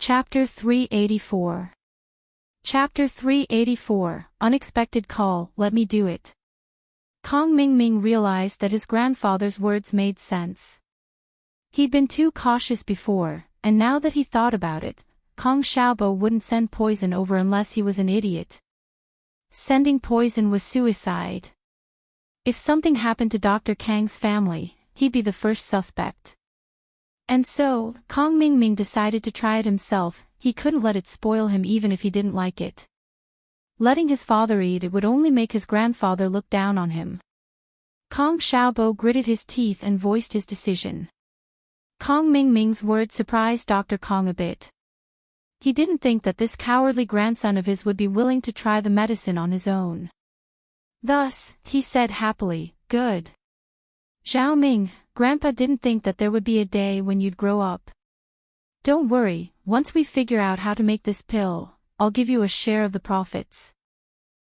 Chapter 384. Chapter 384, Unexpected Call, Let Me Do It. Kong Mingming realized that his grandfather's words made sense. He'd been too cautious before, and now that he thought about it, Kong Xiaobo wouldn't send poison over unless he was an idiot. Sending poison was suicide. If something happened to Dr. Kang's family, he'd be the first suspect. And so, Kong Mingming decided to try it himself. He couldn't let it spoil him even if he didn't like it. Letting his father eat it would only make his grandfather look down on him. Kong Xiaobo gritted his teeth and voiced his decision. Kong Mingming's words surprised Dr. Kong a bit. He didn't think that this cowardly grandson of his would be willing to try the medicine on his own. Thus, he said happily, "Good. Zhao Ming, Grandpa didn't think that there would be a day when you'd grow up. Don't worry, once we figure out how to make this pill, I'll give you a share of the profits."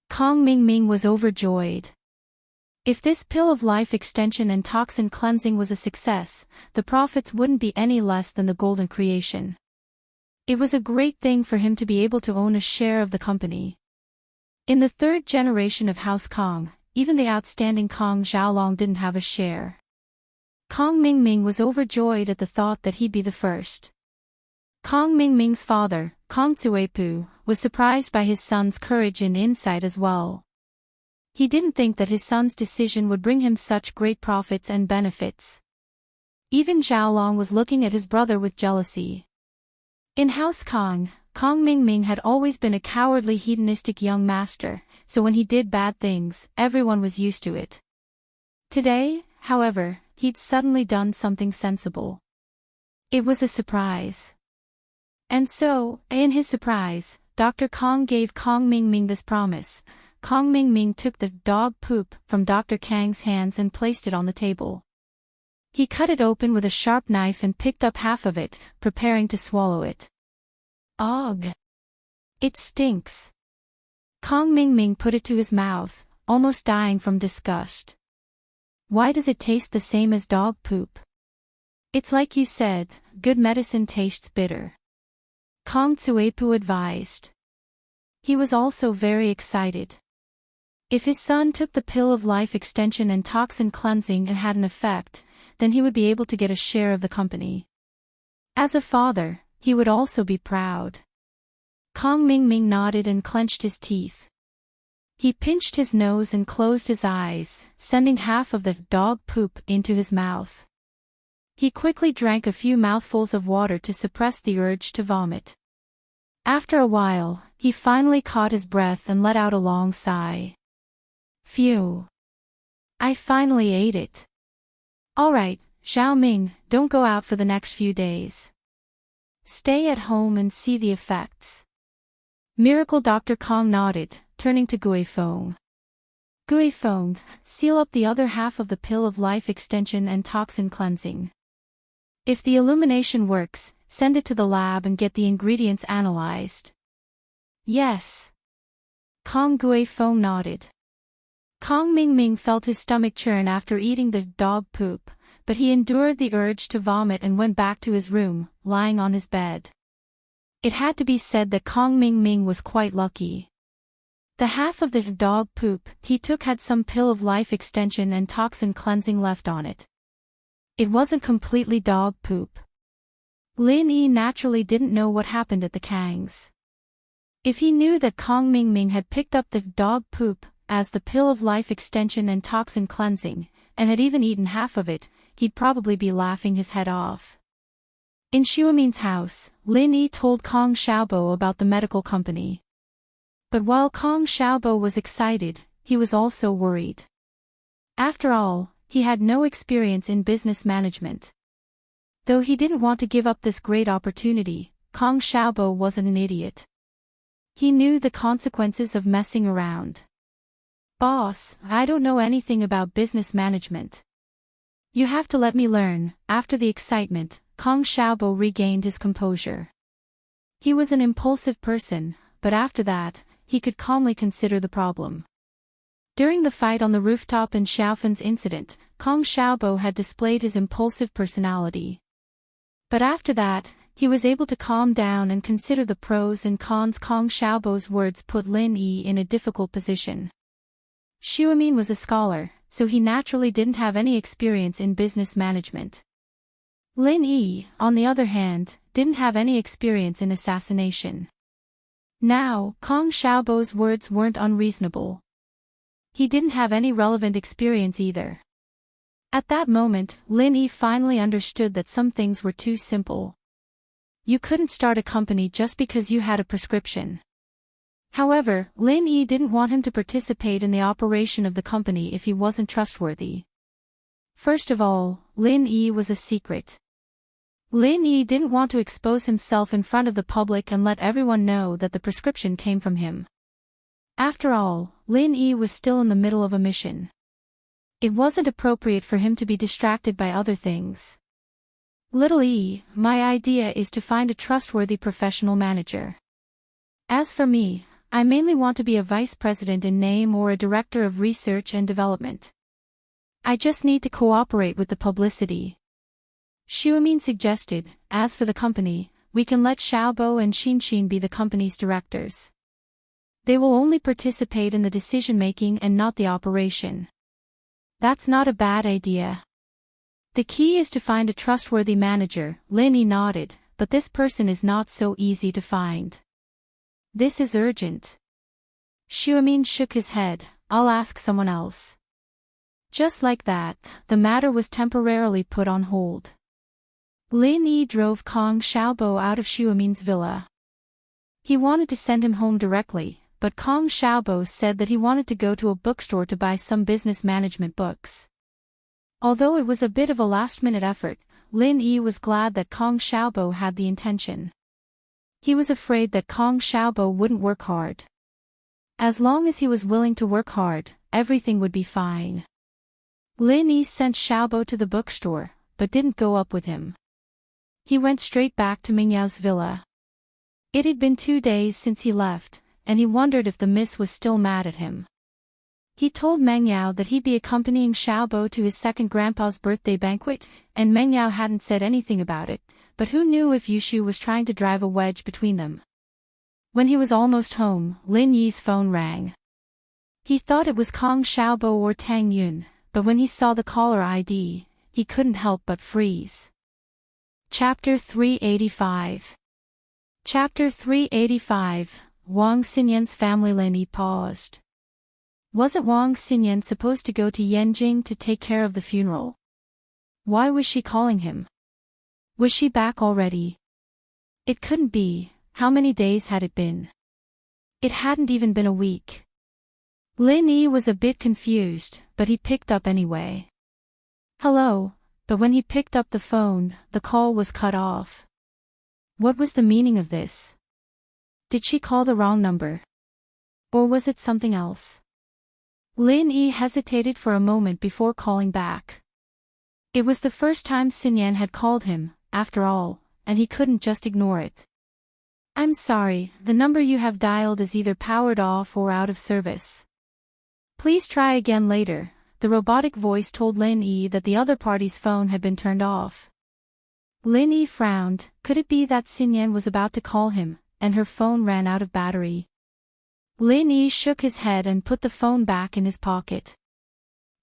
Kong Mingming was overjoyed. If this pill of life extension and toxin cleansing was a success, the profits wouldn't be any less than the golden creation. It was a great thing for him to be able to own a share of the company. In the third generation of House Kong, even the outstanding Kong Xiaolong didn't have a share. Kong Mingming was overjoyed at the thought that he'd be the first. Kong Mingming's father, Kong Tsuepu, was surprised by his son's courage and insight as well. He didn't think that his son's decision would bring him such great profits and benefits. Even Xiaolong was looking at his brother with jealousy. In House Kong, Kong Mingming had always been a cowardly hedonistic young master, so when he did bad things, everyone was used to it. Today, however, he'd suddenly done something sensible. It was a surprise. And so, in his surprise, Dr. Kong gave Kong Mingming this promise. Kong Mingming took the dog poop from Dr. Kang's hands and placed it on the table. He cut it open with a sharp knife and picked up half of it, preparing to swallow it. Ugh! It stinks. Kong Mingming put it to his mouth, almost dying from disgust. Why does it taste the same as dog poop? It's like you said, good medicine tastes bitter. Kong Tsuepu advised. He was also very excited. If his son took the pill of life extension and toxin cleansing and had an effect, then he would be able to get a share of the company. As a father, he would also be proud. Kong Mingming nodded and clenched his teeth. He pinched his nose and closed his eyes, sending half of the dog poop into his mouth. He quickly drank a few mouthfuls of water to suppress the urge to vomit. After a while, he finally caught his breath and let out a long sigh. Phew! I finally ate it. Alright, Zhao Ming, don't go out for the next few days. Stay at home and see the effects. Miracle Dr. Kong nodded, turning to Guifeng. Guifeng, seal up the other half of the pill of life extension and toxin cleansing. If the illumination works, send it to the lab and get the ingredients analyzed. Yes. Kong Guifeng nodded. Kong Mingming felt his stomach churn after eating the dog poop, but he endured the urge to vomit and went back to his room, lying on his bed. It had to be said that Kong Mingming was quite lucky. The half of the dog poop he took had some pill of life extension and toxin cleansing left on it. It wasn't completely dog poop. Lin Yi naturally didn't know what happened at the Kangs. If he knew that Kong Mingming had picked up the dog poop as the pill of life extension and toxin cleansing, and had even eaten half of it, he'd probably be laughing his head off. In Xuemin's house, Lin Yi told Kong Xiaobo about the medical company. But while Kong Xiaobo was excited, he was also worried. After all, he had no experience in business management. Though he didn't want to give up this great opportunity, Kong Xiaobo wasn't an idiot. He knew the consequences of messing around. Boss, I don't know anything about business management. You have to let me learn. After the excitement, Kong Xiaobo regained his composure. He was an impulsive person, but after that, he could calmly consider the problem. During the fight on the rooftop in Xiaofen's incident, Kong Xiaobo had displayed his impulsive personality. But after that, He was able to calm down and consider the pros and cons. Kong Xiaobo's words put Lin Yi in a difficult position. Xiaomin was a scholar, so he naturally didn't have any experience in business management. Lin Yi, on the other hand, didn't have any experience in assassination. Now, Kong Xiaobo's words weren't unreasonable. He didn't have any relevant experience either. At that moment, Lin Yi finally understood that some things were too simple. You couldn't start a company just because you had a prescription. However, Lin Yi didn't want him to participate in the operation of the company if he wasn't trustworthy. First of all, Lin Yi was a secret. Lin Yi didn't want to expose himself in front of the public and let everyone know that the prescription came from him. After all, Lin Yi was still in the middle of a mission. It wasn't appropriate for him to be distracted by other things. Little E, my idea is to find a trustworthy professional manager. As for me, I mainly want to be a vice president in name or a director of research and development. I just need to cooperate with the publicity. Xiaomin suggested, as for the company, we can let Xiaobo and Xinxin be the company's directors. They will only participate in the decision-making and not the operation. That's not a bad idea. The key is to find a trustworthy manager. Lin Yi nodded, but this person is not so easy to find. This is urgent. Xiaomin shook his head. I'll ask someone else. Just like that, the matter was temporarily put on hold. Lin Yi drove Kong Xiaobo out of Xiaomin's villa. He wanted to send him home directly, but Kong Xiaobo said that he wanted to go to a bookstore to buy some business management books. Although it was a bit of a last-minute effort, Lin Yi was glad that Kong Xiaobo had the intention. He was afraid that Kong Xiaobo wouldn't work hard. As long as he was willing to work hard, everything would be fine. Lin Yi sent Xiaobo to the bookstore, but didn't go up with him. He went straight back to Mingyao's villa. It had been 2 days since he left, and he wondered if the miss was still mad at him. He told Mengyao that he'd be accompanying Xiaobo to his second grandpa's birthday banquet, and Mengyao hadn't said anything about it, but who knew if Yushu was trying to drive a wedge between them. When he was almost home, Lin Yi's phone rang. He thought it was Kong Xiaobo or Tang Yun, but when he saw the caller ID, he couldn't help but freeze. Chapter 385. Chapter 385, Wang Xinyan's family. Lin Yi paused. Wasn't Wang Xinyan supposed to go to Yanjing to take care of the funeral? Why was she calling him? Was she back already? It couldn't be. How many days had it been? It hadn't even been a week. Lin Yi was a bit confused, but he picked up anyway. Hello, but when he picked up the phone, the call was cut off. What was the meaning of this? Did she call the wrong number? Or was it something else? Lin Yi hesitated for a moment before calling back. It was the first time Xinyan had called him, after all, and he couldn't just ignore it. I'm sorry, the number you have dialed is either powered off or out of service. Please try again later. The robotic voice told Lin Yi that the other party's phone had been turned off. Lin Yi frowned. Could it be that Xinyan was about to call him, and her phone ran out of battery? Lin Yi shook his head and put the phone back in his pocket.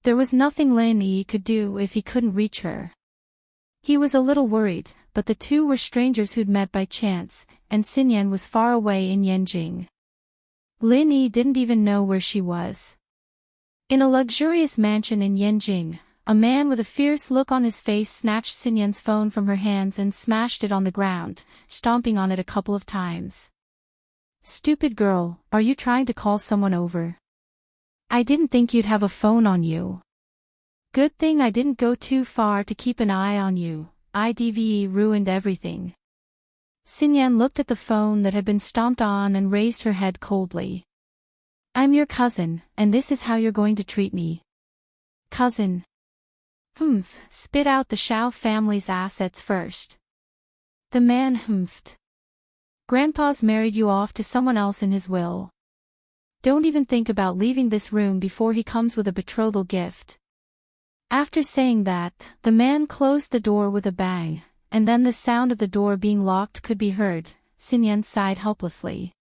There was nothing Lin Yi could do if he couldn't reach her. He was a little worried, but the two were strangers who'd met by chance, and Xinyan was far away in Yanjing. Lin Yi didn't even know where she was. In a luxurious mansion in Yanjing, a man with a fierce look on his face snatched Xinyan's phone from her hands and smashed it on the ground, stomping on it a couple of times. Stupid girl, are you trying to call someone over? I didn't think you'd have a phone on you. Good thing I didn't go too far to keep an eye on you. IDVE ruined everything. Xinyan looked at the phone that had been stomped on and raised her head coldly. I'm your cousin, and this is how you're going to treat me. Cousin. Humph, spit out the Xiao family's assets first. The man humphed. Grandpa's married you off to someone else in his will. Don't even think about leaving this room before he comes with a betrothal gift. After saying that, the man closed the door with a bang, and then the sound of the door being locked could be heard. Xinyan sighed helplessly.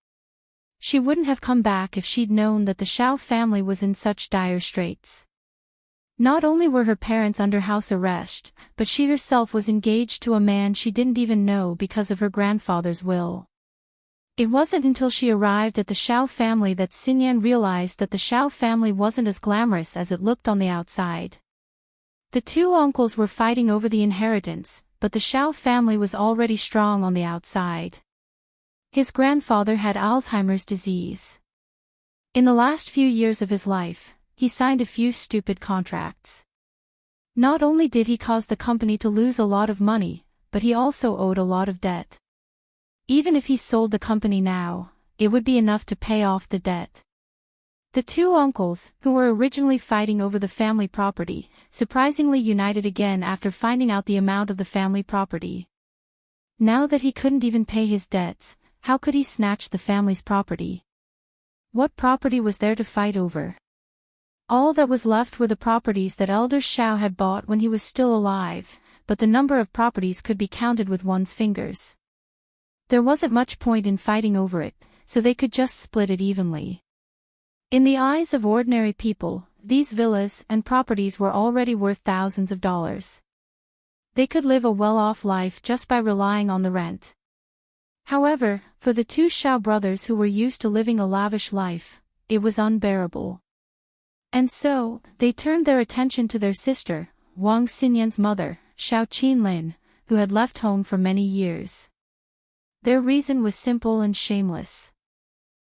She wouldn't have come back if she'd known that the Xiao family was in such dire straits. Not only were her parents under house arrest, but she herself was engaged to a man she didn't even know because of her grandfather's will. It wasn't until she arrived at the Xiao family that Xinyan realized that the Xiao family wasn't as glamorous as it looked on the outside. The two uncles were fighting over the inheritance, but the Xiao family was already strong on the outside. His grandfather had Alzheimer's disease. In the last few years of his life, he signed a few stupid contracts. Not only did he cause the company to lose a lot of money, but he also owed a lot of debt. Even if he sold the company now, it would be enough to pay off the debt. The two uncles, who were originally fighting over the family property, surprisingly united again after finding out the amount of the family property. Now that he couldn't even pay his debts, how could he snatch the family's property? What property was there to fight over? All that was left were the properties that Elder Xiao had bought when he was still alive, but the number of properties could be counted with one's fingers. There wasn't much point in fighting over it, so they could just split it evenly. In the eyes of ordinary people, these villas and properties were already worth thousands of dollars. They could live a well-off life just by relying on the rent. However, for the two Xiao brothers who were used to living a lavish life, it was unbearable. And so, they turned their attention to their sister, Wang Xinyan's mother, Xiao Qinlin, who had left home for many years. Their reason was simple and shameless.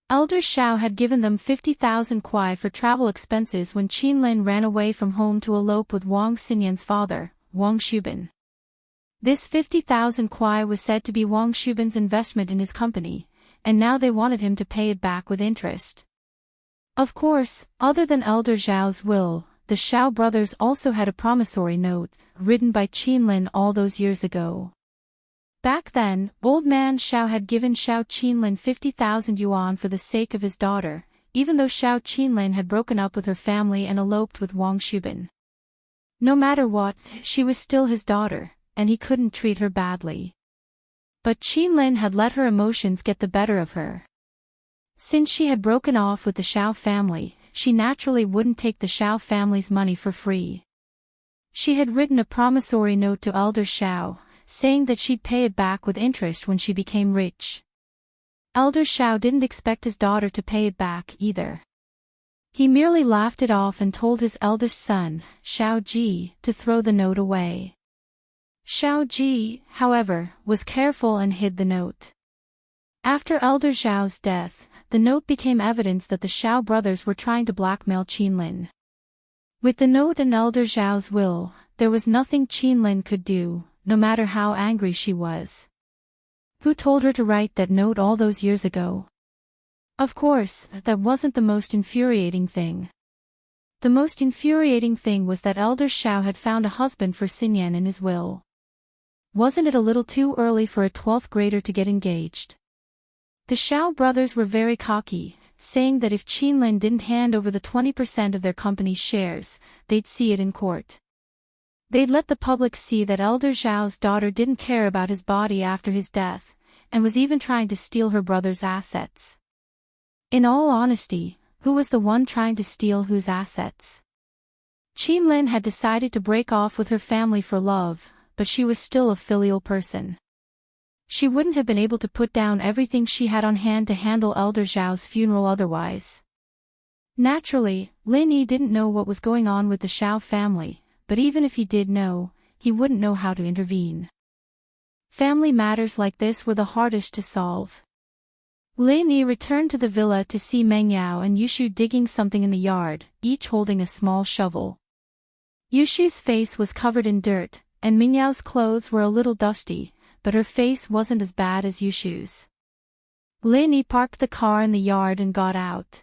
Elder Xiao had given them 50,000 kuai for travel expenses when Qinlin ran away from home to elope with Wang Xinyan's father, Wang Shubin. This 50,000 kuai was said to be Wang Shubin's investment in his company, and now they wanted him to pay it back with interest. Of course, other than Elder Xiao's will, the Xiao brothers also had a promissory note, written by Qinlin all those years ago. Back then, old man Xiao had given Xiao Qinlin 50,000 yuan for the sake of his daughter, even though Xiao Qinlin had broken up with her family and eloped with Wang Shubin. No matter what, she was still his daughter, and he couldn't treat her badly. But Qinlin had let her emotions get the better of her. Since she had broken off with the Xiao family, she naturally wouldn't take the Xiao family's money for free. She had written a promissory note to Elder Xiao, saying that she'd pay it back with interest when she became rich. Elder Xiao didn't expect his daughter to pay it back either. He merely laughed it off and told his eldest son, Xiao Ji, to throw the note away. Xiao Ji, however, was careful and hid the note. After Elder Xiao's death, the note became evidence that the Xiao brothers were trying to blackmail Qinlin. With the note and Elder Xiao's will, there was nothing Qinlin could do, no matter how angry she was. Who told her to write that note all those years ago? Of course, that wasn't the most infuriating thing. The most infuriating thing was that Elder Xiao had found a husband for Xinyan in his will. Wasn't it a little too early for a 12th grader to get engaged? The Xiao brothers were very cocky, saying that if Qinlin didn't hand over the 20% of their company's shares, they'd see it in court. They'd let the public see that Elder Xiao's daughter didn't care about his body after his death, and was even trying to steal her brother's assets. In all honesty, who was the one trying to steal whose assets? Qinlin had decided to break off with her family for love, but she was still a filial person. She wouldn't have been able to put down everything she had on hand to handle Elder Xiao's funeral otherwise. Naturally, Lin Yi didn't know what was going on with the Xiao family, but even if he did know, he wouldn't know how to intervene. Family matters like this were the hardest to solve. Lin Yi returned to the villa to see Meng Yao and Yushu digging something in the yard, each holding a small shovel. Yushu's face was covered in dirt, and Meng Yao's clothes were a little dusty, but her face wasn't as bad as Yushu's. Lin Yi parked the car in the yard and got out.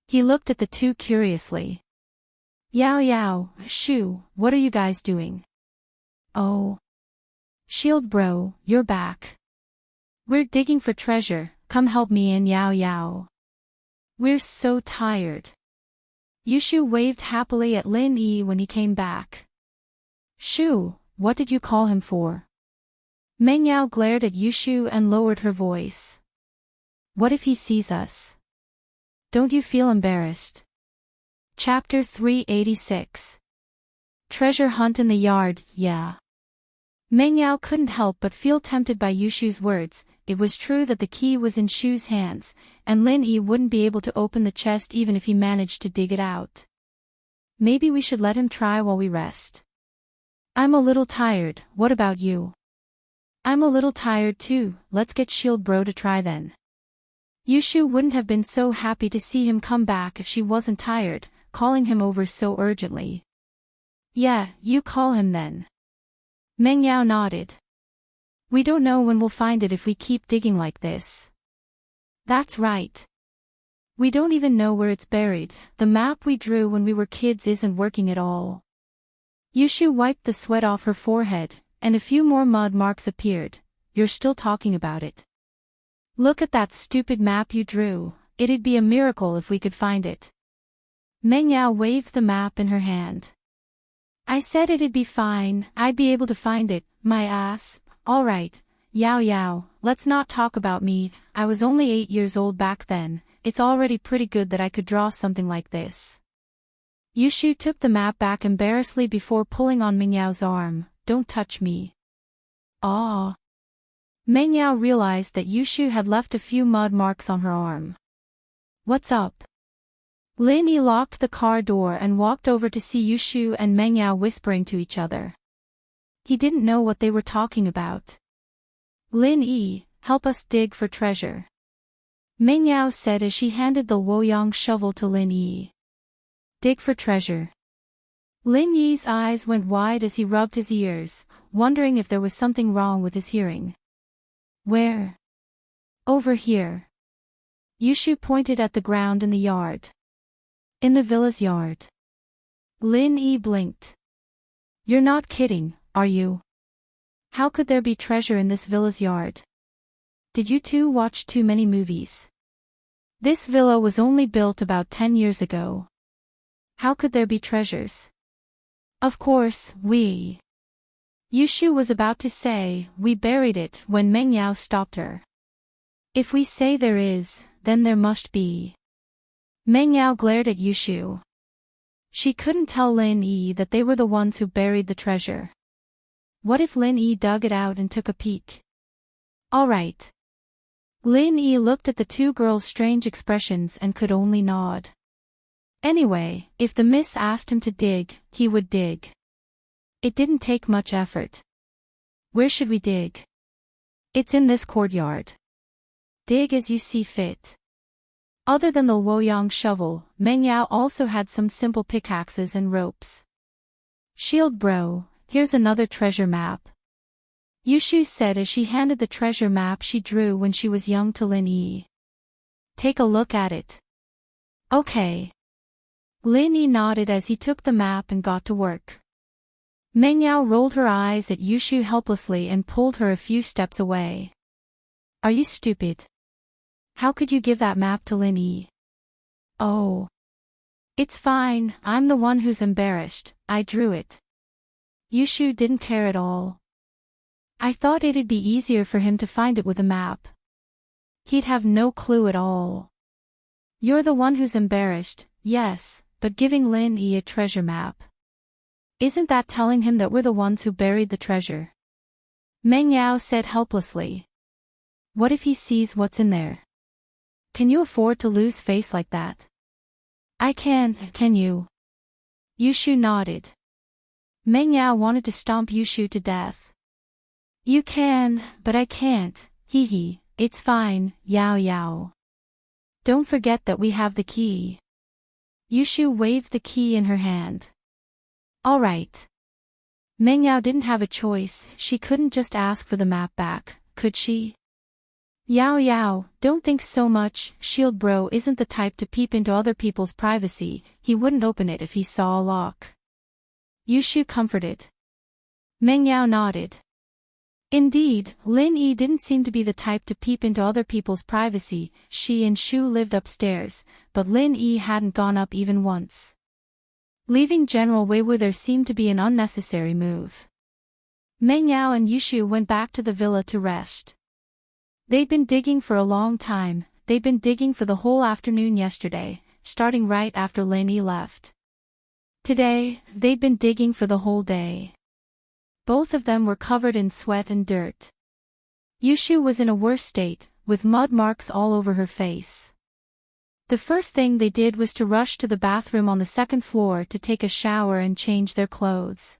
He looked at the two curiously. Yao Yao, Shu, what are you guys doing? Oh. Shield bro, you're back. We're digging for treasure, come help me and Yao Yao. We're so tired. Yushu waved happily at Lin Yi when he came back. Shu, what did you call him for? Meng Yao glared at Yushu and lowered her voice. What if he sees us? Don't you feel embarrassed? Chapter 386. Treasure hunt in the yard, yeah. Meng Yao couldn't help but feel tempted by Yushu's words. It was true that the key was in Shu's hands, and Lin Yi wouldn't be able to open the chest even if he managed to dig it out. Maybe we should let him try while we rest. I'm a little tired, what about you? I'm a little tired too, let's get Shield Bro to try then. Yushu wouldn't have been so happy to see him come back if she wasn't tired, calling him over so urgently. Yeah, you call him then. Meng Yao nodded. We don't know when we'll find it if we keep digging like this. That's right. We don't even know where it's buried, the map we drew when we were kids isn't working at all. Yushu wiped the sweat off her forehead, and a few more mud marks appeared. You're still talking about it. Look at that stupid map you drew, it'd be a miracle if we could find it. Meng Yao waved the map in her hand. I said it'd be fine, I'd be able to find it, my ass. Alright, Yao Yao, let's not talk about me, I was only 8 years old back then, it's already pretty good that I could draw something like this. Yushu took the map back embarrassedly before pulling on Meng Yao's arm. Don't touch me. Aw. Meng Yao realized that Yushu had left a few mud marks on her arm. What's up? Lin Yi locked the car door and walked over to see Yushu and Meng Yao whispering to each other. He didn't know what they were talking about. Lin Yi, help us dig for treasure. Meng Yao said as she handed the Luoyang shovel to Lin Yi. Dig for treasure. Lin Yi's eyes went wide as he rubbed his ears, wondering if there was something wrong with his hearing. Where? Over here. Yushu pointed at the ground in the yard. In the villa's yard. Lin Yi blinked. You're not kidding, are you? How could there be treasure in this villa's yard? Did you two watch too many movies? This villa was only built about 10 years ago. How could there be treasures? Of course, we. Yushu was about to say, we buried it, when Meng Yao stopped her. If we say there is, then there must be. Meng Yao glared at Yushu. She couldn't tell Lin Yi that they were the ones who buried the treasure. What if Lin Yi dug it out and took a peek? Alright. Lin Yi looked at the two girls' strange expressions and could only nod. Anyway, if the miss asked him to dig, he would dig. It didn't take much effort. Where should we dig? It's in this courtyard. Dig as you see fit. Other than the Luoyang shovel, Meng Yao also had some simple pickaxes and ropes. Shield Bro, here's another treasure map. Yushu said as she handed the treasure map she drew when she was young to Lin Yi. Take a look at it. Okay. Lin Yi nodded as he took the map and got to work. Meng Yao rolled her eyes at Yushu helplessly and pulled her a few steps away. Are you stupid? How could you give that map to Lin Yi? Oh. It's fine, I'm the one who's embarrassed, I drew it. Yushu didn't care at all. I thought it'd be easier for him to find it with a map. He'd have no clue at all. You're the one who's embarrassed, yes, but giving Lin Yi a treasure map. Isn't that telling him that we're the ones who buried the treasure? Meng Yao said helplessly. What if he sees what's in there? Can you afford to lose face like that? I can you? Yushu nodded. Meng Yao wanted to stomp Yushu to death. You can, but I can't, hee hee, it's fine, Yao Yao. Don't forget that we have the key. Yushu waved the key in her hand. Alright. Meng Yao didn't have a choice, she couldn't just ask for the map back, could she? Yao Yao, don't think so much, Shield Bro isn't the type to peep into other people's privacy, he wouldn't open it if he saw a lock. Yushu comforted. Meng Yao nodded. Indeed, Lin Yi didn't seem to be the type to peep into other people's privacy, she and Shu lived upstairs, but Lin Yi hadn't gone up even once. Leaving General Weiwu there seemed to be an unnecessary move. Meng Yao and Yushu went back to the villa to rest. They'd been digging for a long time. They'd been digging for the whole afternoon yesterday, starting right after Lin Yi left. Today, they'd been digging for the whole day. Both of them were covered in sweat and dirt. Yushu was in a worse state, with mud marks all over her face. The first thing they did was to rush to the bathroom on the second floor to take a shower and change their clothes.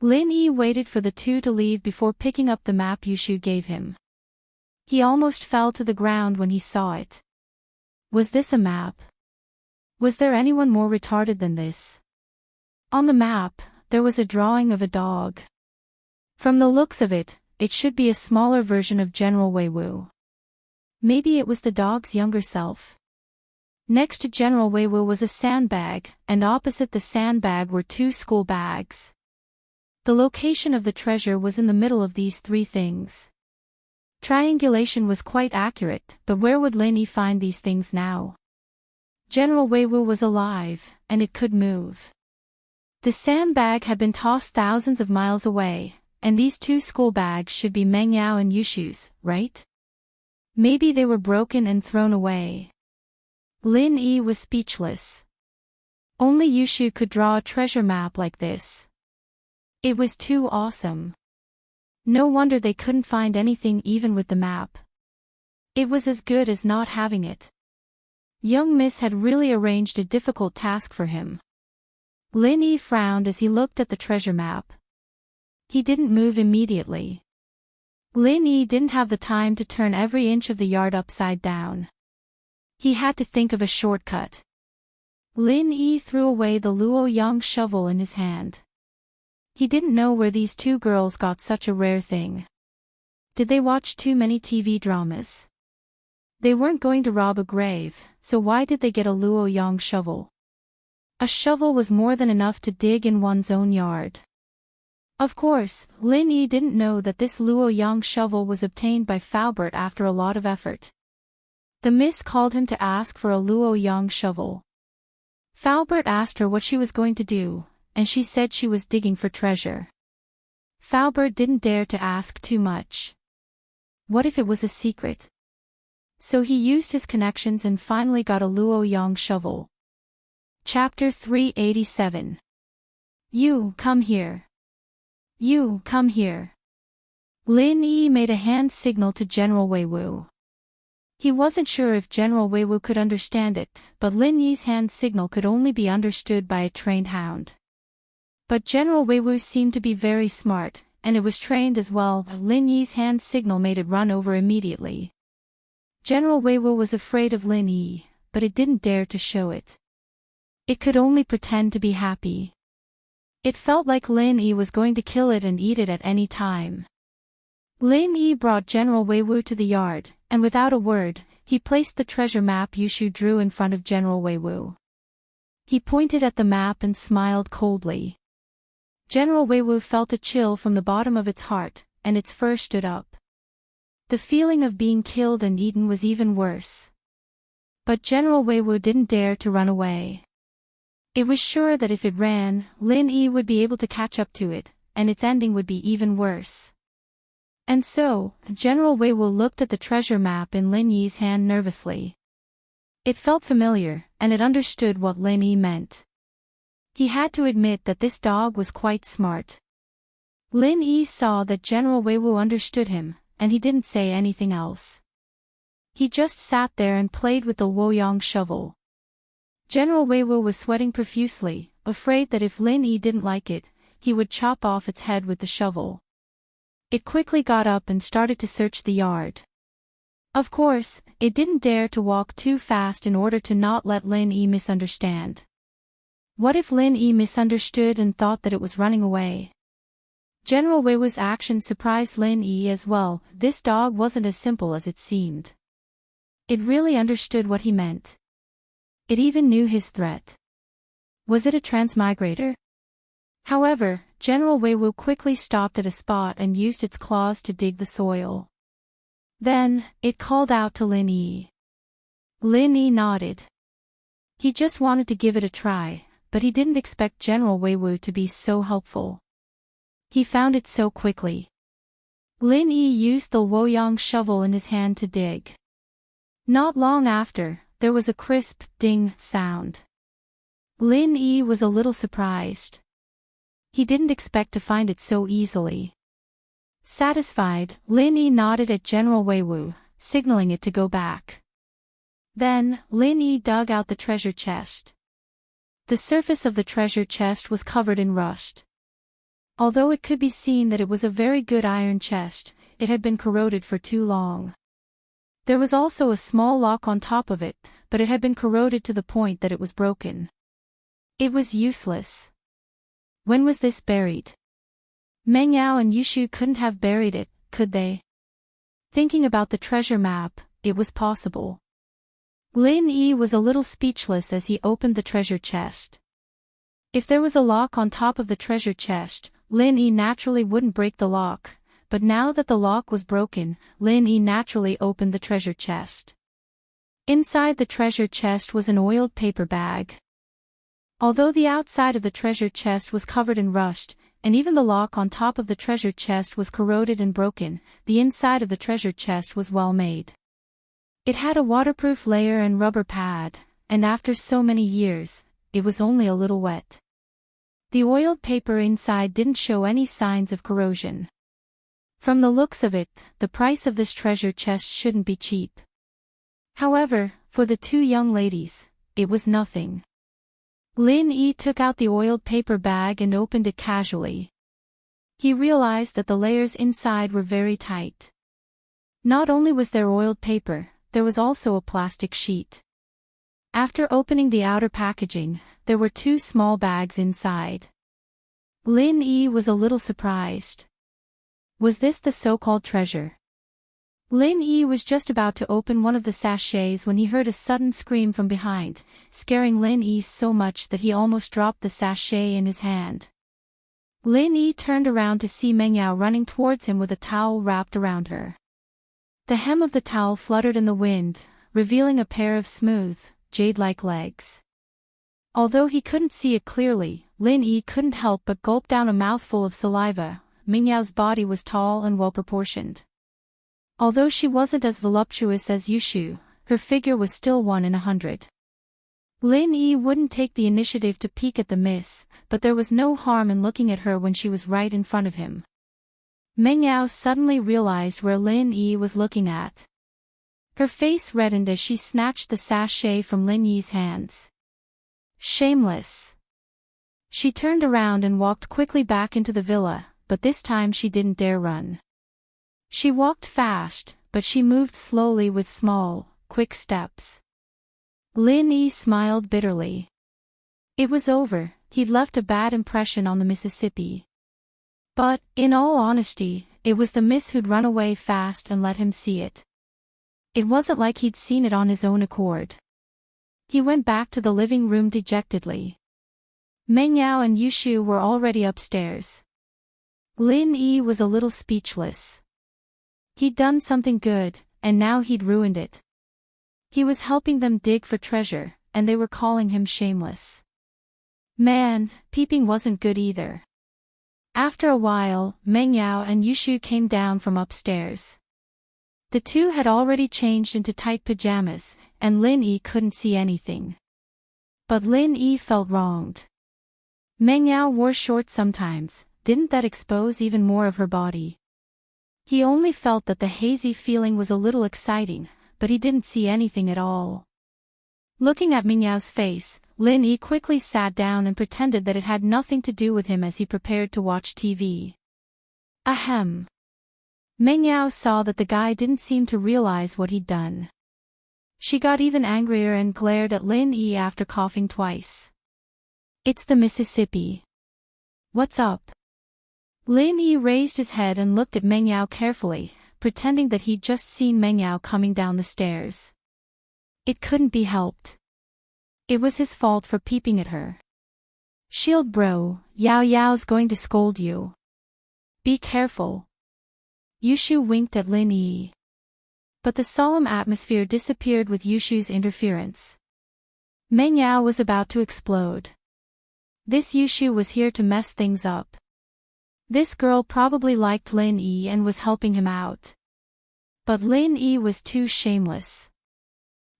Lin Yi waited for the two to leave before picking up the map Yushu gave him. He almost fell to the ground when he saw it. Was this a map? Was there anyone more retarded than this? On the map, there was a drawing of a dog. From the looks of it, it should be a smaller version of General Weiwu. Maybe it was the dog's younger self. Next to General Weiwu was a sandbag, and opposite the sandbag were two school bags. The location of the treasure was in the middle of these three things. Triangulation was quite accurate, but where would Lin Yi find these things now? General Weiwu was alive, and it could move. The sandbag had been tossed thousands of miles away, and these two school bags should be Meng Yao and Yushu's, right? Maybe they were broken and thrown away. Lin Yi was speechless. Only Yushu could draw a treasure map like this. It was too awesome. No wonder they couldn't find anything even with the map. It was as good as not having it. Young Miss had really arranged a difficult task for him. Lin Yi frowned as he looked at the treasure map. He didn't move immediately. Lin Yi didn't have the time to turn every inch of the yard upside down. He had to think of a shortcut. Lin Yi threw away the Luoyang shovel in his hand. He didn't know where these two girls got such a rare thing. Did they watch too many TV dramas? They weren't going to rob a grave, so why did they get a Luoyang shovel? A shovel was more than enough to dig in one's own yard. Of course, Lin Yi didn't know that this Luoyang shovel was obtained by Faubert after a lot of effort. The miss called him to ask for a Luoyang shovel. Faubert asked her what she was going to do, and she said she was digging for treasure. Faubert didn't dare to ask too much. What if it was a secret? So he used his connections and finally got a Luoyang shovel. Chapter 387. You, come here. You, come here. Lin Yi made a hand signal to General Weiwu. He wasn't sure if General Weiwu could understand it, but Lin Yi's hand signal could only be understood by a trained hound. But General Weiwu seemed to be very smart, and it was trained as well. Lin Yi's hand signal made it run over immediately. General Weiwu was afraid of Lin Yi, but it didn't dare to show it. It could only pretend to be happy. It felt like Lin Yi was going to kill it and eat it at any time. Lin Yi brought General Weiwu to the yard, and without a word, he placed the treasure map Yushu drew in front of General Weiwu. He pointed at the map and smiled coldly. General Weiwu felt a chill from the bottom of its heart, and its fur stood up. The feeling of being killed and eaten was even worse. But General Weiwu didn't dare to run away. It was sure that if it ran, Lin Yi would be able to catch up to it, and its ending would be even worse. And so, General Weiwu looked at the treasure map in Lin Yi's hand nervously. It felt familiar, and it understood what Lin Yi meant. He had to admit that this dog was quite smart. Lin Yi saw that General Weiwu understood him, and he didn't say anything else. He just sat there and played with the Luoyang shovel. General Weiwu was sweating profusely, afraid that if Lin Yi didn't like it, he would chop off its head with the shovel. It quickly got up and started to search the yard. Of course, it didn't dare to walk too fast in order to not let Lin Yi misunderstand. What if Lin Yi misunderstood and thought that it was running away? General Weiwu's action surprised Lin Yi as well. This dog wasn't as simple as it seemed. It really understood what he meant. It even knew his threat. Was it a transmigrator? However, General Weiwu quickly stopped at a spot and used its claws to dig the soil. Then, it called out to Lin Yi. Lin Yi nodded. He just wanted to give it a try, but he didn't expect General Weiwu to be so helpful. He found it so quickly. Lin Yi used the Luoyang shovel in his hand to dig. Not long after, there was a crisp, ding sound. Lin Yi was a little surprised. He didn't expect to find it so easily. Satisfied, Lin Yi nodded at General Weiwu, signaling it to go back. Then, Lin Yi dug out the treasure chest. The surface of the treasure chest was covered in rust. Although it could be seen that it was a very good iron chest, it had been corroded for too long. There was also a small lock on top of it, but it had been corroded to the point that it was broken. It was useless. When was this buried? Meng Yao and Yushu couldn't have buried it, could they? Thinking about the treasure map, it was possible. Lin Yi was a little speechless as he opened the treasure chest. If there was a lock on top of the treasure chest, Lin Yi naturally wouldn't break the lock, but now that the lock was broken, Lin Yi naturally opened the treasure chest. Inside the treasure chest was an oiled paper bag. Although the outside of the treasure chest was covered in rust, and even the lock on top of the treasure chest was corroded and broken, the inside of the treasure chest was well made. It had a waterproof layer and rubber pad, and after so many years, it was only a little wet. The oiled paper inside didn't show any signs of corrosion. From the looks of it, the price of this treasure chest shouldn't be cheap. However, for the two young ladies, it was nothing. Lin Yi took out the oiled paper bag and opened it casually. He realized that the layers inside were very tight. Not only was there oiled paper, there was also a plastic sheet. After opening the outer packaging, there were two small bags inside. Lin Yi was a little surprised. Was this the so-called treasure? Lin Yi was just about to open one of the sachets when he heard a sudden scream from behind, scaring Lin Yi so much that he almost dropped the sachet in his hand. Lin Yi turned around to see Meng Yao running towards him with a towel wrapped around her. The hem of the towel fluttered in the wind, revealing a pair of smooth, jade-like legs. Although he couldn't see it clearly, Lin Yi couldn't help but gulp down a mouthful of saliva. Meng Yao's body was tall and well-proportioned. Although she wasn't as voluptuous as Yushu, her figure was still 1 in 100. Lin Yi wouldn't take the initiative to peek at the miss, but there was no harm in looking at her when she was right in front of him. Meng Yao suddenly realized where Lin Yi was looking at. Her face reddened as she snatched the sachet from Lin Yi's hands. Shameless! She turned around and walked quickly back into the villa, but this time she didn't dare run. She walked fast, but she moved slowly with small, quick steps. Lin Yi smiled bitterly. It was over, he'd left a bad impression on the Mississippi. But, in all honesty, it was the miss who'd run away fast and let him see it. It wasn't like he'd seen it on his own accord. He went back to the living room dejectedly. Meng Yao and Yushu were already upstairs. Lin Yi was a little speechless. He'd done something good, and now he'd ruined it. He was helping them dig for treasure, and they were calling him shameless. Man, peeping wasn't good either. After a while, Meng Yao and Yushu came down from upstairs. The two had already changed into tight pajamas, and Lin Yi couldn't see anything. But Lin Yi felt wronged. Meng Yao wore shorts sometimes, didn't that expose even more of her body? He only felt that the hazy feeling was a little exciting, but he didn't see anything at all. Looking at Meng Yao's face, Lin Yi quickly sat down and pretended that it had nothing to do with him as he prepared to watch TV. Ahem. Meng Yao saw that the guy didn't seem to realize what he'd done. She got even angrier and glared at Lin Yi after coughing twice. It's the Mississippi. What's up? Lin Yi raised his head and looked at Meng Yao carefully, pretending that he'd just seen Meng Yao coming down the stairs. It couldn't be helped. It was his fault for peeping at her. Shield bro, Yao Yao's going to scold you. Be careful. Yushu winked at Lin Yi. But the solemn atmosphere disappeared with Yushu's interference. Meng Yao was about to explode. This Yushu was here to mess things up. This girl probably liked Lin Yi and was helping him out. But Lin Yi was too shameless.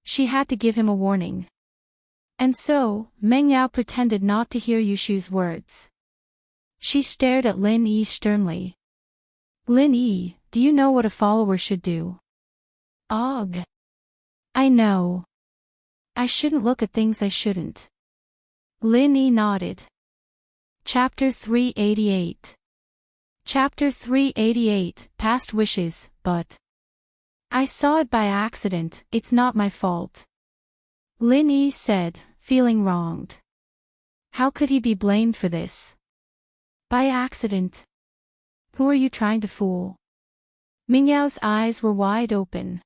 She had to give him a warning. And so, Meng Yao pretended not to hear Yushu's words. She stared at Lin Yi sternly. Lin Yi, do you know what a follower should do? Ugh. I know. I shouldn't look at things I shouldn't. Lin Yi nodded. Chapter 388. Chapter 388, Past Wishes, but I saw it by accident, it's not my fault. Lin Yi said, feeling wronged. How could he be blamed for this? By accident? Who are you trying to fool? Mingyao's eyes were wide open.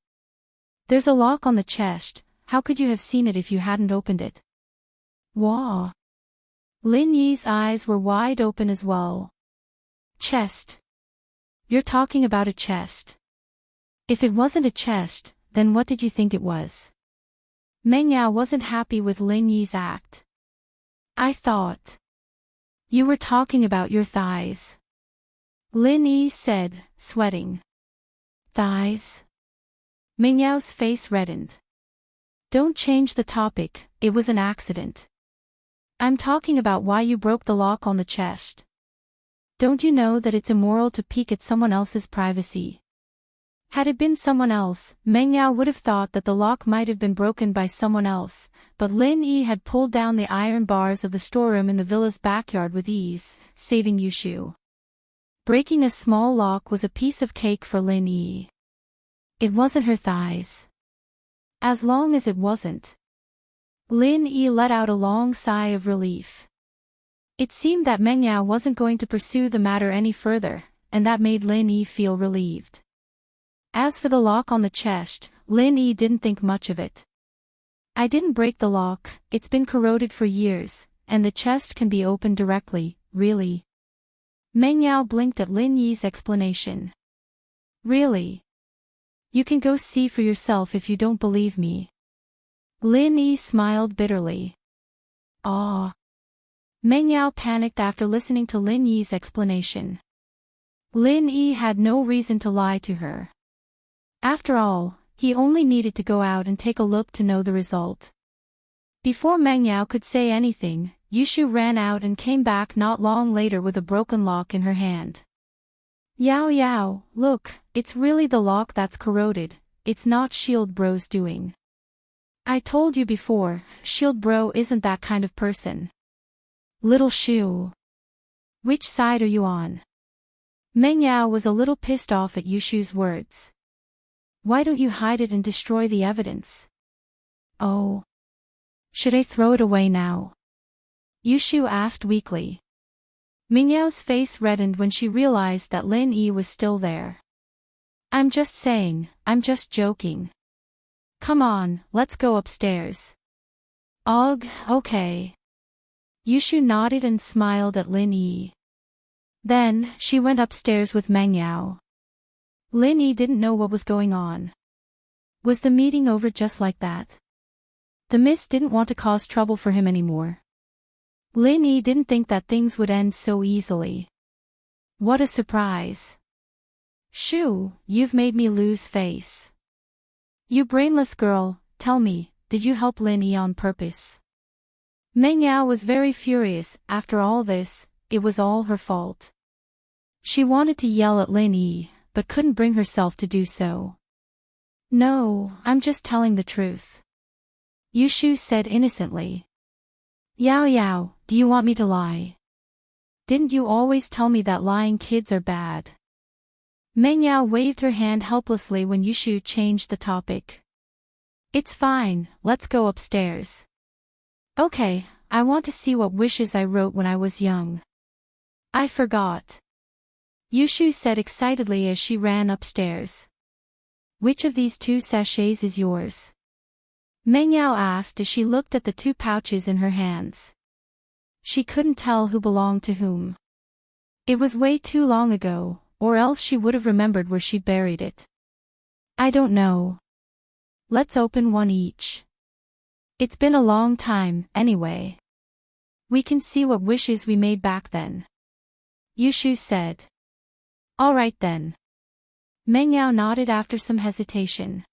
There's a lock on the chest, how could you have seen it if you hadn't opened it? Wah. Lin Yi's eyes were wide open as well. Chest. You're talking about a chest. If it wasn't a chest, then what did you think it was? Meng Yao wasn't happy with Lin Yi's act. I thought you were talking about your thighs. Lin Yi said, sweating. Thighs? Meng Yao's face reddened. Don't change the topic, it was an accident. I'm talking about why you broke the lock on the chest. Don't you know that it's immoral to peek at someone else's privacy? Had it been someone else, Meng Yao would have thought that the lock might have been broken by someone else, but Lin Yi had pulled down the iron bars of the storeroom in the villa's backyard with ease, saving Yushu. Breaking a small lock was a piece of cake for Lin Yi. It wasn't her thighs. As long as it wasn't. Lin Yi let out a long sigh of relief. It seemed that Meng Yao wasn't going to pursue the matter any further, and that made Lin Yi feel relieved. As for the lock on the chest, Lin Yi didn't think much of it. I didn't break the lock, it's been corroded for years, and the chest can be opened directly, really. Meng Yao blinked at Lin Yi's explanation. Really? You can go see for yourself if you don't believe me. Lin Yi smiled bitterly. Ah. Meng Yao panicked after listening to Lin Yi's explanation. Lin Yi had no reason to lie to her. After all, he only needed to go out and take a look to know the result. Before Meng Yao could say anything, Yushu ran out and came back not long later with a broken lock in her hand. Yao Yao, look, it's really the lock that's corroded, it's not Shield Bro's doing. I told you before, Shield Bro isn't that kind of person. Little Shu. Which side are you on? Meng Yao was a little pissed off at Yushu's words. Why don't you hide it and destroy the evidence? Oh. Should I throw it away now? Yushu asked weakly. Meng Yao's face reddened when she realized that Lin Yi was still there. I'm just saying, I'm just joking. Come on, let's go upstairs. Ugh, okay. Yushu nodded and smiled at Lin Yi. Then, she went upstairs with Meng Yao. Lin Yi didn't know what was going on. Was the meeting over just like that? The miss didn't want to cause trouble for him anymore. Lin Yi didn't think that things would end so easily. What a surprise. Shoo, you've made me lose face. You brainless girl, tell me, did you help Lin Yi on purpose? Meng Yao was very furious. After all this, it was all her fault. She wanted to yell at Lin Yi, but couldn't bring herself to do so. No, I'm just telling the truth. Yushu said innocently. Yao Yao, do you want me to lie? Didn't you always tell me that lying kids are bad? Meng Yao waved her hand helplessly when Yushu changed the topic. It's fine, let's go upstairs. Okay, I want to see what wishes I wrote when I was young. I forgot. Yushu said excitedly as she ran upstairs. Which of these 2 sachets is yours? Meng Yao asked as she looked at the 2 pouches in her hands. She couldn't tell who belonged to whom. It was way too long ago, or else she would have remembered where she buried it. I don't know. Let's open one each. It's been a long time, anyway. We can see what wishes we made back then. Yushu said. All right then. Meng Yao nodded after some hesitation.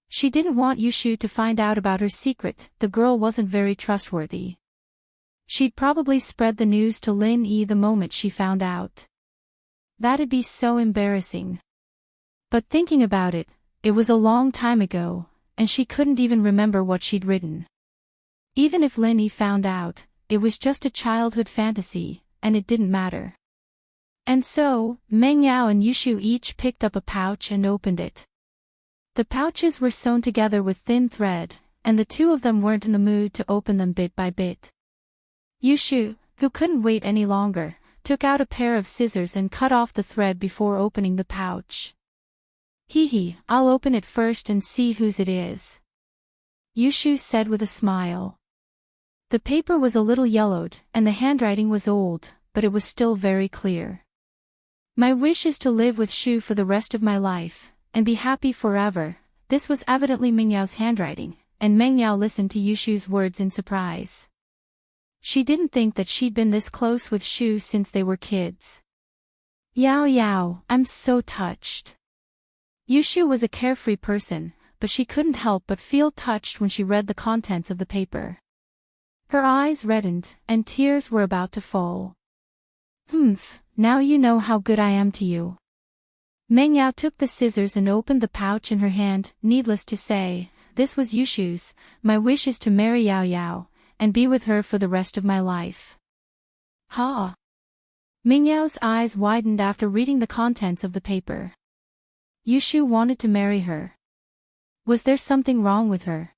She didn't want Yushu to find out about her secret, the girl wasn't very trustworthy. She'd probably spread the news to Lin Yi the moment she found out. That'd be so embarrassing. But thinking about it, it was a long time ago, and she couldn't even remember what she'd written. Even if Lin Yi found out, it was just a childhood fantasy, and it didn't matter. And so, Meng Yao and Yushu each picked up a pouch and opened it. The pouches were sewn together with thin thread, and the two of them weren't in the mood to open them bit by bit. Yushu, who couldn't wait any longer, took out a pair of scissors and cut off the thread before opening the pouch. Hee, I'll open it first and see whose it is. Yushu said with a smile. The paper was a little yellowed, and the handwriting was old, but it was still very clear. My wish is to live with Shu for the rest of my life, and be happy forever. This was evidently Meng Yao's handwriting, and Meng Yao listened to Yushu's words in surprise. She didn't think that she'd been this close with Shu since they were kids. Yao, I'm so touched. Yushu was a carefree person, but she couldn't help but feel touched when she read the contents of the paper. Her eyes reddened, and tears were about to fall. Now you know how good I am to you. Meng Yao took the scissors and opened the pouch in her hand. Needless to say, this was Yushu's. My wish is to marry Yao, and be with her for the rest of my life. Ha! Meng Yao's eyes widened after reading the contents of the paper. Yushu wanted to marry her. Was there something wrong with her?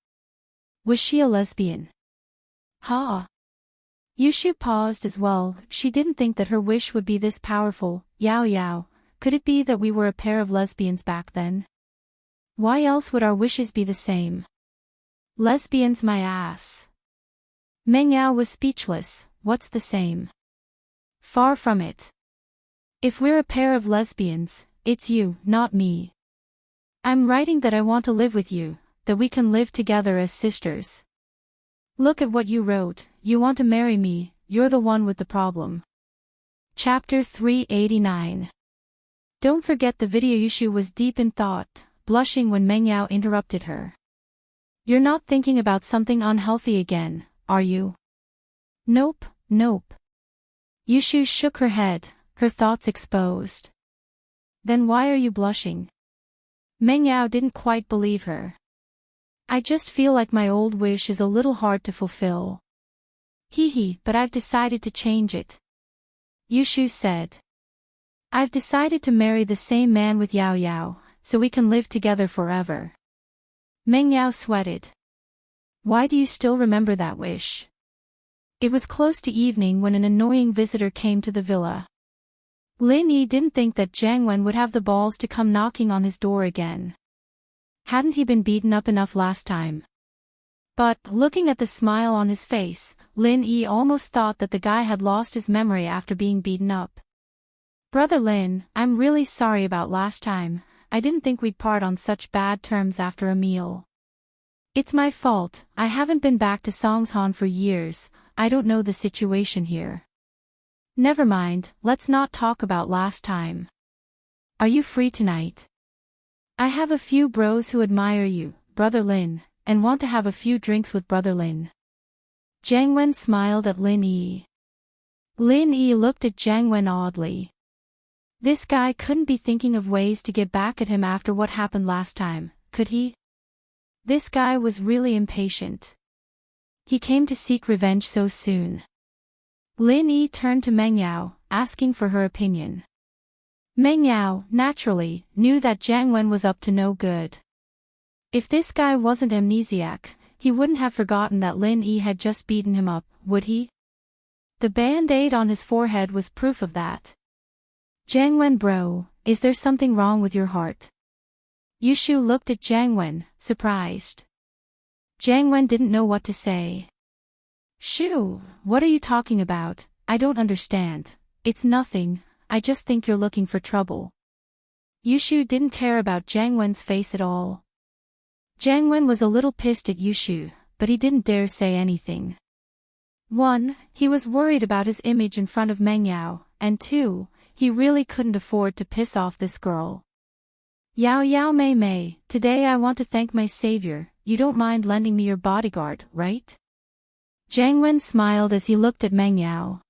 Was she a lesbian? Ha! Yushu paused as well. She didn't think that her wish would be this powerful. Yao, could it be that we were a pair of lesbians back then? Why else would our wishes be the same? Lesbians my ass. Meng Yao was speechless. What's the same? Far from it. If we're a pair of lesbians, it's you, not me. I'm writing that I want to live with you, that we can live together as sisters. Look at what you wrote. You want to marry me, you're the one with the problem. Chapter 389. Don't forget the video. Yushu was deep in thought, blushing when Meng Yao interrupted her. You're not thinking about something unhealthy again, are you? Nope. Yushu shook her head, her thoughts exposed. Then why are you blushing? Meng Yao didn't quite believe her. I just feel like my old wish is a little hard to fulfill. But I've decided to change it. Yushu said. I've decided to marry the same man with Yao, so we can live together forever. Meng Yao sweated. Why do you still remember that wish? It was close to evening when an annoying visitor came to the villa. Lin Yi didn't think that Jiang Wen would have the balls to come knocking on his door again. Hadn't he been beaten up enough last time? But, looking at the smile on his face, Lin Yi almost thought that the guy had lost his memory after being beaten up. Brother Lin, I'm really sorry about last time. I didn't think we'd part on such bad terms after a meal. It's my fault. I haven't been back to Songshan for years. I don't know the situation here. Never mind, let's not talk about last time. Are you free tonight? I have a few bros who admire you, Brother Lin, and want to have a few drinks with Brother Lin. Jiang Wen smiled at Lin Yi. Lin Yi looked at Jiang Wen oddly. This guy couldn't be thinking of ways to get back at him after what happened last time, could he? This guy was really impatient. He came to seek revenge so soon. Lin Yi turned to Meng Yao, asking for her opinion. Meng Yao, naturally, knew that Jiang Wen was up to no good. If this guy wasn't amnesiac, he wouldn't have forgotten that Lin Yi had just beaten him up, would he? The band-aid on his forehead was proof of that. Jiang Wen bro, is there something wrong with your heart? Yushu looked at Jiang Wen, surprised. Jiang Wen didn't know what to say. Shu, what are you talking about? I don't understand. It's nothing, I just think you're looking for trouble. Yushu didn't care about Jiang Wen's face at all. Jiang Wen was a little pissed at Yushu, but he didn't dare say anything. 1. He was worried about his image in front of Meng Yao, and 2, he really couldn't afford to piss off this girl. Yao Yao Mei Mei, today I want to thank my savior, you don't mind lending me your bodyguard, right? Jiang Wen smiled as he looked at Meng Yao.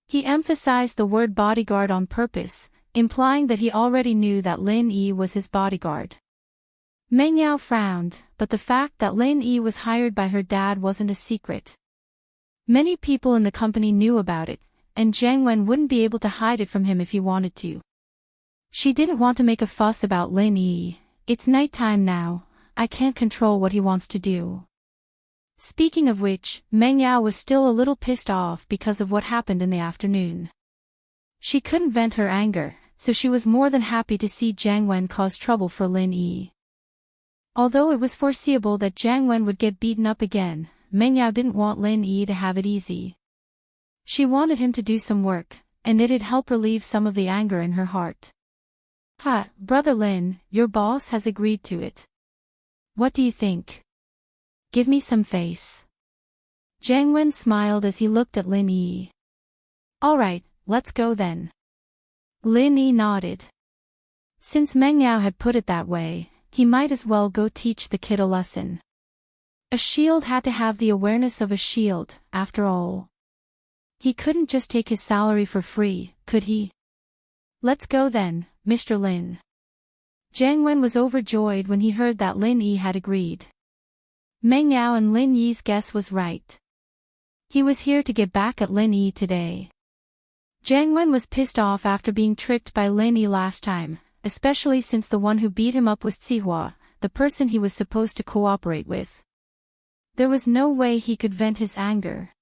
He emphasized the word bodyguard on purpose, implying that he already knew that Lin Yi was his bodyguard. Meng Yao frowned, but the fact that Lin Yi was hired by her dad wasn't a secret. Many people in the company knew about it, and Jiang Wen wouldn't be able to hide it from him if he wanted to. She didn't want to make a fuss about Lin Yi. It's nighttime now, I can't control what he wants to do. Speaking of which, Meng Yao was still a little pissed off because of what happened in the afternoon. She couldn't vent her anger, so she was more than happy to see Jiang Wen cause trouble for Lin Yi. Although it was foreseeable that Jiang Wen would get beaten up again, Meng Yao didn't want Lin Yi to have it easy. She wanted him to do some work, and it'd help relieve some of the anger in her heart. "Ha, Brother Lin, your boss has agreed to it. What do you think? Give me some face." Jiang Wen smiled as he looked at Lin Yi. "Alright, let's go then." Lin Yi nodded. Since Meng Yao had put it that way, he might as well go teach the kid a lesson. A shield had to have the awareness of a shield, after all. He couldn't just take his salary for free, could he? "Let's go then, Mr. Lin." Jiang Wen was overjoyed when he heard that Lin Yi had agreed. Meng Yao and Lin Yi's guess was right. He was here to get back at Lin Yi today. Jiang Wen was pissed off after being tricked by Lin Yi last time, especially since the one who beat him up was Cihua, the person he was supposed to cooperate with. There was no way he could vent his anger.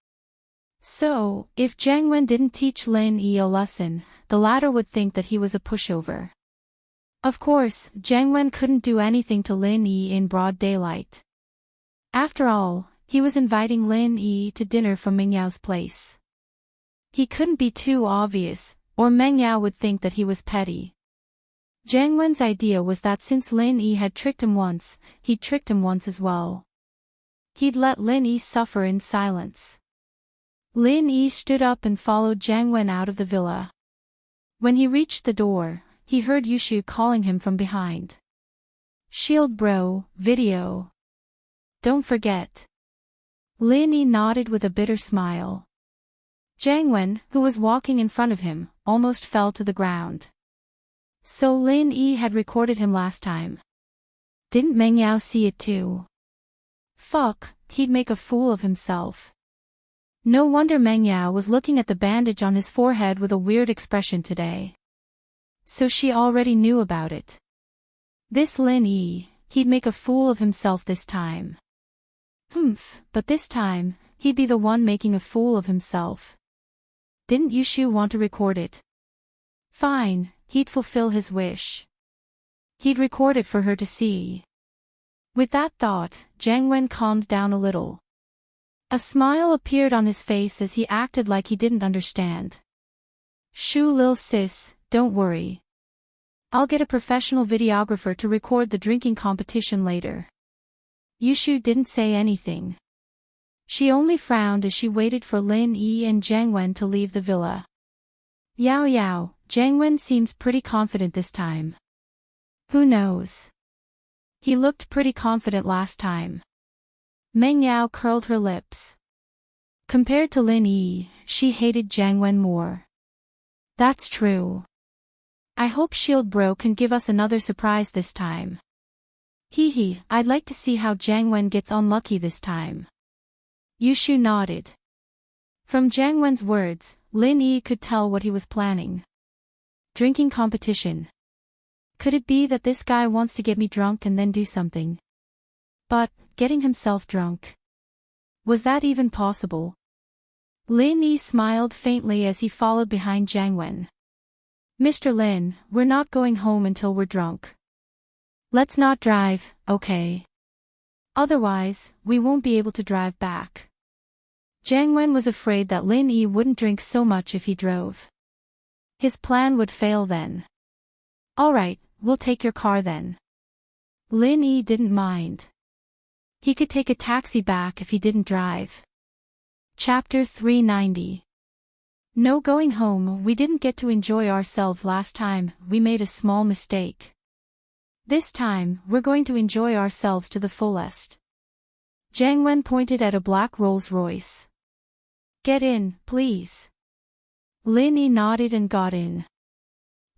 So, if Jiang Wen didn't teach Lin Yi a lesson, the latter would think that he was a pushover. Of course, Jiang Wen couldn't do anything to Lin Yi in broad daylight. After all, he was inviting Lin Yi to dinner from Meng Yao's place. He couldn't be too obvious, or Meng Yao would think that he was petty. Jiang Wen's idea was that since Lin Yi had tricked him once, he'd tricked him once as well. He'd let Lin Yi suffer in silence. Lin Yi stood up and followed Jiang Wen out of the villa. When he reached the door, he heard Yushu calling him from behind. "Shield bro, video. Don't forget." Lin Yi nodded with a bitter smile. Jiang Wen, who was walking in front of him, almost fell to the ground. So Lin Yi had recorded him last time. Didn't Meng Yao see it too? Fuck, he'd make a fool of himself. No wonder Meng Yao was looking at the bandage on his forehead with a weird expression today. So she already knew about it. This Lin Yi, he'd make a fool of himself this time. But this time, he'd be the one making a fool of himself. Didn't Yushu want to record it? Fine, he'd fulfill his wish. He'd record it for her to see. With that thought, Jiang Wen calmed down a little. A smile appeared on his face as he acted like he didn't understand. "Shu lil sis, don't worry. I'll get a professional videographer to record the drinking competition later." Yushu didn't say anything. She only frowned as she waited for Lin Yi and Jiang Wen to leave the villa. Yao Yao, Jiang Wen seems pretty confident this time. Who knows? He looked pretty confident last time. Meng Yao curled her lips. Compared to Lin Yi, she hated Jiang Wen more. That's true. I hope Shield Bro can give us another surprise this time. Hee, I'd like to see how Jiang Wen gets unlucky this time. Yushu nodded. From Jiang Wen's words, Lin Yi could tell what he was planning. Drinking competition. Could it be that this guy wants to get me drunk and then do something? But, getting himself drunk. Was that even possible? Lin Yi smiled faintly as he followed behind Jiang Wen. "Mr. Lin, we're not going home until we're drunk. Let's not drive, okay? Otherwise, we won't be able to drive back." Jiang Wen was afraid that Lin Yi wouldn't drink so much if he drove. His plan would fail then. "Alright, we'll take your car then." Lin Yi didn't mind. He could take a taxi back if he didn't drive. Chapter 390. No going home, we didn't get to enjoy ourselves last time, we made a small mistake. This time, we're going to enjoy ourselves to the fullest. Jiang Wen pointed at a black Rolls-Royce. Get in, please. Lin Yi nodded and got in.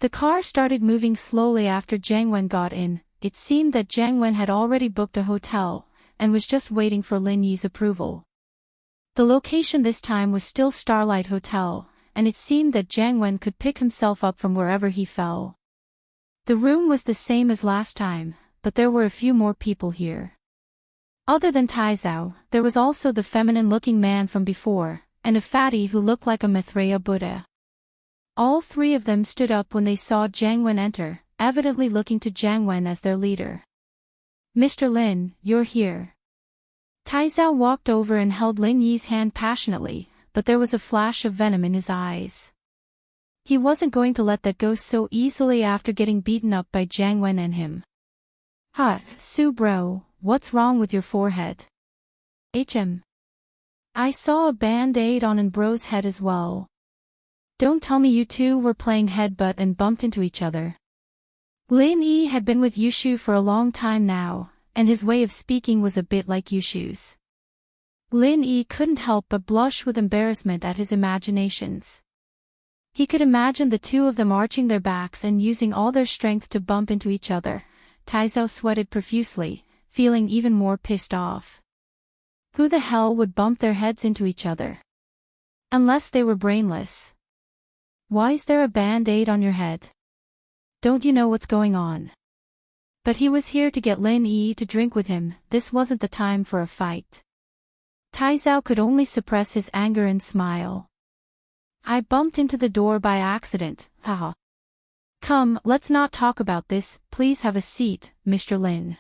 The car started moving slowly after Jiang Wen got in. It seemed that Jiang Wen had already booked a hotel, and was just waiting for Lin Yi's approval. The location this time was still Starlight Hotel, and it seemed that Jiang Wen could pick himself up from wherever he fell. The room was the same as last time, but there were a few more people here. Other than Taizao, there was also the feminine-looking man from before, and a fatty who looked like a Maitreya Buddha. All three of them stood up when they saw Jiang Wen enter, evidently looking to Jiang Wen as their leader. Mr. Lin, you're here. Taizao walked over and held Lin Yi's hand passionately, but there was a flash of venom in his eyes. He wasn't going to let that go so easily after getting beaten up by Jiang Wen and him. Su bro, what's wrong with your forehead? I saw a band-aid on an bro's head as well. Don't tell me you two were playing headbutt and bumped into each other. Lin Yi had been with Yushu for a long time now, and his way of speaking was a bit like Yushu's. Lin Yi couldn't help but blush with embarrassment at his imaginations. He could imagine the two of them arching their backs and using all their strength to bump into each other. Taizao sweated profusely, feeling even more pissed off. Who the hell would bump their heads into each other? Unless they were brainless. Why's there a band-aid on your head? Don't you know what's going on? But he was here to get Lin Yi to drink with him, this wasn't the time for a fight. Taizao could only suppress his anger and smile. I bumped into the door by accident, haha. Come, let's not talk about this, please have a seat, Mr. Lin.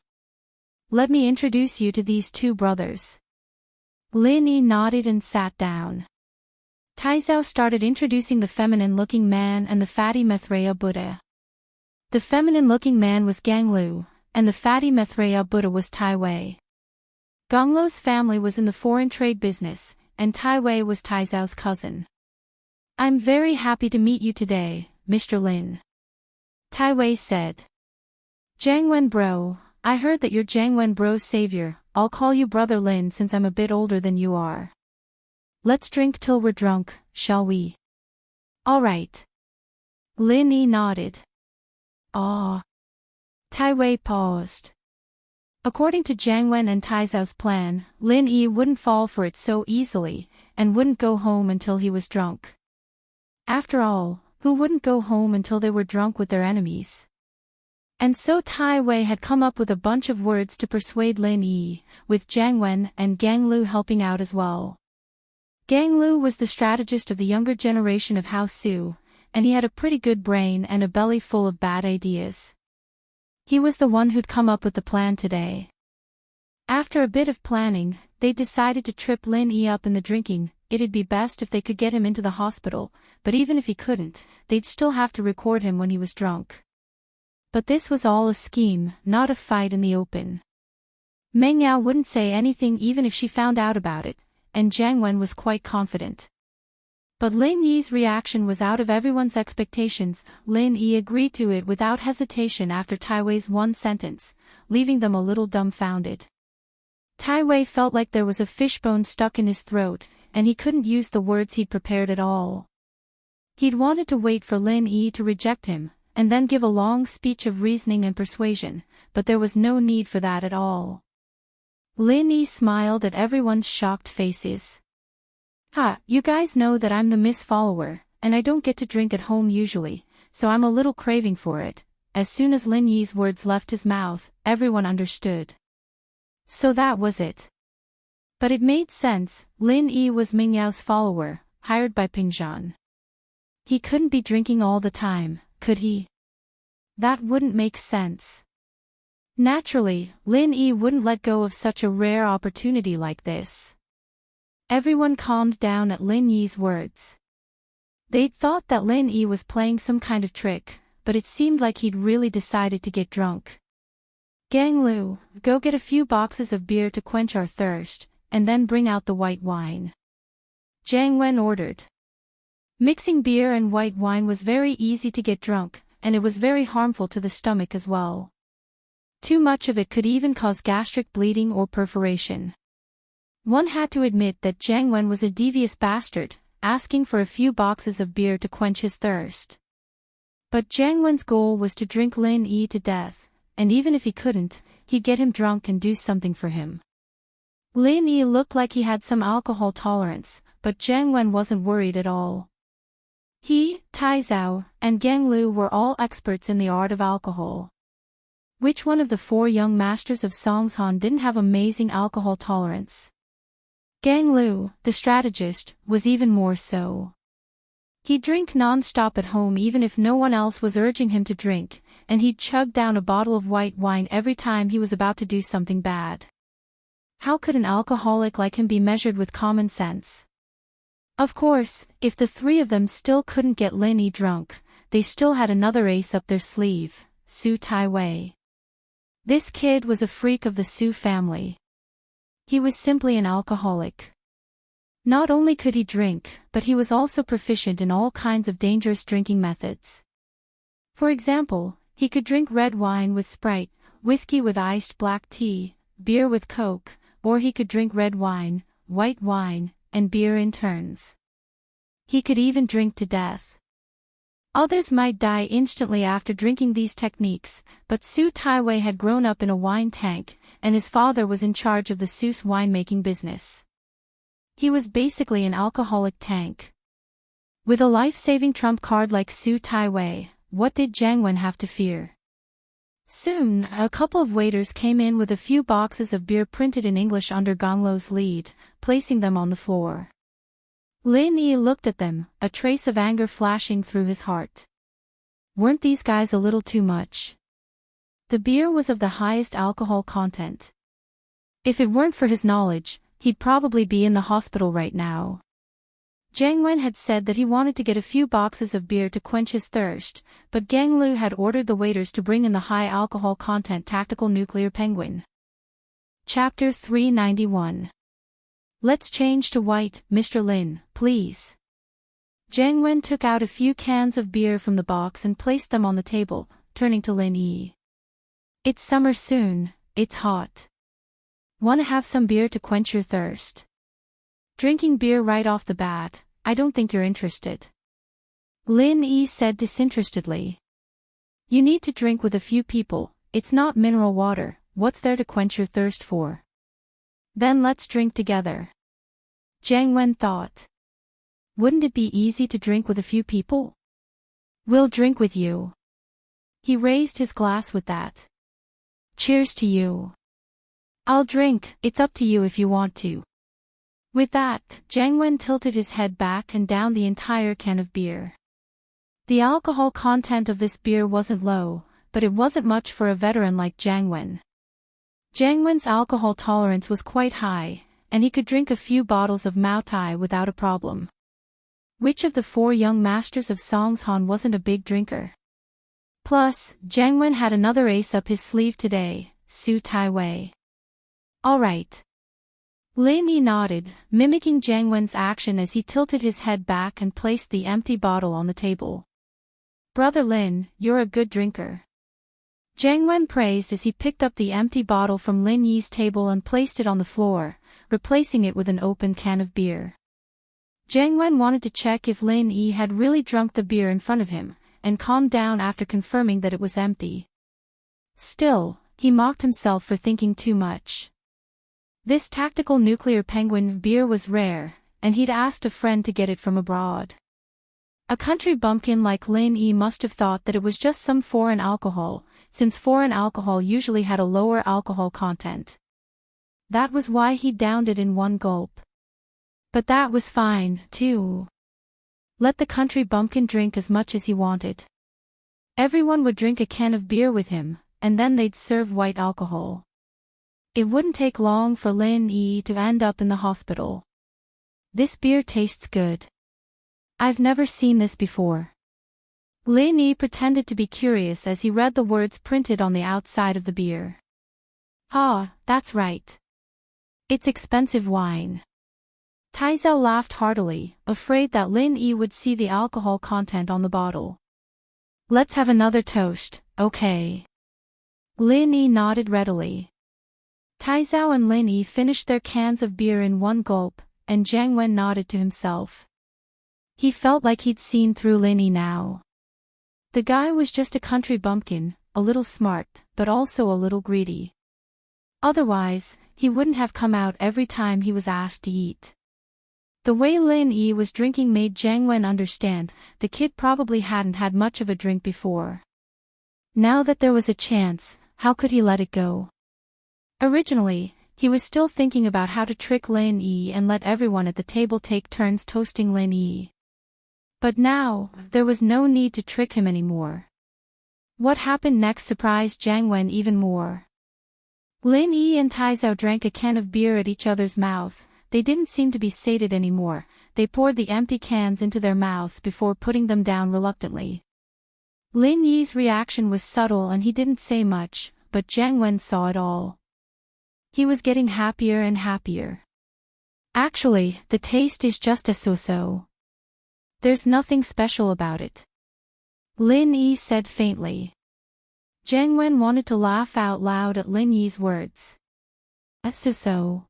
Let me introduce you to these two brothers. Lin Yi nodded and sat down. Taizao started introducing the feminine-looking man and the fatty Maitreya Buddha. The feminine-looking man was Ganglu, and the fatty Maitreya Buddha was Tai Wei. Ganglu's family was in the foreign trade business, and Tai Wei was Taizao's cousin. I'm very happy to meet you today, Mr. Lin. Tai Wei said. Jiang Wen bro, I heard that you're Jiang Wen bro's savior, I'll call you Brother Lin since I'm a bit older than you are. Let's drink till we're drunk, shall we? Alright. Lin Yi nodded. Ah. Tai Wei paused. According to Jiang Wen and Taizao's plan, Lin Yi wouldn't fall for it so easily, and wouldn't go home until he was drunk. After all, who wouldn't go home until they were drunk with their enemies? And so Tai Wei had come up with a bunch of words to persuade Lin Yi, with Jiang Wen and Ganglu helping out as well. Ganglu was the strategist of the younger generation of Hao Su, and he had a pretty good brain and a belly full of bad ideas. He was the one who'd come up with the plan today. After a bit of planning, they decided to trip Lin Yi up in the drinking. It'd be best if they could get him into the hospital, but even if he couldn't, they'd still have to record him when he was drunk. But this was all a scheme, not a fight in the open. Meng Yao wouldn't say anything even if she found out about it, and Jiang Wen was quite confident. But Lin Yi's reaction was out of everyone's expectations. Lin Yi agreed to it without hesitation after Tai Wei's one sentence, leaving them a little dumbfounded. Tai Wei felt like there was a fishbone stuck in his throat, and he couldn't use the words he'd prepared at all. He'd wanted to wait for Lin Yi to reject him, and then give a long speech of reasoning and persuasion, but there was no need for that at all. Lin Yi smiled at everyone's shocked faces. You guys know that I'm the Miss Follower, and I don't get to drink at home usually, so I'm a little craving for it. As soon as Lin Yi's words left his mouth, everyone understood. So that was it. But it made sense, Lin Yi was Ming Yao's follower, hired by Pingzhan. He couldn't be drinking all the time, could he? That wouldn't make sense. Naturally, Lin Yi wouldn't let go of such a rare opportunity like this. Everyone calmed down at Lin Yi's words. They'd thought that Lin Yi was playing some kind of trick, but it seemed like he'd really decided to get drunk. Ganglu, go get a few boxes of beer to quench our thirst, and then bring out the white wine. Jiang Wen ordered. Mixing beer and white wine was very easy to get drunk, and it was very harmful to the stomach as well. Too much of it could even cause gastric bleeding or perforation. One had to admit that Jiang Wen was a devious bastard, asking for a few boxes of beer to quench his thirst. But Jiang Wen's goal was to drink Lin Yi to death, and even if he couldn't, he'd get him drunk and do something for him. Lin Yi looked like he had some alcohol tolerance, but Jiang Wen wasn't worried at all. He, Tai Zhao, and Gang Lu were all experts in the art of alcohol. Which one of the four young masters of Songshan didn't have amazing alcohol tolerance? Gang Lu, the strategist, was even more so. He'd drink non-stop at home even if no one else was urging him to drink, and he'd chug down a bottle of white wine every time he was about to do something bad. How could an alcoholic like him be measured with common sense? Of course, if the three of them still couldn't get Lin Yi drunk, they still had another ace up their sleeve, Su Taiwei. This kid was a freak of the Su family. He was simply an alcoholic. Not only could he drink, but he was also proficient in all kinds of dangerous drinking methods. For example, he could drink red wine with Sprite, whiskey with iced black tea, beer with Coke, or he could drink red wine, white wine, and beer in turns. He could even drink to death. Others might die instantly after drinking these techniques, but Su Taiwei had grown up in a wine tank, and his father was in charge of the Su's winemaking business. He was basically an alcoholic tank. With a life-saving trump card like Su Taiwei, what did Jiang Wen have to fear? Soon, a couple of waiters came in with a few boxes of beer printed in English under Gonglu's lead, placing them on the floor. Lin Yi looked at them, a trace of anger flashing through his heart. Weren't these guys a little too much? The beer was of the highest alcohol content. If it weren't for his knowledge, he'd probably be in the hospital right now. Jiang Wen had said that he wanted to get a few boxes of beer to quench his thirst, but Gang Lu had ordered the waiters to bring in the high alcohol content tactical nuclear penguin. Chapter 391. Let's change to white, Mr. Lin, please. Jiang Wen took out a few cans of beer from the box and placed them on the table, turning to Lin Yi. It's summer soon, it's hot. Wanna have some beer to quench your thirst? Drinking beer right off the bat, I don't think you're interested. Lin Yi said disinterestedly. You need to drink with a few people, it's not mineral water, what's there to quench your thirst for? Then let's drink together. Jiang Wen thought. Wouldn't it be easy to drink with a few people? We'll drink with you. He raised his glass with that. Cheers to you. I'll drink, it's up to you if you want to. With that, Jiang Wen tilted his head back and downed the entire can of beer. The alcohol content of this beer wasn't low, but it wasn't much for a veteran like Jiang Wen. Jiang Wen's alcohol tolerance was quite high, and he could drink a few bottles of Mao Tai without a problem. Which of the four young masters of Songshan wasn't a big drinker? Plus, Jiang Wen had another ace up his sleeve today, Su Taiwei. All right. Lin Yi nodded, mimicking Jiang Wen's action as he tilted his head back and placed the empty bottle on the table. Brother Lin, you're a good drinker. Jiang Wen praised as he picked up the empty bottle from Lin Yi's table and placed it on the floor, replacing it with an open can of beer. Jiang Wen wanted to check if Lin Yi had really drunk the beer in front of him, and calmed down after confirming that it was empty. Still, he mocked himself for thinking too much. This tactical nuclear penguin beer was rare, and he'd asked a friend to get it from abroad. A country bumpkin like Lin Yi must have thought that it was just some foreign alcohol, since foreign alcohol usually had a lower alcohol content. That was why he downed it in one gulp. But that was fine, too. Let the country bumpkin drink as much as he wanted. Everyone would drink a can of beer with him, and then they'd serve white alcohol. It wouldn't take long for Lin Yi to end up in the hospital. This beer tastes good. I've never seen this before. Lin Yi pretended to be curious as he read the words printed on the outside of the beer. Ah, that's right. It's expensive wine. Taizao laughed heartily, afraid that Lin Yi would see the alcohol content on the bottle. Let's have another toast, okay? Lin Yi nodded readily. Taizao and Lin Yi finished their cans of beer in one gulp, and Jiang Wen nodded to himself. He felt like he'd seen through Lin Yi now. The guy was just a country bumpkin, a little smart, but also a little greedy. Otherwise, he wouldn't have come out every time he was asked to eat. The way Lin Yi was drinking made Jiang Wen understand the kid probably hadn't had much of a drink before. Now that there was a chance, how could he let it go? Originally, he was still thinking about how to trick Lin Yi and let everyone at the table take turns toasting Lin Yi. But now, there was no need to trick him anymore. What happened next surprised Jiang Wen even more. Lin Yi and Taizao drank a can of beer at each other's mouth. They didn't seem to be sated anymore. They poured the empty cans into their mouths before putting them down reluctantly. Lin Yi's reaction was subtle and he didn't say much, but Jiang Wen saw it all. He was getting happier and happier. Actually, the taste is just a so-so. There's nothing special about it. Lin Yi said faintly. Jiang Wen wanted to laugh out loud at Lin Yi's words. So.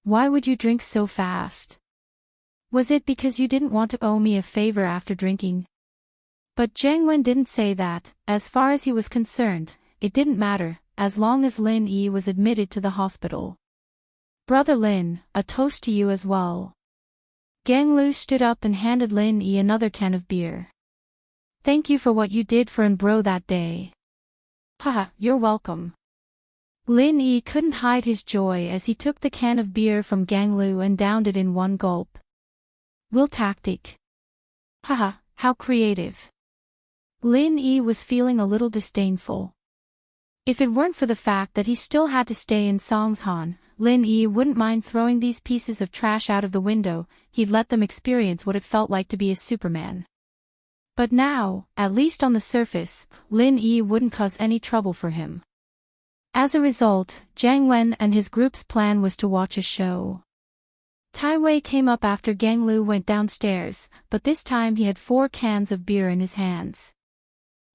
Why would you drink so fast? Was it because you didn't want to owe me a favor after drinking? But Jiang Wen didn't say that. As far as he was concerned, it didn't matter, as long as Lin Yi was admitted to the hospital. Brother Lin, a toast to you as well. Gang Lu stood up and handed Lin Yi another can of beer. Thank you for what you did for Bro that day. Haha, you're welcome. Lin Yi couldn't hide his joy as he took the can of beer from Gang Lu and downed it in one gulp. Will tactic. Haha, how creative. Lin Yi was feeling a little disdainful. If it weren't for the fact that he still had to stay in Songshan, Lin Yi wouldn't mind throwing these pieces of trash out of the window. He'd let them experience what it felt like to be a Superman. But now, at least on the surface, Lin Yi wouldn't cause any trouble for him. As a result, Jiang Wen and his group's plan was to watch a show. Tai Wei came up after Gang Lu went downstairs, but this time he had 4 cans of beer in his hands.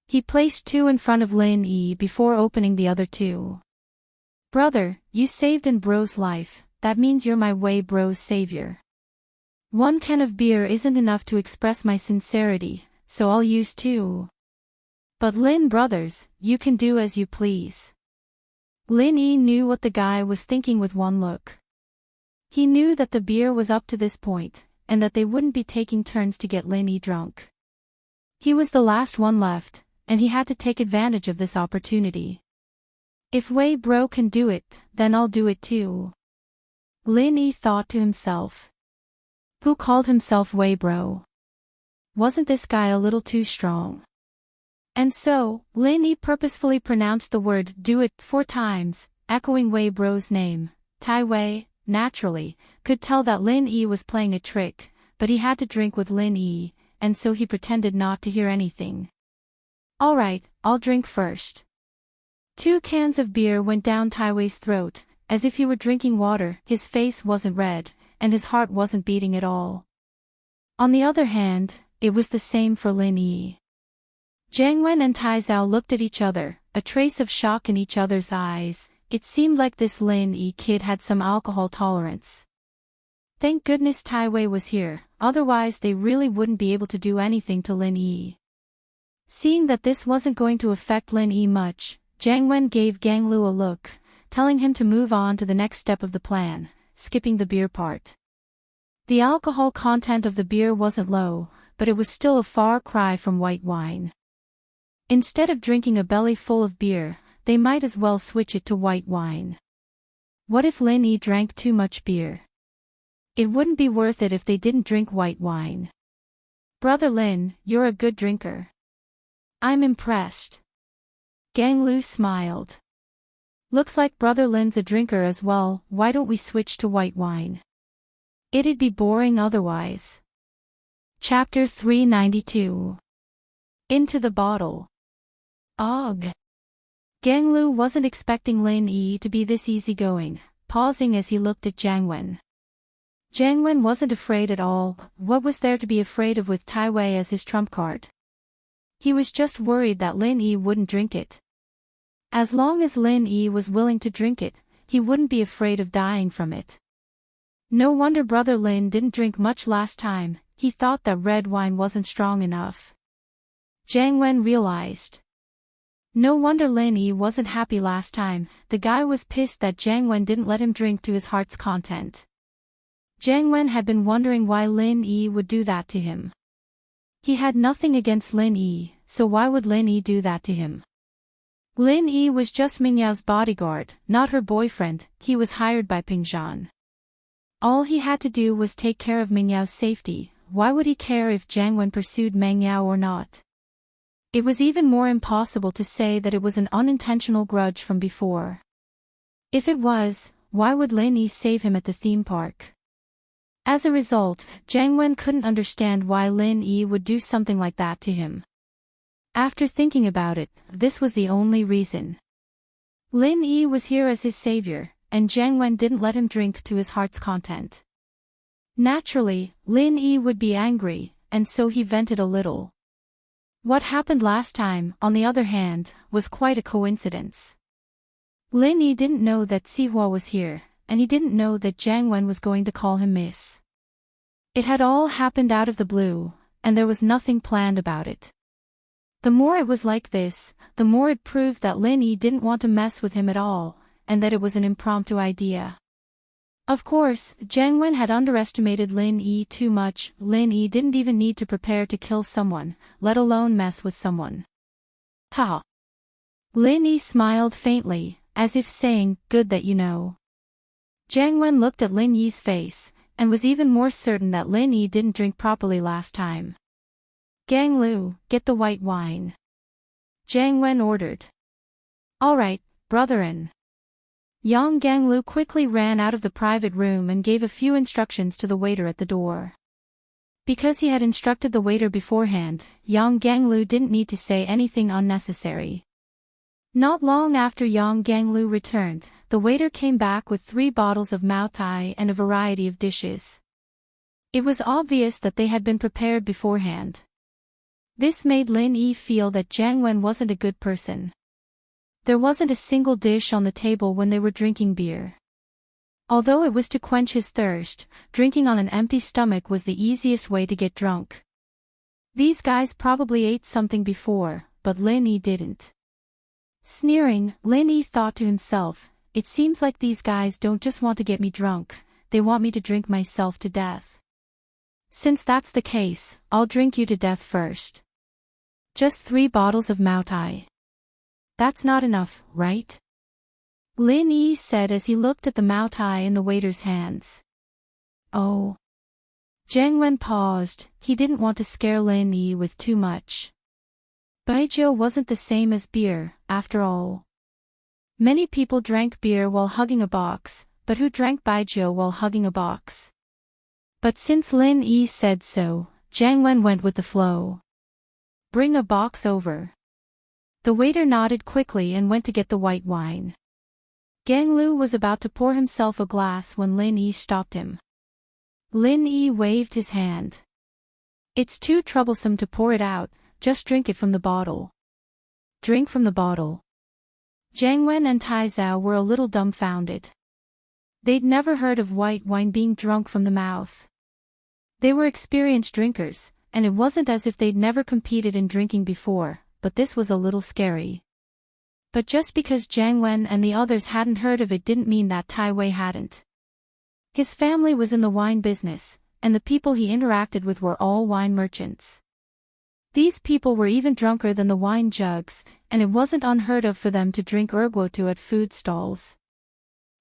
He placed 2 in front of Lin Yi before opening the other 2. Brother, you saved Bro's life, that means you're my Wei Bro's savior. 1 can of beer isn't enough to express my sincerity, so I'll use 2. But Lin brothers, you can do as you please. Lin Yi knew what the guy was thinking with one look. He knew that the beer was up to this point, and that they wouldn't be taking turns to get Lin Yi drunk. He was the last one left, and he had to take advantage of this opportunity. If Wei Bro can do it, then I'll do it too. Lin Yi thought to himself. Who called himself Wei Bro? Wasn't this guy a little too strong? And so, Lin Yi purposefully pronounced the word do it 4 times, echoing Wei Bro's name. Tai Wei, naturally, could tell that Lin Yi was playing a trick, but he had to drink with Lin Yi, and so he pretended not to hear anything. Alright, I'll drink first. 2 cans of beer went down Tai Wei's throat, as if he were drinking water. His face wasn't red, and his heart wasn't beating at all. On the other hand, it was the same for Lin Yi. Jiang Wen and Taizao looked at each other, a trace of shock in each other's eyes. It seemed like this Lin Yi kid had some alcohol tolerance. Thank goodness Tai Wei was here, otherwise they really wouldn't be able to do anything to Lin Yi. Seeing that this wasn't going to affect Lin Yi much, Jiang Wen gave Gang Lu a look, telling him to move on to the next step of the plan, skipping the beer part. The alcohol content of the beer wasn't low, but it was still a far cry from white wine. Instead of drinking a belly full of beer, they might as well switch it to white wine. What if Lin Yi drank too much beer? It wouldn't be worth it if they didn't drink white wine. Brother Lin, you're a good drinker. I'm impressed. Gang Lu smiled. Looks like Brother Lin's a drinker as well. Why don't we switch to white wine? It'd be boring otherwise. Chapter 392. Into the bottle. Ugh. Gang Lu wasn't expecting Lin Yi to be this easygoing, pausing as he looked at Jiang Wen. Jiang Wen wasn't afraid at all. What was there to be afraid of with Tai Wei as his trump card? He was just worried that Lin Yi wouldn't drink it. As long as Lin Yi was willing to drink it, he wouldn't be afraid of dying from it. No wonder Brother Lin didn't drink much last time. He thought that red wine wasn't strong enough. Jiang Wen realized. No wonder Lin Yi wasn't happy last time. The guy was pissed that Jiang Wen didn't let him drink to his heart's content. Jiang Wen had been wondering why Lin Yi would do that to him. He had nothing against Lin Yi, so why would Lin Yi do that to him? Lin Yi was just Mingyao's bodyguard, not her boyfriend. He was hired by Pingzhan. All he had to do was take care of Mingyao's safety. Why would he care if Jiang Wen pursued Mengyao or not? It was even more impossible to say that it was an unintentional grudge from before. If it was, why would Lin Yi save him at the theme park? As a result, Jiang Wen couldn't understand why Lin Yi would do something like that to him. After thinking about it, this was the only reason. Lin Yi was here as his savior, and Jiang Wen didn't let him drink to his heart's content. Naturally, Lin Yi would be angry, and so he vented a little. What happened last time, on the other hand, was quite a coincidence. Lin Yi didn't know that Sihua was here, and he didn't know that Jiang Wen was going to call him miss. It had all happened out of the blue, and there was nothing planned about it. The more it was like this, the more it proved that Lin Yi didn't want to mess with him at all, and that it was an impromptu idea. Of course, Jiang Wen had underestimated Lin Yi too much. Lin Yi didn't even need to prepare to kill someone, let alone mess with someone. Ha! Lin Yi smiled faintly, as if saying, good that you know. Jiang Wen looked at Lin Yi's face, and was even more certain that Lin Yi didn't drink properly last time. Gang Lu, get the white wine. Jiang Wen ordered. All right, brotherin. Yang Ganglu quickly ran out of the private room and gave a few instructions to the waiter at the door. Because he had instructed the waiter beforehand, Yang Ganglu didn't need to say anything unnecessary. Not long after Yang Ganglu returned, the waiter came back with 3 bottles of Mao Tai and a variety of dishes. It was obvious that they had been prepared beforehand. This made Lin Yi feel that Jiang Wen wasn't a good person. There wasn't a single dish on the table when they were drinking beer. Although it was to quench his thirst, drinking on an empty stomach was the easiest way to get drunk. These guys probably ate something before, but Lin Yi didn't. Sneering, Lin Yi thought to himself, it seems like these guys don't just want to get me drunk, they want me to drink myself to death. Since that's the case, I'll drink you to death first. Just 3 bottles of Mao Tai. That's not enough, right? Lin Yi said as he looked at the Mao Tai in the waiter's hands. Oh. Jiang Wen paused. He didn't want to scare Lin Yi with too much. Baijiu wasn't the same as beer, after all. Many people drank beer while hugging a box, but who drank baijiu while hugging a box? But since Lin Yi said so, Jiang Wen went with the flow. Bring a box over. The waiter nodded quickly and went to get the white wine. Gang Lu was about to pour himself a glass when Lin Yi stopped him. Lin Yi waved his hand. It's too troublesome to pour it out, just drink it from the bottle. Drink from the bottle. Jiang Wen and Tai Zhao were a little dumbfounded. They'd never heard of white wine being drunk from the mouth. They were experienced drinkers, and it wasn't as if they'd never competed in drinking before, but this was a little scary. But just because Jiang Wen and the others hadn't heard of it didn't mean that Tai Wei hadn't. His family was in the wine business, and the people he interacted with were all wine merchants. These people were even drunker than the wine jugs, and it wasn't unheard of for them to drink erguotu at food stalls.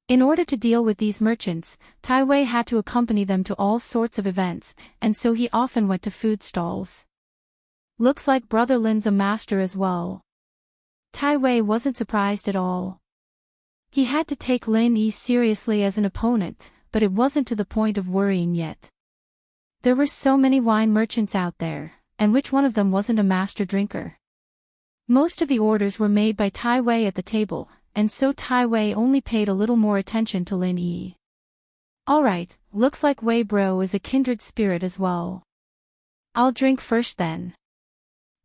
In order to deal with these merchants, Tai Wei had to accompany them to all sorts of events, and so he often went to food stalls. Looks like Brother Lin's a master as well. Tai Wei wasn't surprised at all. He had to take Lin Yi seriously as an opponent, but it wasn't to the point of worrying yet. There were so many wine merchants out there, and which one of them wasn't a master drinker? Most of the orders were made by Tai Wei at the table, and so Tai Wei only paid a little more attention to Lin Yi. Alright, looks like Wei Bro is a kindred spirit as well. I'll drink first then.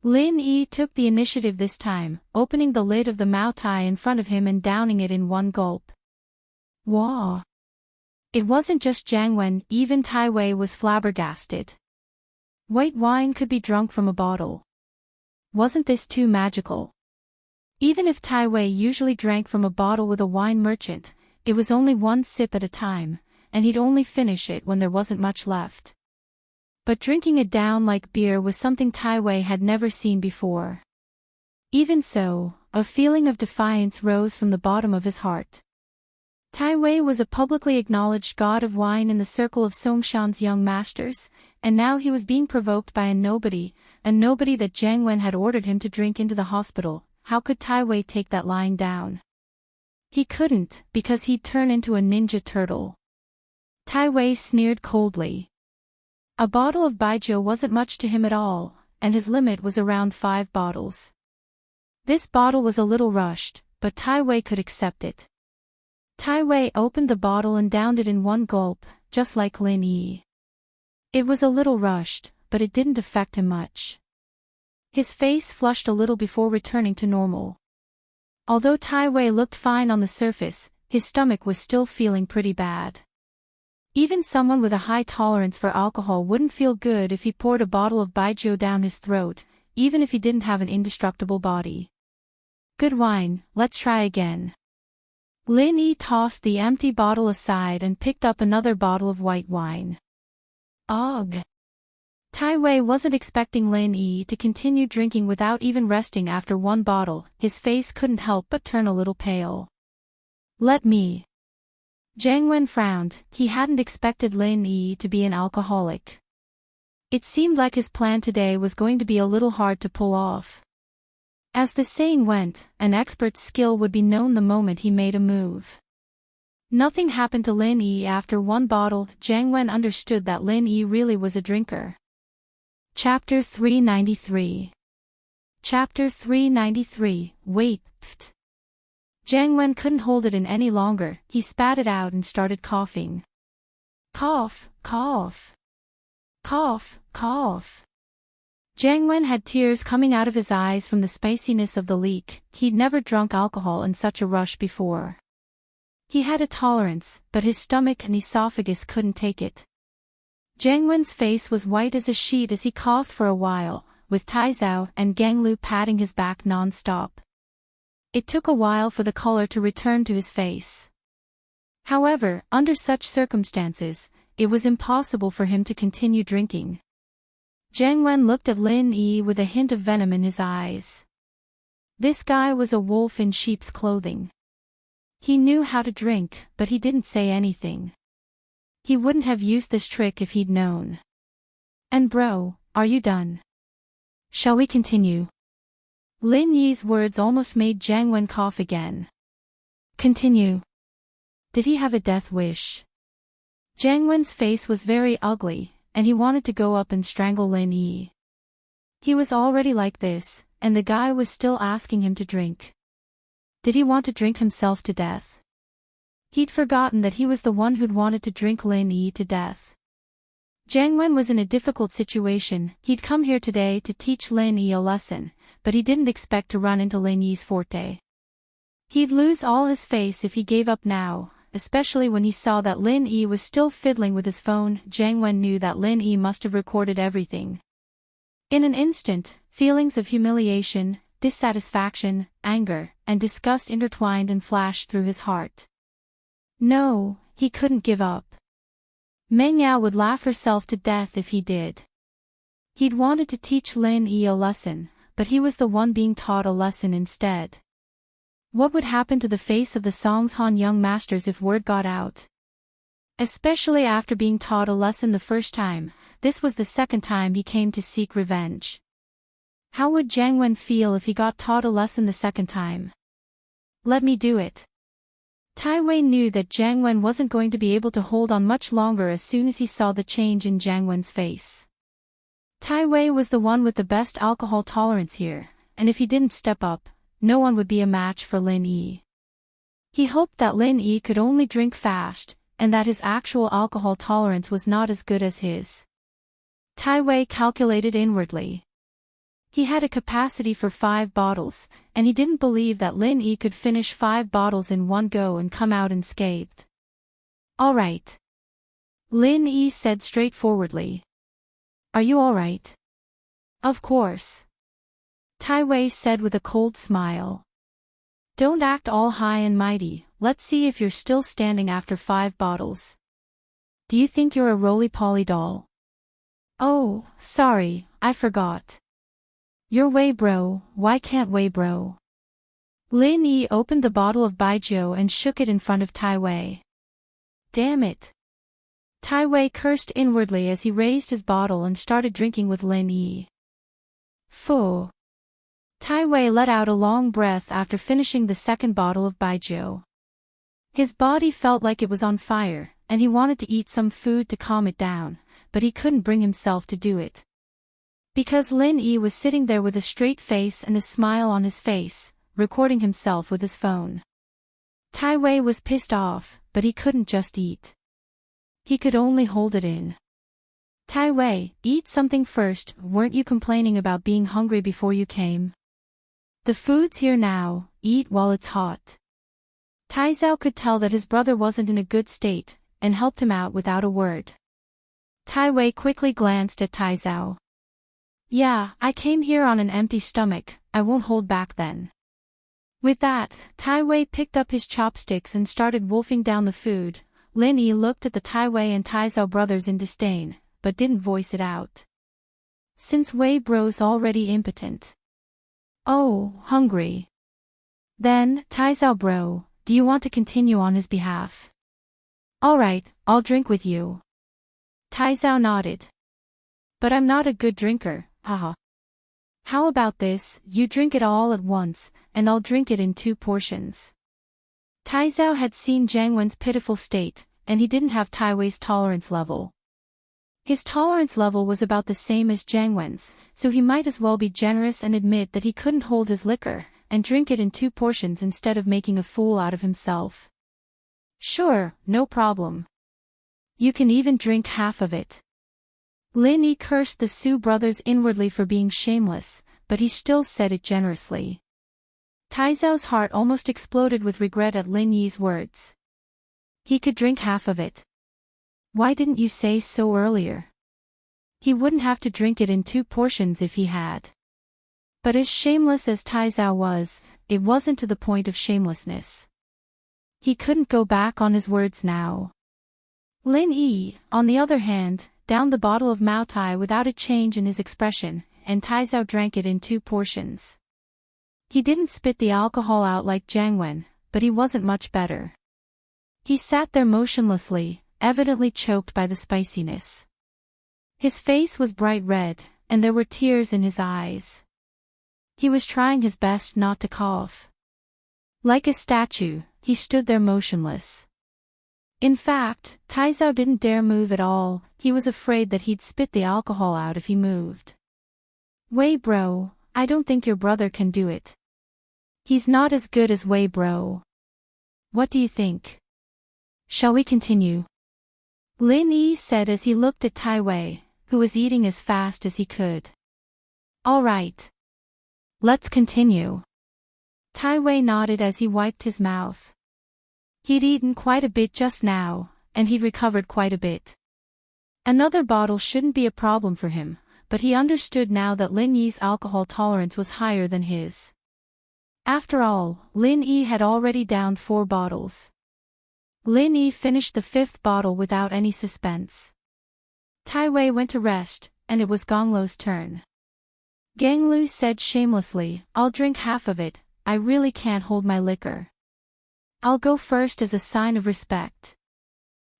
Lin Yi took the initiative this time, opening the lid of the Mao Tai in front of him and downing it in one gulp. Wow! It wasn't just Jiang Wen, even Tai Wei was flabbergasted. White wine could be drunk from a bottle. Wasn't this too magical? Even if Tai Wei usually drank from a bottle with a wine merchant, it was only one sip at a time, and he'd only finish it when there wasn't much left. But drinking it down like beer was something Tai Wei had never seen before. Even so, a feeling of defiance rose from the bottom of his heart. Tai Wei was a publicly acknowledged god of wine in the circle of Songshan's young masters, and now he was being provoked by a nobody that Jiang Wen had ordered him to drink into the hospital. How could Tai Wei take that lying down? He couldn't, because he'd turn into a ninja turtle. Tai Wei sneered coldly. A bottle of baijiu wasn't much to him at all, and his limit was around 5 bottles. This bottle was a little rushed, but Tai Wei could accept it. Tai Wei opened the bottle and downed it in one gulp, just like Lin Yi. It was a little rushed, but it didn't affect him much. His face flushed a little before returning to normal. Although Tai Wei looked fine on the surface, his stomach was still feeling pretty bad. Even someone with a high tolerance for alcohol wouldn't feel good if he poured a bottle of baijiu down his throat, even if he didn't have an indestructible body. Good wine, let's try again. Lin Yi tossed the empty bottle aside and picked up another bottle of white wine. Ugh! Tai Wei wasn't expecting Lin Yi to continue drinking without even resting after one bottle. His face couldn't help but turn a little pale. Let me. Jiang Wen frowned. He hadn't expected Lin Yi to be an alcoholic. It seemed like his plan today was going to be a little hard to pull off. As the saying went, an expert's skill would be known the moment he made a move. Nothing happened to Lin Yi after one bottle. Jiang Wen understood that Lin Yi really was a drinker. Chapter 393. Chapter 393, Wait, pft. Jiang Wen couldn't hold it in any longer. He spat it out and started coughing. Cough, cough. Cough, cough. Jiang Wen had tears coming out of his eyes from the spiciness of the leak. He'd never drunk alcohol in such a rush before. He had a tolerance, but his stomach and esophagus couldn't take it. Jiang Wen's face was white as a sheet as he coughed for a while, with Tai Zhao and Gang Lu patting his back non-stop. It took a while for the color to return to his face. However, under such circumstances, it was impossible for him to continue drinking. Jiang Wen looked at Lin Yi with a hint of venom in his eyes. This guy was a wolf in sheep's clothing. He knew how to drink, but he didn't say anything. He wouldn't have used this trick if he'd known. And bro, are you done? Shall we continue? Lin Yi's words almost made Jiang Wen cough again. Continue. Did he have a death wish? Jiang Wen's face was very ugly, and he wanted to go up and strangle Lin Yi. He was already like this, and the guy was still asking him to drink. Did he want to drink himself to death? He'd forgotten that he was the one who'd wanted to drink Lin Yi to death. Jiang Wen was in a difficult situation. He'd come here today to teach Lin Yi a lesson, but he didn't expect to run into Lin Yi's forte. He'd lose all his face if he gave up now, especially when he saw that Lin Yi was still fiddling with his phone. Jiang Wen knew that Lin Yi must have recorded everything. In an instant, feelings of humiliation, dissatisfaction, anger, and disgust intertwined and flashed through his heart. No, he couldn't give up. Meng Yao would laugh herself to death if he did. He'd wanted to teach Lin Yi a lesson, but he was the one being taught a lesson instead. What would happen to the face of the Songshan young masters if word got out? Especially after being taught a lesson the first time, this was the second time he came to seek revenge. How would Jiang Wen feel if he got taught a lesson the second time? Let me do it. Tai Wei knew that Jiang Wen wasn't going to be able to hold on much longer as soon as he saw the change in Jiang Wen's face. Tai Wei was the one with the best alcohol tolerance here, and if he didn't step up, no one would be a match for Lin Yi. He hoped that Lin Yi could only drink fast, and that his actual alcohol tolerance was not as good as his. Tai Wei calculated inwardly. He had a capacity for 5 bottles, and he didn't believe that Lin Yi could finish 5 bottles in one go and come out unscathed. "All right," Lin Yi said straightforwardly. "Are you all right?" "Of course," Tai Wei said with a cold smile. "Don't act all high and mighty, let's see if you're still standing after 5 bottles. Do you think you're a roly-poly doll?" "Oh, sorry, I forgot. You're Wei bro, why can't Wei bro?" Lin Yi opened the bottle of baijiu and shook it in front of Tai Wei. "Damn it." Tai Wei cursed inwardly as he raised his bottle and started drinking with Lin Yi. Phew. Tai Wei let out a long breath after finishing the second bottle of baijiu. His body felt like it was on fire, and he wanted to eat some food to calm it down, but he couldn't bring himself to do it. Because Lin Yi was sitting there with a straight face and a smile on his face, recording himself with his phone. Tai Wei was pissed off, but he couldn't just eat. He could only hold it in. "Tai Wei, eat something first, weren't you complaining about being hungry before you came? The food's here now, eat while it's hot." Tai Zhao could tell that his brother wasn't in a good state, and helped him out without a word. Tai Wei quickly glanced at Tai Zhao. "Yeah, I came here on an empty stomach, I won't hold back then." With that, Tai Wei picked up his chopsticks and started wolfing down the food. Lin Yi looked at the Tai Wei and Tai Zhao brothers in disdain, but didn't voice it out. Since Wei bro's already impotent. "Oh, hungry. Then, Tai Zhao bro, do you want to continue on his behalf?" "Alright, I'll drink with you." Tai Zhao nodded. "But I'm not a good drinker, haha. How about this, you drink it all at once, and I'll drink it in 2 portions. Tai Zhao had seen Jiang Wen's pitiful state, and he didn't have Tai Wei's tolerance level. His tolerance level was about the same as Jiang Wen's, so he might as well be generous and admit that he couldn't hold his liquor, and drink it in 2 portions instead of making a fool out of himself. "Sure, no problem. You can even drink half of it." Lin Yi cursed the Su brothers inwardly for being shameless, but he still said it generously. Tai Zhao's heart almost exploded with regret at Lin Yi's words. He could drink half of it. Why didn't you say so earlier? He wouldn't have to drink it in 2 portions if he had. But as shameless as Tai Zhao was, it wasn't to the point of shamelessness. He couldn't go back on his words now. Lin Yi, on the other hand, downed the bottle of Mao Tai without a change in his expression, and Tai Zhao drank it in 2 portions. He didn't spit the alcohol out like Jiang Wen, but he wasn't much better. He sat there motionlessly, evidently choked by the spiciness. His face was bright red, and there were tears in his eyes. He was trying his best not to cough. Like a statue, he stood there motionless. In fact, Tai Zhao didn't dare move at all, he was afraid that he'd spit the alcohol out if he moved. "Wei bro, I don't think your brother can do it. He's not as good as Wei bro. What do you think? Shall we continue?" Lin Yi said as he looked at Tai Wei, who was eating as fast as he could. "All right. Let's continue." Tai Wei nodded as he wiped his mouth. He'd eaten quite a bit just now, and he'd recovered quite a bit. Another bottle shouldn't be a problem for him, but he understood now that Lin Yi's alcohol tolerance was higher than his. After all, Lin Yi had already downed 4 bottles. Lin Yi finished the 5th bottle without any suspense. Tai Wei went to rest, and it was Gonglu's turn. Gonglu said shamelessly, "I'll drink half of it, I really can't hold my liquor. I'll go first as a sign of respect."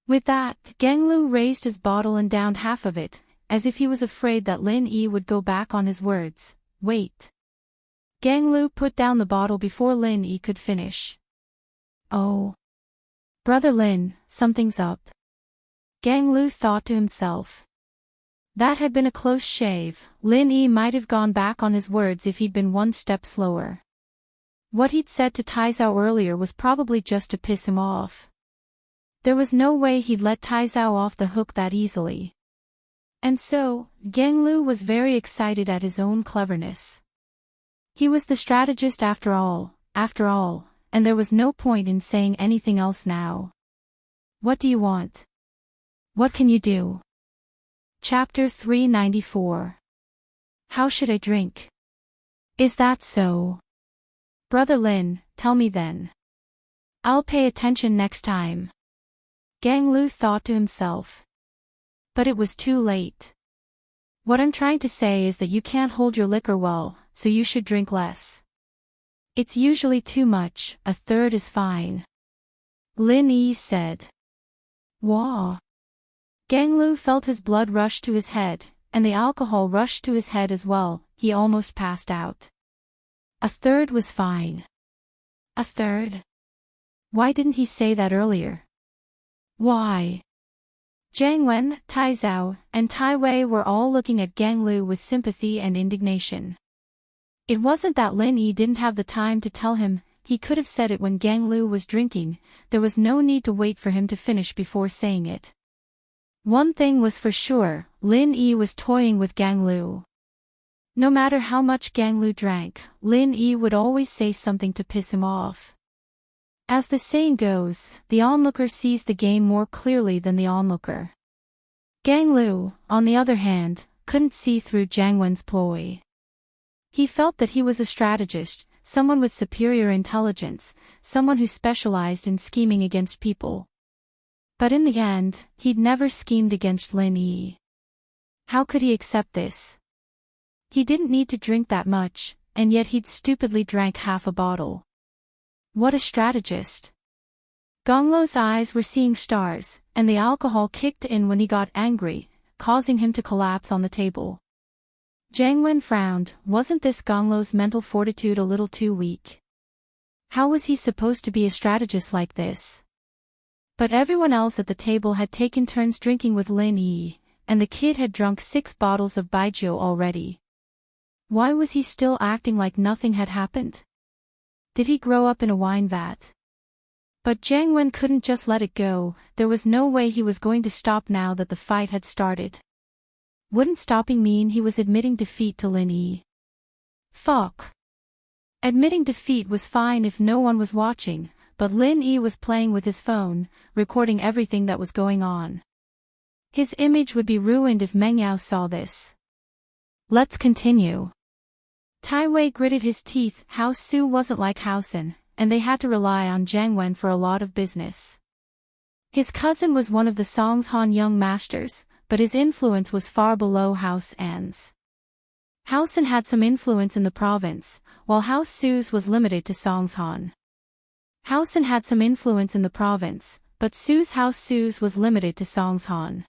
With that, Gonglu raised his bottle and downed half of it, as if he was afraid that Lin Yi would go back on his words. "Wait." Gonglu put down the bottle before Lin Yi could finish. "Oh. Brother Lin, something's up." Gonglu thought to himself. That had been a close shave, Lin Yi might have gone back on his words if he'd been 1 step slower. What he'd said to Tai Zhao earlier was probably just to piss him off. There was no way he'd let Tai Zhao off the hook that easily. And so, Gang Lu was very excited at his own cleverness. He was the strategist after all, and there was no point in saying anything else now. What do you want? What can you do? Chapter 394. How should I drink? Is that so? Brother Lin, tell me then. I'll pay attention next time. Gang Lu thought to himself. But it was too late. What I'm trying to say is that you can't hold your liquor well, so you should drink less. It's usually too much, a third is fine. Lin Yi said. Wah. Gang Lu felt his blood rush to his head, and the alcohol rushed to his head as well. He almost passed out. A third was fine. A third? Why didn't he say that earlier? Why? Jiang Wen, Tai Zhao, and Tai Wei were all looking at Gang Lu with sympathy and indignation. It wasn't that Lin Yi didn't have the time to tell him, he could have said it when Gang Lu was drinking, there was no need to wait for him to finish before saying it. One thing was for sure, Lin Yi was toying with Gang Lu. No matter how much Gang Lu drank, Lin Yi would always say something to piss him off. As the saying goes, the onlooker sees the game more clearly than the onlooker. Gang Lu, on the other hand, couldn't see through Jiang Wen's ploy. He felt that he was a strategist, someone with superior intelligence, someone who specialized in scheming against people. But in the end, he'd never schemed against Lin Yi. How could he accept this? He didn't need to drink that much, and yet he'd stupidly drank half a bottle. What a strategist. Gonglo's eyes were seeing stars, and the alcohol kicked in when he got angry, causing him to collapse on the table. Jiang Wen frowned. Wasn't this Gonglo's mental fortitude a little too weak? How was he supposed to be a strategist like this? But everyone else at the table had taken turns drinking with Lin Yi, and the kid had drunk 6 bottles of baijiu already. Why was he still acting like nothing had happened? Did he grow up in a wine vat? But Jiang Wen couldn't just let it go. There was no way he was going to stop now that the fight had started. Wouldn't stopping mean he was admitting defeat to Lin Yi? Fuck. Admitting defeat was fine if no one was watching, but Lin Yi was playing with his phone, recording everything that was going on. His image would be ruined if Meng Yao saw this. Let's continue. Tai Wei gritted his teeth. House Su wasn't like Housen, and they had to rely on Jiang Wen for a lot of business. His cousin was one of the Songshan young masters, but his influence was far below House An's. Housen had some influence in the province, while House Su's was limited to Songshan. Housen had some influence in the province, but House Su's was limited to Songshan.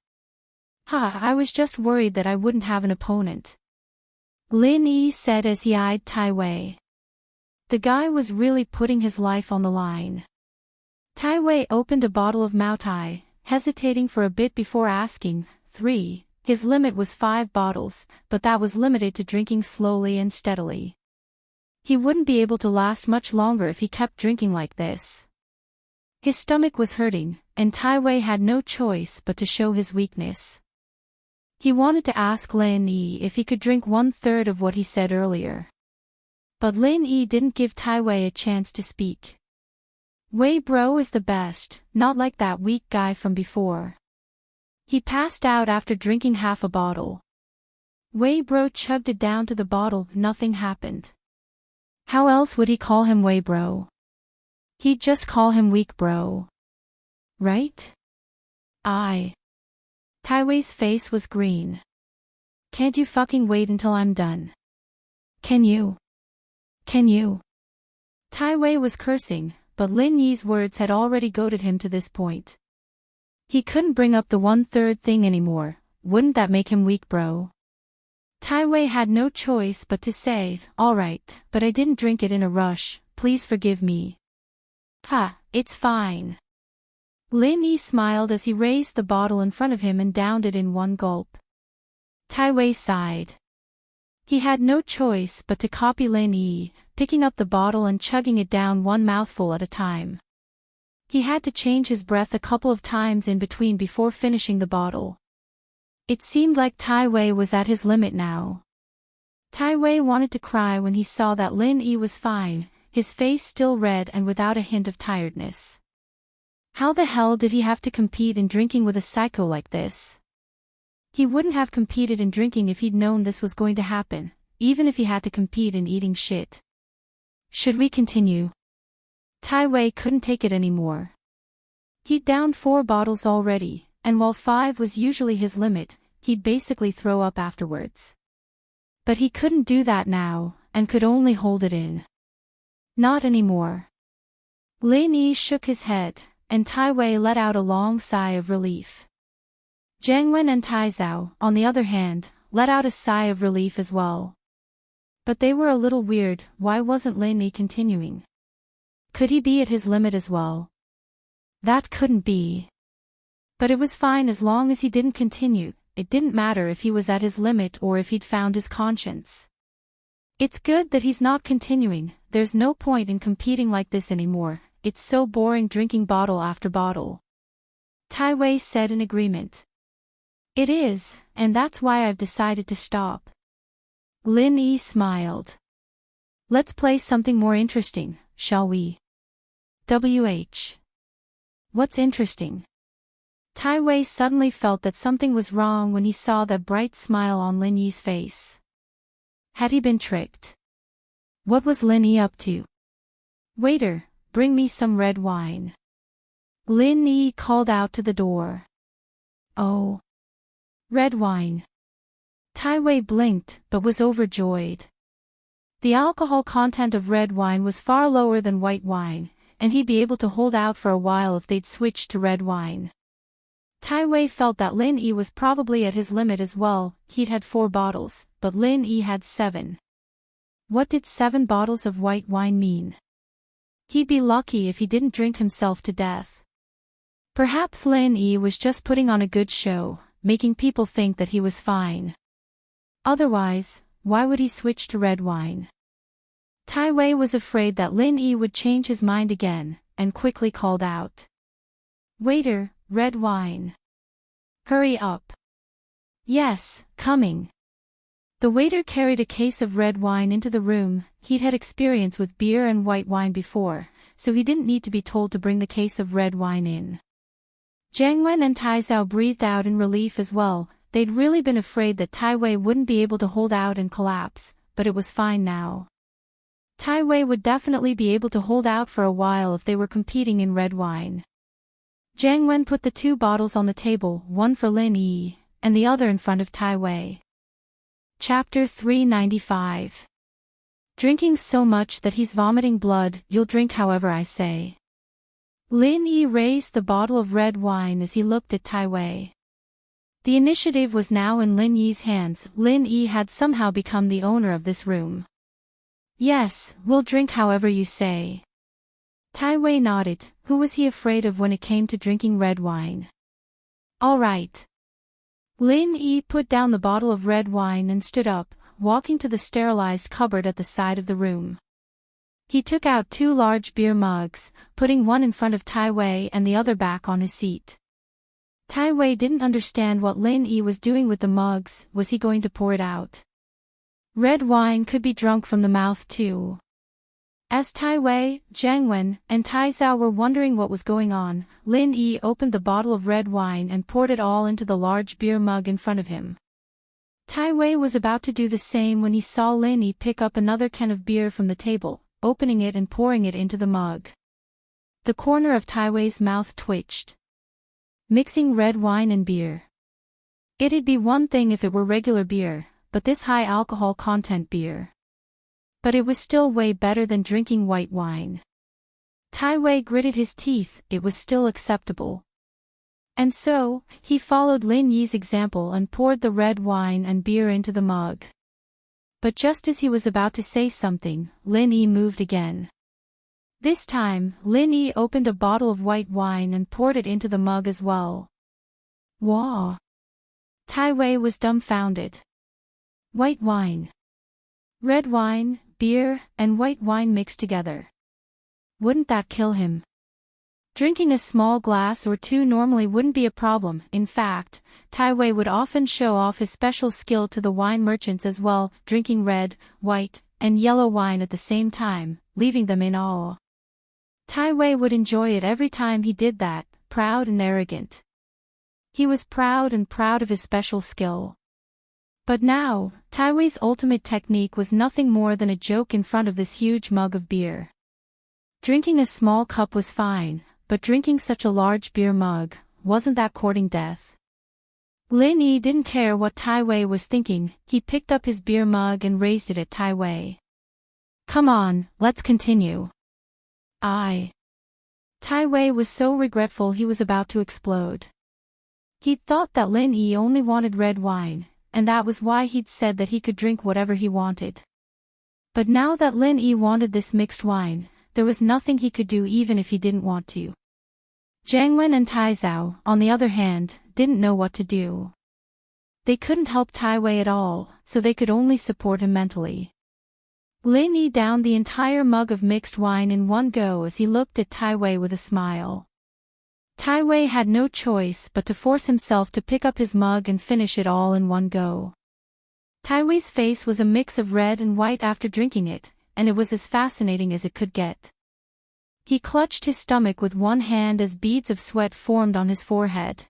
I was just worried that I wouldn't have an opponent. Lin Yi said as he eyed Tai Wei. The guy was really putting his life on the line. Tai Wei opened a bottle of Maotai, hesitating for a bit before asking. 3. His limit was 5 bottles, but that was limited to drinking slowly and steadily. He wouldn't be able to last much longer if he kept drinking like this. His stomach was hurting, and Tai Wei had no choice but to show his weakness. He wanted to ask Lin Yi if he could drink 1/3 of what he said earlier. But Lin Yi didn't give Tai Wei a chance to speak. Wei bro is the best, not like that weak guy from before. He passed out after drinking half a bottle. Wei bro chugged it down to the bottle. Nothing happened. How else would he call him Wei bro? He'd just call him weak bro. Right? Tai Wei's face was green. Can't you fucking wait until I'm done? Can you? Tai Wei was cursing, but Lin Yi's words had already goaded him to this point. He couldn't bring up the 1/3 thing anymore. Wouldn't that make him weak bro? Tai Wei had no choice but to say, alright, but I didn't drink it in a rush, please forgive me. It's fine. Lin Yi smiled as he raised the bottle in front of him and downed it in one gulp. Tai Wei sighed. He had no choice but to copy Lin Yi, picking up the bottle and chugging it down one mouthful at a time. He had to change his breath a couple of times in between before finishing the bottle. It seemed like Tai Wei was at his limit now. Tai Wei wanted to cry when he saw that Lin Yi was fine, his face still red and without a hint of tiredness. How the hell did he have to compete in drinking with a psycho like this? He wouldn't have competed in drinking if he'd known this was going to happen, even if he had to compete in eating shit. Should we continue? Tai Wei couldn't take it anymore. He'd downed 4 bottles already, and while 5 was usually his limit, he'd basically throw up afterwards. But he couldn't do that now, and could only hold it in. Not anymore. Lin Yi shook his head, and Tai Wei let out a long sigh of relief. Jiang Wen and Tai Zhao, on the other hand, let out a sigh of relief as well. But they were a little weird. Why wasn't Lin Yi continuing? Could he be at his limit as well? That couldn't be. But it was fine as long as he didn't continue. It didn't matter if he was at his limit or if he'd found his conscience. It's good that he's not continuing. There's no point in competing like this anymore. It's so boring drinking bottle after bottle. Tai Wei said in agreement. It is, and that's why I've decided to stop. Lin Yi smiled. Let's play something more interesting, shall we? What's interesting? Tai Wei suddenly felt that something was wrong when he saw that bright smile on Lin Yi's face. Had he been tricked? What was Lin Yi up to? Waiter, bring me some red wine. Lin Yi called out to the door. Oh. Red wine. Tai Wei blinked, but was overjoyed. The alcohol content of red wine was far lower than white wine, and he'd be able to hold out for a while if they'd switched to red wine. Tai Wei felt that Lin Yi was probably at his limit as well. He'd had 4 bottles, but Lin Yi had 7. What did 7 bottles of white wine mean? He'd be lucky if he didn't drink himself to death. Perhaps Lin Yi was just putting on a good show, making people think that he was fine. Otherwise, why would he switch to red wine? Tai Wei was afraid that Lin Yi would change his mind again, and quickly called out. Waiter, red wine. Hurry up. Yes, coming. The waiter carried a case of red wine into the room. He'd had experience with beer and white wine before, so he didn't need to be told to bring the case of red wine in. Jiang Wen and Tai Zhao breathed out in relief as well. They'd really been afraid that Tai Wei wouldn't be able to hold out and collapse, but it was fine now. Tai Wei would definitely be able to hold out for a while if they were competing in red wine. Jiang Wen put the 2 bottles on the table, one for Lin Yi, and the other in front of Tai Wei. Chapter 395. Drinking so much that he's vomiting blood. You'll drink however I say. Lin Yi raised the bottle of red wine as he looked at Tai Wei. The initiative was now in Lin Yi's hands. Lin Yi had somehow become the owner of this room. Yes, we'll drink however you say. Tai Wei nodded. Who was he afraid of when it came to drinking red wine? All right. Lin Yi put down the bottle of red wine and stood up, walking to the sterilized cupboard at the side of the room. He took out 2 large beer mugs, putting one in front of Tai Wei and the other back on his seat. Tai Wei didn't understand what Lin Yi was doing with the mugs. Was he going to pour it out? Red wine could be drunk from the mouth too. As Tai Wei, Jiang Wen, and Tai Zhao were wondering what was going on, Lin Yi opened the bottle of red wine and poured it all into the large beer mug in front of him. Tai Wei was about to do the same when he saw Lin Yi pick up another can of beer from the table, opening it and pouring it into the mug. The corner of Tai Wei's mouth twitched. Mixing red wine and beer. It'd be one thing if it were regular beer, but this high alcohol content beer. But it was still way better than drinking white wine. Tai Wei gritted his teeth. It was still acceptable. And so, he followed Lin Yi's example and poured the red wine and beer into the mug. But just as he was about to say something, Lin Yi moved again. This time, Lin Yi opened a bottle of white wine and poured it into the mug as well. Wow! Tai Wei was dumbfounded. White wine. Red wine, beer, and white wine mixed together. Wouldn't that kill him? Drinking a small glass or two normally wouldn't be a problem. In fact, Tai Wei would often show off his special skill to the wine merchants as well, drinking red, white, and yellow wine at the same time, leaving them in awe. Tai Wei would enjoy it every time he did that, proud and arrogant. He was proud of his special skill. But now, Tai Wei's ultimate technique was nothing more than a joke in front of this huge mug of beer. Drinking a small cup was fine, but drinking such a large beer mug, wasn't that courting death? Lin Yi didn't care what Tai Wei was thinking. He picked up his beer mug and raised it at Tai Wei. Come on, let's continue. Tai Wei was so regretful he was about to explode. He'd thought that Lin Yi only wanted red wine, and that was why he'd said that he could drink whatever he wanted. But now that Lin Yi wanted this mixed wine, there was nothing he could do even if he didn't want to. Jiang Wen and Tai Zhao, on the other hand, didn't know what to do. They couldn't help Tai Wei at all, so they could only support him mentally. Lin Yi downed the entire mug of mixed wine in one go as he looked at Tai Wei with a smile. Tai Wei had no choice but to force himself to pick up his mug and finish it all in one go. Tai Wei's face was a mix of red and white after drinking it, and it was as fascinating as it could get. He clutched his stomach with one hand as beads of sweat formed on his forehead.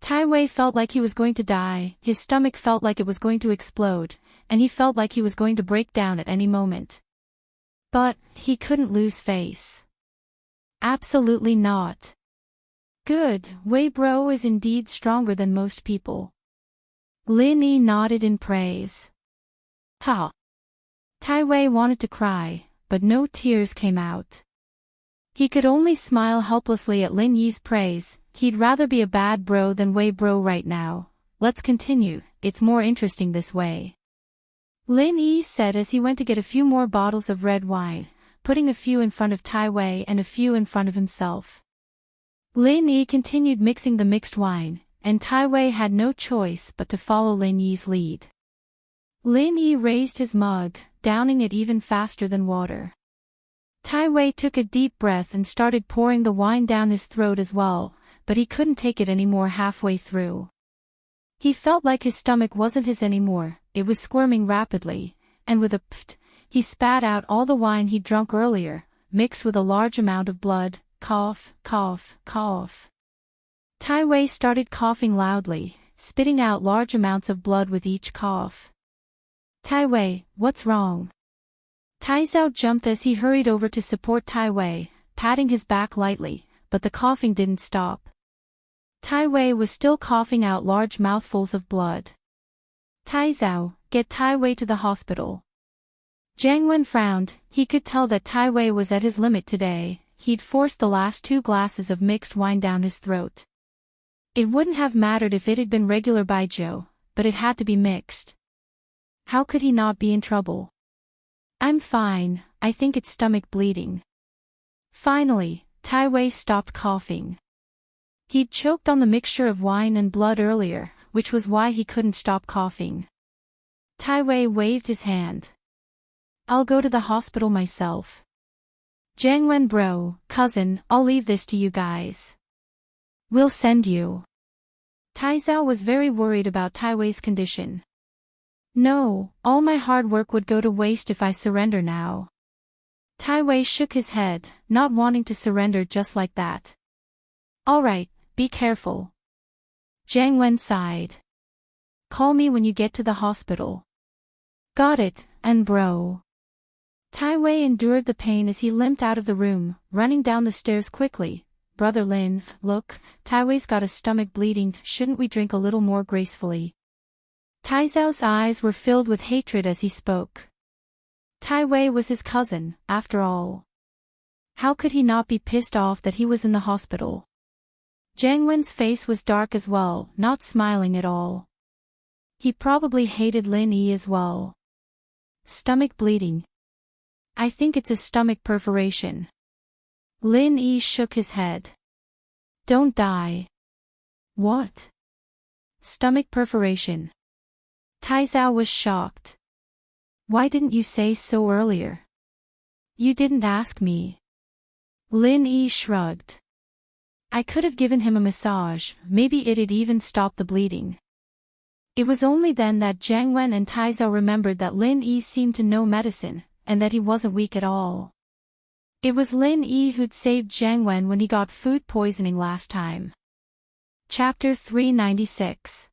Tai Wei felt like he was going to die, his stomach felt like it was going to explode, and he felt like he was going to break down at any moment. But, he couldn't lose face. Absolutely not. Good, Wei bro is indeed stronger than most people. Lin Yi nodded in praise. Ha! Tai Wei wanted to cry, but no tears came out. He could only smile helplessly at Lin Yi's praise. He'd rather be a bad bro than Wei bro right now. Let's continue, it's more interesting this way. Lin Yi said as he went to get a few more bottles of red wine, putting a few in front of Tai Wei and a few in front of himself. Lin Yi continued mixing the mixed wine, and Tai Wei had no choice but to follow Lin Yi's lead. Lin Yi raised his mug, downing it even faster than water. Tai Wei took a deep breath and started pouring the wine down his throat as well, but he couldn't take it anymore halfway through. He felt like his stomach wasn't his anymore, it was squirming rapidly, and with a pft, he spat out all the wine he'd drunk earlier, mixed with a large amount of blood. Cough, cough, cough. Tai Wei started coughing loudly, spitting out large amounts of blood with each cough. Tai Wei, what's wrong? Tai Zhao jumped as he hurried over to support Tai Wei, patting his back lightly, but the coughing didn't stop. Tai Wei was still coughing out large mouthfuls of blood. Tai Zhao, get Tai Wei to the hospital. Jiang Wen frowned. He could tell that Tai Wei was at his limit today. He'd forced the last 2 glasses of mixed wine down his throat. It wouldn't have mattered if it had been regular baijiu, but it had to be mixed. How could he not be in trouble? I'm fine, I think it's stomach bleeding. Finally, Tai Wei stopped coughing. He'd choked on the mixture of wine and blood earlier, which was why he couldn't stop coughing. Tai Wei waved his hand. I'll go to the hospital myself. Jiang Wen bro, cousin, I'll leave this to you guys. We'll send you. Tai Zhao was very worried about Tai Wei's condition. No, all my hard work would go to waste if I surrender now. Tai Wei shook his head, not wanting to surrender just like that. Alright, be careful. Jiang Wen sighed. Call me when you get to the hospital. Got it, and bro. Tai Wei endured the pain as he limped out of the room, running down the stairs quickly. Brother Lin, look, Tai Wei's got his stomach bleeding, shouldn't we drink a little more gracefully? Tai Zhao's eyes were filled with hatred as he spoke. Tai Wei was his cousin, after all. How could he not be pissed off that he was in the hospital? Jiang Wen's face was dark as well, not smiling at all. He probably hated Lin Yi as well. Stomach bleeding. I think it's a stomach perforation. Lin Yi shook his head. Don't die. What? Stomach perforation. Tai Zhao was shocked. Why didn't you say so earlier? You didn't ask me. Lin Yi shrugged. I could have given him a massage, maybe it'd even stop the bleeding. It was only then that Jiang Wen and Tai Zhao remembered that Lin Yi seemed to know medicine, and that he wasn't weak at all. It was Lin Yi who'd saved Jiang Wen when he got food poisoning last time. Chapter 396.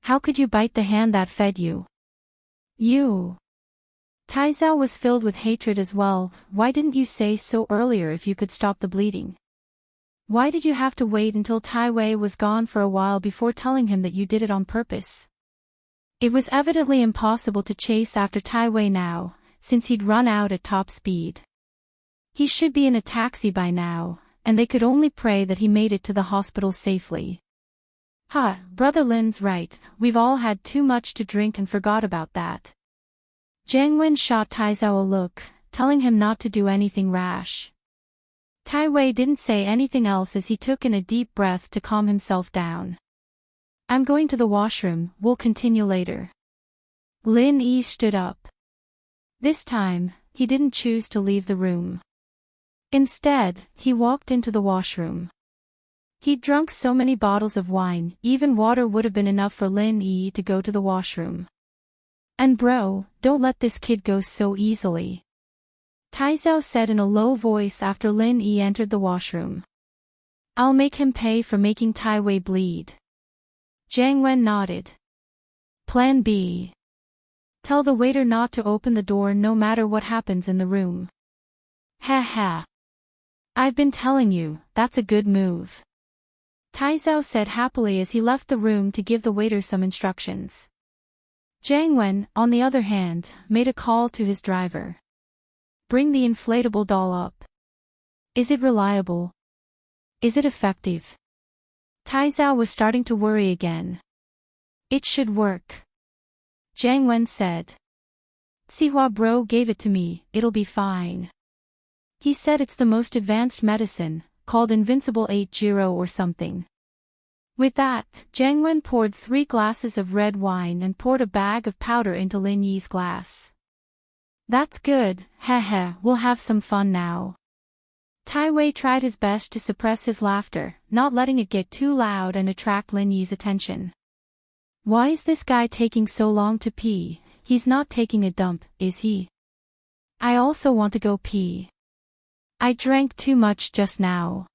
How could you bite the hand that fed you? You. Tai Zhao was filled with hatred as well. Why didn't you say so earlier if you could stop the bleeding? Why did you have to wait until Tai Wei was gone for a while before telling him that you did it on purpose? It was evidently impossible to chase after Tai Wei now, since he'd run out at top speed. He should be in a taxi by now, and they could only pray that he made it to the hospital safely. Brother Lin's right, we've all had too much to drink and forgot about that. Jiang Wen shot Tai Zhao a look, telling him not to do anything rash. Tai Wei didn't say anything else as he took in a deep breath to calm himself down. I'm going to the washroom, we'll continue later. Lin Yi stood up. This time, he didn't choose to leave the room. Instead, he walked into the washroom. He'd drunk so many bottles of wine, even water would have been enough for Lin Yi to go to the washroom. And bro, don't let this kid go so easily. Tai Zhao said in a low voice after Lin Yi entered the washroom. I'll make him pay for making Tai Wei bleed. Jiang Wen nodded. Plan B. Tell the waiter not to open the door no matter what happens in the room. Ha. I've been telling you, that's a good move. Tai Zhao said happily as he left the room to give the waiter some instructions. Jiang Wen, on the other hand, made a call to his driver. Bring the inflatable doll up. Is it reliable? Is it effective? Tai Zhao was starting to worry again. It should work. Jiang Wen said. Sihua bro gave it to me, it'll be fine. He said it's the most advanced medicine, called Invincible 80 or something. With that, Jiang Wen poured 3 glasses of red wine and poured a bag of powder into Lin Yi's glass. That's good, we'll have some fun now. Tai Wei tried his best to suppress his laughter, not letting it get too loud and attract Lin Yi's attention. Why is this guy taking so long to pee? He's not taking a dump, is he? I also want to go pee. I drank too much just now.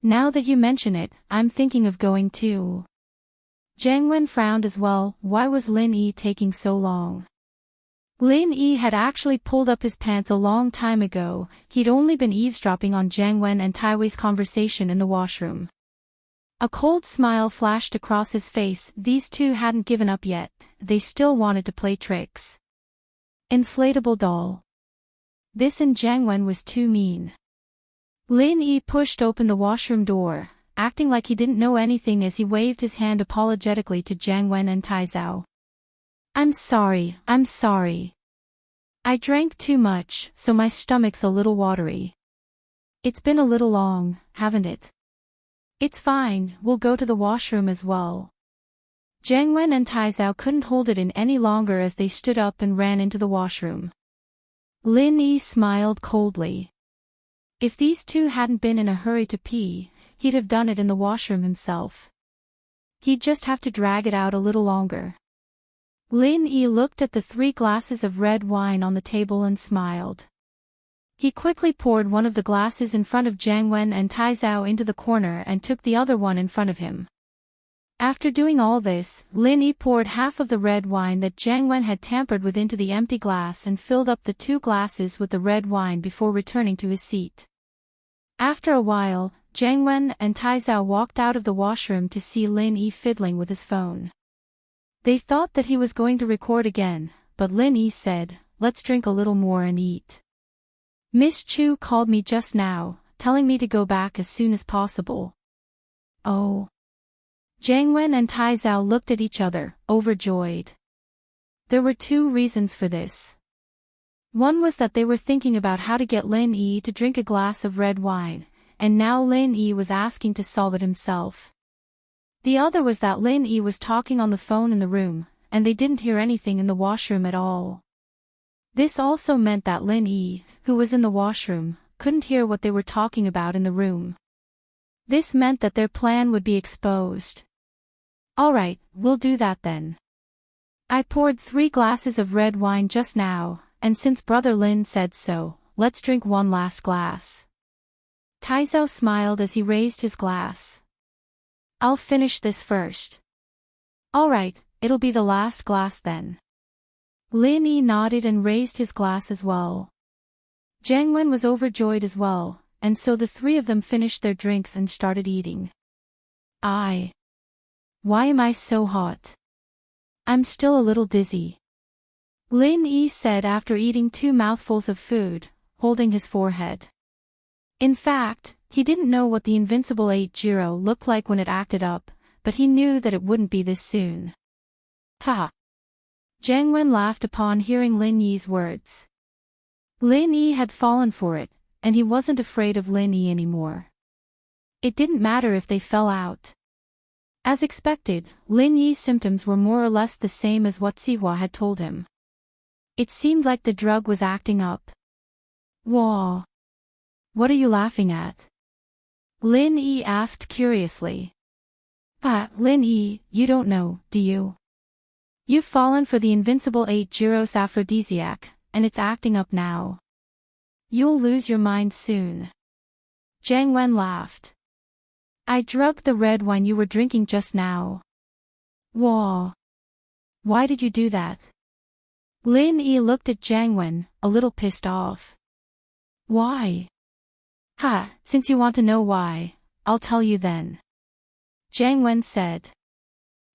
Now that you mention it, I'm thinking of going too. Jiang Wen frowned as well. Why was Lin Yi taking so long? Lin Yi had actually pulled up his pants a long time ago. He'd only been eavesdropping on Jiang Wen and Tai Wei's conversation in the washroom. A cold smile flashed across his face. These two hadn't given up yet, they still wanted to play tricks. Inflatable doll. This in Jiang Wen was too mean. Lin Yi pushed open the washroom door, acting like he didn't know anything as he waved his hand apologetically to Jiang Wen and Tai Zhao. I'm sorry. I drank too much, so my stomach's a little watery. It's been a little long, haven't it? It's fine, we'll go to the washroom as well. Jiang Wen and Tai Zhao couldn't hold it in any longer as they stood up and ran into the washroom. Lin Yi smiled coldly. If these two hadn't been in a hurry to pee, he'd have done it in the washroom himself. He'd just have to drag it out a little longer. Lin Yi looked at the 3 glasses of red wine on the table and smiled. He quickly poured one of the glasses in front of Jiang Wen and Tai Zhao into the corner and took the other one in front of him. After doing all this, Lin Yi poured half of the red wine that Jiang Wen had tampered with into the empty glass and filled up the 2 glasses with the red wine before returning to his seat. After a while, Jiang Wen and Tai Zhao walked out of the washroom to see Lin Yi fiddling with his phone. They thought that he was going to record again, but Lin Yi said, let's drink a little more and eat. Miss Chu called me just now, telling me to go back as soon as possible. Oh. Jiang Wen and Tai Zhao looked at each other, overjoyed. There were 2 reasons for this. One was that they were thinking about how to get Lin Yi to drink a glass of red wine, and now Lin Yi was asking to solve it himself. The other was that Lin Yi was talking on the phone in the room, and they didn't hear anything in the washroom at all. This also meant that Lin Yi, who was in the washroom, couldn't hear what they were talking about in the room. This meant that their plan would be exposed. Alright, we'll do that then. I poured 3 glasses of red wine just now, and since Brother Lin said so, let's drink one last glass. Taizao smiled as he raised his glass. I'll finish this first. Alright, it'll be the last glass then. Lin Yi nodded and raised his glass as well. Jiang Wen was overjoyed as well, and so the 3 of them finished their drinks and started eating. Why am I so hot? I'm still a little dizzy. Lin Yi said after eating 2 mouthfuls of food, holding his forehead. In fact, he didn't know what the invincible 80 looked like when it acted up, but he knew that it wouldn't be this soon. Ha! Jiang Wen laughed upon hearing Lin Yi's words. Lin Yi had fallen for it, and he wasn't afraid of Lin Yi anymore. It didn't matter if they fell out. As expected, Lin Yi's symptoms were more or less the same as what Sihua had told him. It seemed like the drug was acting up. Whoa! What are you laughing at? Lin Yi asked curiously. Lin Yi, you don't know, do you? You've fallen for the invincible 80's aphrodisiac, and it's acting up now. You'll lose your mind soon. Jiang Wen laughed. I drugged the red wine you were drinking just now. Whoa! Why did you do that? Lin Yi looked at Jiang Wen, a little pissed off. Why? Since you want to know why, I'll tell you then. Jiang Wen said.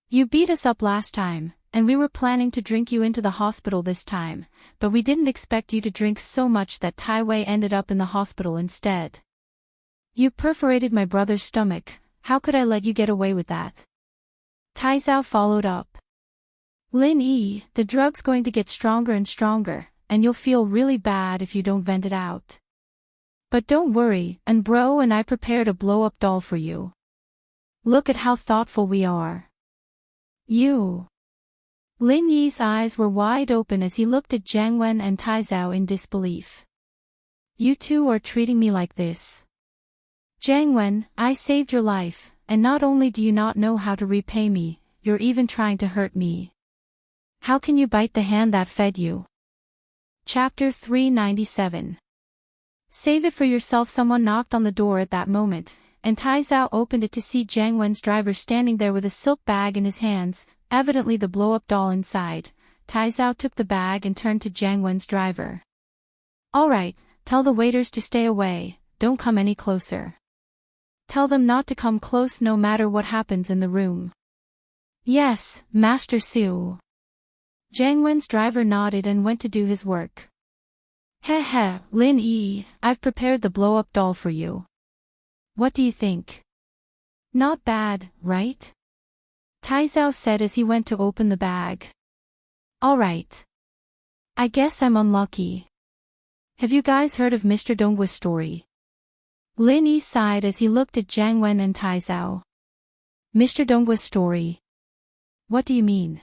You beat us up last time, and we were planning to drink you into the hospital this time, but we didn't expect you to drink so much that Tai Wei ended up in the hospital instead. You perforated my brother's stomach, how could I let you get away with that? Taizao followed up. Lin Yi, the drug's going to get stronger and stronger, and you'll feel really bad if you don't vent it out. But don't worry, and bro and I prepared a blow-up doll for you. Look at how thoughtful we are. You. Lin Yi's eyes were wide open as he looked at Jiang Wen and Taizao in disbelief. You two are treating me like this. Jiang Wen, I saved your life, and not only do you not know how to repay me, you're even trying to hurt me. How can you bite the hand that fed you? Chapter 397. Save it for yourself. Someone knocked on the door at that moment, and Taizao opened it to see Jiang Wen's driver standing there with a silk bag in his hands, evidently the blow-up doll inside. Taizao took the bag and turned to Jiang Wen's driver. Alright, tell the waiters to stay away, don't come any closer. Tell them not to come close no matter what happens in the room. Yes, Master Su. Jiang Wen's driver nodded and went to do his work. Lin Yi, I've prepared the blow-up doll for you. What do you think? Not bad, right? Taizao said as he went to open the bag. Alright. I guess I'm unlucky. Have you guys heard of Mr. Donggua's story? Lin Yi sighed as he looked at Jiang Wen and Taizao. Mr. Donggua's story? What do you mean?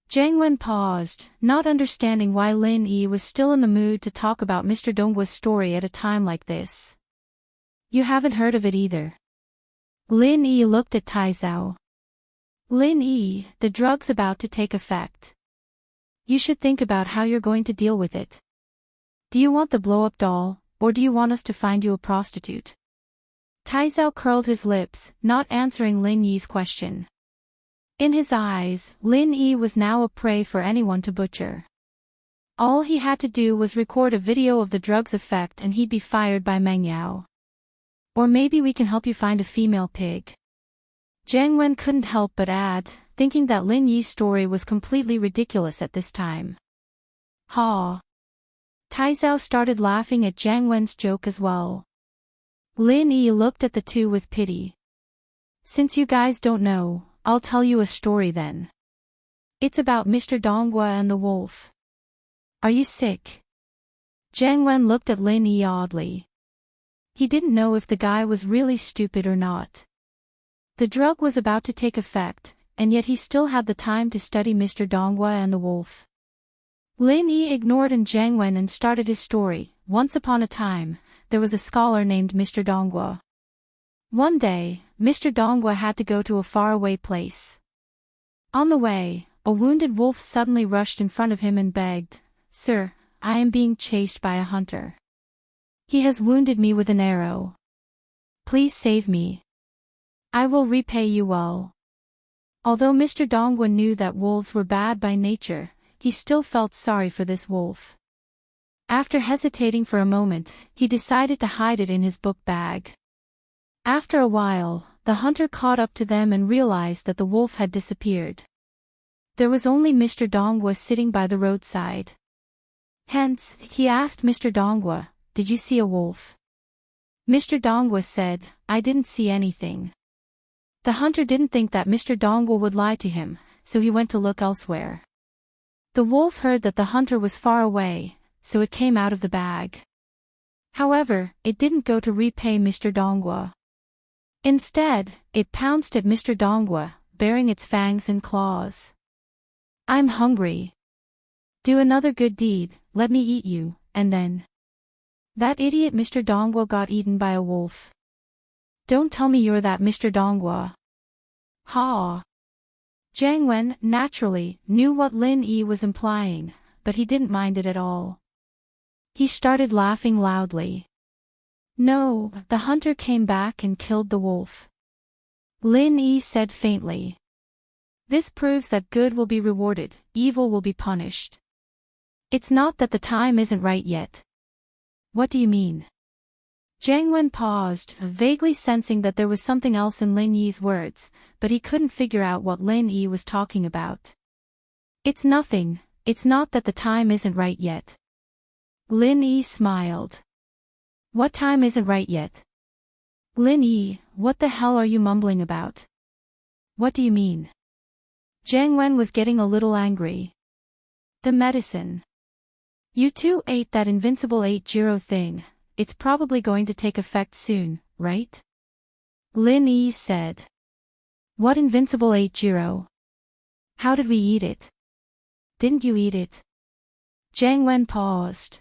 Jiang Wen paused, not understanding why Lin Yi was still in the mood to talk about Mr. Donggua's story at a time like this. You haven't heard of it either. Lin Yi looked at Taizao. Lin Yi, the drug's about to take effect. You should think about how you're going to deal with it. Do you want the blow-up doll, or do you want us to find you a prostitute? Taizao curled his lips, not answering Lin Yi's question. In his eyes, Lin Yi was now a prey for anyone to butcher. All he had to do was record a video of the drug's effect and he'd be fired by Meng Yao. Or maybe we can help you find a female pig. Jiang Wen couldn't help but add, thinking that Lin Yi's story was completely ridiculous at this time. Ha! Taizao started laughing at Jiang Wen's joke as well. Lin Yi looked at the two with pity. Since you guys don't know, I'll tell you a story then. It's about Mr. Donggua and the wolf. Are you sick? Jiang Wen looked at Lin Yi oddly. He didn't know if the guy was really stupid or not. The drug was about to take effect, and yet he still had the time to study Mr. Donggua and the wolf. Lin Yi ignored Jiang Wen and started his story. Once upon a time, there was a scholar named Mr. Donggua. One day, Mr. Dongwa had to go to a faraway place. On the way, a wounded wolf suddenly rushed in front of him and begged, "Sir, I am being chased by a hunter. He has wounded me with an arrow. Please save me. I will repay you well." Although Mr. Dongwa knew that wolves were bad by nature, he still felt sorry for this wolf. After hesitating for a moment, he decided to hide it in his book bag. After a while, the hunter caught up to them and realized that the wolf had disappeared. There was only Mr. Dongwa sitting by the roadside. Hence, he asked Mr. Dongwa, "Did you see a wolf?" Mr. Dongwa said, "I didn't see anything." The hunter didn't think that Mr. Dongwa would lie to him, so he went to look elsewhere. The wolf heard that the hunter was far away, so it came out of the bag. However, it didn't go to repay Mr. Dongwa. Instead, it pounced at Mr. Dongwa, baring its fangs and claws. "I'm hungry. Do another good deed, let me eat you," and then. That idiot Mr. Dongwa got eaten by a wolf. "Don't tell me you're that Mr. Dongwa." Ha! Jiang Wen, naturally, knew what Lin Yi was implying, but he didn't mind it at all. He started laughing loudly. "No, the hunter came back and killed the wolf," Lin Yi said faintly. "This proves that good will be rewarded, evil will be punished. It's not that the time isn't right yet." "What do you mean?" Jiang Wen paused, vaguely sensing that there was something else in Lin Yi's words, but he couldn't figure out what Lin Yi was talking about. "It's nothing, it's not that the time isn't right yet." Lin Yi smiled. "What time isn't right yet?" "Lin Yi, what the hell are you mumbling about? What do you mean?" Jiang Wen was getting a little angry. "The medicine. You two ate that invincible 80 thing, it's probably going to take effect soon, right?" Lin Yi said. "What invincible 80? How did we eat it? Didn't you eat it?" Jiang Wen paused.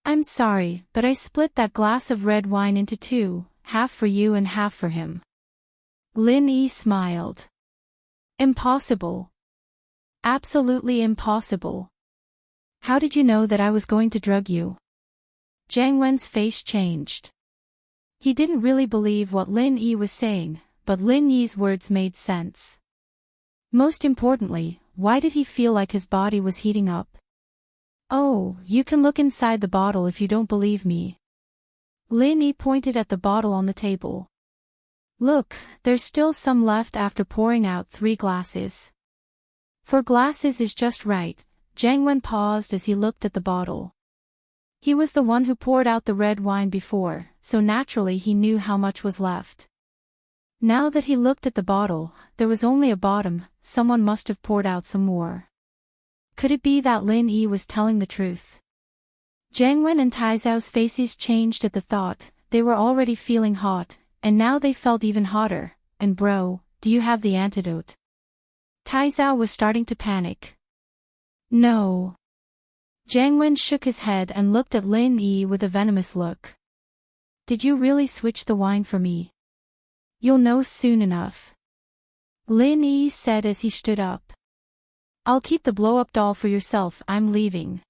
"I'm sorry, but I split that glass of red wine into two, half for you and half for him." Lin Yi smiled. "Impossible. Absolutely impossible. How did you know that I was going to drug you?" Jiang Wen's face changed. He didn't really believe what Lin Yi was saying, but Lin Yi's words made sense. Most importantly, why did he feel like his body was heating up? "Oh, you can look inside the bottle if you don't believe me." Lin Yi pointed at the bottle on the table. "Look, there's still some left after pouring out 3 glasses. 4 glasses is just right." Jiang Wen paused as he looked at the bottle. He was the one who poured out the red wine before, so naturally he knew how much was left. Now that he looked at the bottle, there was only a bottom, someone must have poured out some more. Could it be that Lin Yi was telling the truth? Jiang Wen and Tai Zhao's faces changed at the thought, they were already feeling hot, and now they felt even hotter. "And bro, do you have the antidote?" Tai Zhao was starting to panic. "No." Jiang Wen shook his head and looked at Lin Yi with a venomous look. "Did you really switch the wine for me? You'll know soon enough." Lin Yi said as he stood up. "I'll keep the blow-up doll for yourself, I'm leaving.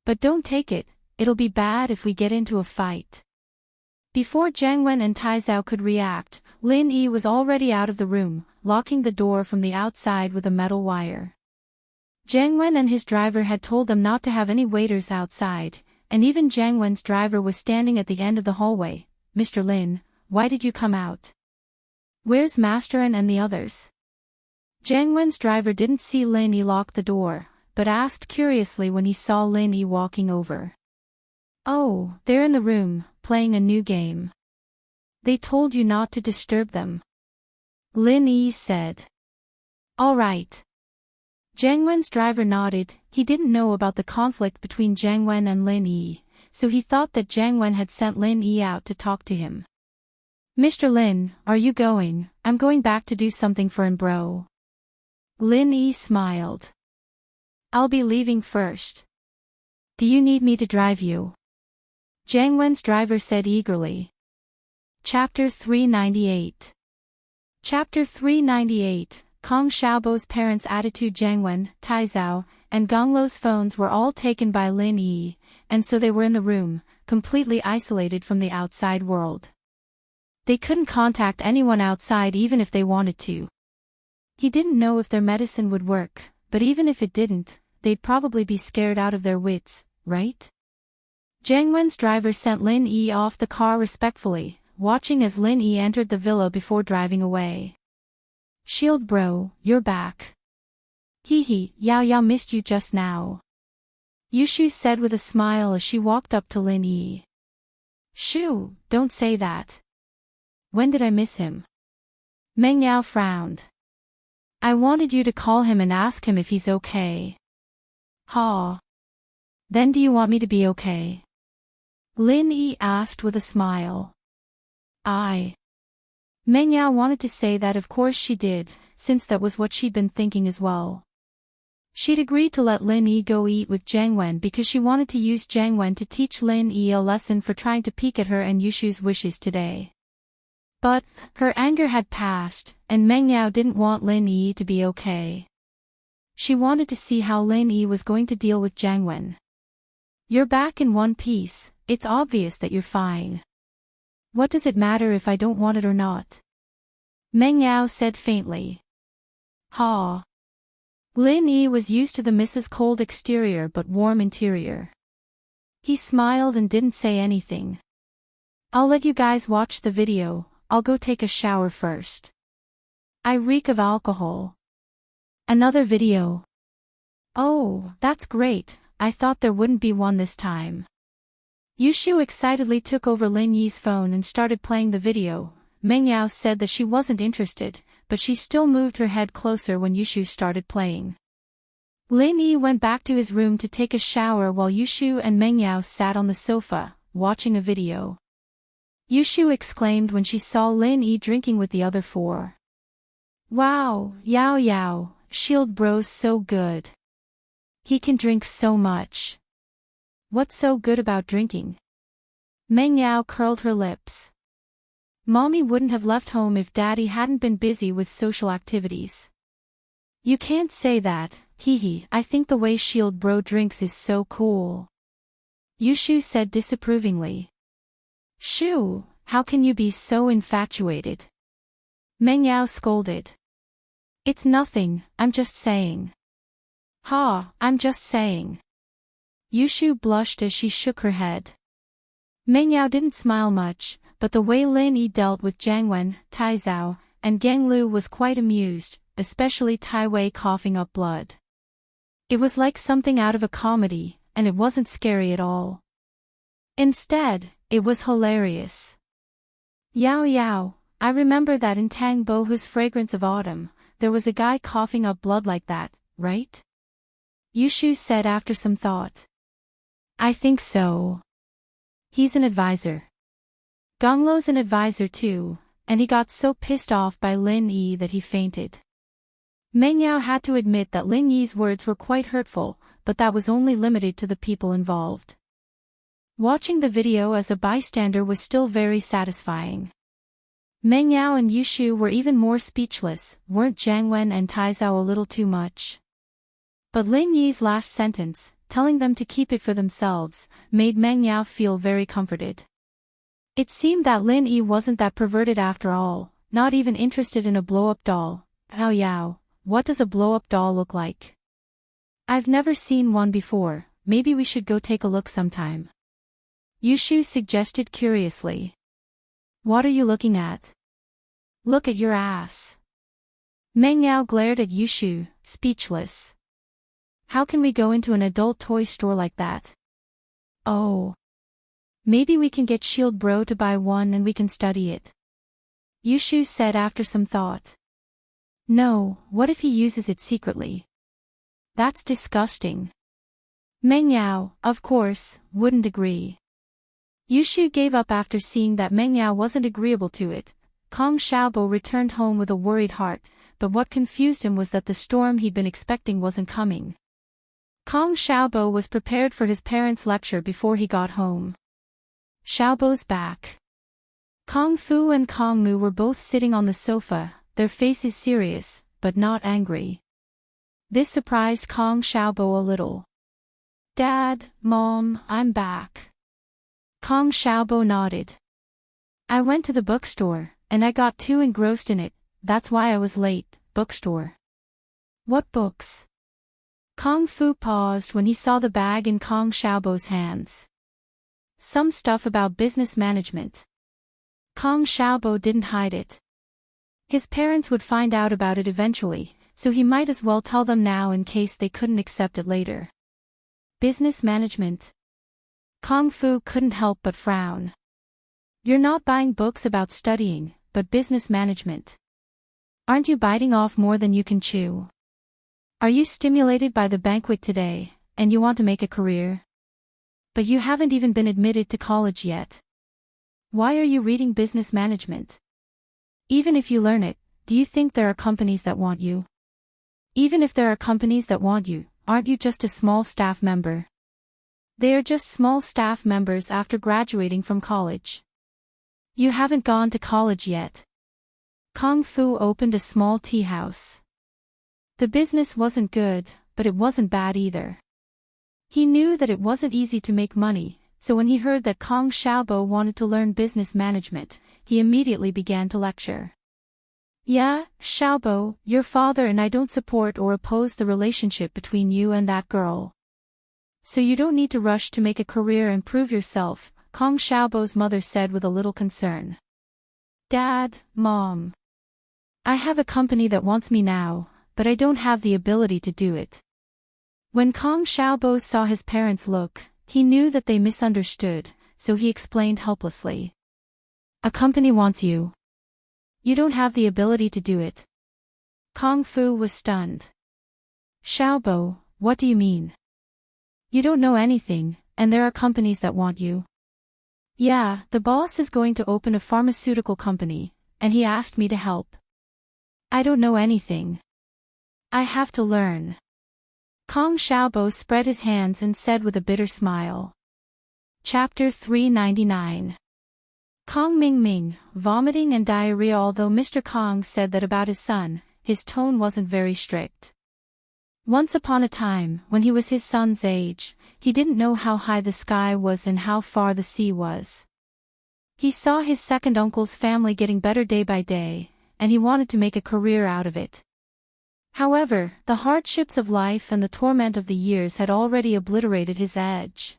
But don't take it, it'll be bad if we get into a fight." Before Jiang Wen and Tai Zhao could react, Lin Yi was already out of the room, locking the door from the outside with a metal wire. Jiang Wen and his driver had told them not to have any waiters outside, and even Jiang Wen's driver was standing at the end of the hallway. "Mr. Lin, why did you come out? Where's Master and the others?" Jiang Wen's driver didn't see Lin Yi lock the door, but asked curiously when he saw Lin Yi walking over. "Oh, they're in the room, playing a new game. They told you not to disturb them," Lin Yi said. "All right." Jiang Wen's driver nodded. He didn't know about the conflict between Jiang Wen and Lin Yi, so he thought that Jiang Wen had sent Lin Yi out to talk to him. "Mr. Lin, are you going? I'm going back to do something for him, bro." Lin Yi smiled. "I'll be leaving first. Do you need me to drive you?" Jiang Wen's driver said eagerly. Chapter 398. Chapter 398. Kong Xiaobo's parents' attitude. Jiangwen, Taizao, and Gonglu's phones were all taken by Lin Yi, and so they were in the room, completely isolated from the outside world. They couldn't contact anyone outside even if they wanted to. He didn't know if their medicine would work, but even if it didn't, they'd probably be scared out of their wits, right? Jiangwen's driver sent Lin Yi off the car respectfully, watching as Lin Yi entered the villa before driving away. "Shield bro, you're back." "Hee hee, Yao Yao missed you just now," Yushu said with a smile as she walked up to Lin Yi. "Shoo, don't say that. When did I miss him?" Meng Yao frowned. "I wanted you to call him and ask him if he's okay." "Ha. Then do you want me to be okay?" Lin Yi asked with a smile. Meng Yao wanted to say that of course she did, since that was what she'd been thinking as well. She'd agreed to let Lin Yi go eat with Jiangwen because she wanted to use Jiangwen to teach Lin Yi a lesson for trying to peek at her and Yushu's wishes today. But her anger had passed, and Meng Yao didn't want Lin Yi to be okay. She wanted to see how Lin Yi was going to deal with Jiangwen. "You're back in one piece, it's obvious that you're fine. What does it matter if I don't want it or not?" Meng Yao said faintly. "Ha." Lin Yi was used to the Mrs. Cold exterior but warm interior. He smiled and didn't say anything. "I'll let you guys watch the video, I'll go take a shower first. I reek of alcohol." "Another video?" "Oh, that's great, I thought there wouldn't be one this time." Yushu excitedly took over Lin Yi's phone and started playing the video. Meng Yao said that she wasn't interested, but she still moved her head closer when Yushu started playing. Lin Yi went back to his room to take a shower while Yushu and Meng Yao sat on the sofa, watching a video. Yushu exclaimed when she saw Lin Yi drinking with the other four. "Wow, Yao Yao, Shield bro's so good. He can drink so much." "What's so good about drinking?" Meng Yao curled her lips. "Mommy wouldn't have left home if Daddy hadn't been busy with social activities." "You can't say that, hee. I think the way Shield bro drinks is so cool," Yushu said disapprovingly. "Shoo, how can you be so infatuated?" Meng Yao scolded. "It's nothing, I'm just saying." "Ha, I'm just saying." Yushu blushed as she shook her head. Meng Yao didn't smile much, but the way Lin Yi dealt with Jiangwen, Taizao, and Ganglu was quite amused, especially Tai Wei coughing up blood. It was like something out of a comedy, and it wasn't scary at all. Instead, it was hilarious. "Yao Yao, I remember that in Tang Bohu's Fragrance of Autumn, there was a guy coughing up blood like that, right?" Yushu said after some thought. "I think so. He's an advisor. Gonglu's an advisor too, and he got so pissed off by Lin Yi that he fainted." Meng Yao had to admit that Lin Yi's words were quite hurtful, but that was only limited to the people involved. Watching the video as a bystander was still very satisfying. Meng Yao and Yushu were even more speechless. Weren't Jiangwen and Taizao a little too much? But Lin Yi's last sentence, telling them to keep it for themselves, made Meng Yao feel very comforted. It seemed that Lin Yi wasn't that perverted after all, not even interested in a blow-up doll. "Yao Yao, what does a blow-up doll look like?" "I've never seen one before, maybe we should go take a look sometime," Yushu suggested curiously. "What are you looking at?" "Look at your ass." Meng Yao glared at Yushu, speechless. "How can we go into an adult toy store like that?" "Oh. Maybe we can get Shield bro to buy one and we can study it," Yushu said after some thought. "No, what if he uses it secretly? That's disgusting." Meng Yao, of course, wouldn't agree. Yushu gave up after seeing that Meng Yao wasn't agreeable to it. Kong Xiaobo returned home with a worried heart, but what confused him was that the storm he'd been expecting wasn't coming. Kong Xiaobo was prepared for his parents' lecture before he got home. "Xiaobo's back." Kung Fu and Kong Mu were both sitting on the sofa, their faces serious, but not angry. This surprised Kong Xiaobo a little. Dad, Mom, I'm back. Kong Xiaobo nodded. I went to the bookstore, and I got too engrossed in it, that's why I was late. Bookstore. What books? Kung Fu paused when he saw the bag in Kong Xiaobo's hands. Some stuff about business management. Kong Xiaobo didn't hide it. His parents would find out about it eventually, so he might as well tell them now in case they couldn't accept it later. Business management. Kung Fu couldn't help but frown. You're not buying books about studying, but business management. Aren't you biting off more than you can chew? Are you stimulated by the banquet today, and you want to make a career? But you haven't even been admitted to college yet. Why are you reading business management? Even if you learn it, do you think there are companies that want you? Even if there are companies that want you, aren't you just a small staff member? They are just small staff members after graduating from college. You haven't gone to college yet. Kung Fu opened a small tea house. The business wasn't good, but it wasn't bad either. He knew that it wasn't easy to make money, so when he heard that Kong Xiaobo wanted to learn business management, he immediately began to lecture. Yeah, Xiaobo, your father and I don't support or oppose the relationship between you and that girl. So you don't need to rush to make a career and prove yourself, Kong Xiaobo's mother said with a little concern. Dad, Mom. I have a company that wants me now, but I don't have the ability to do it. When Kong Xiaobo saw his parents look, he knew that they misunderstood, so he explained helplessly. A company wants you. You don't have the ability to do it. Kung Fu was stunned. Xiaobo, what do you mean? You don't know anything, and there are companies that want you. Yeah, the boss is going to open a pharmaceutical company, and he asked me to help. I don't know anything. I have to learn. Kong Xiaobo spread his hands and said with a bitter smile. Chapter 399. Kong Ming, vomiting and diarrhea. Although Mr. Kong said that about his son, his tone wasn't very strict. Once upon a time, when he was his son's age, he didn't know how high the sky was and how far the sea was. He saw his second uncle's family getting better day by day, and he wanted to make a career out of it. However, the hardships of life and the torment of the years had already obliterated his edge.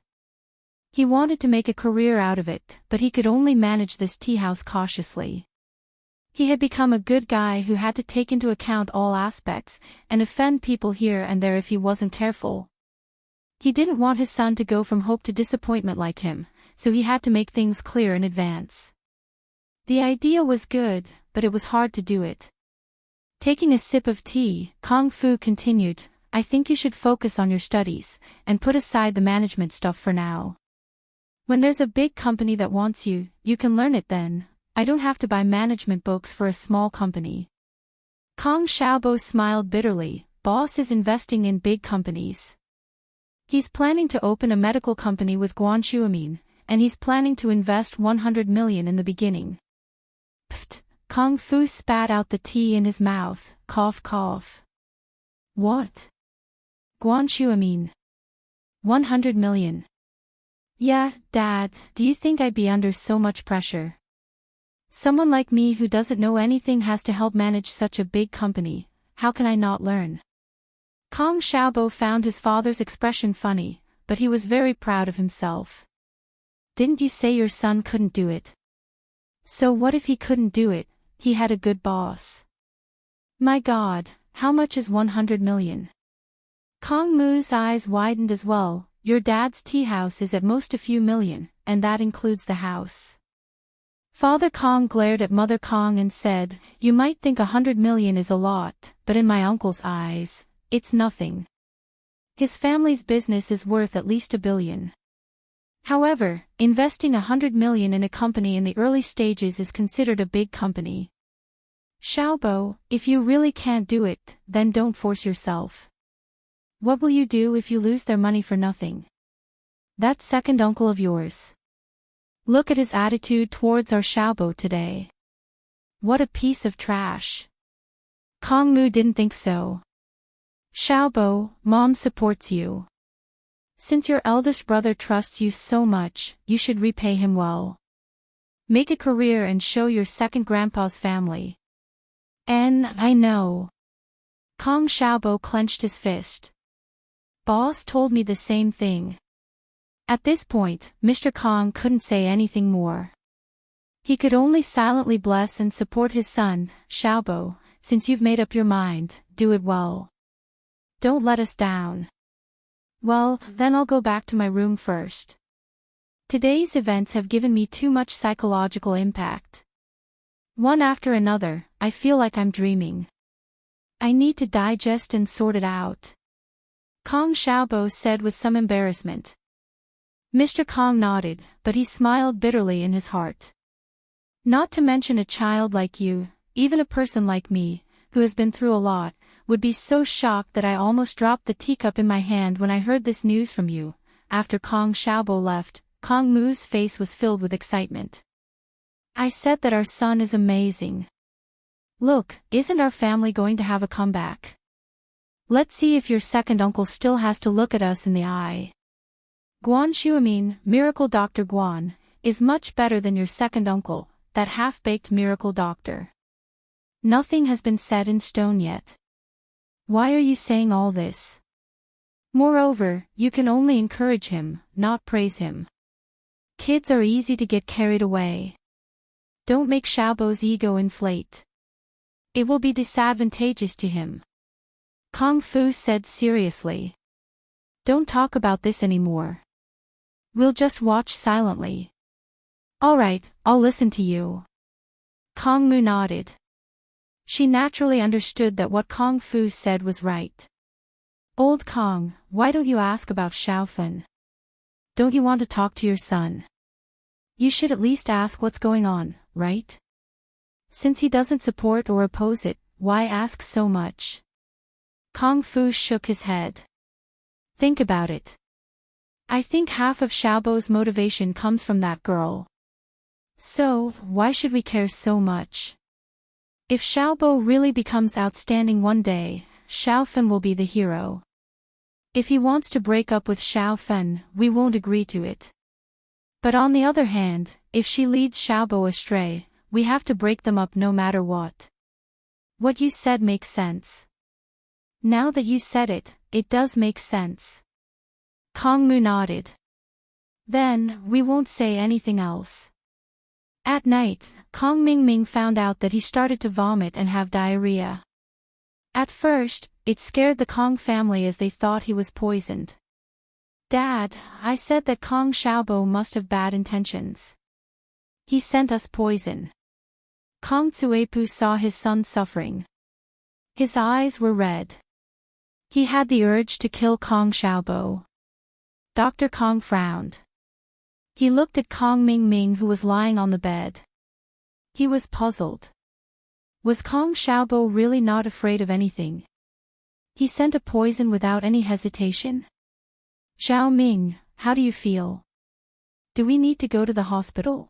He wanted to make a career out of it, but he could only manage this tea house cautiously. He had become a good guy who had to take into account all aspects, and offend people here and there if he wasn't careful. He didn't want his son to go from hope to disappointment like him, so he had to make things clear in advance. The idea was good, but it was hard to do it. Taking a sip of tea, Kung Fu continued, I think you should focus on your studies, and put aside the management stuff for now. When there's a big company that wants you, you can learn it then. I don't have to buy management books for a small company. Kong Xiaobo smiled bitterly, boss is investing in big companies. He's planning to open a medical company with Guanshuamin, and he's planning to invest 100 million in the beginning. Pfft, Kung Fu spat out the tea in his mouth, cough cough. What? Guanshuamin. 100 million. Yeah, Dad, do you think I'd be under so much pressure? Someone like me who doesn't know anything has to help manage such a big company, how can I not learn? Kong Xiaobo found his father's expression funny, but he was very proud of himself. Didn't you say your son couldn't do it? So what if he couldn't do it? He had a good boss. My God, how much is 100 million? Kong Mu's eyes widened as well. Your dad's tea house is at most a few million, and that includes the house. Father Kong glared at Mother Kong and said, you might think 100 million is a lot, but in my uncle's eyes, it's nothing. His family's business is worth at least 1 billion. However, investing 100 million in a company in the early stages is considered a big company. Xiaobo, if you really can't do it, then don't force yourself. What will you do if you lose their money for nothing? That second uncle of yours. Look at his attitude towards our Xiaobo today. What a piece of trash. Kong Mu didn't think so. Xiaobo, Mom supports you. Since your eldest brother trusts you so much, you should repay him well. Make a career and show your second grandpa's family. And I know. Kong Xiaobo clenched his fist. Boss told me the same thing. At this point, Mr. Kong couldn't say anything more. He could only silently bless and support his son. Xiaobo, since you've made up your mind, do it well. Don't let us down. Well, then I'll go back to my room first. Today's events have given me too much psychological impact. One after another, I feel like I'm dreaming. I need to digest and sort it out. Kong Xiaobo said with some embarrassment. Mr. Kong nodded, but he smiled bitterly in his heart. Not to mention a child like you, even a person like me, who has been through a lot, would be so shocked that I almost dropped the teacup in my hand when I heard this news from you. After Kong Xiaobo left, Kong Mu's face was filled with excitement. I said that our son is amazing. Look, isn't our family going to have a comeback? Let's see if your second uncle still has to look at us in the eye. Guan Xuemin, Miracle Dr. Guan, is much better than your second uncle, that half-baked miracle doctor. Nothing has been set in stone yet. Why are you saying all this? Moreover, you can only encourage him, not praise him. Kids are easy to get carried away. Don't make Xiaobo's ego inflate. It will be disadvantageous to him. Kung Fu said seriously. Don't talk about this anymore. We'll just watch silently. Alright, I'll listen to you. Kong Mu nodded. She naturally understood that what Kung Fu said was right. Old Kong, why don't you ask about Xiaofen? Don't you want to talk to your son? You should at least ask what's going on, right? Since he doesn't support or oppose it, why ask so much? Kung Fu shook his head. Think about it. I think half of Xiaobo's motivation comes from that girl. So, why should we care so much? If Xiaobo really becomes outstanding one day, Xiaofen will be the hero. If he wants to break up with Xiaofen, we won't agree to it. But on the other hand, if she leads Xiaobo astray, we have to break them up no matter what. What you said makes sense. Now that you said it, it does make sense. Kong Mu nodded. Then, we won't say anything else. At night, Kong Mingming found out that he started to vomit and have diarrhea. At first, it scared the Kong family as they thought he was poisoned. Dad, I said that Kong Xiaobo must have bad intentions. He sent us poison. Kong Tsuepu saw his son suffering. His eyes were red. He had the urge to kill Kong Xiaobo. Dr. Kong frowned. He looked at Kong Mingming who was lying on the bed. He was puzzled. Was Kong Xiaobo really not afraid of anything? He sent a poison without any hesitation? Xiao Ming, how do you feel? Do we need to go to the hospital?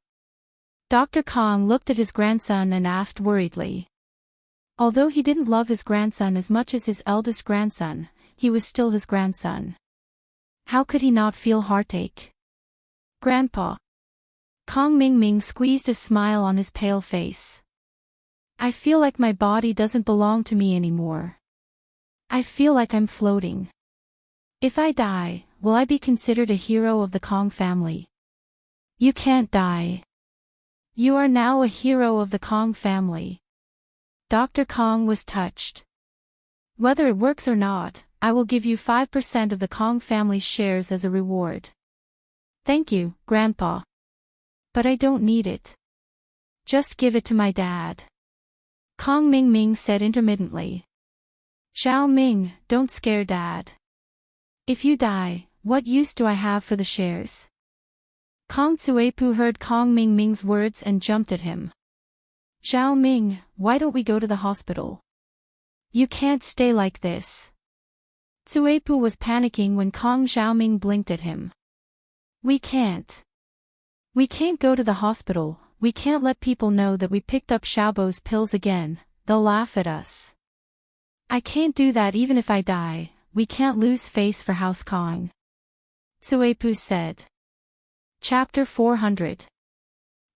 Dr. Kong looked at his grandson and asked worriedly. Although he didn't love his grandson as much as his eldest grandson, he was still his grandson. How could he not feel heartache? Grandpa. Kong Mingming squeezed a smile on his pale face. I feel like my body doesn't belong to me anymore. I feel like I'm floating. If I die, will I be considered a hero of the Kong family? You can't die. You are now a hero of the Kong family. Dr. Kong was touched. Whether it works or not, I will give you 5% of the Kong family's shares as a reward. Thank you, Grandpa. But I don't need it. Just give it to my dad. Kong Mingming said intermittently. Xiao Ming, don't scare Dad. If you die, what use do I have for the shares? Kong Tsuepu heard Kong Mingming's words and jumped at him. Xiao Ming, why don't we go to the hospital? You can't stay like this. Tsuepu was panicking when Kong Xiaoming blinked at him. We can't. We can't go to the hospital, we can't let people know that we picked up Xiaobo's pills again, they'll laugh at us. I can't do that even if I die, we can't lose face for House Kong. Cuepu said. Chapter 400.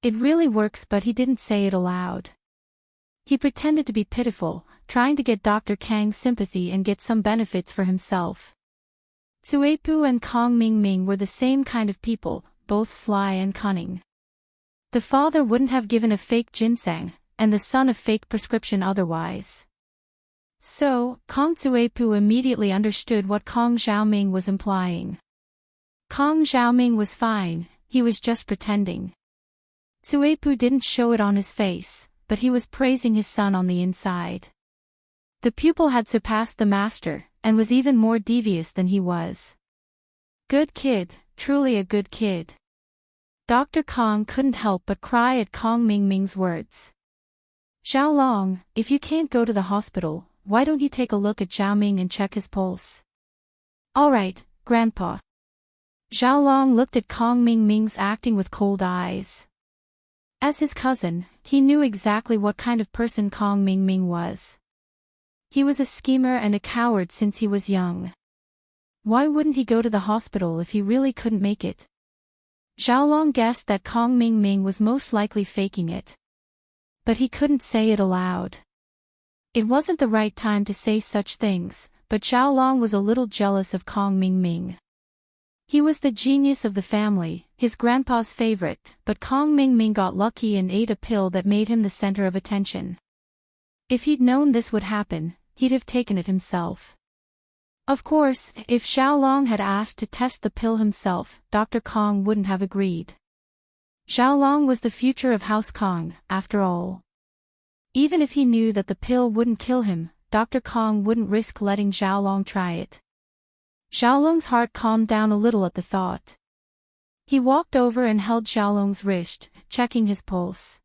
It really works, but he didn't say it aloud. He pretended to be pitiful, trying to get Dr. Kang's sympathy and get some benefits for himself. Cuepu and Kong Mingming were the same kind of people, both sly and cunning. The father wouldn't have given a fake ginseng, and the son a fake prescription otherwise. So, Kong Cuepu immediately understood what Kong Xiaoming was implying. Kong Xiaoming was fine, he was just pretending. Cuepu didn't show it on his face, but he was praising his son on the inside. The pupil had surpassed the master, and was even more devious than he was. Good kid, truly a good kid. Dr. Kong couldn't help but cry at Kong Mingming's words. Xiaolong, if you can't go to the hospital, why don't you take a look at Xiaoming and check his pulse? Alright, Grandpa. Xiaolong looked at Kong Mingming's acting with cold eyes. As his cousin, he knew exactly what kind of person Kong Mingming was. He was a schemer and a coward since he was young. Why wouldn't he go to the hospital if he really couldn't make it? Xiaolong guessed that Kong Mingming was most likely faking it. But he couldn't say it aloud. It wasn't the right time to say such things, but Xiaolong was a little jealous of Kong Mingming. He was the genius of the family, his grandpa's favorite, but Kong Mingming got lucky and ate a pill that made him the center of attention. If he'd known this would happen, he'd have taken it himself. Of course, if Xiaolong had asked to test the pill himself, Dr. Kong wouldn't have agreed. Xiaolong was the future of House Kong, after all. Even if he knew that the pill wouldn't kill him, Dr. Kong wouldn't risk letting Xiaolong try it. Xiaolong's heart calmed down a little at the thought. He walked over and held Xiaolong's wrist, checking his pulse.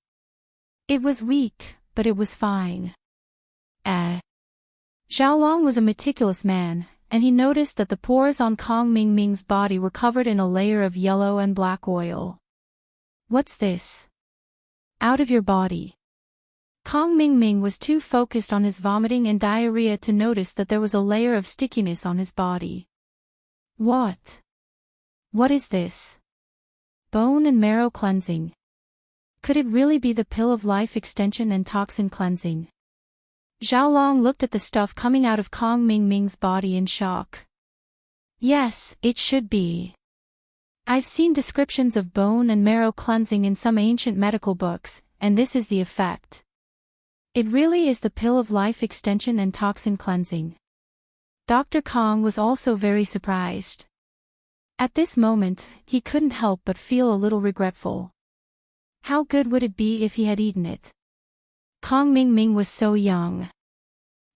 It was weak, but it was fine. Xiaolong was a meticulous man, and he noticed that the pores on Kong Mingming's body were covered in a layer of yellow and black oil. What's this? Out of your body. Kong Mingming was too focused on his vomiting and diarrhea to notice that there was a layer of stickiness on his body. What? What is this? Bone and marrow cleansing. Could it really be the pill of life extension and toxin cleansing? Xiaolong looked at the stuff coming out of Kong Mingming's body in shock. Yes, it should be. I've seen descriptions of bone and marrow cleansing in some ancient medical books, and this is the effect. It really is the pill of life extension and toxin cleansing. Dr. Kong was also very surprised. At this moment, he couldn't help but feel a little regretful. How good would it be if he had eaten it? Kong Mingming was so young.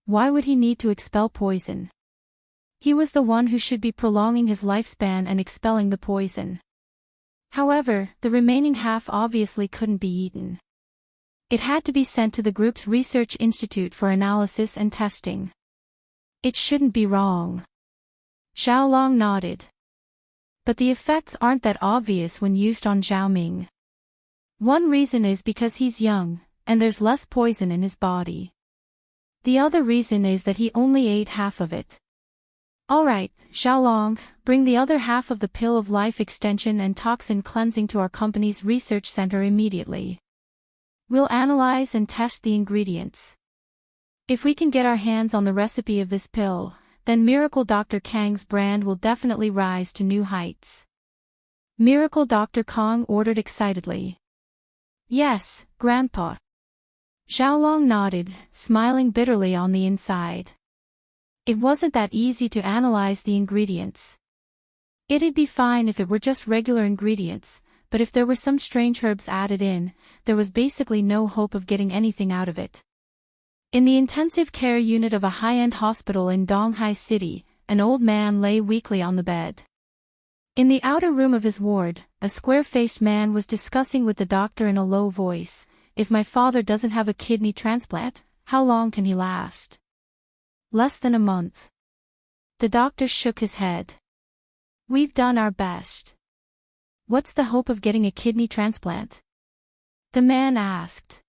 Why would he need to expel poison? He was the one who should be prolonging his lifespan and expelling the poison. However, the remaining half obviously couldn't be eaten. It had to be sent to the group's research institute for analysis and testing. It shouldn't be wrong. Xiaolong nodded. But the effects aren't that obvious when used on Xiaoming. One reason is because he's young, and there's less poison in his body. The other reason is that he only ate half of it. Alright, Xiaolong, bring the other half of the pill of life extension and toxin cleansing to our company's research center immediately. We'll analyze and test the ingredients. If we can get our hands on the recipe of this pill, then Miracle Dr. Kang's brand will definitely rise to new heights. Miracle Dr. Kong ordered excitedly. Yes, Grandpa. Xiaolong nodded, smiling bitterly on the inside. It wasn't that easy to analyze the ingredients. It'd be fine if it were just regular ingredients, but if there were some strange herbs added in, there was basically no hope of getting anything out of it. In the intensive care unit of a high-end hospital in Donghai City, an old man lay weakly on the bed. In the outer room of his ward, a square-faced man was discussing with the doctor in a low voice, "If my father doesn't have a kidney transplant, how long can he last?" "Less than a month." The doctor shook his head. "We've done our best. What's the hope of getting a kidney transplant? The man asked.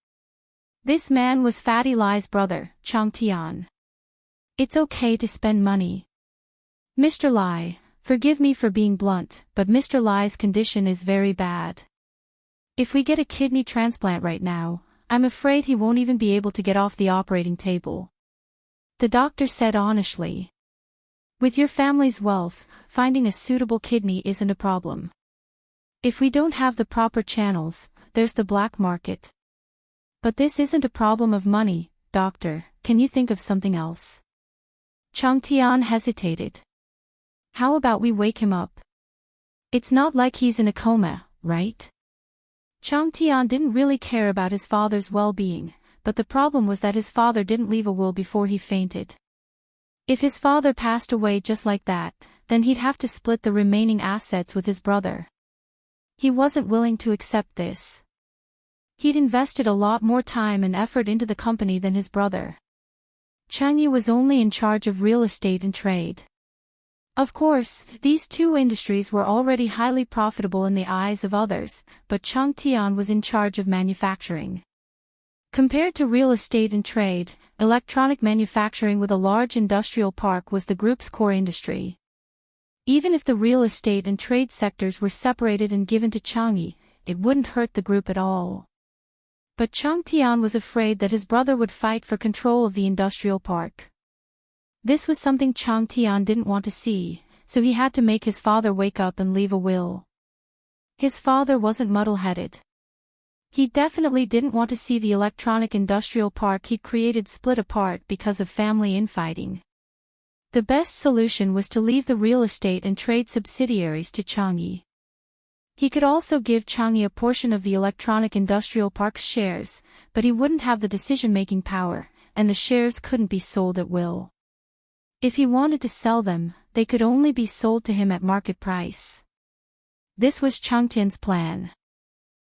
This man was Fatty Lai's brother, Chang Tian. It's okay to spend money. Mr. Lai, forgive me for being blunt, but Mr. Lai's condition is very bad. If we get a kidney transplant right now, I'm afraid he won't even be able to get off the operating table. The doctor said honestly. With your family's wealth, finding a suitable kidney isn't a problem. If we don't have the proper channels, there's the black market. But this isn't a problem of money, doctor, can you think of something else? Chang Tian hesitated. How about we wake him up? It's not like he's in a coma, right? Chang Tian didn't really care about his father's well-being, but the problem was that his father didn't leave a will before he fainted. If his father passed away just like that, then he'd have to split the remaining assets with his brother. He wasn't willing to accept this. He'd invested a lot more time and effort into the company than his brother. Chang Yi was only in charge of real estate and trade. Of course, these two industries were already highly profitable in the eyes of others, but Chang Tian was in charge of manufacturing. Compared to real estate and trade, electronic manufacturing with a large industrial park was the group's core industry. Even if the real estate and trade sectors were separated and given to Chang Yi, it wouldn't hurt the group at all. But Chang Tian was afraid that his brother would fight for control of the industrial park. This was something Chang Tian didn't want to see, so he had to make his father wake up and leave a will. His father wasn't muddle-headed. He definitely didn't want to see the electronic industrial park he'd created split apart because of family infighting. The best solution was to leave the real estate and trade subsidiaries to Chang Yi. He could also give Chang Yi a portion of the electronic industrial park's shares, but he wouldn't have the decision-making power, and the shares couldn't be sold at will. If he wanted to sell them, they could only be sold to him at market price. This was Chang Tian's plan.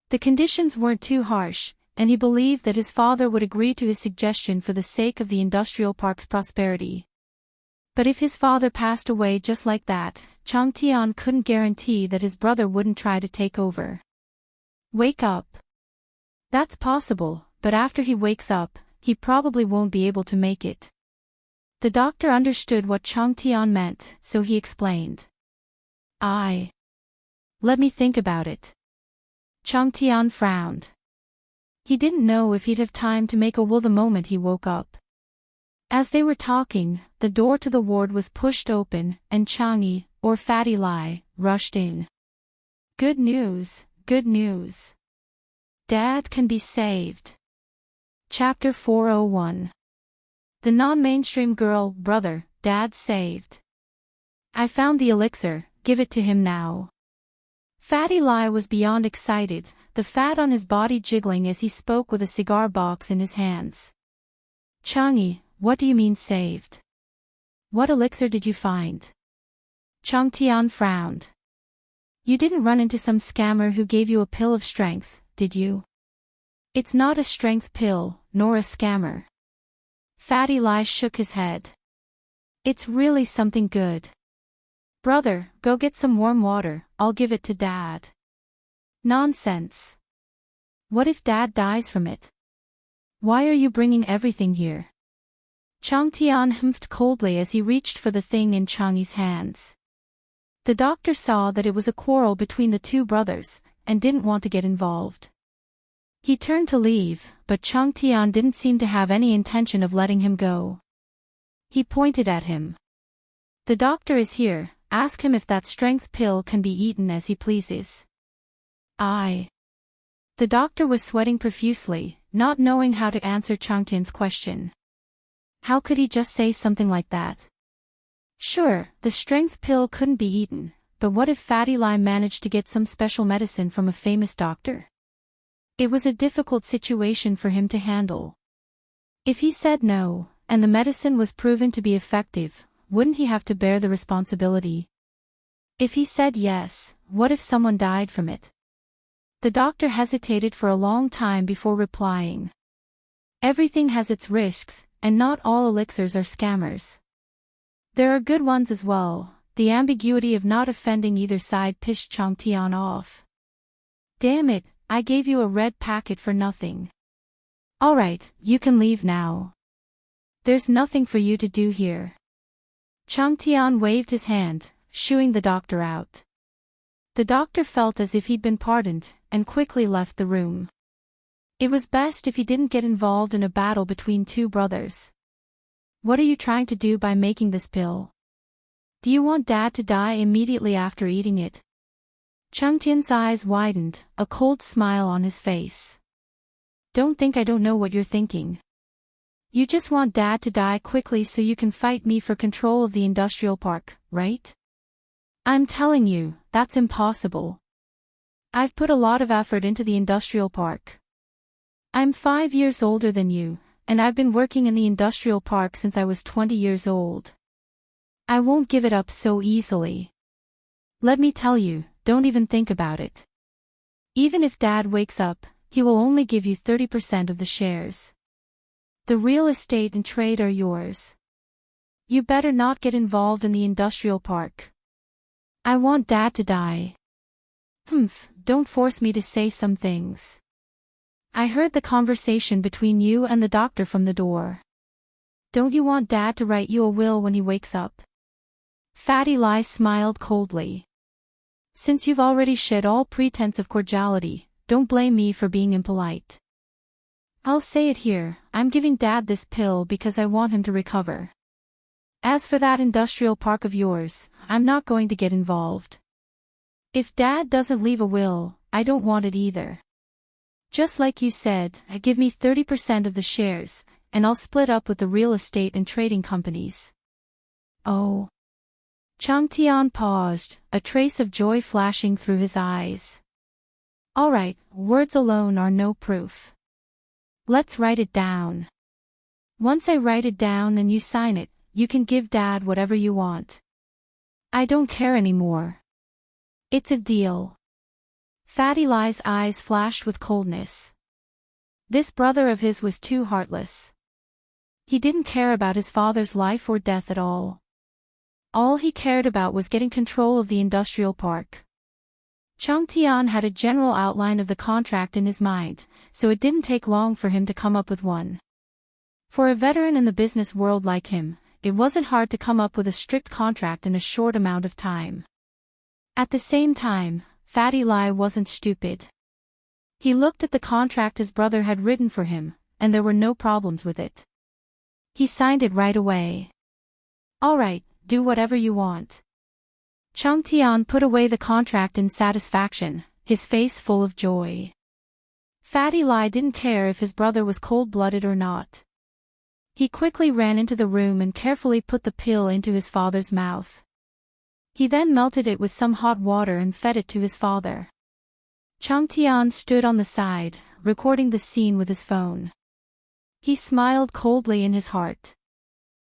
The conditions weren't too harsh, and he believed that his father would agree to his suggestion for the sake of the industrial park's prosperity. But if his father passed away just like that, Chang Tian couldn't guarantee that his brother wouldn't try to take over. Wake up. That's possible, but after he wakes up, he probably won't be able to make it. The doctor understood what Chang Tian meant, so he explained. Let me think about it. Chang Tian frowned. He didn't know if he'd have time to make a will the moment he woke up. As they were talking, the door to the ward was pushed open, and Chang Yi, or Fatty Lai, rushed in. Good news, good news. Dad can be saved. Chapter 401. The non-mainstream girl, brother, Dad saved. I found the elixir, give it to him now. Fatty Lai was beyond excited, the fat on his body jiggling as he spoke with a cigar box in his hands. Chang Yi, what do you mean saved? What elixir did you find? Chang Tian frowned. You didn't run into some scammer who gave you a pill of strength, did you? It's not a strength pill, nor a scammer. Fatty Lai shook his head. It's really something good. Brother, go get some warm water, I'll give it to Dad. Nonsense. What if Dad dies from it? Why are you bringing everything here? Chang Tian humphed coldly as he reached for the thing in Chang Yi's hands. The doctor saw that it was a quarrel between the two brothers, and didn't want to get involved. He turned to leave, but Chang Tian didn't seem to have any intention of letting him go. He pointed at him. The doctor is here, ask him if that strength pill can be eaten as he pleases. The doctor was sweating profusely, not knowing how to answer Chang Tian's question. How could he just say something like that? Sure, the strength pill couldn't be eaten, but what if Fatty Lai managed to get some special medicine from a famous doctor? It was a difficult situation for him to handle. If he said no, and the medicine was proven to be effective, wouldn't he have to bear the responsibility? If he said yes, what if someone died from it? The doctor hesitated for a long time before replying. Everything has its risks, and not all elixirs are scammers. There are good ones as well, The ambiguity of not offending either side pissed Changtian off. Damn it, I gave you a red packet for nothing. Alright, you can leave now. There's nothing for you to do here. Changtian waved his hand, shooing the doctor out. The doctor felt as if he'd been pardoned, and quickly left the room. It was best if he didn't get involved in a battle between two brothers. What are you trying to do by making this pill? Do you want Dad to die immediately after eating it? Changtian's eyes widened, a cold smile on his face. Don't think I don't know what you're thinking. You just want Dad to die quickly so you can fight me for control of the industrial park, right? I'm telling you, that's impossible. I've put a lot of effort into the industrial park. I'm 5 years older than you, and I've been working in the industrial park since I was 20 years old. I won't give it up so easily. Let me tell you, don't even think about it. Even if Dad wakes up, he will only give you 30% of the shares. The real estate and trade are yours. You better not get involved in the industrial park. I want Dad to die. Don't force me to say some things. I heard the conversation between you and the doctor from the door. Don't you want Dad to write you a will when he wakes up? Fatty Lie smiled coldly. Since you've already shed all pretense of cordiality, don't blame me for being impolite. I'll say it here, I'm giving Dad this pill because I want him to recover. As for that industrial park of yours, I'm not going to get involved. If Dad doesn't leave a will, I don't want it either. Just like you said, give me 30% of the shares, and I'll split up with the real estate and trading companies. Oh. Changtian paused, a trace of joy flashing through his eyes. Alright, words alone are no proof. Let's write it down. Once I write it down and you sign it, you can give Dad whatever you want. I don't care anymore. It's a deal. Fatty Lie's eyes flashed with coldness. This brother of his was too heartless. He didn't care about his father's life or death at all. All he cared about was getting control of the industrial park. Changtian had a general outline of the contract in his mind, so it didn't take long for him to come up with one. For a veteran in the business world like him, it wasn't hard to come up with a strict contract in a short amount of time. At the same time, Fatty Lie wasn't stupid. He looked at the contract his brother had written for him, and there were no problems with it. He signed it right away. Alright, do whatever you want. Changtian put away the contract in satisfaction, his face full of joy. Fatty Lie didn't care if his brother was cold-blooded or not. He quickly ran into the room and carefully put the pill into his father's mouth. He then melted it with some hot water and fed it to his father. Changtian stood on the side, recording the scene with his phone. He smiled coldly in his heart.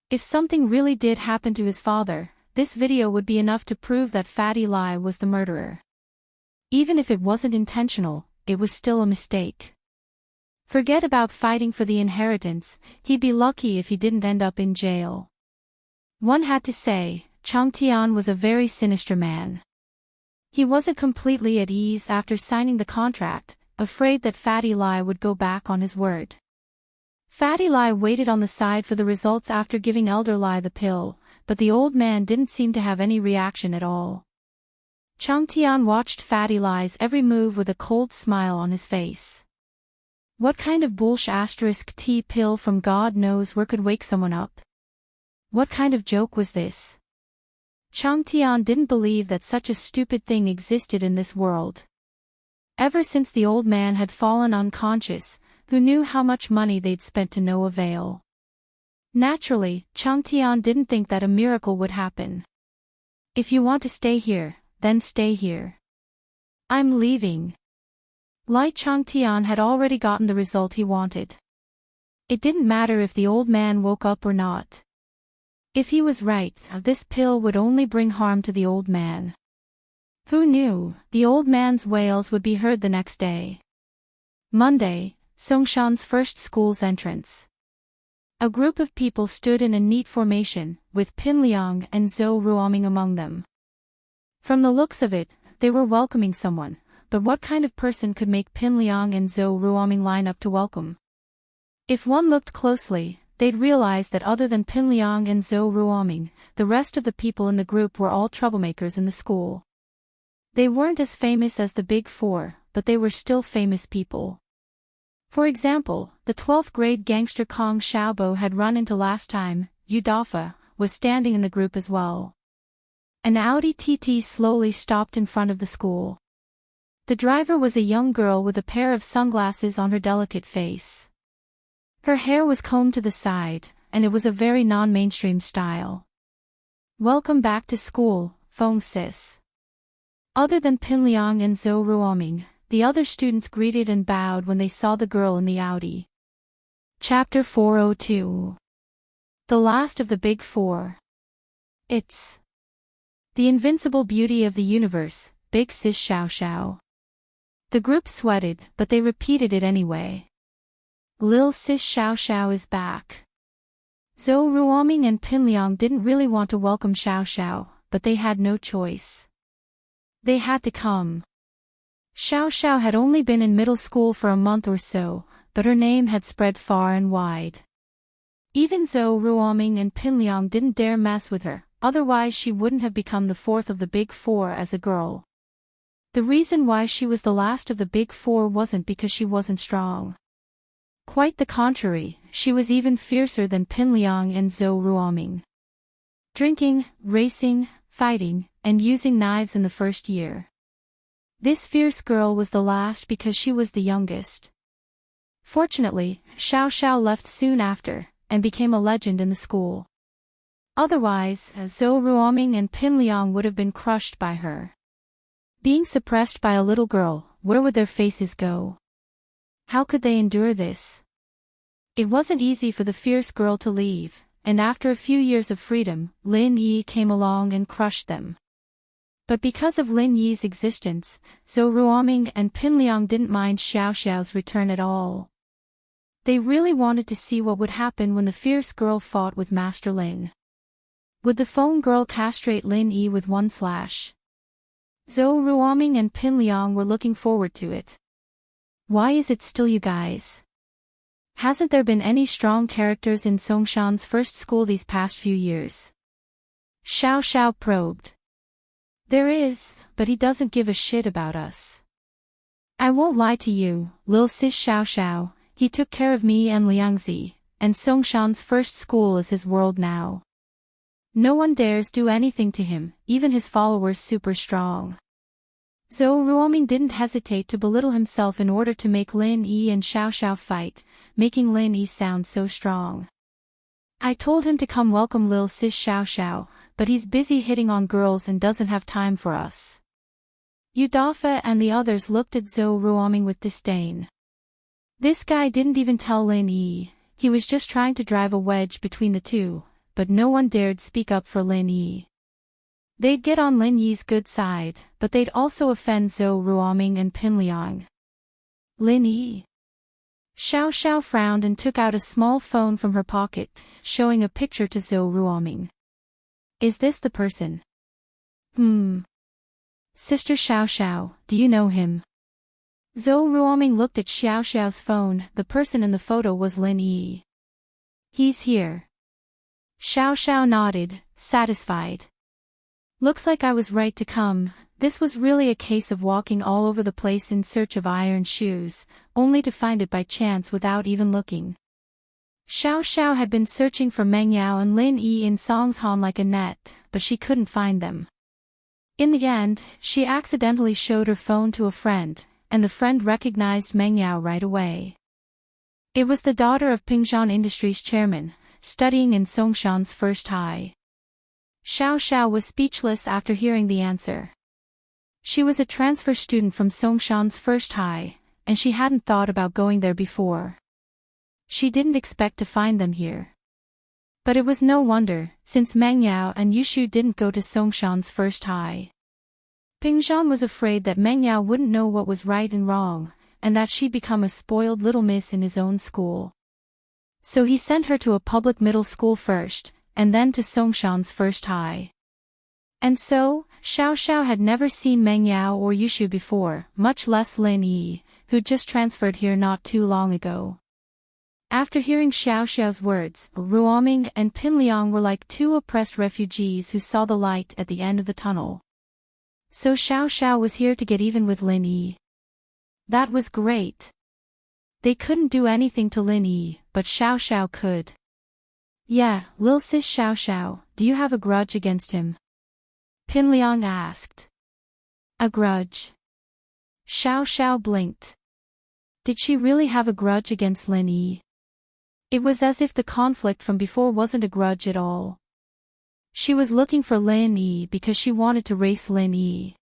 If something really did happen to his father, this video would be enough to prove that Fatty Lie was the murderer. Even if it wasn't intentional, it was still a mistake. Forget about fighting for the inheritance, he'd be lucky if he didn't end up in jail. One had to say, Changtian was a very sinister man. He wasn't completely at ease after signing the contract, afraid that Fatty Lie would go back on his word. Fatty Lie waited on the side for the results after giving Elder Lie the pill, but the old man didn't seem to have any reaction at all. Changtian watched Fatty Lie's every move with a cold smile on his face. What kind of *T pill from God knows where could wake someone up? What kind of joke was this? Changtian didn't believe that such a stupid thing existed in this world. Ever since the old man had fallen unconscious, who knew how much money they'd spent to no avail? Naturally, Changtian didn't think that a miracle would happen. If you want to stay here, then stay here. I'm leaving. Lai Changtian had already gotten the result he wanted. It didn't matter if the old man woke up or not. If he was right, this pill would only bring harm to the old man. Who knew, the old man's wails would be heard the next day. Monday, Songshan's first school's entrance. A group of people stood in a neat formation, with Pin Liang and Zhou Ruoming among them. From the looks of it, they were welcoming someone, but what kind of person could make Pin Liang and Zhou Ruoming line up to welcome? If one looked closely, they'd realize that other than Pin Liang and Zhou Ruoming, the rest of the people in the group were all troublemakers in the school. They weren't as famous as the Big Four, but they were still famous people. For example, the 12th grade gangster Kong Xiaobo had run into last time. Yu Dafa was standing in the group as well. An Audi TT slowly stopped in front of the school. The driver was a young girl with a pair of sunglasses on her delicate face. Her hair was combed to the side, and it was a very non-mainstream style. "Welcome back to school, Feng sis." Other than Pin Liang and Zhou Ruoming, the other students greeted and bowed when they saw the girl in the Audi. Chapter 402. The last of the Big Four. It's the invincible beauty of the universe, Big Sis Xiao Xiao. The group sweated, but they repeated it anyway. Lil Sis Xiao Xiao is back. Zhou Ruoming and Pin Liang didn't really want to welcome Xiao Xiao, but they had no choice. They had to come. Xiao Xiao had only been in middle school for a month or so, but her name had spread far and wide. Even Zhou Ruoming and Pin Liang didn't dare mess with her, otherwise she wouldn't have become the fourth of the Big Four as a girl. The reason why she was the last of the Big Four wasn't because she wasn't strong. Quite the contrary, she was even fiercer than Pin Liang and Zhou Ruoming. Drinking, racing, fighting, and using knives in the first year. This fierce girl was the last because she was the youngest. Fortunately, Xiao Xiao left soon after, and became a legend in the school. Otherwise, Zhou Ruoming and Pin Liang would have been crushed by her. Being suppressed by a little girl, where would their faces go? How could they endure this? It wasn't easy for the fierce girl to leave, and after a few years of freedom, Lin Yi came along and crushed them. But because of Lin Yi's existence, Zhou Ruoming and Pin Liang didn't mind Xiao Xiao's return at all. They really wanted to see what would happen when the fierce girl fought with Master Ling. Would the phone girl castrate Lin Yi with one slash? Zhou Ruoming and Pin Liang were looking forward to it. Why is it still you guys? Hasn't there been any strong characters in Songshan's first school these past few years? Xiao Xiao probed. There is, but he doesn't give a shit about us. I won't lie to you, Lil Sis Xiao Xiao, he took care of me and Liangzi, and Songshan's first school is his world now. No one dares do anything to him, even his followers super strong. Zhou Ruoming didn't hesitate to belittle himself in order to make Lin Yi and Xiao Xiao fight, making Lin Yi sound so strong. I told him to come welcome Lil Sis Xiao Xiao, but he's busy hitting on girls and doesn't have time for us. Yu Dafa and the others looked at Zhou Ruoming with disdain. This guy didn't even tell Lin Yi, he was just trying to drive a wedge between the two, but no one dared speak up for Lin Yi. They'd get on Lin Yi's good side, but they'd also offend Zhou Ruoming and Pin Liang. Lin Yi. Xiao Xiao frowned and took out a small phone from her pocket, showing a picture to Zhou Ruoming. Is this the person? Sister Xiao Xiao, do you know him? Zhou Ruoming looked at Xiao Xiao's phone. The person in the photo was Lin Yi. He's here. Xiao Xiao nodded, satisfied. Looks like I was right to come. This was really a case of walking all over the place in search of iron shoes, only to find it by chance without even looking. Xiao Xiao had been searching for Meng Yao and Lin Yi in Songshan like a net, but she couldn't find them. In the end, she accidentally showed her phone to a friend, and the friend recognized Meng Yao right away. It was the daughter of Pingshan Industries chairman, studying in Songshan's first high. Xiao Xiao was speechless after hearing the answer. She was a transfer student from Songshan's first high, and she hadn't thought about going there before. She didn't expect to find them here. But it was no wonder, since Meng Yao and Yushu didn't go to Songshan's first high. Pingshan was afraid that Meng Yao wouldn't know what was right and wrong, and that she'd become a spoiled little miss in his own school. So he sent her to a public middle school first, and then to Songshan's first high. And so, Xiao Xiao had never seen Meng Yao or Yushu before, much less Lin Yi, who'd just transferred here not too long ago. After hearing Xiao Xiao's words, Ruoming and Pinliang were like two oppressed refugees who saw the light at the end of the tunnel. So Xiao Xiao was here to get even with Lin Yi. That was great. They couldn't do anything to Lin Yi, but Xiao Xiao could. Yeah, Lil Sis Xiao Xiao, do you have a grudge against him? Pinliang asked. A grudge? Xiao Xiao blinked. Did she really have a grudge against Lin Yi? It was as if the conflict from before wasn't a grudge at all. She was looking for Lin Yi because she wanted to race Lin Yi.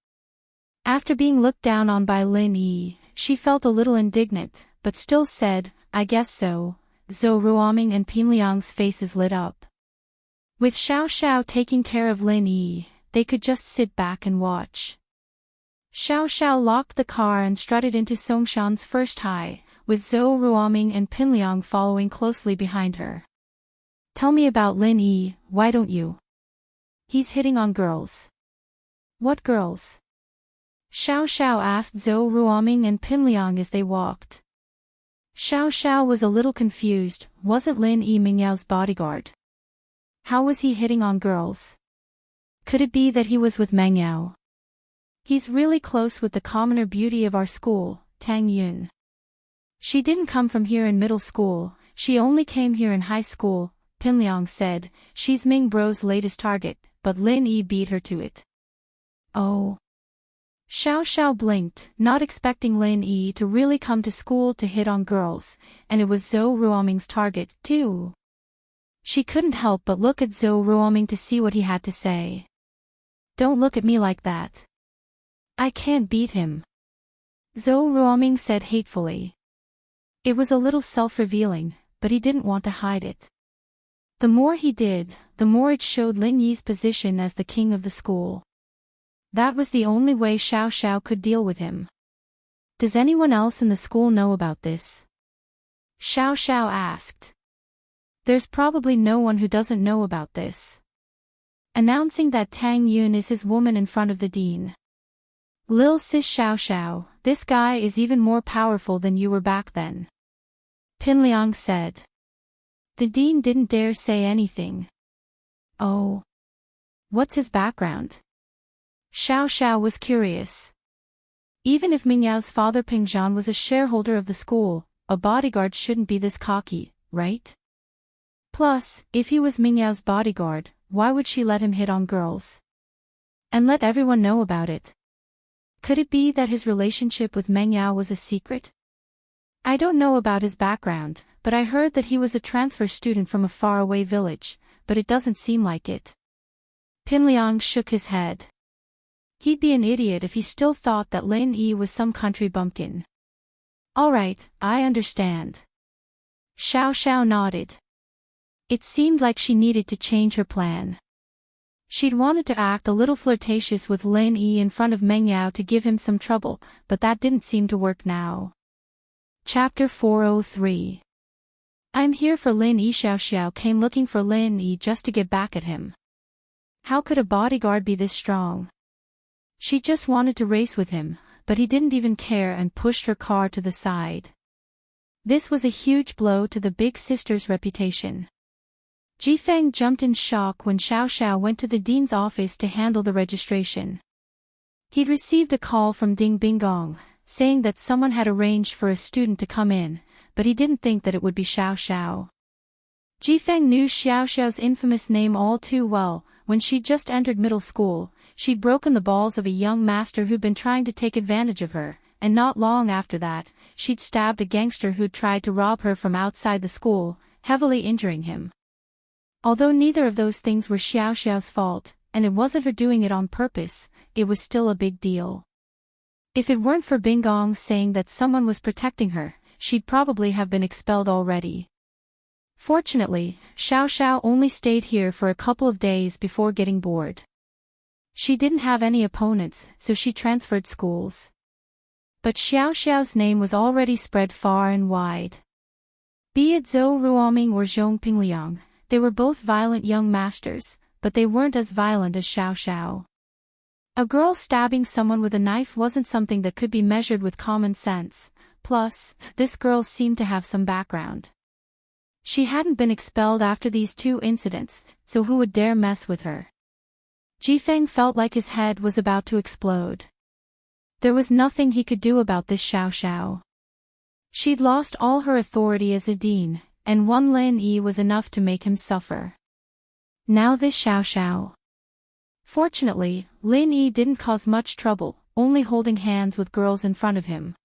After being looked down on by Lin Yi, she felt a little indignant, but still said, I guess so. Zhou Ruoming and Pinliang's faces lit up. With Xiao Xiao taking care of Lin Yi, they could just sit back and watch. Xiao Xiao locked the car and strutted into Songshan's first high, with Zhou Ruoming and Pinliang following closely behind her. Tell me about Lin Yi, why don't you? He's hitting on girls. What girls? Xiao Xiao asked Zhou Ruoming and Pinliang as they walked. Xiao Xiao was a little confused, wasn't Lin Yi Mingyao's bodyguard? How was he hitting on girls? Could it be that he was with Meng Yao? He's really close with the commoner beauty of our school, Tang Yun. She didn't come from here in middle school, she only came here in high school, Pinliang said. She's Ming Bro's latest target, but Lin Yi beat her to it. Oh. Xiao Xiao blinked, not expecting Lin Yi to really come to school to hit on girls, and it was Zhou Ruoming's target, too. She couldn't help but look at Zhou Ruoming to see what he had to say. Don't look at me like that. I can't beat him. Zhou Ruoming said hatefully. It was a little self-revealing, but he didn't want to hide it. The more he did, the more it showed Lin Yi's position as the king of the school. That was the only way Xiao Xiao could deal with him. Does anyone else in the school know about this? Xiao Xiao asked. There's probably no one who doesn't know about this. Announcing that Tang Yun is his woman in front of the dean. Lil Sis Xiao Xiao, this guy is even more powerful than you were back then. Pinliang said. The dean didn't dare say anything. Oh. What's his background? Xiao Xiao was curious. Even if Mingyao's father Pingzhan was a shareholder of the school, a bodyguard shouldn't be this cocky, right? Plus, if he was Mingyao's bodyguard, why would she let him hit on girls? And let everyone know about it? Could it be that his relationship with Meng Yao was a secret? I don't know about his background, but I heard that he was a transfer student from a faraway village, but it doesn't seem like it. Pinliang shook his head. He'd be an idiot if he still thought that Lin Yi was some country bumpkin. Alright, I understand. Xiao Xiao nodded. It seemed like she needed to change her plan. She'd wanted to act a little flirtatious with Lin Yi in front of Meng Yao to give him some trouble, but that didn't seem to work now. Chapter 403. I'm here for Lin Yi. Xiao Xiao came looking for Lin Yi just to get back at him. How could a bodyguard be this strong? She just wanted to race with him, but he didn't even care and pushed her car to the side. This was a huge blow to the big sister's reputation. Jifeng jumped in shock when Xiao Xiao went to the dean's office to handle the registration. He'd received a call from Ding Binggong, saying that someone had arranged for a student to come in, but he didn't think that it would be Xiao Xiao. Jifeng knew Xiao Xiao's infamous name all too well. When she'd just entered middle school, she'd broken the balls of a young master who'd been trying to take advantage of her, and not long after that, she'd stabbed a gangster who'd tried to rob her from outside the school, heavily injuring him. Although neither of those things were Xiao Xiao's fault, and it wasn't her doing it on purpose, it was still a big deal. If it weren't for Binggong saying that someone was protecting her, she'd probably have been expelled already. Fortunately, Xiao Xiao only stayed here for a couple of days before getting bored. She didn't have any opponents, so she transferred schools. But Xiao Xiao's name was already spread far and wide. Be it Zhou Ruoming or Zhong Pingliang, they were both violent young masters, but they weren't as violent as Xiao Xiao. A girl stabbing someone with a knife wasn't something that could be measured with common sense, plus, this girl seemed to have some background. She hadn't been expelled after these two incidents, so who would dare mess with her? Jifeng felt like his head was about to explode. There was nothing he could do about this Xiao Xiao. She'd lost all her authority as a dean, and one Lin Yi was enough to make him suffer. Now this Xiao Xiao. Fortunately, Lin Yi didn't cause much trouble, only holding hands with girls in front of him.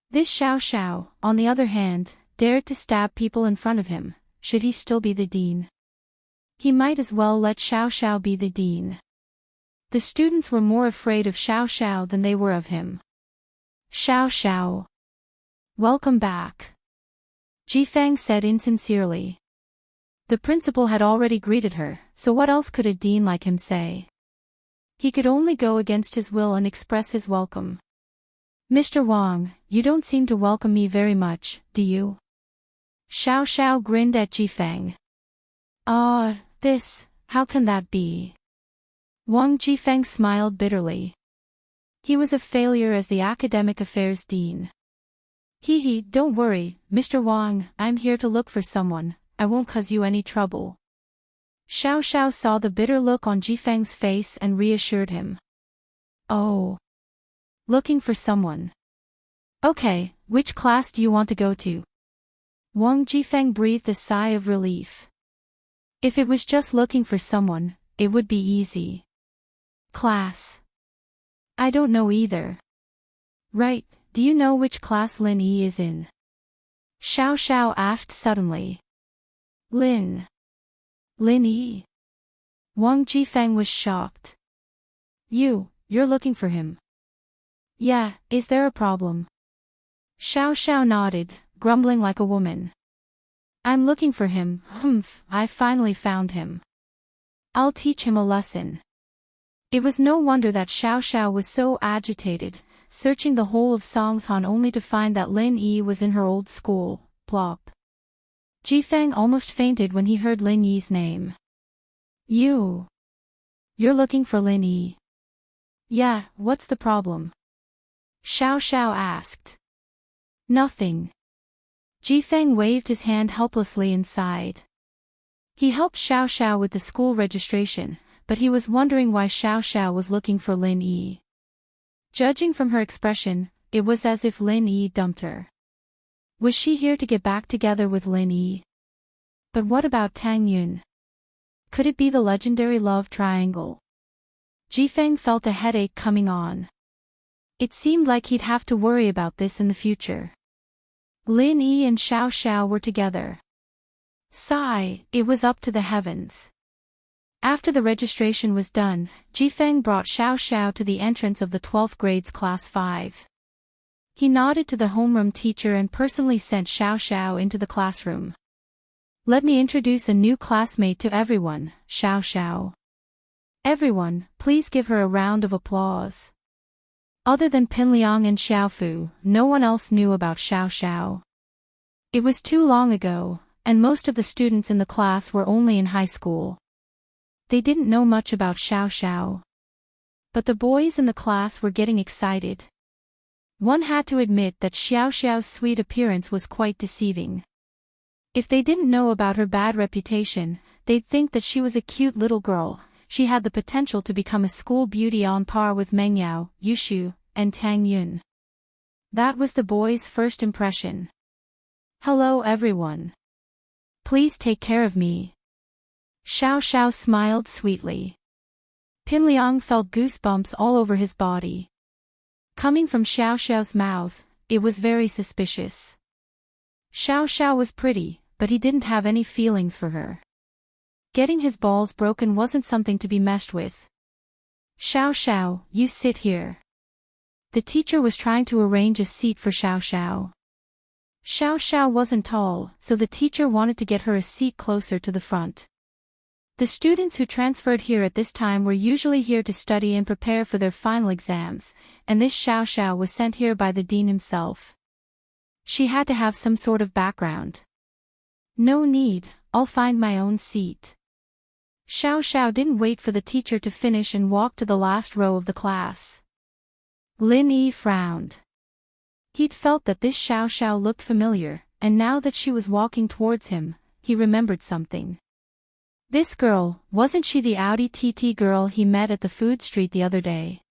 This Xiao Xiao, on the other hand, dared to stab people in front of him. Should he still be the dean? He might as well let Xiao Xiao be the dean. The students were more afraid of Xiao Xiao than they were of him. Xiao Xiao. Welcome back. Jifeng said insincerely. The principal had already greeted her, so what else could a dean like him say? He could only go against his will and express his welcome. Mr. Wang, you don't seem to welcome me very much, do you? Xiao Xiao grinned at Jifeng. How can that be? Wang Jifeng smiled bitterly. He was a failure as the academic affairs dean. Don't worry, Mr. Wang, I'm here to look for someone, I won't cause you any trouble. Xiao Xiao saw the bitter look on Jifeng's face and reassured him. Oh. Looking for someone. Okay, which class do you want to go to? Wang Jifeng breathed a sigh of relief. If it was just looking for someone, it would be easy. Class. I don't know either. Right, do you know which class Lin Yi is in? Xiao Xiao asked suddenly. Lin Yi? Wang Jifeng was shocked. You're looking for him? Yeah, is there a problem? Xiao Xiao nodded, grumbling like a woman. I'm looking for him, I finally found him. I'll teach him a lesson. It was no wonder that Xiao Xiao was so agitated, searching the whole of Songshan only to find that Lin Yi was in her old school, plop. Jifeng almost fainted when he heard Lin Yi's name. You're looking for Lin Yi? Yeah, what's the problem? Xiao Xiao asked. Nothing. Jifeng waved his hand helplessly and sighed. He helped Xiao Xiao with the school registration, but he was wondering why Xiao Xiao was looking for Lin Yi. Judging from her expression, it was as if Lin Yi dumped her. Was she here to get back together with Lin Yi? But what about Tang Yun? Could it be the legendary love triangle? Jifeng felt a headache coming on. It seemed like he'd have to worry about this in the future. Lin Yi and Xiao Xiao were together. Sigh, it was up to the heavens. After the registration was done, Jifeng brought Xiao Xiao to the entrance of the 12th grade's class 5. He nodded to the homeroom teacher and personally sent Xiao Xiao into the classroom. Let me introduce a new classmate to everyone, Xiao Xiao. Everyone, please give her a round of applause. Other than Pinliang and Xiaofu, no one else knew about Xiao Xiao. It was too long ago, and most of the students in the class were only in high school. They didn't know much about Xiao Xiao. But the boys in the class were getting excited. One had to admit that Xiao Xiao's sweet appearance was quite deceiving. If they didn't know about her bad reputation, they'd think that she was a cute little girl. She had the potential to become a school beauty on par with Meng Yao, Yushu, and Tang Yun. That was the boys' first impression. Hello everyone. Please take care of me. Xiao Xiao smiled sweetly. Pinliang felt goosebumps all over his body. Coming from Xiao Xiao's mouth, it was very suspicious. Xiao Xiao was pretty, but he didn't have any feelings for her. Getting his balls broken wasn't something to be messed with. Xiao Xiao, you sit here. The teacher was trying to arrange a seat for Xiao Xiao. Xiao Xiao wasn't tall, so the teacher wanted to get her a seat closer to the front. The students who transferred here at this time were usually here to study and prepare for their final exams, and this Xiao Xiao was sent here by the dean himself. She had to have some sort of background. No need, I'll find my own seat. Xiao Xiao didn't wait for the teacher to finish and walked to the last row of the class. Lin Yi frowned. He'd felt that this Xiao Xiao looked familiar, and now that she was walking towards him, he remembered something. This girl, wasn't she the Audi TT girl he met at the food street the other day?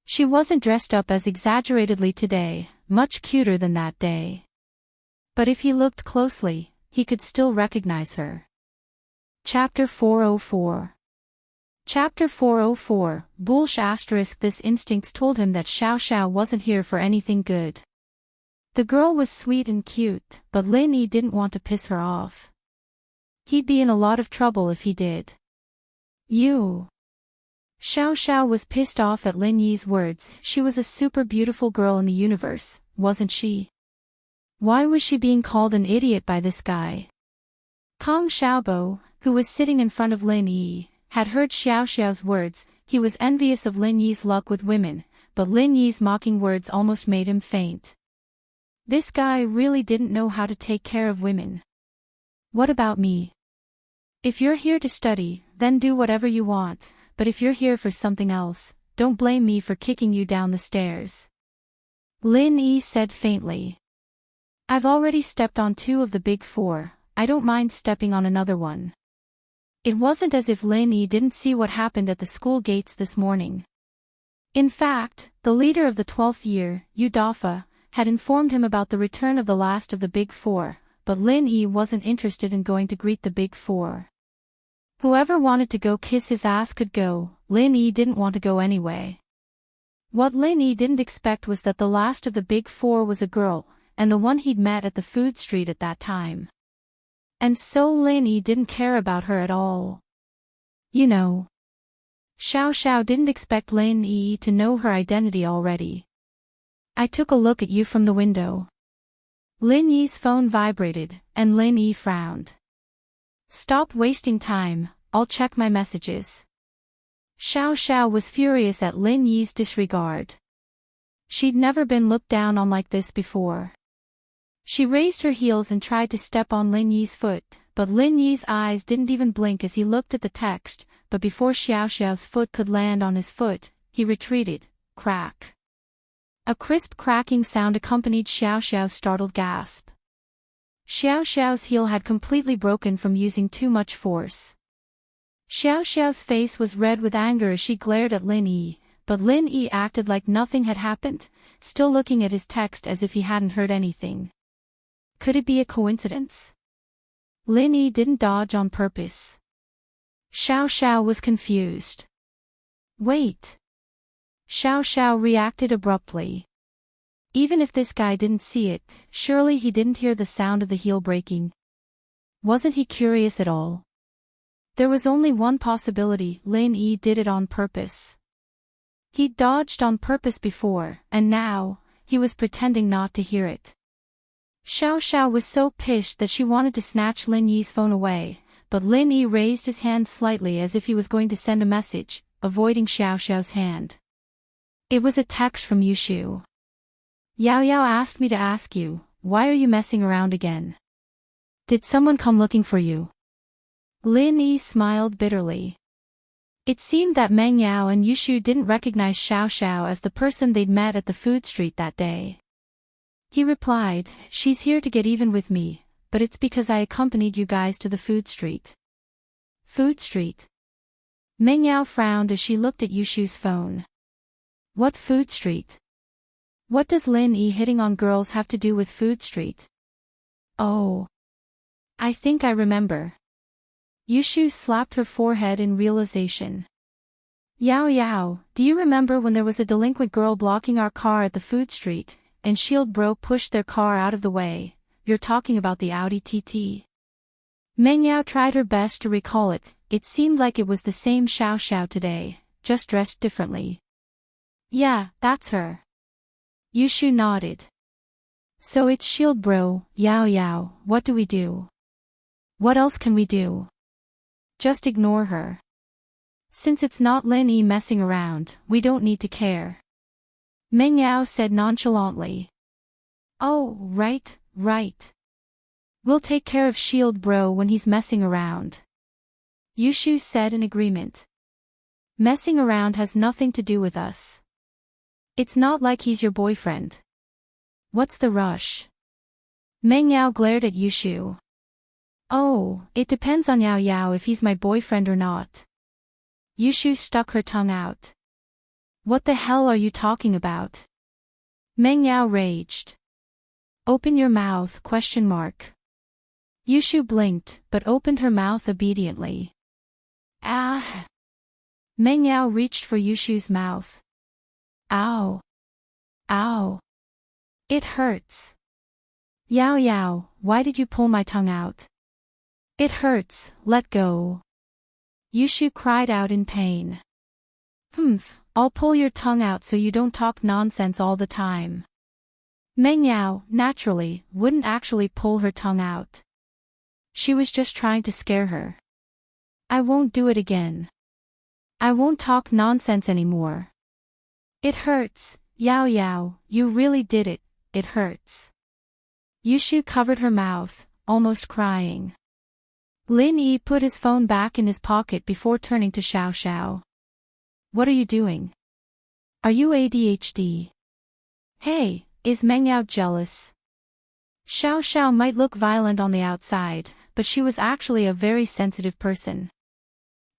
She wasn't dressed up as exaggeratedly today, much cuter than that day. But if he looked closely, he could still recognize her. Chapter 404. Chapter 404, Boolsh *. This instincts told him that Xiao Xiao wasn't here for anything good. The girl was sweet and cute, but Lin Yi didn't want to piss her off. He'd be in a lot of trouble if he did. You. Xiao Xiao was pissed off at Lin Yi's words. She was a super beautiful girl in the universe, wasn't she? Why was she being called an idiot by this guy? Kong Xiaobo, who was sitting in front of Lin Yi, had heard Xiao Xiao's words. He was envious of Lin Yi's luck with women, but Lin Yi's mocking words almost made him faint. This guy really didn't know how to take care of women. What about me? If you're here to study, then do whatever you want, but if you're here for something else, don't blame me for kicking you down the stairs. Lin Yi said faintly. I've already stepped on 2 of the big 4, I don't mind stepping on another one. It wasn't as if Lin Yi didn't see what happened at the school gates this morning. In fact, the leader of the 12th year, Yu Dafa, had informed him about the return of the last of the big 4, but Lin Yi wasn't interested in going to greet the big 4. Whoever wanted to go kiss his ass could go, Lin Yi didn't want to go anyway. What Lin Yi didn't expect was that the last of the big 4 was a girl, and the one he'd met at the food street at that time. And so Lin Yi didn't care about her at all. You know. Xiao Xiao didn't expect Lin Yi to know her identity already. I took a look at you from the window. Lin Yi's phone vibrated, and Lin Yi frowned. Stop wasting time, I'll check my messages. Xiao Xiao was furious at Lin Yi's disregard. She'd never been looked down on like this before. She raised her heels and tried to step on Lin Yi's foot, but Lin Yi's eyes didn't even blink as he looked at the text, but before Xiao Xiao's foot could land on his foot, he retreated. Crack. A crisp cracking sound accompanied Xiao Xiao's startled gasp. Xiao Xiao's heel had completely broken from using too much force. Xiao Xiao's face was red with anger as she glared at Lin Yi, but Lin Yi acted like nothing had happened, still looking at his text as if he hadn't heard anything. Could it be a coincidence? Lin Yi didn't dodge on purpose. Xiao Xiao was confused. Wait. Xiao Xiao reacted abruptly. Even if this guy didn't see it, surely he didn't hear the sound of the heel breaking. Wasn't he curious at all? There was only one possibility: Lin Yi did it on purpose. He'd dodged on purpose before, and now, he was pretending not to hear it. Xiao Xiao was so pissed that she wanted to snatch Lin Yi's phone away, but Lin Yi raised his hand slightly as if he was going to send a message, avoiding Xiao Xiao's hand. It was a text from Yushu. Yao Yao asked me to ask you, why are you messing around again? Did someone come looking for you? Lin Yi smiled bitterly. It seemed that Meng Yao and Yushu didn't recognize Xiao Xiao as the person they'd met at the food street that day. He replied, she's here to get even with me, but it's because I accompanied you guys to the food street. Food street? Meng Yao frowned as she looked at Yushu's phone. What food street? What does Lin Yi hitting on girls have to do with food street? Oh. I think I remember. Yushu slapped her forehead in realization. Yao Yao, do you remember when there was a delinquent girl blocking our car at the food street, and Shield Bro pushed their car out of the way? You're talking about the Audi TT. Meng Yao tried her best to recall it. It seemed like it was the same Xiao Xiao today, just dressed differently. Yeah, that's her. Yushu nodded. So it's Shield Bro. Yao Yao, what do we do? What else can we do? Just ignore her. Since it's not Lin Yi messing around, we don't need to care. Meng Yao said nonchalantly. Oh, right. We'll take care of Shield Bro when he's messing around. Yushu said in agreement. Messing around has nothing to do with us. It's not like he's your boyfriend. What's the rush? Meng Yao glared at Yushu. Oh, it depends on Yao Yao if he's my boyfriend or not. Yushu stuck her tongue out. What the hell are you talking about? Meng Yao raged. Open your mouth, ? Yushu blinked, but opened her mouth obediently. Ah! Meng Yao reached for Yushu's mouth. Ow! Ow! It hurts. Yao Yao, why did you pull my tongue out? It hurts, let go. Yushu cried out in pain. I'll pull your tongue out so you don't talk nonsense all the time. Meng Yao, naturally, wouldn't actually pull her tongue out. She was just trying to scare her. I won't do it again. I won't talk nonsense anymore. It hurts, Yao Yao, you really did it, it hurts. Yushu covered her mouth, almost crying. Lin Yi put his phone back in his pocket before turning to Xiao Xiao. What are you doing? Are you ADHD? Hey, is Meng Yao jealous? Xiao Xiao might look violent on the outside, but she was actually a very sensitive person.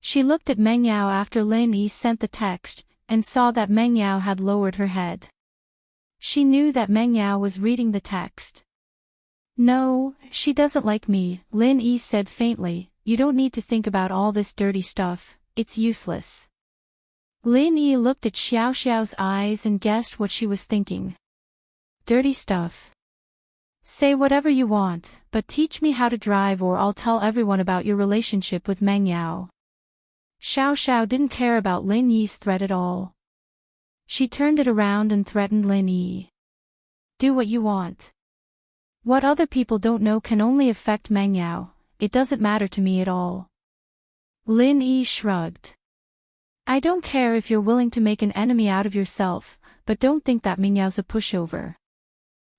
She looked at Meng Yao after Lin Yi sent the text, and saw that Meng Yao had lowered her head. She knew that Meng Yao was reading the text. No, she doesn't like me, Lin Yi said faintly. You don't need to think about all this dirty stuff, it's useless. Lin Yi looked at Xiao Xiao's eyes and guessed what she was thinking. Dirty stuff. Say whatever you want, but teach me how to drive or I'll tell everyone about your relationship with Meng Yao. Xiao Xiao didn't care about Lin Yi's threat at all. She turned it around and threatened Lin Yi. Do what you want. What other people don't know can only affect Meng Yao, it doesn't matter to me at all. Lin Yi shrugged. I don't care if you're willing to make an enemy out of yourself, but don't think that Meng Yao's a pushover.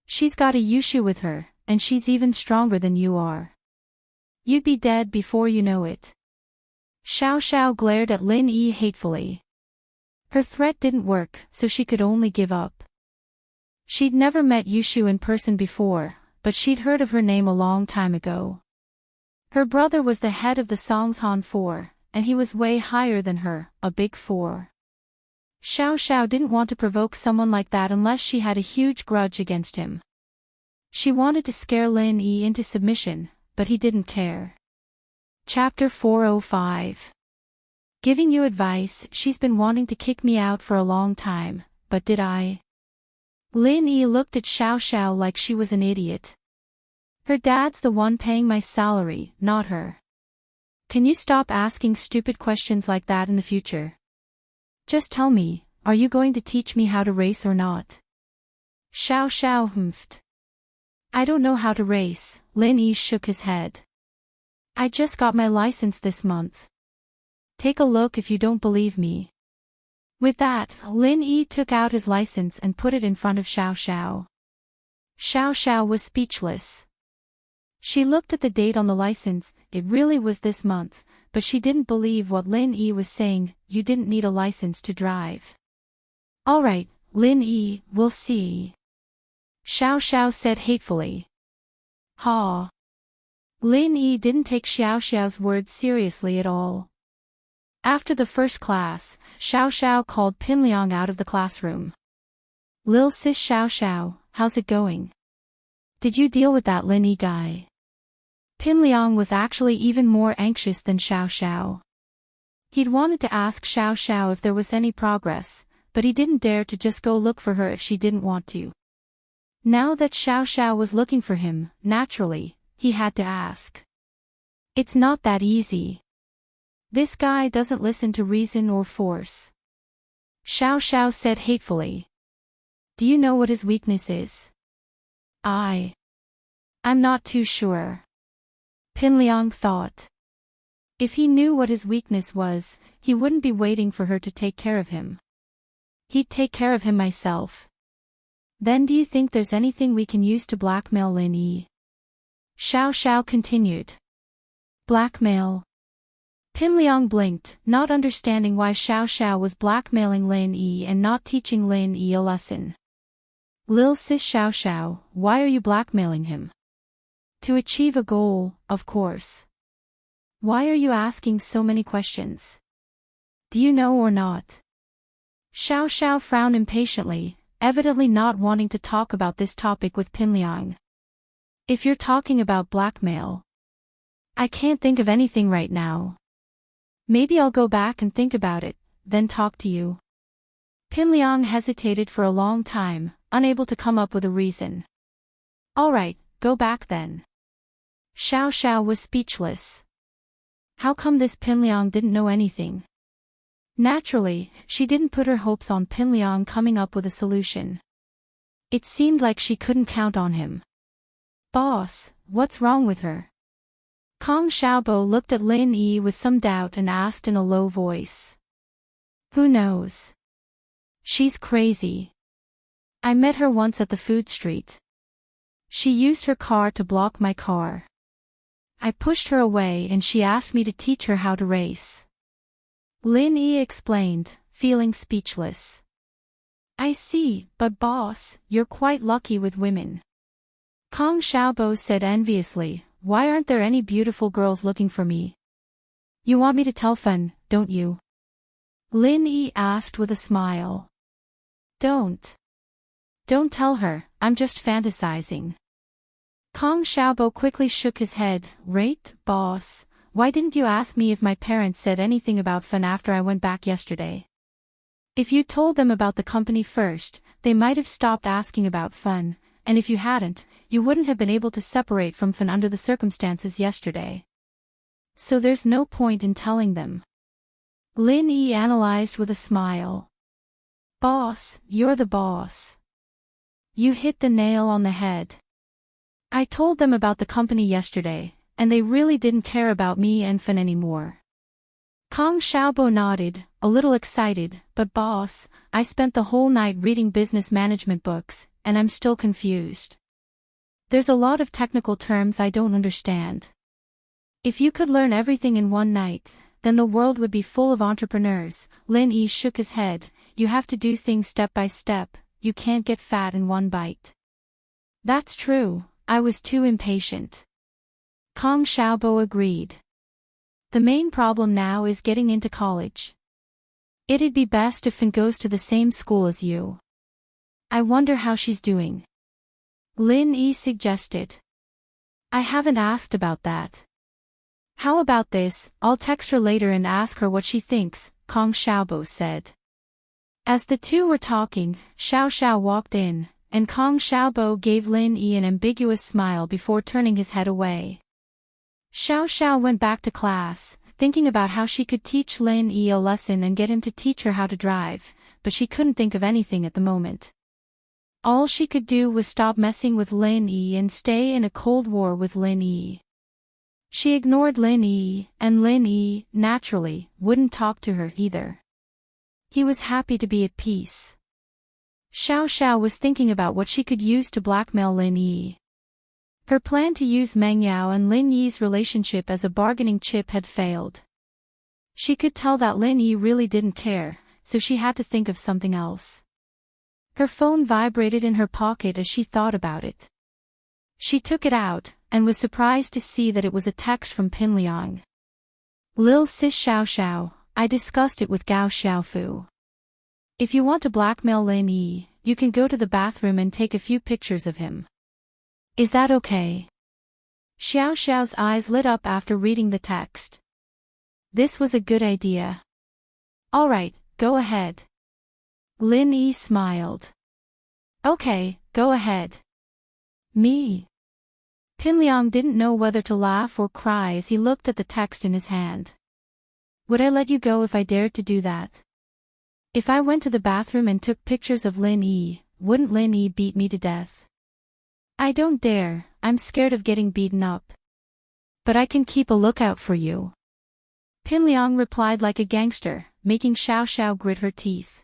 She's got a Yushu with her, and she's even stronger than you are. You'd be dead before you know it. Xiao Xiao glared at Lin Yi hatefully. Her threat didn't work, so she could only give up. She'd never met Yushu in person before, but she'd heard of her name a long time ago. Her brother was the head of the Songshan 4, and he was way higher than her, a big 4. Xiao Xiao didn't want to provoke someone like that unless she had a huge grudge against him. She wanted to scare Lin Yi into submission, but he didn't care. Chapter 405. Giving you advice. She's been wanting to kick me out for a long time, but did I? Lin Yi looked at Xiao Xiao like she was an idiot. Her dad's the one paying my salary, not her. Can you stop asking stupid questions like that in the future? Just tell me, are you going to teach me how to race or not? Xiao Xiao humphed. I don't know how to race, Lin Yi shook his head. I just got my license this month. Take a look if you don't believe me. With that, Lin Yi took out his license and put it in front of Xiao Xiao. Xiao Xiao was speechless. She looked at the date on the license, it really was this month, but she didn't believe what Lin Yi was saying, you didn't need a license to drive. Alright, Lin Yi, we'll see. Xiao Xiao said hatefully. Ha. Lin Yi didn't take Xiao Xiao's words seriously at all. After the first class, Xiao Xiao called Pinliang out of the classroom. Lil sis Xiao Xiao, how's it going? Did you deal with that Lin Yi guy? Pinliang was actually even more anxious than Xiao Xiao. He'd wanted to ask Xiao Xiao if there was any progress, but he didn't dare to just go look for her if she didn't want to. Now that Xiao Xiao was looking for him, naturally, he had to ask. It's not that easy. This guy doesn't listen to reason or force. Xiao Xiao said hatefully. Do you know what his weakness is? I'm not too sure. Pinliang thought. If he knew what his weakness was, he wouldn't be waiting for her to take care of him. He'd take care of him myself. Then do you think there's anything we can use to blackmail Lin Yi? Xiao Xiao continued. Blackmail. Pinliang blinked, not understanding why Xiao Xiao was blackmailing Lin Yi and not teaching Lin Yi a lesson. Lil sis Xiao Xiao, why are you blackmailing him? To achieve a goal, of course. Why are you asking so many questions? Do you know or not? Xiao Xiao frowned impatiently, evidently not wanting to talk about this topic with Pinliang. If you're talking about blackmail, I can't think of anything right now. Maybe I'll go back and think about it, then talk to you. Pinliang hesitated for a long time, unable to come up with a reason. Alright, go back then. Xiao Xiao was speechless. How come this Pinliang didn't know anything? Naturally, she didn't put her hopes on Pinliang coming up with a solution. It seemed like she couldn't count on him. Boss, what's wrong with her? Kong Xiaobo looked at Lin Yi with some doubt and asked in a low voice. Who knows? She's crazy. I met her once at the food street. She used her car to block my car. I pushed her away and she asked me to teach her how to race. Lin Yi explained, feeling speechless. I see, but boss, you're quite lucky with women. Kong Xiaobo said enviously, why aren't there any beautiful girls looking for me? You want me to tell Fen, don't you? Lin Yi asked with a smile. Don't tell her, I'm just fantasizing. Kong Xiaobo quickly shook his head, right, boss, why didn't you ask me if my parents said anything about Fen after I went back yesterday? If you told them about the company first, they might have stopped asking about Fen, and if you hadn't, you wouldn't have been able to separate from Fen under the circumstances yesterday. So there's no point in telling them. Lin Yi analyzed with a smile. Boss, you're the boss. You hit the nail on the head. I told them about the company yesterday, and they really didn't care about me and Fen anymore. Kong Xiaobo nodded, a little excited, but boss, I spent the whole night reading business management books, and I'm still confused. There's a lot of technical terms I don't understand. If you could learn everything in one night, then the world would be full of entrepreneurs. Lin Yi shook his head, you have to do things step by step, you can't get fat in one bite. That's true, I was too impatient. Kong Xiaobo agreed. The main problem now is getting into college. It'd be best if Fen goes to the same school as you. I wonder how she's doing. Lin Yi suggested. I haven't asked about that. How about this, I'll text her later and ask her what she thinks, Kong Xiaobo said. As the two were talking, Xiao Xiao walked in, and Kong Xiaobo gave Lin Yi an ambiguous smile before turning his head away. Xiao Xiao went back to class, thinking about how she could teach Lin Yi a lesson and get him to teach her how to drive, but she couldn't think of anything at the moment. All she could do was stop messing with Lin Yi and stay in a cold war with Lin Yi. She ignored Lin Yi, and Lin Yi, naturally, wouldn't talk to her either. He was happy to be at peace. Xiao Xiao was thinking about what she could use to blackmail Lin Yi. Her plan to use Meng Yao and Lin Yi's relationship as a bargaining chip had failed. She could tell that Lin Yi really didn't care, so she had to think of something else. Her phone vibrated in her pocket as she thought about it. She took it out, and was surprised to see that it was a text from Pinliang. Lil sis Xiao Xiao, I discussed it with Gao Xiaofu. If you want to blackmail Lin Yi, you can go to the bathroom and take a few pictures of him. Is that okay? Xiao Xiao's eyes lit up after reading the text. This was a good idea. Alright, go ahead. Lin Yi smiled. Okay, go ahead. Me? Pinliang didn't know whether to laugh or cry as he looked at the text in his hand. Would I let you go if I dared to do that? If I went to the bathroom and took pictures of Lin Yi, wouldn't Lin Yi beat me to death? I don't dare, I'm scared of getting beaten up. But I can keep a lookout for you. Pinliang replied like a gangster, making Xiao Xiao grit her teeth.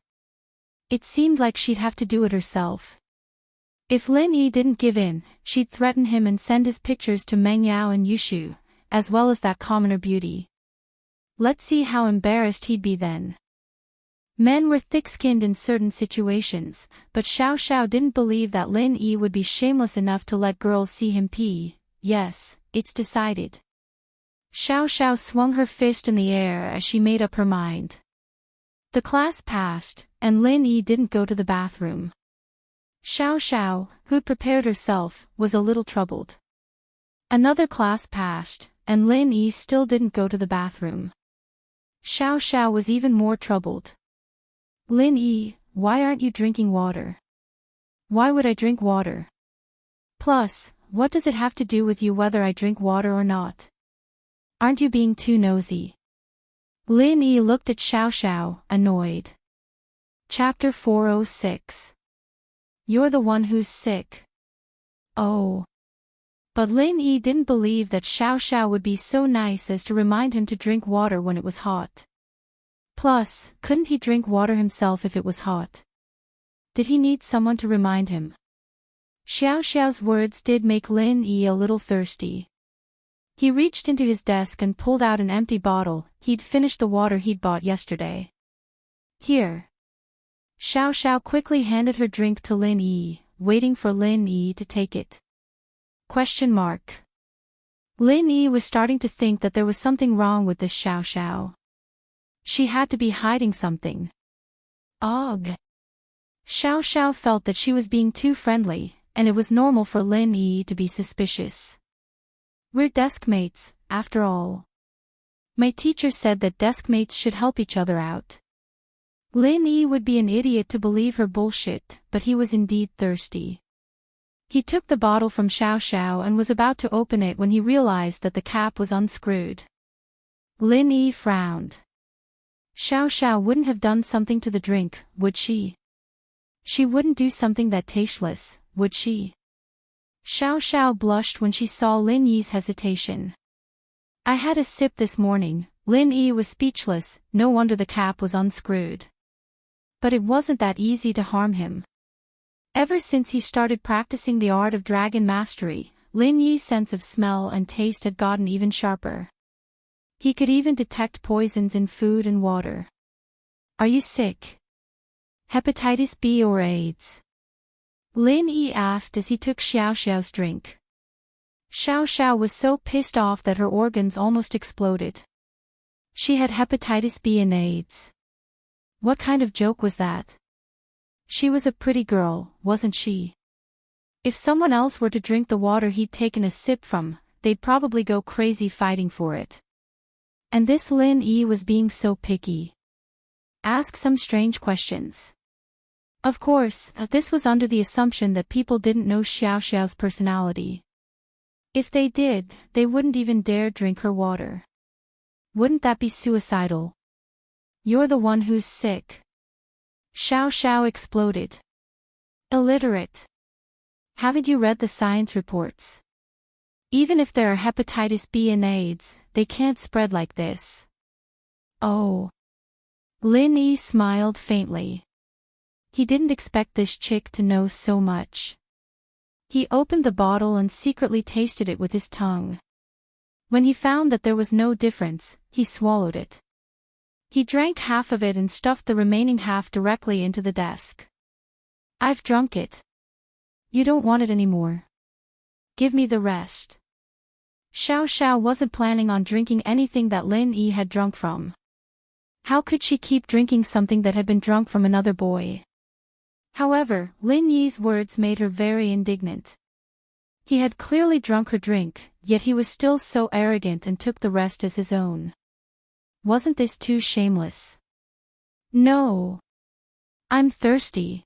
It seemed like she'd have to do it herself. If Lin Yi didn't give in, she'd threaten him and send his pictures to Meng Yao and Yushu, as well as that commoner beauty. Let's see how embarrassed he'd be then. Men were thick-skinned in certain situations, but Xiao Xiao didn't believe that Lin Yi would be shameless enough to let girls see him pee. Yes, it's decided. Xiao Xiao swung her fist in the air as she made up her mind. The class passed, and Lin Yi didn't go to the bathroom. Xiao Xiao, who'd prepared herself, was a little troubled. Another class passed, and Lin Yi still didn't go to the bathroom. Xiao Xiao was even more troubled. Lin Yi, why aren't you drinking water? Why would I drink water? Plus, what does it have to do with you whether I drink water or not? Aren't you being too nosy? Lin Yi looked at Xiao Xiao, annoyed. Chapter 406. You're the one who's sick. Oh. But Lin Yi didn't believe that Xiao Xiao would be so nice as to remind him to drink water when it was hot. Plus, couldn't he drink water himself if it was hot? Did he need someone to remind him? Xiao Xiao's words did make Lin Yi a little thirsty. He reached into his desk and pulled out an empty bottle. He'd finished the water he'd bought yesterday. Here. Xiao Xiao quickly handed her drink to Lin Yi, waiting for Lin Yi to take it. Lin Yi was starting to think that there was something wrong with this Xiao Xiao. She had to be hiding something. Ugh. Xiao Xiao felt that she was being too friendly, and it was normal for Lin Yi to be suspicious. We're deskmates, after all. My teacher said that deskmates should help each other out. Lin Yi would be an idiot to believe her bullshit, but he was indeed thirsty. He took the bottle from Xiao Xiao and was about to open it when he realized that the cap was unscrewed. Lin Yi frowned. Xiao Xiao wouldn't have done something to the drink, would she? She wouldn't do something that tasteless, would she? Xiao Xiao blushed when she saw Lin Yi's hesitation. I had a sip this morning. Lin Yi was speechless, no wonder the cap was unscrewed. But it wasn't that easy to harm him. Ever since he started practicing the art of dragon mastery, Lin Yi's sense of smell and taste had gotten even sharper. He could even detect poisons in food and water. Are you sick? Hepatitis B or AIDS? Lin Yi asked as he took Xiao Xiao's drink. Xiao Xiao was so pissed off that her organs almost exploded. She had hepatitis B and AIDS. What kind of joke was that? She was a pretty girl, wasn't she? If someone else were to drink the water he'd taken a sip from, they'd probably go crazy fighting for it. And this Lin Yi was being so picky. Ask some strange questions. Of course, this was under the assumption that people didn't know Xiao Xiao's personality. If they did, they wouldn't even dare drink her water. Wouldn't that be suicidal? You're the one who's sick. Xiao Xiao exploded. Illiterate. Haven't you read the science reports? Even if there are hepatitis B and AIDS, they can't spread like this. Oh. Lin Yi smiled faintly. He didn't expect this chick to know so much. He opened the bottle and secretly tasted it with his tongue. When he found that there was no difference, he swallowed it. He drank half of it and stuffed the remaining half directly into the desk. I've drunk it. You don't want it anymore. Give me the rest. Xiao Xiao wasn't planning on drinking anything that Lin Yi had drunk from. How could she keep drinking something that had been drunk from another boy? However, Lin Yi's words made her very indignant. He had clearly drunk her drink, yet he was still so arrogant and took the rest as his own. Wasn't this too shameless? No. I'm thirsty.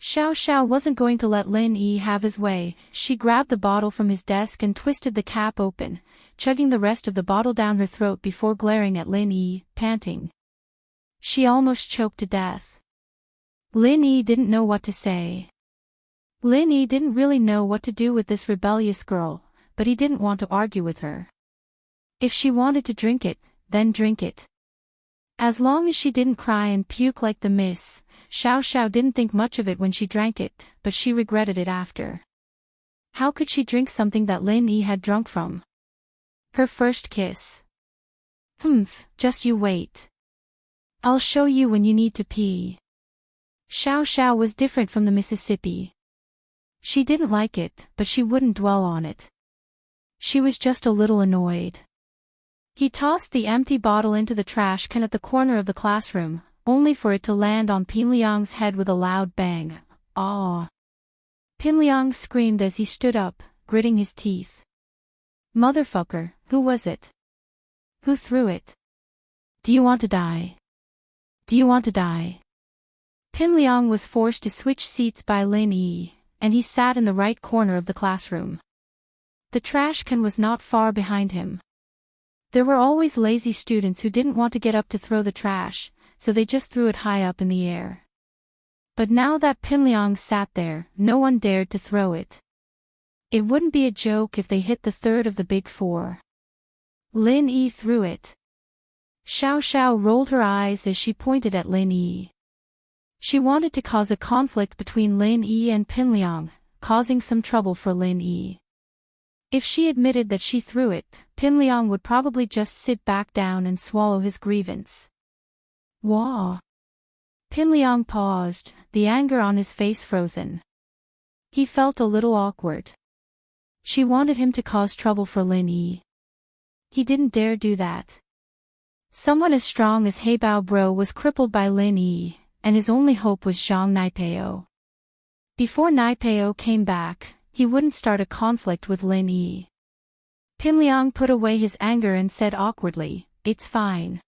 Xiao Xiao wasn't going to let Lin Yi have his way. She grabbed the bottle from his desk and twisted the cap open, chugging the rest of the bottle down her throat before glaring at Lin Yi, panting. She almost choked to death. Lin Yi didn't know what to say. Lin Yi didn't really know what to do with this rebellious girl, but he didn't want to argue with her. If she wanted to drink it, then drink it. As long as she didn't cry and puke like the miss, Xiao Xiao didn't think much of it when she drank it, but she regretted it after. How could she drink something that Lin Yi had drunk from? Her first kiss. Just you wait. I'll show you when you need to pee. Xiao Xiao was different from the Mississippi. She didn't like it, but she wouldn't dwell on it. She was just a little annoyed. He tossed the empty bottle into the trash can at the corner of the classroom, only for it to land on Pinliang's head with a loud bang. Aw! Pinliang screamed as he stood up, gritting his teeth. Motherfucker, who was it? Who threw it? Do you want to die? Do you want to die? Pinliang was forced to switch seats by Lin Yi, and he sat in the right corner of the classroom. The trash can was not far behind him. There were always lazy students who didn't want to get up to throw the trash, so they just threw it high up in the air. But now that Pinliang sat there, no one dared to throw it. It wouldn't be a joke if they hit the third of the big four. Lin Yi threw it. Xiao Xiao rolled her eyes as she pointed at Lin Yi. She wanted to cause a conflict between Lin Yi and Pinliang, causing some trouble for Lin Yi. If she admitted that she threw it, Pinliang would probably just sit back down and swallow his grievance. Wah! Pinliang paused, the anger on his face frozen. He felt a little awkward. She wanted him to cause trouble for Lin Yi. He didn't dare do that. Someone as strong as Heibao Bro was crippled by Lin Yi, and his only hope was Zhang Naipeo. Before Naipeo came back, he wouldn't start a conflict with Lin Yi. Pinliang put away his anger and said awkwardly, "It's fine."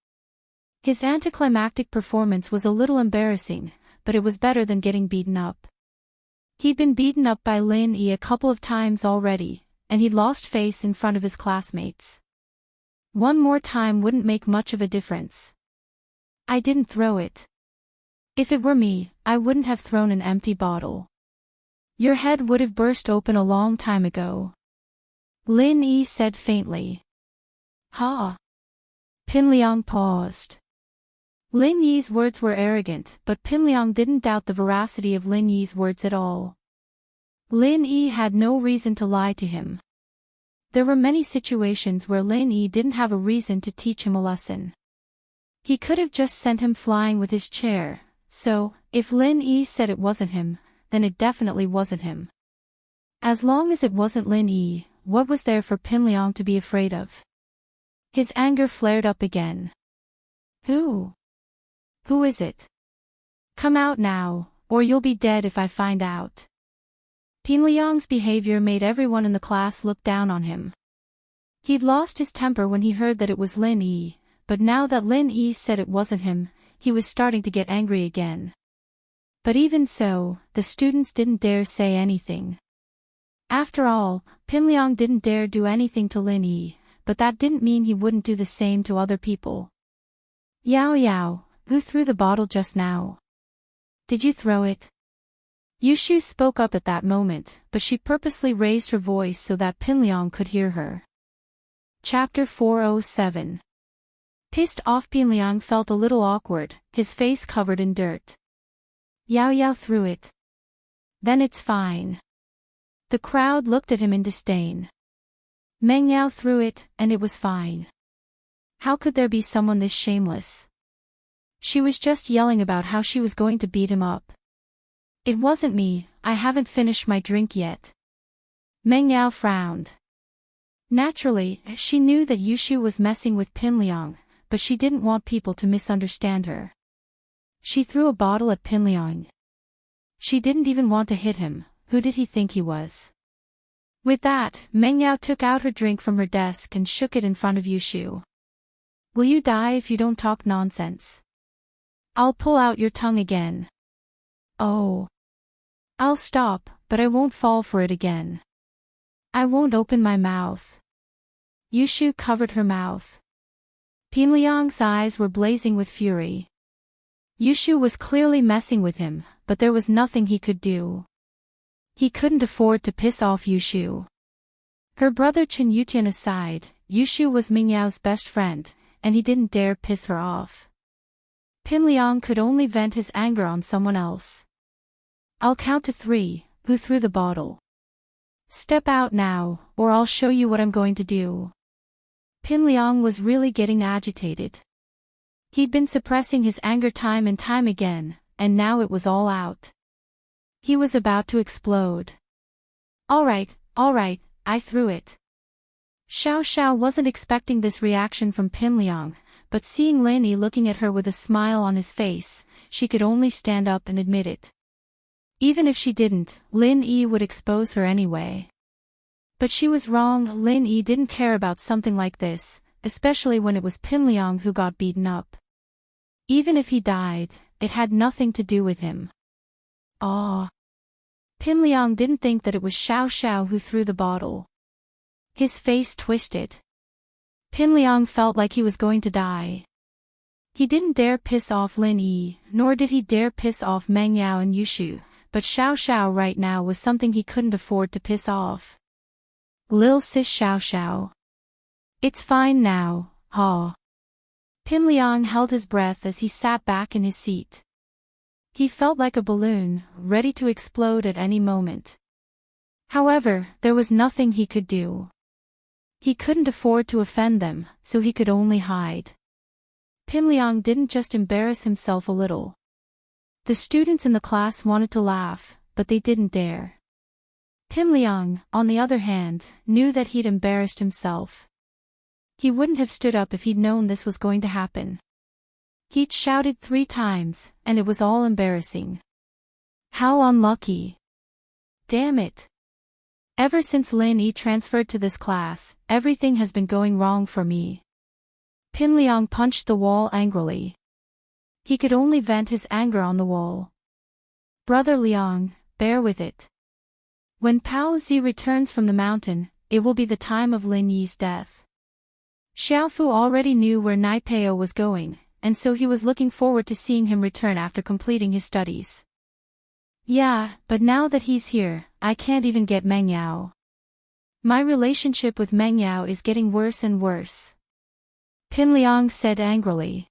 His anticlimactic performance was a little embarrassing, but it was better than getting beaten up. He'd been beaten up by Lin Yi a couple of times already, and he'd lost face in front of his classmates. One more time wouldn't make much of a difference. I didn't throw it. If it were me, I wouldn't have thrown an empty bottle. Your head would have burst open a long time ago. Lin Yi said faintly. Ha! Pinliang paused. Lin Yi's words were arrogant, but Pinliang didn't doubt the veracity of Lin Yi's words at all. Lin Yi had no reason to lie to him. There were many situations where Lin Yi didn't have a reason to teach him a lesson. He could have just sent him flying with his chair, so, if Lin Yi said it wasn't him, then it definitely wasn't him. As long as it wasn't Lin Yi, what was there for Pinliang to be afraid of? His anger flared up again. Who? Who is it? Come out now, or you'll be dead if I find out. Pinliang's behavior made everyone in the class look down on him. He'd lost his temper when he heard that it was Lin Yi, but now that Lin Yi said it wasn't him, he was starting to get angry again. But even so, the students didn't dare say anything. After all, Pinliang didn't dare do anything to Lin Yi, but that didn't mean he wouldn't do the same to other people. Yao Yao, who threw the bottle just now? Did you throw it? Yushu spoke up at that moment, but she purposely raised her voice so that Pinliang could hear her. Chapter 407. Pissed off Pinliang felt a little awkward, his face covered in dirt. Yao Yao threw it. Then it's fine. The crowd looked at him in disdain. Meng Yao threw it, and it was fine. How could there be someone this shameless? She was just yelling about how she was going to beat him up. It wasn't me, I haven't finished my drink yet. Meng Yao frowned. Naturally, she knew that Yushu was messing with Pinliang, but she didn't want people to misunderstand her. She threw a bottle at Pinliang. She didn't even want to hit him, who did he think he was? With that, Meng Yao took out her drink from her desk and shook it in front of Yushu. Will you die if you don't talk nonsense? I'll pull out your tongue again. Oh. I'll stop, but I won't fall for it again. I won't open my mouth. Yushu covered her mouth. Pinliang's eyes were blazing with fury. Yushu was clearly messing with him, but there was nothing he could do. He couldn't afford to piss off Yushu. Her brother Chen Yutian aside, Yushu was Ming Yao's best friend, and he didn't dare piss her off. Pinliang could only vent his anger on someone else. I'll count to 3, who threw the bottle? Step out now, or I'll show you what I'm going to do. Pinliang was really getting agitated. He'd been suppressing his anger time and time again, and now it was all out. He was about to explode. All right, I threw it. Xiao Xiao wasn't expecting this reaction from Pinliang, but seeing Lin Yi looking at her with a smile on his face, she could only stand up and admit it. Even if she didn't, Lin Yi would expose her anyway. But she was wrong. Lin Yi didn't care about something like this, especially when it was Pinliang who got beaten up. Even if he died, it had nothing to do with him. Pinliang didn't think that it was Xiao Xiao who threw the bottle. His face twisted. Pinliang felt like he was going to die. He didn't dare piss off Lin Yi, nor did he dare piss off Meng Yao and Yushu, but Xiao Xiao right now was something he couldn't afford to piss off. Lil sis Xiao Xiao. It's fine now, ha. Pinliang held his breath as he sat back in his seat. He felt like a balloon, ready to explode at any moment. However, there was nothing he could do. He couldn't afford to offend them, so he could only hide. Pinliang didn't just embarrass himself a little. The students in the class wanted to laugh, but they didn't dare. Pinliang, on the other hand, knew that he'd embarrassed himself. He wouldn't have stood up if he'd known this was going to happen. He'd shouted 3 times, and it was all embarrassing. How unlucky. Damn it. Ever since Lin Yi transferred to this class, everything has been going wrong for me. Pinliang punched the wall angrily. He could only vent his anger on the wall. Brother Liang, bear with it. When Pao Zi returns from the mountain, it will be the time of Lin Yi's death. Xiaofu already knew where Naipeo was going, and so he was looking forward to seeing him return after completing his studies. Yeah, but now that he's here, I can't even get Meng Yao. My relationship with Meng Yao is getting worse and worse. Pinliang said angrily.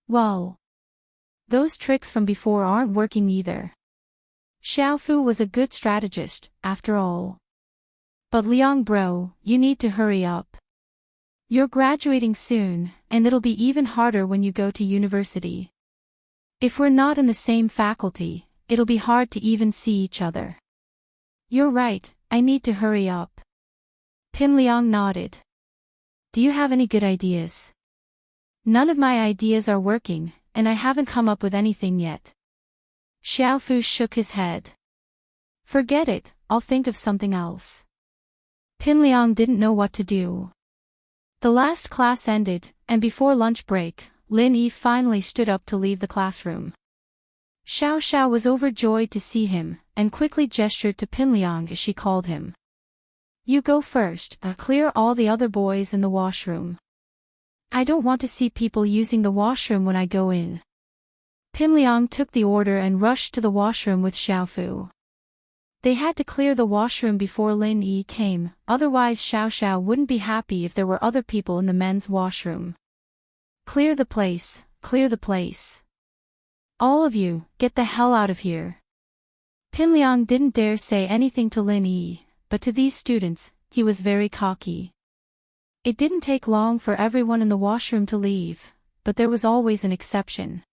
Well, those tricks from before aren't working either. Xiaofu was a good strategist, after all. But Liang bro, you need to hurry up. You're graduating soon, and it'll be even harder when you go to university. If we're not in the same faculty, it'll be hard to even see each other. You're right, I need to hurry up. Pinliang nodded. Do you have any good ideas? None of my ideas are working, and I haven't come up with anything yet. Xiaofu shook his head. Forget it, I'll think of something else. Pinliang didn't know what to do. The last class ended, and before lunch break, Lin Yi finally stood up to leave the classroom. Xiao Xiao was overjoyed to see him, and quickly gestured to Pinliang as she called him. You go first, clear all the other boys in the washroom. I don't want to see people using the washroom when I go in. Pinliang took the order and rushed to the washroom with Xiaofu. They had to clear the washroom before Lin Yi came, otherwise Xiao Xiao wouldn't be happy if there were other people in the men's washroom. Clear the place, clear the place. All of you, get the hell out of here. Pinliang didn't dare say anything to Lin Yi, but to these students, he was very cocky. It didn't take long for everyone in the washroom to leave, but there was always an exception.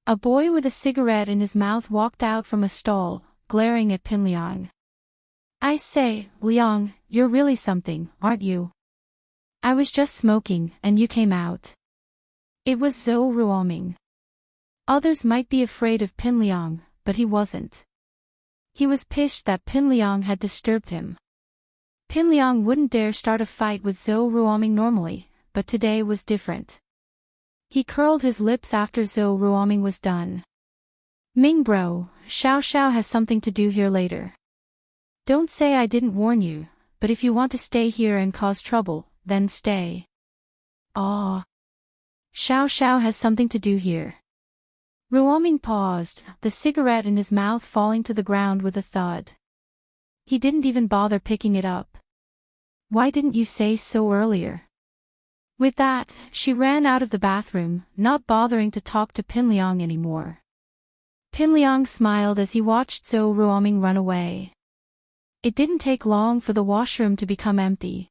A boy with a cigarette in his mouth walked out from a stall, glaring at Pinliang. I say, Liang, you're really something, aren't you? I was just smoking, and you came out. It was Zhou Ruoming. Others might be afraid of Pinliang, but he wasn't. He was pissed that Pinliang had disturbed him. Pinliang wouldn't dare start a fight with Zhou Ruoming normally, but today was different. He curled his lips after Zhou Ruoming was done. Ming bro, Xiao Xiao has something to do here later. Don't say I didn't warn you, but if you want to stay here and cause trouble, then stay. Xiao Xiao has something to do here. Ruoming paused, the cigarette in his mouth falling to the ground with a thud. He didn't even bother picking it up. Why didn't you say so earlier? With that, she ran out of the bathroom, not bothering to talk to Pinliang anymore. Pinliang smiled as he watched Zhou Ruoming run away. It didn't take long for the washroom to become empty.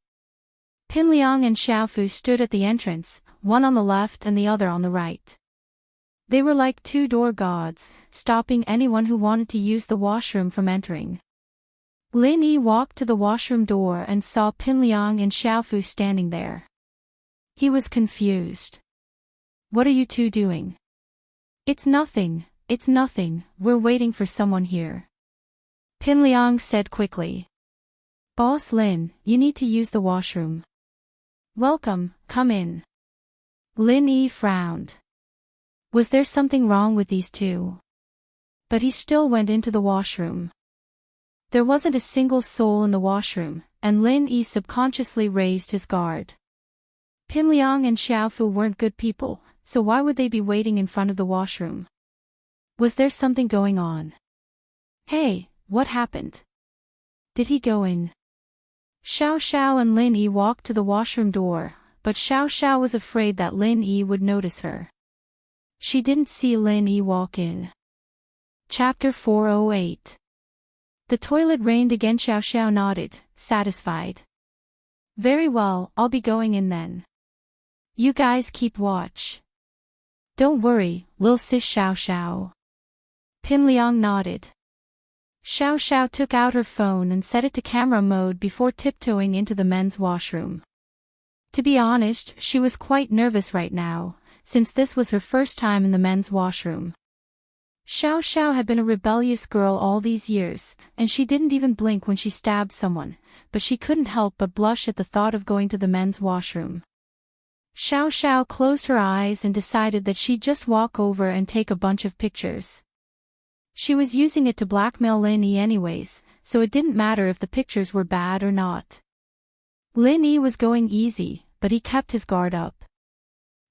Pinliang and Xiaofu stood at the entrance, one on the left and the other on the right. They were like two door gods, stopping anyone who wanted to use the washroom from entering. Lin Yi walked to the washroom door and saw Pinliang and Xiaofu standing there. He was confused. "What are you two doing?" It's nothing, we're waiting for someone here," Pinliang said quickly. "Boss Lin, you need to use the washroom." "Welcome, come in." Lin Yi frowned. Was there something wrong with these two? But he still went into the washroom. There wasn't a single soul in the washroom, and Lin Yi subconsciously raised his guard. Pinliang and Xiaofu weren't good people, so why would they be waiting in front of the washroom? Was there something going on? "Hey, what happened? Did he go in?" Xiao Xiao and Lin Yi walked to the washroom door, but Xiao Xiao was afraid that Lin Yi would notice her. She didn't see Lin Yi walk in. Chapter 408. The toilet rained again. Xiao Xiao nodded, satisfied. "Very well, I'll be going in then. You guys keep watch." "Don't worry, Lil Sis." Xiao Xiao. Pinliang nodded. Xiao Xiao took out her phone and set it to camera mode before tiptoeing into the men's washroom. To be honest, she was quite nervous right now, since this was her first time in the men's washroom. Xiao Xiao had been a rebellious girl all these years, and she didn't even blink when she stabbed someone, but she couldn't help but blush at the thought of going to the men's washroom. Xiao Xiao closed her eyes and decided that she'd just walk over and take a bunch of pictures. She was using it to blackmail Lin Yi anyways, so it didn't matter if the pictures were bad or not. Lin Yi was going easy, but he kept his guard up.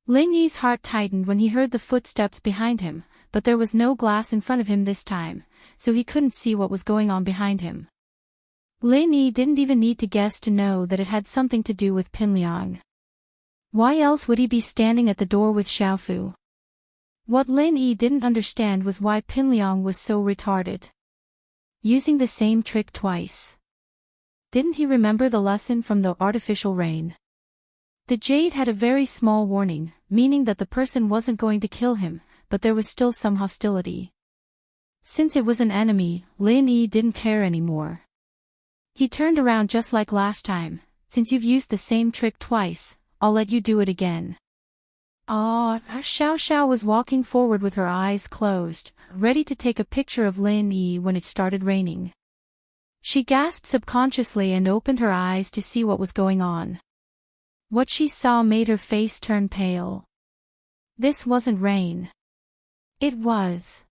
Lin Yi's heart tightened when he heard the footsteps behind him, but there was no glass in front of him this time, so he couldn't see what was going on behind him. Lin Yi didn't even need to guess to know that it had something to do with Pinliang. Why else would he be standing at the door with Xiaofu? What Lin Yi didn't understand was why Pinliang was so retarded. Using the same trick twice. Didn't he remember the lesson from the artificial rain? The jade had a very small warning, meaning that the person wasn't going to kill him, but there was still some hostility. Since it was an enemy, Lin Yi didn't care anymore. He turned around just like last time. "Since you've used the same trick twice, I'll let you do it again." Xiao Xiao was walking forward with her eyes closed, ready to take a picture of Lin Yi when it started raining. She gasped subconsciously and opened her eyes to see what was going on. What she saw made her face turn pale. This wasn't rain. It was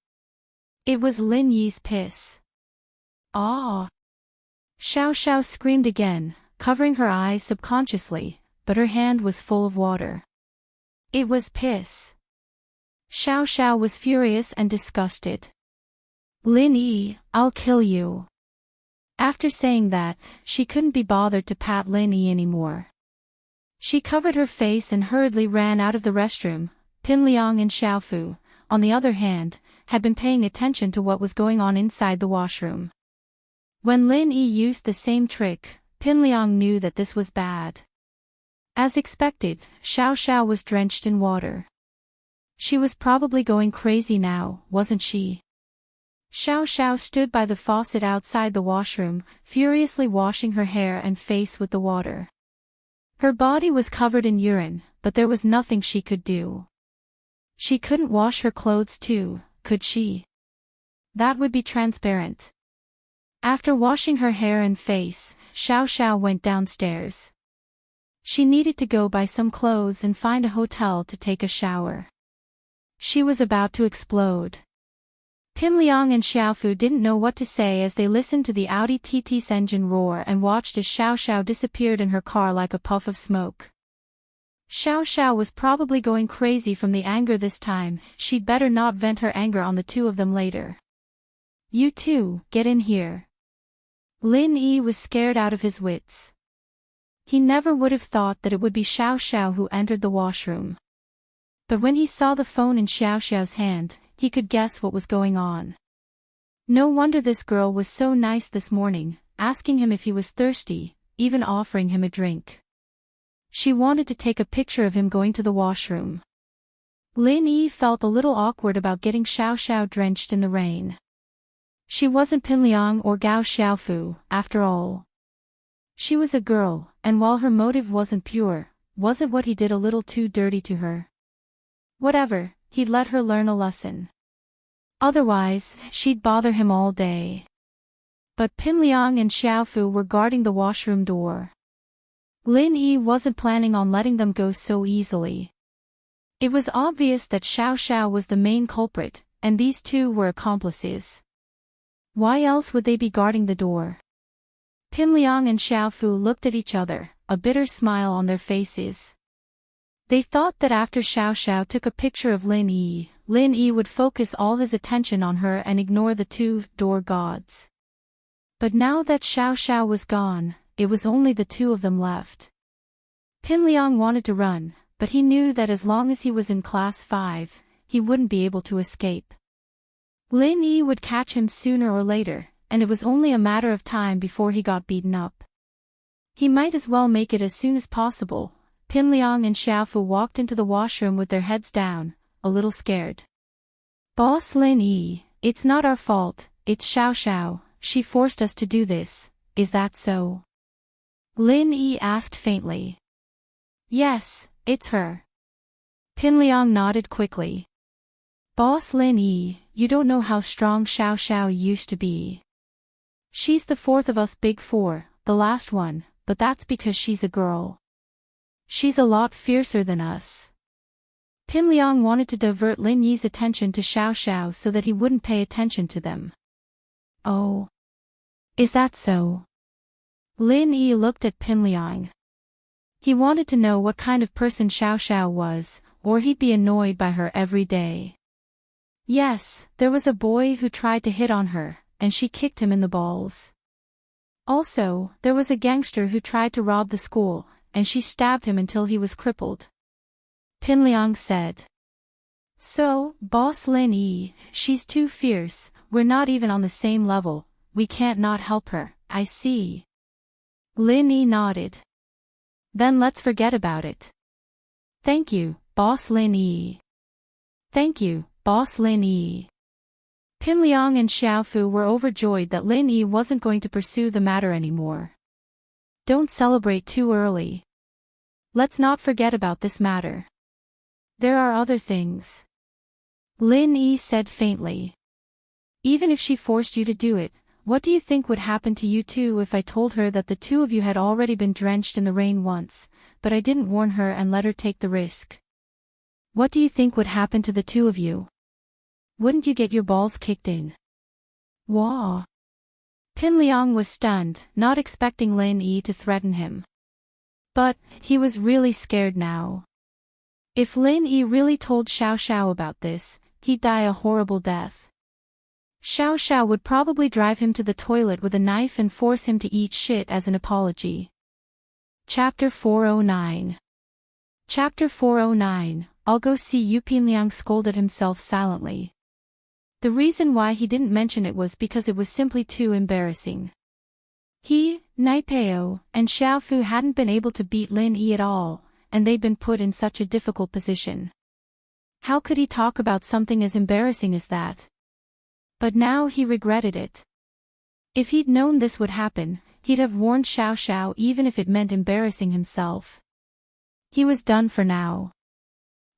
Lin Yi's piss. "Ah!" Xiao Xiao screamed again, covering her eyes subconsciously, but her hand was full of water. It was piss. Xiao Xiao was furious and disgusted. "Lin Yi, I'll kill you." After saying that, she couldn't be bothered to pat Lin Yi anymore. She covered her face and hurriedly ran out of the restroom. Pinliang and Xiaofu, on the other hand, had been paying attention to what was going on inside the washroom. When Lin Yi used the same trick, Pinliang knew that this was bad. As expected, Xiao Xiao was drenched in water. She was probably going crazy now, wasn't she? Xiao Xiao stood by the faucet outside the washroom, furiously washing her hair and face with the water. Her body was covered in urine, but there was nothing she could do. She couldn't wash her clothes too, could she? That would be transparent. After washing her hair and face, Xiao Xiao went downstairs. She needed to go buy some clothes and find a hotel to take a shower. She was about to explode. Pinliang and Xiaofu didn't know what to say as they listened to the Audi TT's engine roar and watched as Xiao Xiao disappeared in her car like a puff of smoke. Xiao Xiao was probably going crazy from the anger this time. She'd better not vent her anger on the two of them later. "You two, get in here." Lin Yi was scared out of his wits. He never would have thought that it would be Xiao Xiao who entered the washroom. But when he saw the phone in Xiao Xiao's hand, he could guess what was going on. No wonder this girl was so nice this morning, asking him if he was thirsty, even offering him a drink. She wanted to take a picture of him going to the washroom. Lin Yi felt a little awkward about getting Xiao Xiao drenched in the rain. She wasn't Pinliang or Gao Xiaofu, after all. She was a girl, and while her motive wasn't pure, wasn't what he did a little too dirty to her? Whatever, he'd let her learn a lesson. Otherwise, she'd bother him all day. But Pinliang and Xiaofu were guarding the washroom door. Lin Yi wasn't planning on letting them go so easily. It was obvious that Xiao Xiao was the main culprit, and these two were accomplices. Why else would they be guarding the door? Pinliang and Xiaofu looked at each other, a bitter smile on their faces. They thought that after Xiao Xiao took a picture of Lin Yi would focus all his attention on her and ignore the two door gods. But now that Xiao Xiao was gone, it was only the two of them left. Pinliang wanted to run, but he knew that as long as he was in class 5, he wouldn't be able to escape. Lin Yi would catch him sooner or later, and it was only a matter of time before he got beaten up. He might as well make it as soon as possible. Pinliang and Xiaofu walked into the washroom with their heads down, a little scared. Boss Lin Yi, it's not our fault, it's Xiao Xiao, she forced us to do this, is that so? Lin Yi asked faintly. Yes, it's her. Pinliang nodded quickly. Boss Lin Yi, you don't know how strong Xiao Xiao used to be. She's the fourth of us big four, the last one, but that's because she's a girl. She's a lot fiercer than us. Pinliang wanted to divert Lin Yi's attention to Xiao Xiao so that he wouldn't pay attention to them. Oh. Is that so? Lin Yi looked at Pinliang. He wanted to know what kind of person Xiao Xiao was, or he'd be annoyed by her every day. Yes, there was a boy who tried to hit on her, and she kicked him in the balls. Also, there was a gangster who tried to rob the school, and she stabbed him until he was crippled. Pinliang said. So, Boss Lin Yi, she's too fierce, we're not even on the same level, we can't not help her, I see. Lin Yi nodded. Then let's forget about it. Thank you, Boss Lin Yi. Thank you, Boss Lin Yi. Pinliang and Xiaofu were overjoyed that Lin Yi wasn't going to pursue the matter anymore. Don't celebrate too early. Let's not forget about this matter. There are other things. Lin Yi said faintly. Even if she forced you to do it, what do you think would happen to you two if I told her that the two of you had already been drenched in the rain once, but I didn't warn her and let her take the risk? What do you think would happen to the two of you? Wouldn't you get your balls kicked in? Wah! Pinliang was stunned, not expecting Lin Yi to threaten him. But, he was really scared now. If Lin Yi really told Xiao Xiao about this, he'd die a horrible death. Xiao Xiao would probably drive him to the toilet with a knife and force him to eat shit as an apology. Chapter 409. Chapter 409, I'll go see you. Pinliang scolded himself silently. The reason why he didn't mention it was because it was simply too embarrassing. He, Naipeo, and Xiaofu hadn't been able to beat Lin Yi at all, and they'd been put in such a difficult position. How could he talk about something as embarrassing as that? But now he regretted it. If he'd known this would happen, he'd have warned Xiao Xiao even if it meant embarrassing himself. He was done for now.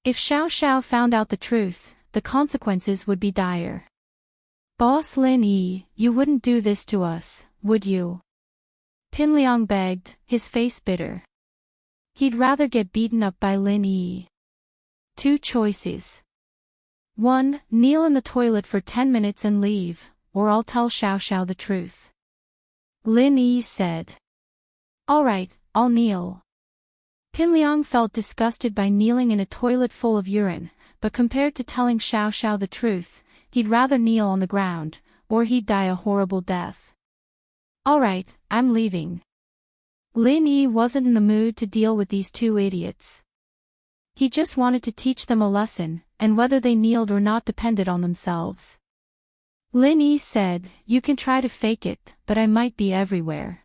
If Xiao Xiao found out the truth, the consequences would be dire. Boss Lin Yi, you wouldn't do this to us, would you? Pinliang begged, his face bitter. He'd rather get beaten up by Lin Yi. Two choices. 1. Kneel in the toilet for 10 minutes and leave, or I'll tell Xiao Xiao the truth. Lin Yi said. Alright, I'll kneel. Pinliang felt disgusted by kneeling in a toilet full of urine, but compared to telling Xiao Xiao the truth, he'd rather kneel on the ground, or he'd die a horrible death. Alright, I'm leaving. Lin Yi wasn't in the mood to deal with these two idiots. He just wanted to teach them a lesson, and whether they kneeled or not depended on themselves. Lin Yi said, "You can try to fake it, but I might be everywhere."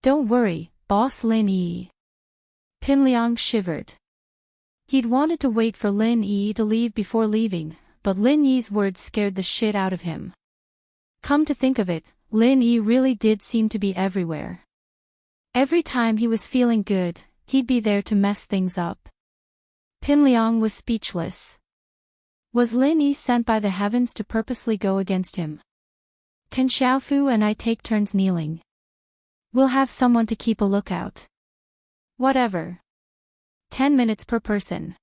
"Don't worry, boss Lin Yi." Pinliang shivered. He'd wanted to wait for Lin Yi to leave before leaving, but Lin Yi's words scared the shit out of him. Come to think of it, Lin Yi really did seem to be everywhere. Every time he was feeling good, he'd be there to mess things up. Pinliang was speechless. Was Lin Yi sent by the heavens to purposely go against him? "Can Xiaofu and I take turns kneeling? We'll have someone to keep a lookout." "Whatever. 10 minutes per person.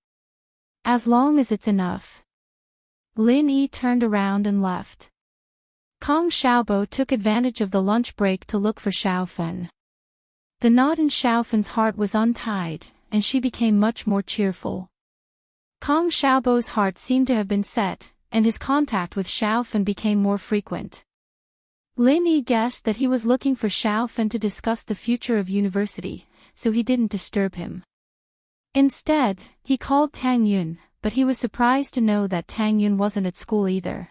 As long as it's enough." Lin Yi turned around and left. Kong Xiaobo took advantage of the lunch break to look for Xiaofen. The knot in Xiaofen's heart was untied, and she became much more cheerful. Kong Xiaobo's heart seemed to have been set, and his contact with Xiaofen became more frequent. Lin Yi guessed that he was looking for Xiaofen to discuss the future of university, so he didn't disturb him. Instead, he called Tang Yun, but he was surprised to know that Tang Yun wasn't at school either.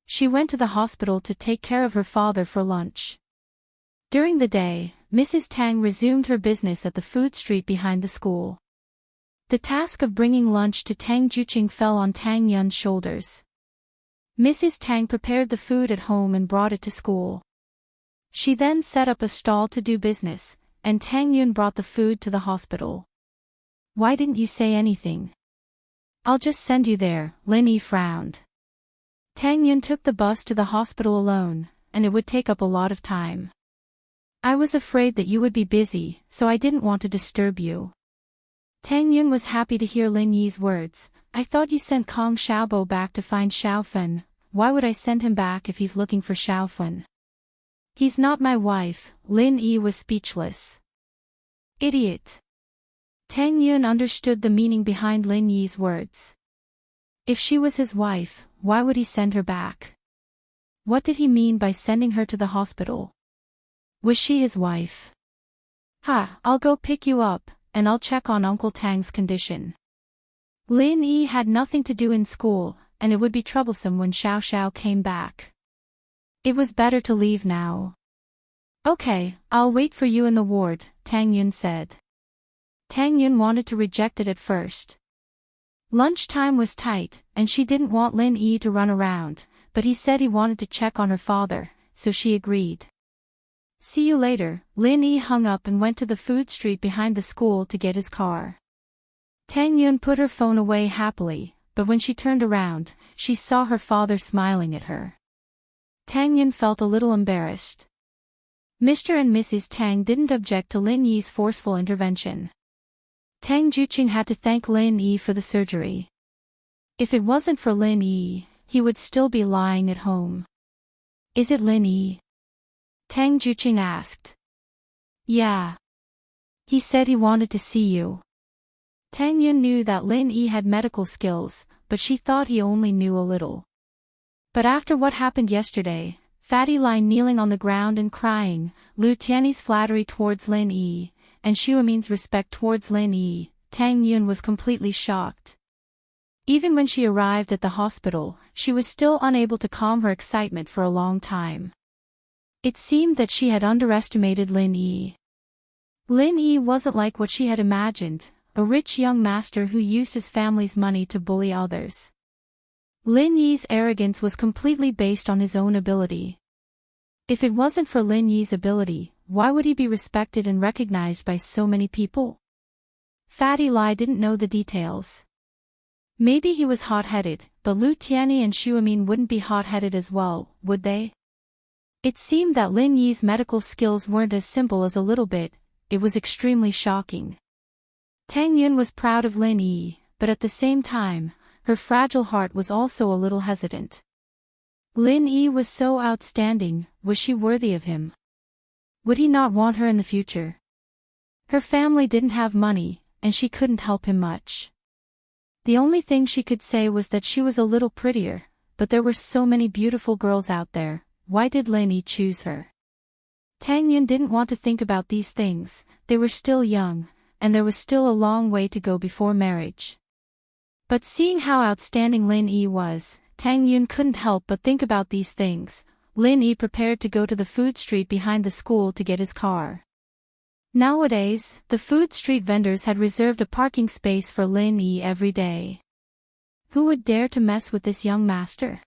She went to the hospital to take care of her father for lunch. During the day, Mrs. Tang resumed her business at the food street behind the school. The task of bringing lunch to Tang Juqing fell on Tang Yun's shoulders. Mrs. Tang prepared the food at home and brought it to school. She then set up a stall to do business, and Tang Yun brought the food to the hospital. "Why didn't you say anything?" "I'll just send you there," Lin Yi frowned. Tang Yun took the bus to the hospital alone, and it would take up a lot of time. "I was afraid that you would be busy, so I didn't want to disturb you." Tang Yun was happy to hear Lin Yi's words. "I thought you sent Kong Xiaobo back to find Xiaofen. Why would I send him back if he's looking for Xiaofen?" "He's not my wife." Lin Yi was speechless. "Idiot." Tang Yun understood the meaning behind Lin Yi's words. If she was his wife, why would he send her back? What did he mean by sending her to the hospital? Was she his wife? I'll go pick you up, and I'll check on Uncle Tang's condition." Lin Yi had nothing to do in school, and it would be troublesome when Xiao Xiao came back. It was better to leave now. "Okay, I'll wait for you in the ward," Tang Yun said. Tang Yun wanted to reject it at first. Lunchtime was tight, and she didn't want Lin Yi to run around, but he said he wanted to check on her father, so she agreed. "See you later." Lin Yi hung up and went to the food street behind the school to get his car. Tang Yun put her phone away happily, but when she turned around, she saw her father smiling at her. Tang Yun felt a little embarrassed. Mr. and Mrs. Tang didn't object to Lin Yi's forceful intervention. Tang Juqing had to thank Lin Yi for the surgery. If it wasn't for Lin Yi, he would still be lying at home. "Is it Lin Yi?" Tang Juqing asked. "Yeah. He said he wanted to see you." Tang Yun knew that Lin Yi had medical skills, but she thought he only knew a little. But after what happened yesterday, Fatty Lai kneeling on the ground and crying, Lu Tianyi's flattery towards Lin Yi, and Xuemin's respect towards Lin Yi, Tang Yun was completely shocked. Even when she arrived at the hospital, she was still unable to calm her excitement for a long time. It seemed that she had underestimated Lin Yi. Lin Yi wasn't like what she had imagined, a rich young master who used his family's money to bully others. Lin Yi's arrogance was completely based on his own ability. If it wasn't for Lin Yi's ability, why would he be respected and recognized by so many people? Fatty Lai didn't know the details. Maybe he was hot-headed, but Lu Tianyi and Xuemin wouldn't be hot-headed as well, would they? It seemed that Lin Yi's medical skills weren't as simple as a little bit. It was extremely shocking. Tang Yun was proud of Lin Yi, but at the same time, her fragile heart was also a little hesitant. Lin Yi was so outstanding, was she worthy of him? Would he not want her in the future? Her family didn't have money, and she couldn't help him much. The only thing she could say was that she was a little prettier, but there were so many beautiful girls out there. Why did Lin Yi choose her? Tang Yun didn't want to think about these things, they were still young, and there was still a long way to go before marriage. But seeing how outstanding Lin Yi was, Tang Yun couldn't help but think about these things. Lin Yi prepared to go to the food street behind the school to get his car. Nowadays, the food street vendors had reserved a parking space for Lin Yi every day. Who would dare to mess with this young master?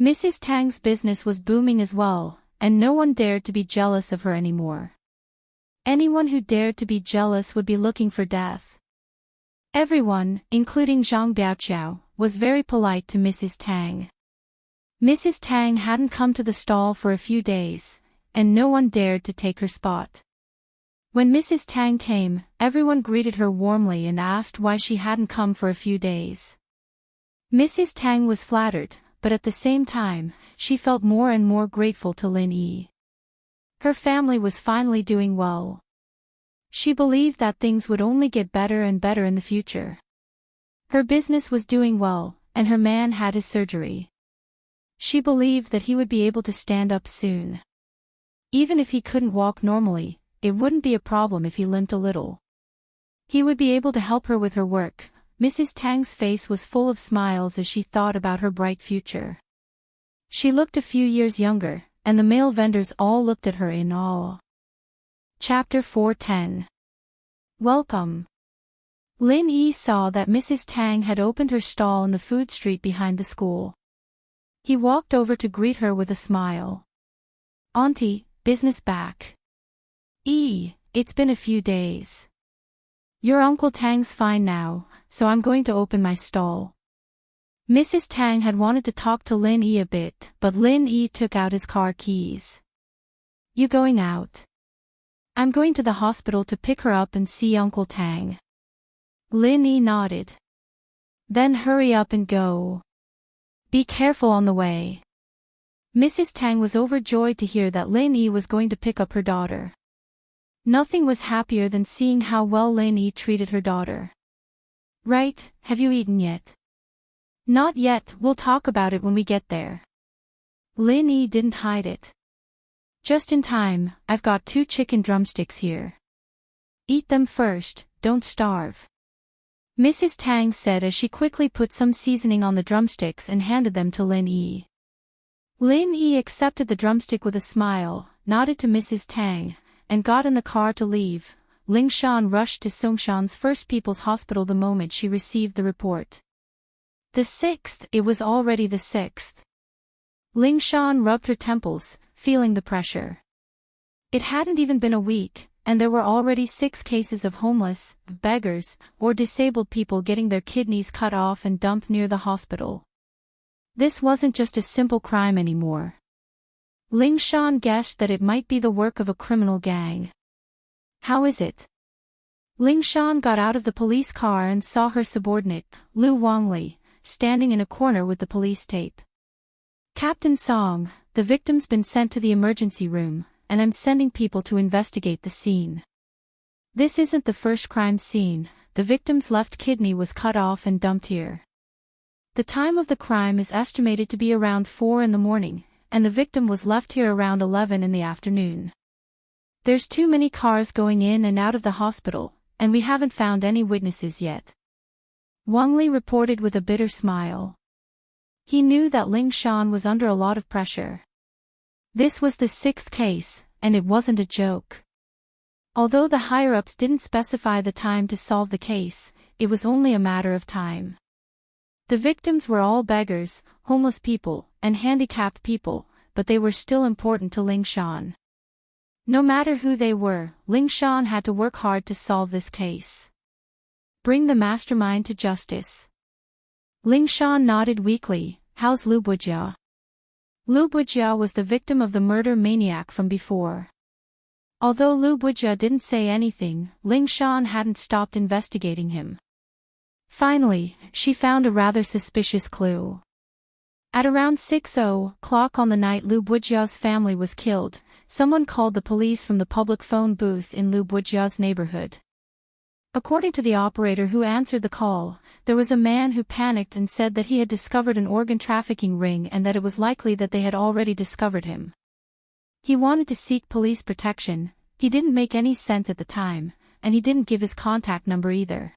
Mrs. Tang's business was booming as well, and no one dared to be jealous of her anymore. Anyone who dared to be jealous would be looking for death. Everyone, including Zhang Biaoqiao, was very polite to Mrs. Tang. Mrs. Tang hadn't come to the stall for a few days, and no one dared to take her spot. When Mrs. Tang came, everyone greeted her warmly and asked why she hadn't come for a few days. Mrs. Tang was flattered, but at the same time, she felt more and more grateful to Lin Yi. Her family was finally doing well. She believed that things would only get better and better in the future. Her business was doing well, and her man had his surgery. She believed that he would be able to stand up soon. Even if he couldn't walk normally, it wouldn't be a problem if he limped a little. He would be able to help her with her work. Mrs. Tang's face was full of smiles as she thought about her bright future. She looked a few years younger, and the male vendors all looked at her in awe. Chapter 410. Welcome. Lin Yi saw that Mrs. Tang had opened her stall in the food street behind the school. He walked over to greet her with a smile. Auntie, business back. It's been a few days. Your Uncle Tang's fine now, so I'm going to open my stall. Mrs. Tang had wanted to talk to Lin Yi a bit, but Lin Yi took out his car keys. You going out? I'm going to the hospital to pick her up and see Uncle Tang. Lin Yi nodded. Then hurry up and go. Be careful on the way. Mrs. Tang was overjoyed to hear that Lin Yi was going to pick up her daughter. Nothing was happier than seeing how well Lin Yi treated her daughter. Right, have you eaten yet? Not yet, we'll talk about it when we get there. Lin Yi didn't hide it. Just in time, I've got 2 chicken drumsticks here. Eat them first, don't starve. Mrs. Tang said as she quickly put some seasoning on the drumsticks and handed them to Lin Yi. Lin Yi accepted the drumstick with a smile, nodded to Mrs. Tang, and got in the car to leave. Ling Shan rushed to Songshan's First People's Hospital the moment she received the report. The 6th, it was already the 6th. Ling Shan rubbed her temples, feeling the pressure. It hadn't even been a week, and there were already 6 cases of homeless, beggars, or disabled people getting their kidneys cut off and dumped near the hospital. This wasn't just a simple crime anymore. Ling Shan guessed that it might be the work of a criminal gang. How is it? Ling Shan got out of the police car and saw her subordinate, Lu Wangli, standing in a corner with the police tape. Captain Song, the victim's been sent to the emergency room, and I'm sending people to investigate the scene. This isn't the first crime scene. The victim's left kidney was cut off and dumped here. The time of the crime is estimated to be around 4 in the morning, and the victim was left here around 11 in the afternoon. There's too many cars going in and out of the hospital, and we haven't found any witnesses yet. Wang Li reported with a bitter smile. He knew that Ling Shan was under a lot of pressure. This was the 6th case, and it wasn't a joke. Although the higher-ups didn't specify the time to solve the case, it was only a matter of time. The victims were all beggars, homeless people, and handicapped people, but they were still important to Ling Shan. No matter who they were, Ling Shan had to work hard to solve this case. Bring the mastermind to justice. Ling Shan nodded weakly. How's Lu Bujia? Lu Bujia was the victim of the murder maniac from before. Although Lu Bujia didn't say anything, Ling Shan hadn't stopped investigating him. Finally, she found a rather suspicious clue. At around 6:00 on the night Lu Bujia's family was killed, someone called the police from the public phone booth in Lu Bujia's neighborhood. According to the operator who answered the call, there was a man who panicked and said that he had discovered an organ trafficking ring and that it was likely that they had already discovered him. He wanted to seek police protection, he didn't make any sense at the time, and he didn't give his contact number either.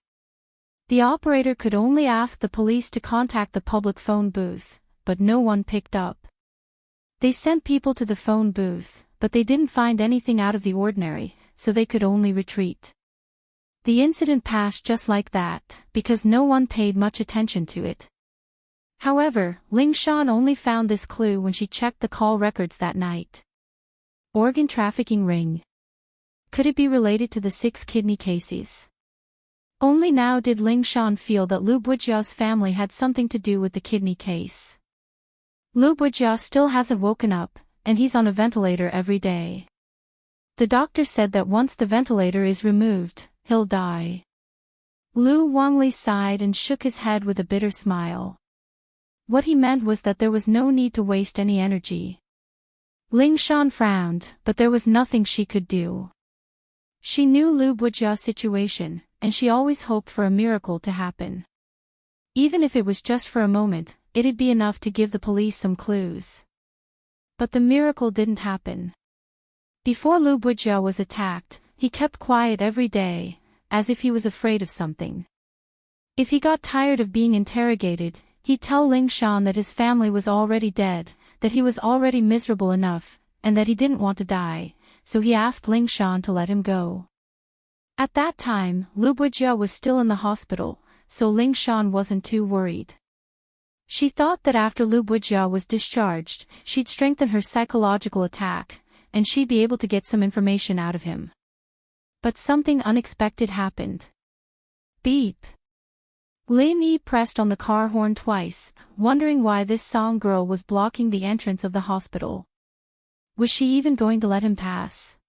The operator could only ask the police to contact the public phone booth, but no one picked up. They sent people to the phone booth, but they didn't find anything out of the ordinary, so they could only retreat. The incident passed just like that, because no one paid much attention to it. However, Ling Shan only found this clue when she checked the call records that night. Organ trafficking ring. Could it be related to the 6 kidney cases? Only now did Ling Shan feel that Lu Bujia's family had something to do with the kidney case. Lu Bujia still hasn't woken up, and he's on a ventilator every day. The doctor said that once the ventilator is removed, he'll die. Lu Wangli sighed and shook his head with a bitter smile. What he meant was that there was no need to waste any energy. Ling Shan frowned, but there was nothing she could do. She knew Lu Bujia's situation, and she always hoped for a miracle to happen. Even if it was just for a moment, it'd be enough to give the police some clues. But the miracle didn't happen. Before Lu Bujia was attacked, he kept quiet every day, as if he was afraid of something. If he got tired of being interrogated, he'd tell Ling Shan that his family was already dead, that he was already miserable enough, and that he didn't want to die, so he asked Ling Shan to let him go. At that time, Lu Bujia was still in the hospital, so Ling Shan wasn't too worried. She thought that after Lu Bujia was discharged, she'd strengthen her psychological attack, and she'd be able to get some information out of him. But something unexpected happened. Beep. Lin Yi pressed on the car horn twice, wondering why this song girl was blocking the entrance of the hospital. Was she even going to let him pass?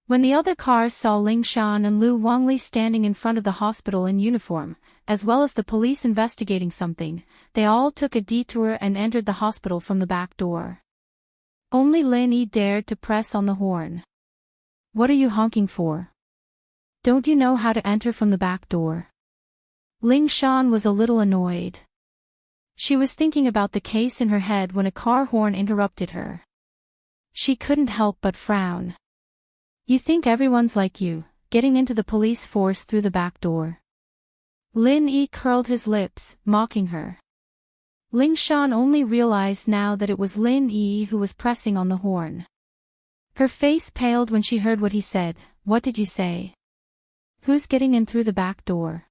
When the other cars saw Ling Shan and Lu Wangli standing in front of the hospital in uniform, as well as the police investigating something, they all took a detour and entered the hospital from the back door. Only Lin Yi dared to press on the horn. What are you honking for? Don't you know how to enter from the back door? Ling Shan was a little annoyed. She was thinking about the case in her head when a car horn interrupted her. She couldn't help but frown. You think everyone's like you, getting into the police force through the back door? Lin Yi curled his lips, mocking her. Ling Shan only realized now that it was Lin Yi who was pressing on the horn. Her face paled when she heard what he said. What did you say? Who's getting in through the back door?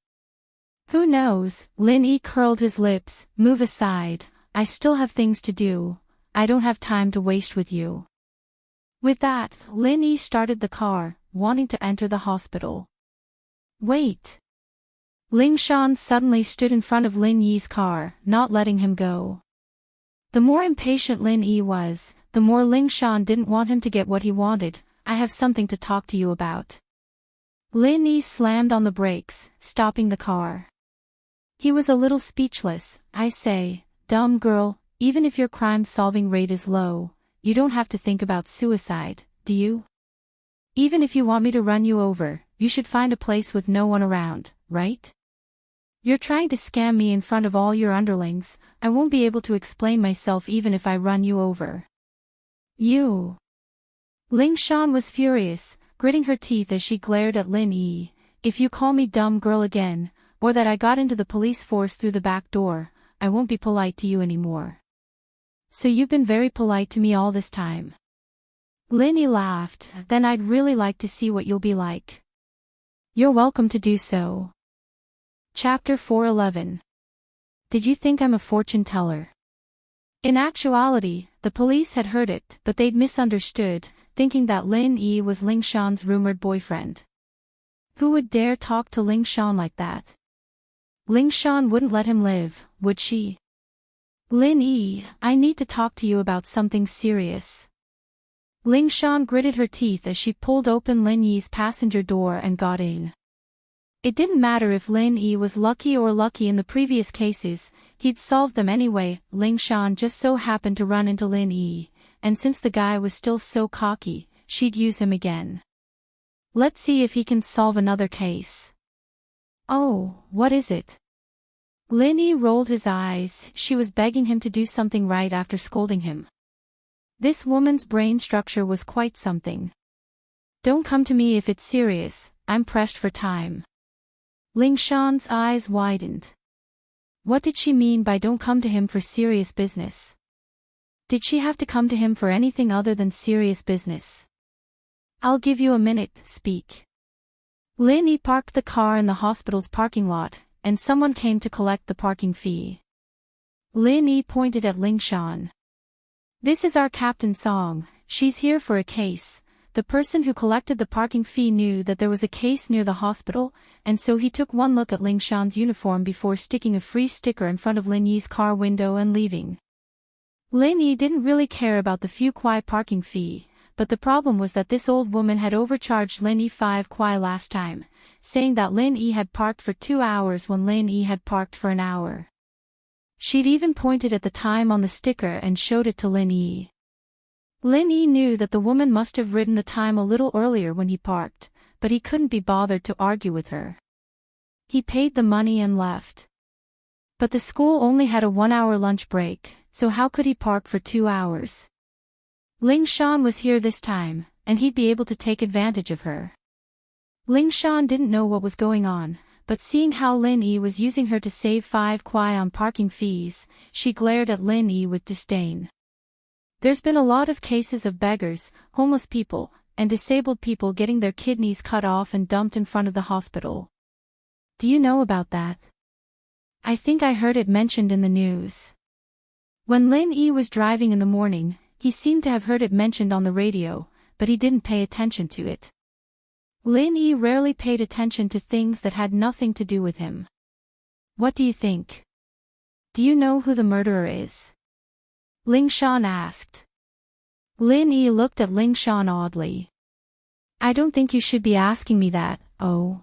Who knows? Lin Yi curled his lips. Move aside, I still have things to do, I don't have time to waste with you. With that, Lin Yi started the car, wanting to enter the hospital. Wait! Ling Shan suddenly stood in front of Lin Yi's car, not letting him go. The more impatient Lin Yi was, the more Ling Shan didn't want him to get what he wanted. I have something to talk to you about. Lin Yi slammed on the brakes, stopping the car. He was a little speechless. I say, dumb girl, even if your crime-solving rate is low, you don't have to think about suicide, do you? Even if you want me to run you over, you should find a place with no one around, right? You're trying to scam me in front of all your underlings. I won't be able to explain myself even if I run you over. You! Ling Shan was furious, gritting her teeth as she glared at Lin Yi. If you call me dumb girl again, or that I got into the police force through the back door, I won't be polite to you anymore. So you've been very polite to me all this time. Lin Yi laughed. Then I'd really like to see what you'll be like. You're welcome to do so. Chapter 411. Did you think I'm a fortune teller? In actuality, the police had heard it, but they'd misunderstood, thinking that Lin Yi was Ling Shan's rumored boyfriend. Who would dare talk to Ling Shan like that? Ling Shan wouldn't let him live, would she? Lin Yi, I need to talk to you about something serious. Ling Shan gritted her teeth as she pulled open Lin Yi's passenger door and got in. It didn't matter if Lin Yi was lucky or lucky in the previous cases, he'd solved them anyway. Ling Shan just so happened to run into Lin Yi, and since the guy was still so cocky, she'd use him again. Let's see if he can solve another case. Oh, what is it? Lin Yi rolled his eyes. She was begging him to do something right after scolding him. This woman's brain structure was quite something. Don't come to me if it's serious, I'm pressed for time. Ling Shan's eyes widened. What did she mean by don't come to him for serious business? Did she have to come to him for anything other than serious business? I'll give you a minute, speak. Lin Yi parked the car in the hospital's parking lot, and someone came to collect the parking fee. Lin Yi pointed at Ling Shan. This is our Captain Song, she's here for a case. The person who collected the parking fee knew that there was a case near the hospital, and so he took one look at Ling Shan's uniform before sticking a free sticker in front of Lin Yi's car window and leaving. Lin Yi didn't really care about the few kwai parking fee, but the problem was that this old woman had overcharged Lin Yi 5 kwai last time, saying that Lin Yi had parked for 2 hours when Lin Yi had parked for an hour. She'd even pointed at the time on the sticker and showed it to Lin Yi. Lin Yi knew that the woman must have written the time a little earlier when he parked, but he couldn't be bothered to argue with her. He paid the money and left. But the school only had a 1-hour lunch break, so how could he park for 2 hours? Ling Shan was here this time, and he'd be able to take advantage of her. Ling Shan didn't know what was going on, but seeing how Lin Yi was using her to save 5 kwai on parking fees, she glared at Lin Yi with disdain. There's been a lot of cases of beggars, homeless people, and disabled people getting their kidneys cut off and dumped in front of the hospital. Do you know about that? I think I heard it mentioned in the news. When Lin Yi was driving in the morning, he seemed to have heard it mentioned on the radio, but he didn't pay attention to it. Lin Yi rarely paid attention to things that had nothing to do with him. What do you think? Do you know who the murderer is? Ling Shan asked. Lin Yi looked at Ling Shan oddly. I don't think you should be asking me that, oh.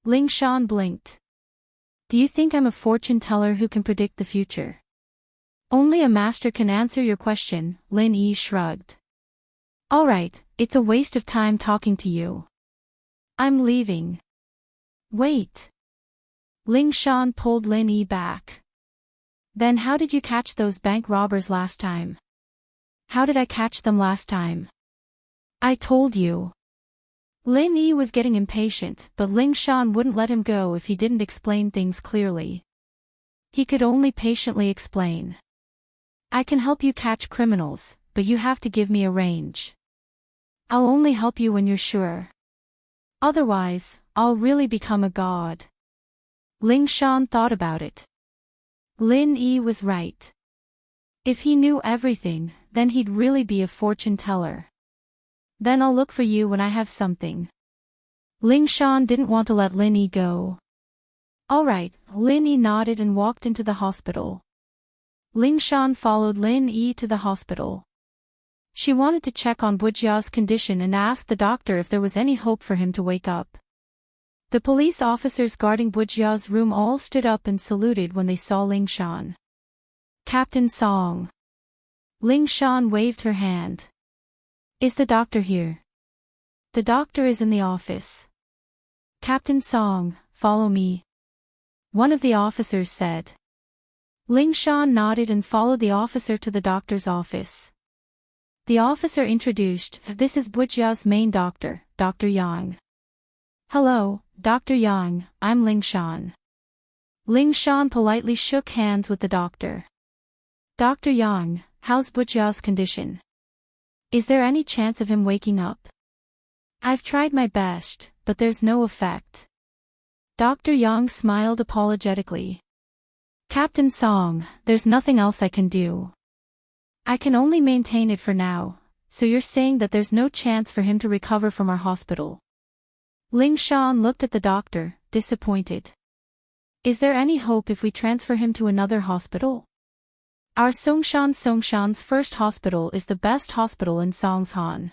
Ling Shan blinked. Do you think I'm a fortune teller who can predict the future? Only a master can answer your question, Lin Yi shrugged. Alright, it's a waste of time talking to you. I'm leaving. Wait. Ling Shan pulled Lin Yi back. Then how did you catch those bank robbers last time? How did I catch them last time? I told you. Lin Yi was getting impatient, but Ling Shan wouldn't let him go if he didn't explain things clearly. He could only patiently explain. I can help you catch criminals, but you have to give me a range. I'll only help you when you're sure. Otherwise, I'll really become a god. Ling Shan thought about it. Lin Yi was right. If he knew everything, then he'd really be a fortune teller. Then I'll look for you when I have something. Ling Shan didn't want to let Lin Yi go. Alright, Lin Yi nodded and walked into the hospital. Ling Shan followed Lin Yi to the hospital. She wanted to check on Bujia's condition and ask the doctor if there was any hope for him to wake up. The police officers guarding Bujia's room all stood up and saluted when they saw Ling Shan. Captain Song. Ling Shan waved her hand. Is the doctor here? The doctor is in the office. Captain Song, follow me. One of the officers said. Ling Shan nodded and followed the officer to the doctor's office. The officer introduced, this is Bujia's main doctor, Dr. Yang. Hello, Dr. Yang, I'm Ling Shan. Ling Shan politely shook hands with the doctor. Dr. Yang, how's Bujia's condition? Is there any chance of him waking up? I've tried my best, but there's no effect. Dr. Yang smiled apologetically. Captain Song, there's nothing else I can do. I can only maintain it for now, so you're saying that there's no chance for him to recover from our hospital. Ling Shan looked at the doctor, disappointed. Is there any hope if we transfer him to another hospital? Our Songshan's first hospital is the best hospital in Songshan.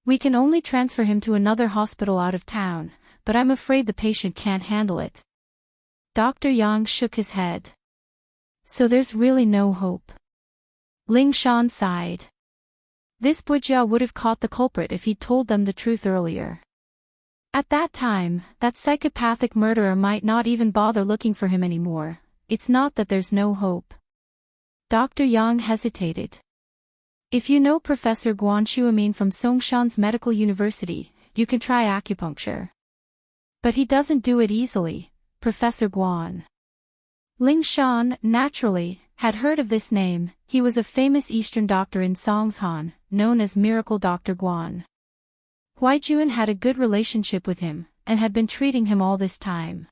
We can only transfer him to another hospital out of town, but I'm afraid the patient can't handle it. Dr. Yang shook his head. So there's really no hope. Ling Shan sighed. This Bujia would have caught the culprit if he'd told them the truth earlier. At that time, that psychopathic murderer might not even bother looking for him anymore. It's not that there's no hope. Dr. Yang hesitated. If you know Professor Guan Xuemin from Songshan's Medical University, you can try acupuncture. But he doesn't do it easily, Professor Guan. Ling Shan, naturally, had heard of this name. He was a famous Eastern doctor in Songshan, known as Miracle Dr. Guan. Huaijuan had a good relationship with him, and had been treating him all this time.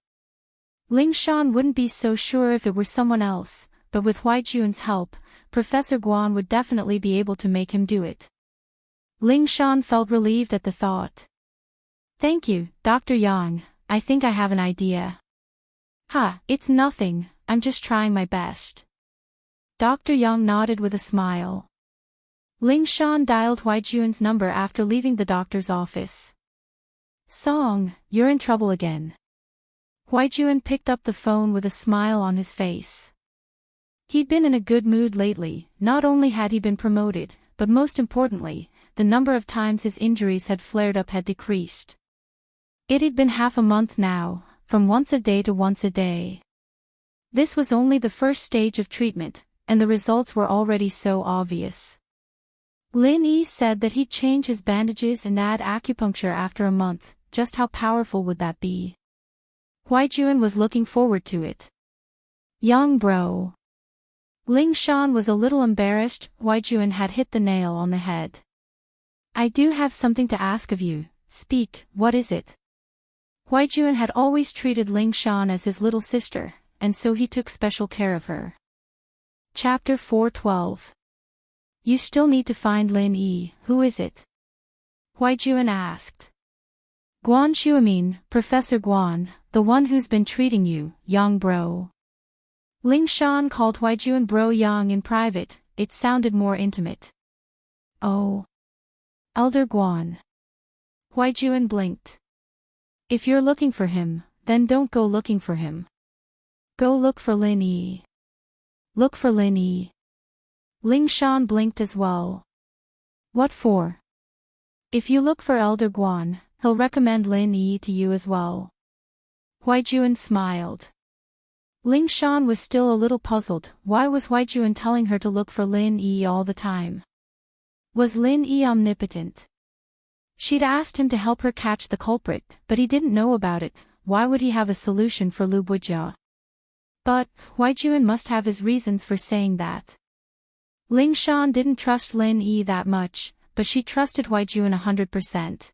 Ling Shan wouldn't be so sure if it were someone else, but with Huaijuan's help, Professor Guan would definitely be able to make him do it. Ling Shan felt relieved at the thought. Thank you, Dr. Yang, I think I have an idea. It's nothing, I'm just trying my best. Dr. Yang nodded with a smile. Ling Shan dialed Huaijuan's number after leaving the doctor's office. Song, you're in trouble again. Huaijuan picked up the phone with a smile on his face. He'd been in a good mood lately. Not only had he been promoted, but most importantly, the number of times his injuries had flared up had decreased. It had been half a month now, from once a day to once a day. This was only the first stage of treatment, and the results were already so obvious. Lin Yi said that he'd change his bandages and add acupuncture after a month. Just how powerful would that be? Huaijuan was looking forward to it. Young bro. Ling Shan was a little embarrassed. Huaijuan had hit the nail on the head. I do have something to ask of you. Speak, what is it? Huaijuan had always treated Ling Shan as his little sister, and so he took special care of her. Chapter 412. You still need to find Lin Yi. Who is it? Huaijuan asked. Guan Xuemin, Professor Guan, the one who's been treating you, Yang bro. Ling Shan called Huaijuan bro Yang in private. It sounded more intimate. Oh. Elder Guan. Huaijuan blinked. If you're looking for him, then don't go looking for him. Go look for Lin Yi. Look for Lin Yi. Ling Shan blinked as well. What for? If you look for Elder Guan, he'll recommend Lin Yi to you as well. Huaijuan smiled. Ling Shan was still a little puzzled. Why was Huaijuan telling her to look for Lin Yi all the time? Was Lin Yi omnipotent? She'd asked him to help her catch the culprit, but he didn't know about it. Why would he have a solution for Lu Bujia? But Huaijuan must have his reasons for saying that. Ling Shan didn't trust Lin Yi that much, but she trusted Huaijuan 100%.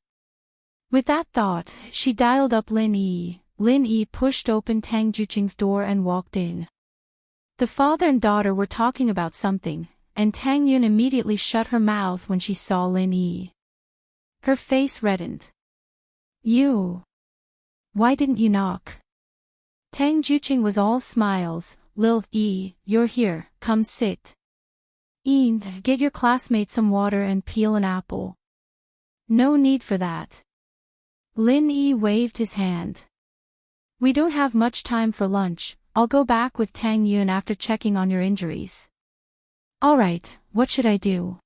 With that thought, she dialed up Lin Yi. Lin Yi pushed open Tang Juqing's door and walked in. The father and daughter were talking about something, and Tang Yun immediately shut her mouth when she saw Lin Yi. Her face reddened. You. Why didn't you knock? Tang Juqing was all smiles. Lil Yi, you're here, come sit. Get your classmate some water and peel an apple. No need for that. Lin Yi waved his hand. We don't have much time for lunch. I'll go back with Tang Yun after checking on your injuries. Alright, what should I do?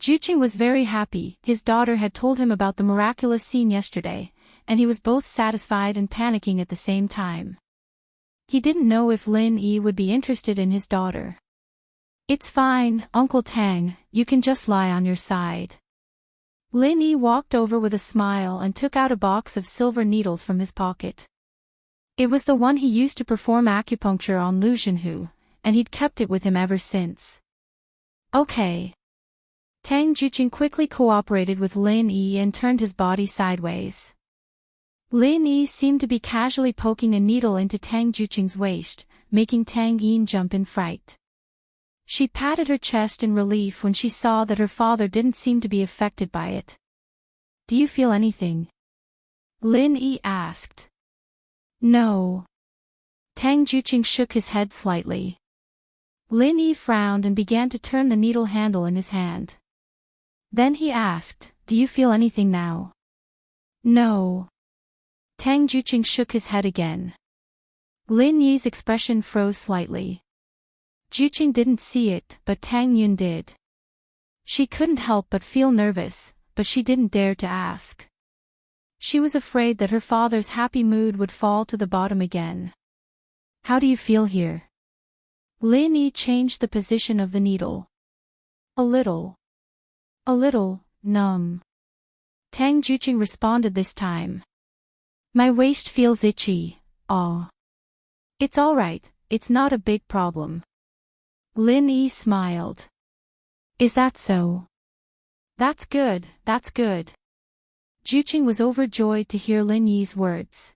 Juqing was very happy. His daughter had told him about the miraculous scene yesterday, and he was both satisfied and panicking at the same time. He didn't know if Lin Yi would be interested in his daughter. It's fine, Uncle Tang, you can just lie on your side. Lin Yi walked over with a smile and took out a box of silver needles from his pocket. It was the one he used to perform acupuncture on Lu Zhenhu, and he'd kept it with him ever since. Okay. Tang Juqing quickly cooperated with Lin Yi and turned his body sideways. Lin Yi seemed to be casually poking a needle into Tang Juqing's waist, making Tang Yin jump in fright. She patted her chest in relief when she saw that her father didn't seem to be affected by it. Do you feel anything? Lin Yi asked. No. Tang Juqing shook his head slightly. Lin Yi frowned and began to turn the needle handle in his hand. Then he asked, do you feel anything now? No. Tang Juqing shook his head again. Lin Yi's expression froze slightly. Juqing didn't see it, but Tang Yun did. She couldn't help but feel nervous, but she didn't dare to ask. She was afraid that her father's happy mood would fall to the bottom again. How do you feel here? Lin Yi changed the position of the needle. A little. A little, numb. Tang Juqing responded this time. My waist feels itchy, aw. It's alright, it's not a big problem. Lin Yi smiled. Is that so? That's good, that's good. Juqing was overjoyed to hear Lin Yi's words.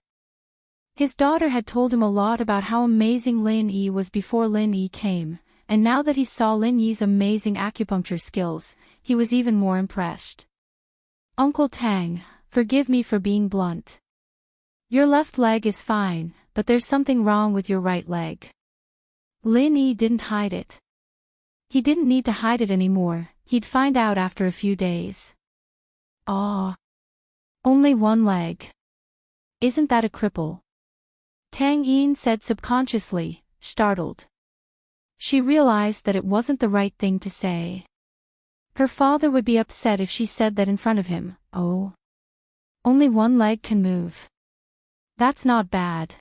His daughter had told him a lot about how amazing Lin Yi was before Lin Yi came, and now that he saw Lin Yi's amazing acupuncture skills, he was even more impressed. Uncle Tang, forgive me for being blunt. Your left leg is fine, but there's something wrong with your right leg. Lin Yi didn't hide it. He didn't need to hide it anymore, he'd find out after a few days. Ah. Only one leg. Isn't that a cripple? Tang Yin said subconsciously, startled. She realized that it wasn't the right thing to say. Her father would be upset if she said that in front of him. Oh. Only one leg can move. That's not bad.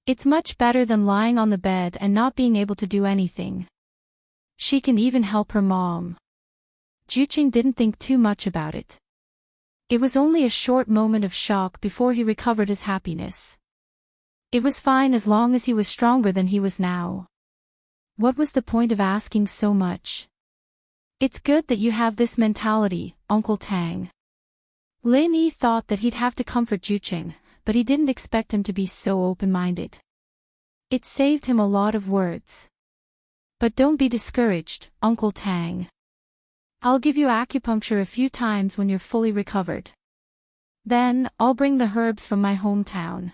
It's much better than lying on the bed and not being able to do anything. She can even help her mom. Juqing didn't think too much about it. It was only a short moment of shock before he recovered his happiness. It was fine as long as he was stronger than he was now. What was the point of asking so much? It's good that you have this mentality, Uncle Tang. Lin Yi thought that he'd have to comfort Juqing, but he didn't expect him to be so open-minded. It saved him a lot of words. But don't be discouraged, Uncle Tang. I'll give you acupuncture a few times when you're fully recovered. Then, I'll bring the herbs from my hometown.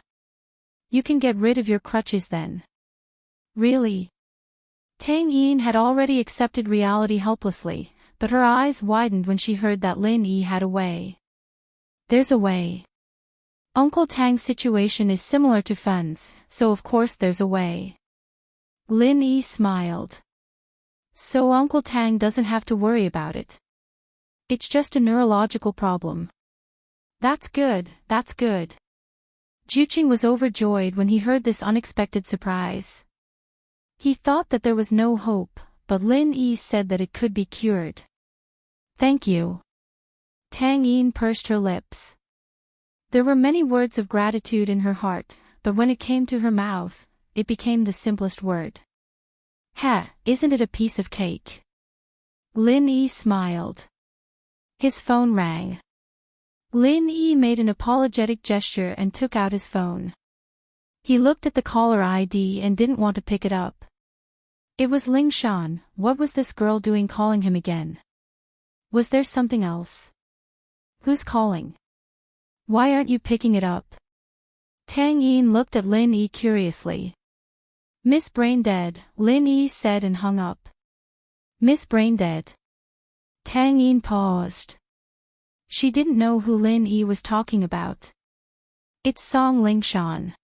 You can get rid of your crutches then. Really? Tang Yin had already accepted reality helplessly, but her eyes widened when she heard that Lin Yi had a way. There's a way. Uncle Tang's situation is similar to Fen's, so of course there's a way. Lin Yi smiled. So Uncle Tang doesn't have to worry about it. It's just a neurological problem. That's good, that's good. Juqing was overjoyed when he heard this unexpected surprise. He thought that there was no hope, but Lin Yi said that it could be cured. Thank you. Tang Yin pursed her lips. There were many words of gratitude in her heart, but when it came to her mouth, it became the simplest word. Ha, isn't it a piece of cake? Lin Yi smiled. His phone rang. Lin Yi made an apologetic gesture and took out his phone. He looked at the caller ID and didn't want to pick it up. It was Ling Shan. What was this girl doing calling him again? Was there something else? Who's calling? Why aren't you picking it up? Tang Yin looked at Lin Yi curiously. Miss Braindead, Lin Yi said and hung up. Miss Braindead. Tang Yin paused. She didn't know who Lin Yi was talking about. It's Song Ling Shan.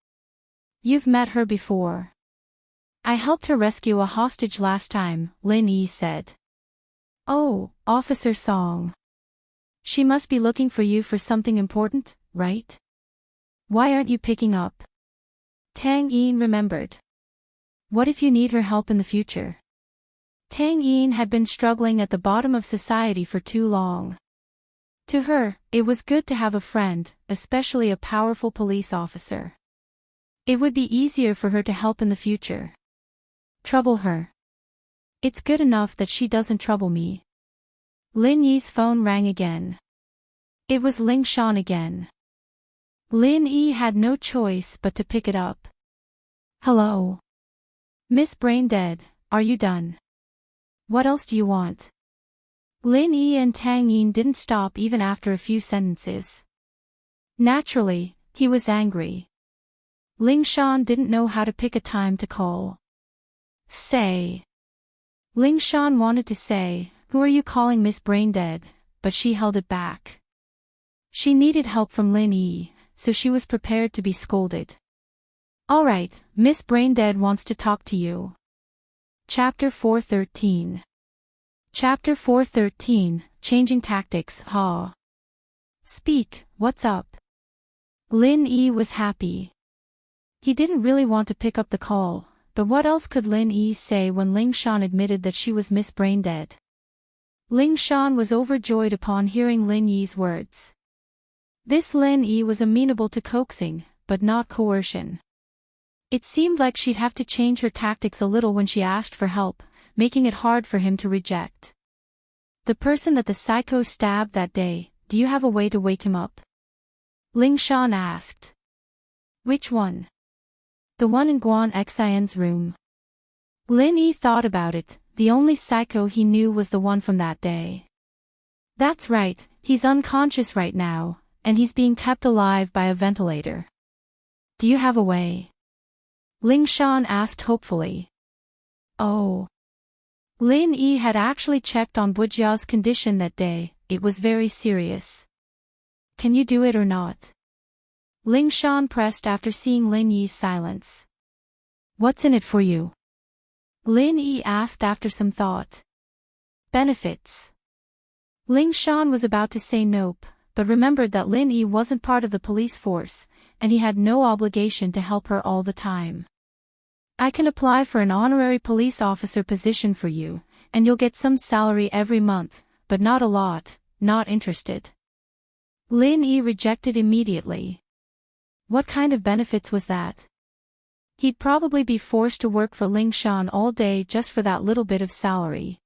You've met her before. I helped her rescue a hostage last time, Lin Yi said. Oh, Officer Song. She must be looking for you for something important, right? Why aren't you picking up? Tang Yin remembered. What if you need her help in the future? Tang Yin had been struggling at the bottom of society for too long. To her, it was good to have a friend, especially a powerful police officer. It would be easier for her to help in the future. Trouble her. It's good enough that she doesn't trouble me. Lin Yi's phone rang again. It was Ling Shan again. Lin Yi had no choice but to pick it up. Hello. Miss Braindead, are you done? What else do you want? Lin Yi and Tang Yin didn't stop even after a few sentences. Naturally, he was angry. Ling Shan didn't know how to pick a time to call. Say. Ling Shan wanted to say, who are you calling Miss Braindead, but she held it back. She needed help from Lin Yi, so she was prepared to be scolded. Alright, Miss Braindead wants to talk to you. Chapter 413. Chapter 413, Changing Tactics, Ha. Speak, what's up? Lin Yi was happy. He didn't really want to pick up the call, but what else could Lin Yi say when Ling Shan admitted that she was Miss Braindead? Ling Shan was overjoyed upon hearing Lin Yi's words. This Lin Yi was amenable to coaxing, but not coercion. It seemed like she'd have to change her tactics a little when she asked for help, making it hard for him to reject. The person that the psycho stabbed that day, do you have a way to wake him up? Ling Shan asked. Which one? The one in Guan Xian's room. Lin Yi thought about it, the only psycho he knew was the one from that day. That's right, he's unconscious right now, and he's being kept alive by a ventilator. Do you have a way? Ling Shan asked hopefully. Oh. Lin Yi had actually checked on Bujia's condition that day, it was very serious. Can you do it or not? Ling Shan pressed after seeing Lin Yi's silence. What's in it for you? Lin Yi asked after some thought. Benefits. Ling Shan was about to say nope, but remembered that Lin Yi wasn't part of the police force, and he had no obligation to help her all the time. I can apply for an honorary police officer position for you, and you'll get some salary every month, but not a lot, not interested. Lin Yi rejected immediately. What kind of benefits was that? He'd probably be forced to work for Ling Shan all day just for that little bit of salary.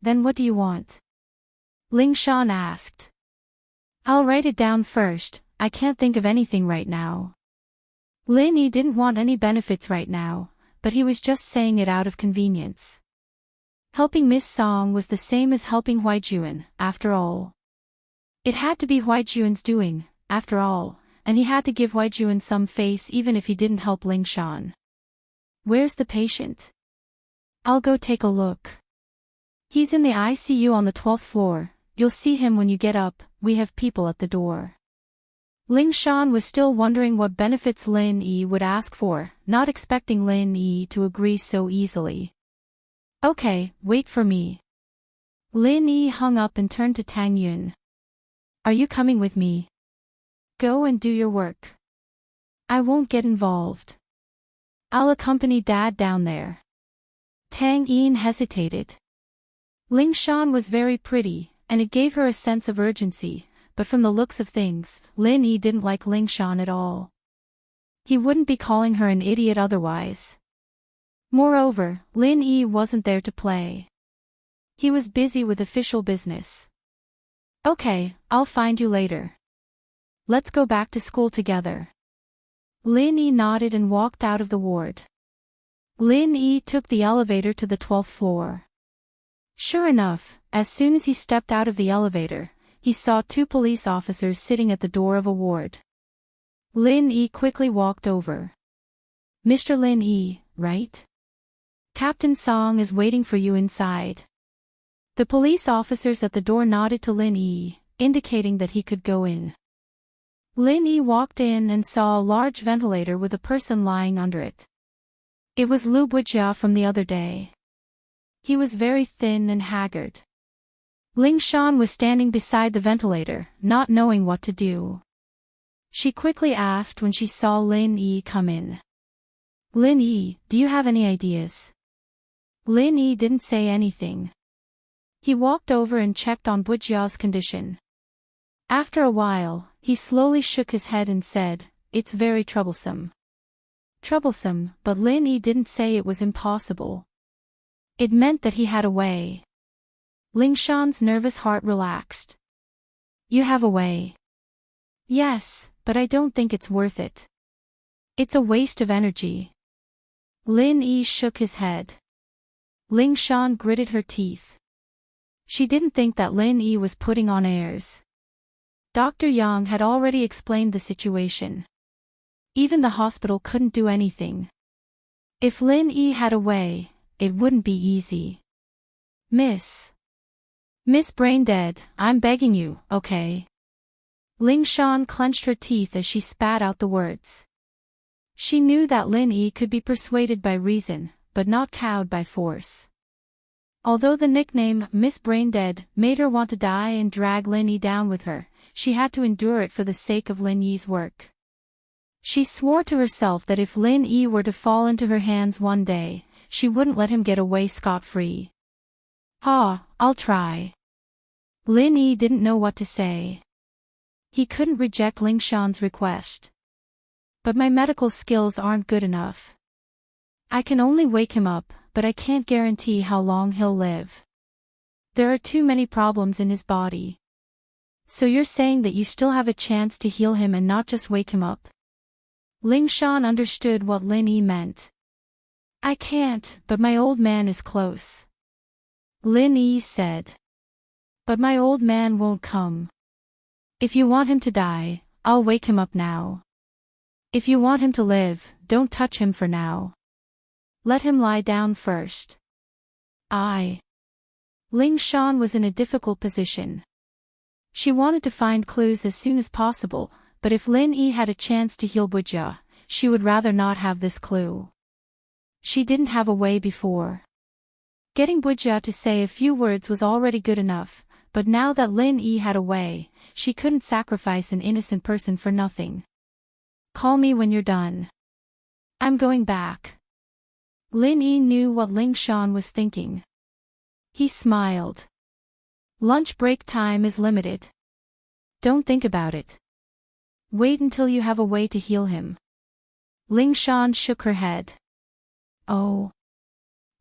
Then what do you want? Ling Shan asked. I'll write it down first, I can't think of anything right now. Lin Yi didn't want any benefits right now, but he was just saying it out of convenience. Helping Miss Song was the same as helping Huaijuan, after all. It had to be Huaijuan's doing, after all, and he had to give Huaijuan some face even if he didn't help Ling Shan. Where's the patient? I'll go take a look. He's in the ICU on the 12th floor, you'll see him when you get up, we have people at the door. Ling Shan was still wondering what benefits Lin Yi would ask for, not expecting Lin Yi to agree so easily. Okay, wait for me. Lin Yi hung up and turned to Tang Yun. Are you coming with me? Go and do your work. I won't get involved. I'll accompany Dad down there. Tang Yin hesitated. Ling Shan was very pretty, and it gave her a sense of urgency, but from the looks of things, Lin Yi didn't like Ling Shan at all. He wouldn't be calling her an idiot otherwise. Moreover, Lin Yi wasn't there to play. He was busy with official business. Okay, I'll find you later. Let's go back to school together. Lin Yi nodded and walked out of the ward. Lin Yi took the elevator to the 12th floor. Sure enough, as soon as he stepped out of the elevator, he saw two police officers sitting at the door of a ward. Lin Yi quickly walked over. Mr. Lin Yi, right? Captain Song is waiting for you inside. The police officers at the door nodded to Lin Yi, indicating that he could go in. Lin Yi walked in and saw a large ventilator with a person lying under it. It was Lu Bujia from the other day. He was very thin and haggard. Ling Shan was standing beside the ventilator, not knowing what to do. She quickly asked when she saw Lin Yi come in. Lin Yi, do you have any ideas? Lin Yi didn't say anything. He walked over and checked on Bujia's condition. After a while, he slowly shook his head and said, it's very troublesome. Troublesome, but Lin Yi didn't say it was impossible. It meant that he had a way. Ling Shan's nervous heart relaxed. You have a way. Yes, but I don't think it's worth it. It's a waste of energy. Lin Yi shook his head. Ling Shan gritted her teeth. She didn't think that Lin Yi was putting on airs. Dr. Yang had already explained the situation. Even the hospital couldn't do anything. If Lin Yi had a way, it wouldn't be easy. Miss Braindead, I'm begging you, okay? Ling Shan clenched her teeth as she spat out the words. She knew that Lin Yi could be persuaded by reason, but not cowed by force. Although the nickname Miss Braindead made her want to die and drag Lin Yi down with her, she had to endure it for the sake of Lin Yi's work. She swore to herself that if Lin Yi were to fall into her hands one day, she wouldn't let him get away scot-free. I'll try. Lin Yi didn't know what to say. He couldn't reject Ling Shan's request. But my medical skills aren't good enough. I can only wake him up, but I can't guarantee how long he'll live. There are too many problems in his body. So you're saying that you still have a chance to heal him and not just wake him up? Ling Shan understood what Lin Yi meant. I can't, but my old man is close. Lin Yi said. But my old man won't come. If you want him to die, I'll wake him up now. If you want him to live, don't touch him for now. Let him lie down first. Ling Shan was in a difficult position. She wanted to find clues as soon as possible, but if Lin Yi had a chance to heal Bujia, she would rather not have this clue. She didn't have a way before. Getting Bujia to say a few words was already good enough, but now that Lin Yi had a way, she couldn't sacrifice an innocent person for nothing. Call me when you're done. I'm going back. Lin Yi knew what Ling Shan was thinking. He smiled. Lunch break time is limited. Don't think about it. Wait until you have a way to heal him. Ling Shan shook her head. Oh.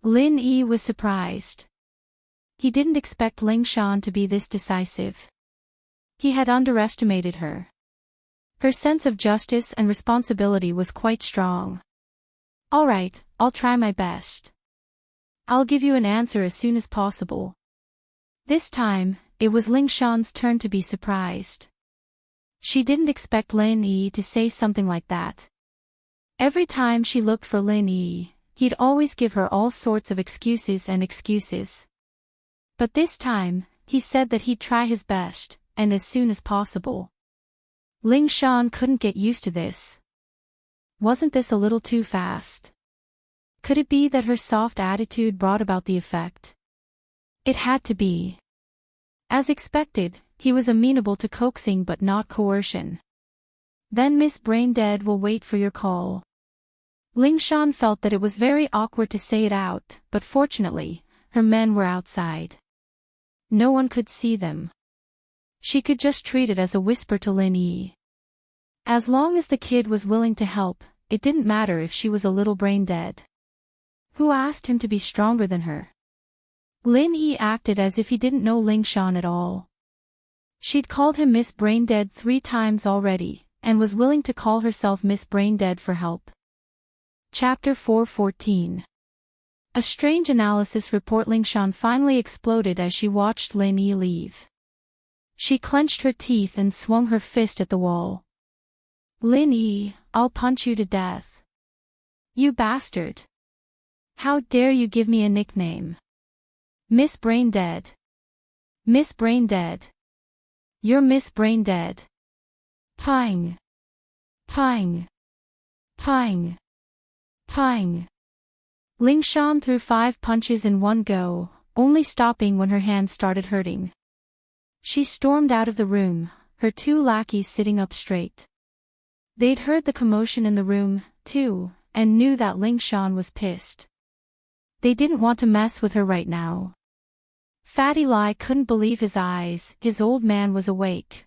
Lin Yi was surprised. He didn't expect Ling Shan to be this decisive. He had underestimated her. Her sense of justice and responsibility was quite strong. All right, I'll try my best. I'll give you an answer as soon as possible. This time, it was Ling Shan's turn to be surprised. She didn't expect Lin Yi to say something like that. Every time she looked for Lin Yi, he'd always give her all sorts of excuses. But this time, he said that he'd try his best, and as soon as possible. Ling Shan couldn't get used to this. Wasn't this a little too fast? Could it be that her soft attitude brought about the effect? It had to be. As expected, he was amenable to coaxing but not coercion. Then Miss Braindead will wait for your call. Ling Shan felt that it was very awkward to say it out, but fortunately, her men were outside. No one could see them. She could just treat it as a whisper to Lin Yi. As long as the kid was willing to help, it didn't matter if she was a little brain dead. Who asked him to be stronger than her? Lin Yi acted as if he didn't know Ling Shan at all. She'd called him Miss Braindead 3 times already, and was willing to call herself Miss Braindead for help. Chapter 4:14. A strange analysis report. Ling Shan finally exploded as she watched Lin Yi leave. She clenched her teeth and swung her fist at the wall. Lin Yi, I'll punch you to death. You bastard. How dare you give me a nickname? Miss Braindead. Miss Braindead. You're Miss Braindead. Pang. Pang. Pang. Pang. Ling Shan threw 5 punches in one go, only stopping when her hands started hurting. She stormed out of the room, her 2 lackeys sitting up straight. They'd heard the commotion in the room, too, and knew that Ling Shan was pissed. They didn't want to mess with her right now. Fatty Lai couldn't believe his eyes. His old man was awake.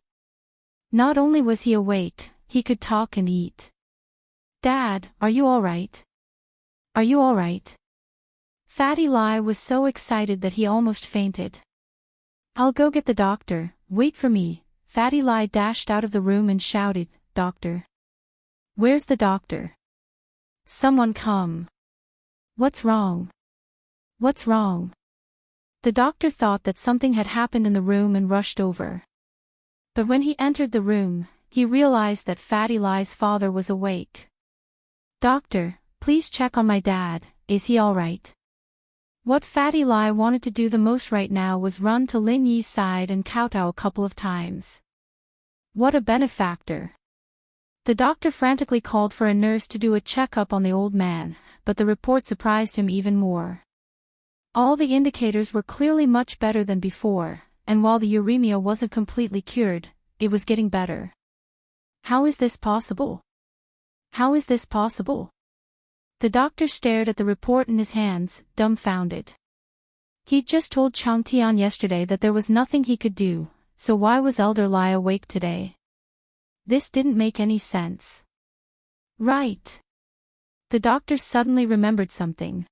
Not only was he awake, he could talk and eat. Dad, are you all right? Are you all right? Fatty Lai was so excited that he almost fainted. I'll go get the doctor, wait for me. Fatty Lai dashed out of the room and shouted, Doctor. Where's the doctor? Someone come. What's wrong? What's wrong? The doctor thought that something had happened in the room and rushed over. But when he entered the room, he realized that Fatty Lai's father was awake. Doctor, please check on my dad, is he all right? What Fatty Lai wanted to do the most right now was run to Lin Yi's side and kowtow a couple of times. What a benefactor. The doctor frantically called for a nurse to do a checkup on the old man, but the report surprised him even more. All the indicators were clearly much better than before, and while the uremia wasn't completely cured, it was getting better. How is this possible? How is this possible? The doctor stared at the report in his hands, dumbfounded. He'd just told Chang Tian yesterday that there was nothing he could do, so why was Elder Lai awake today? This didn't make any sense. Right. The doctor suddenly remembered something.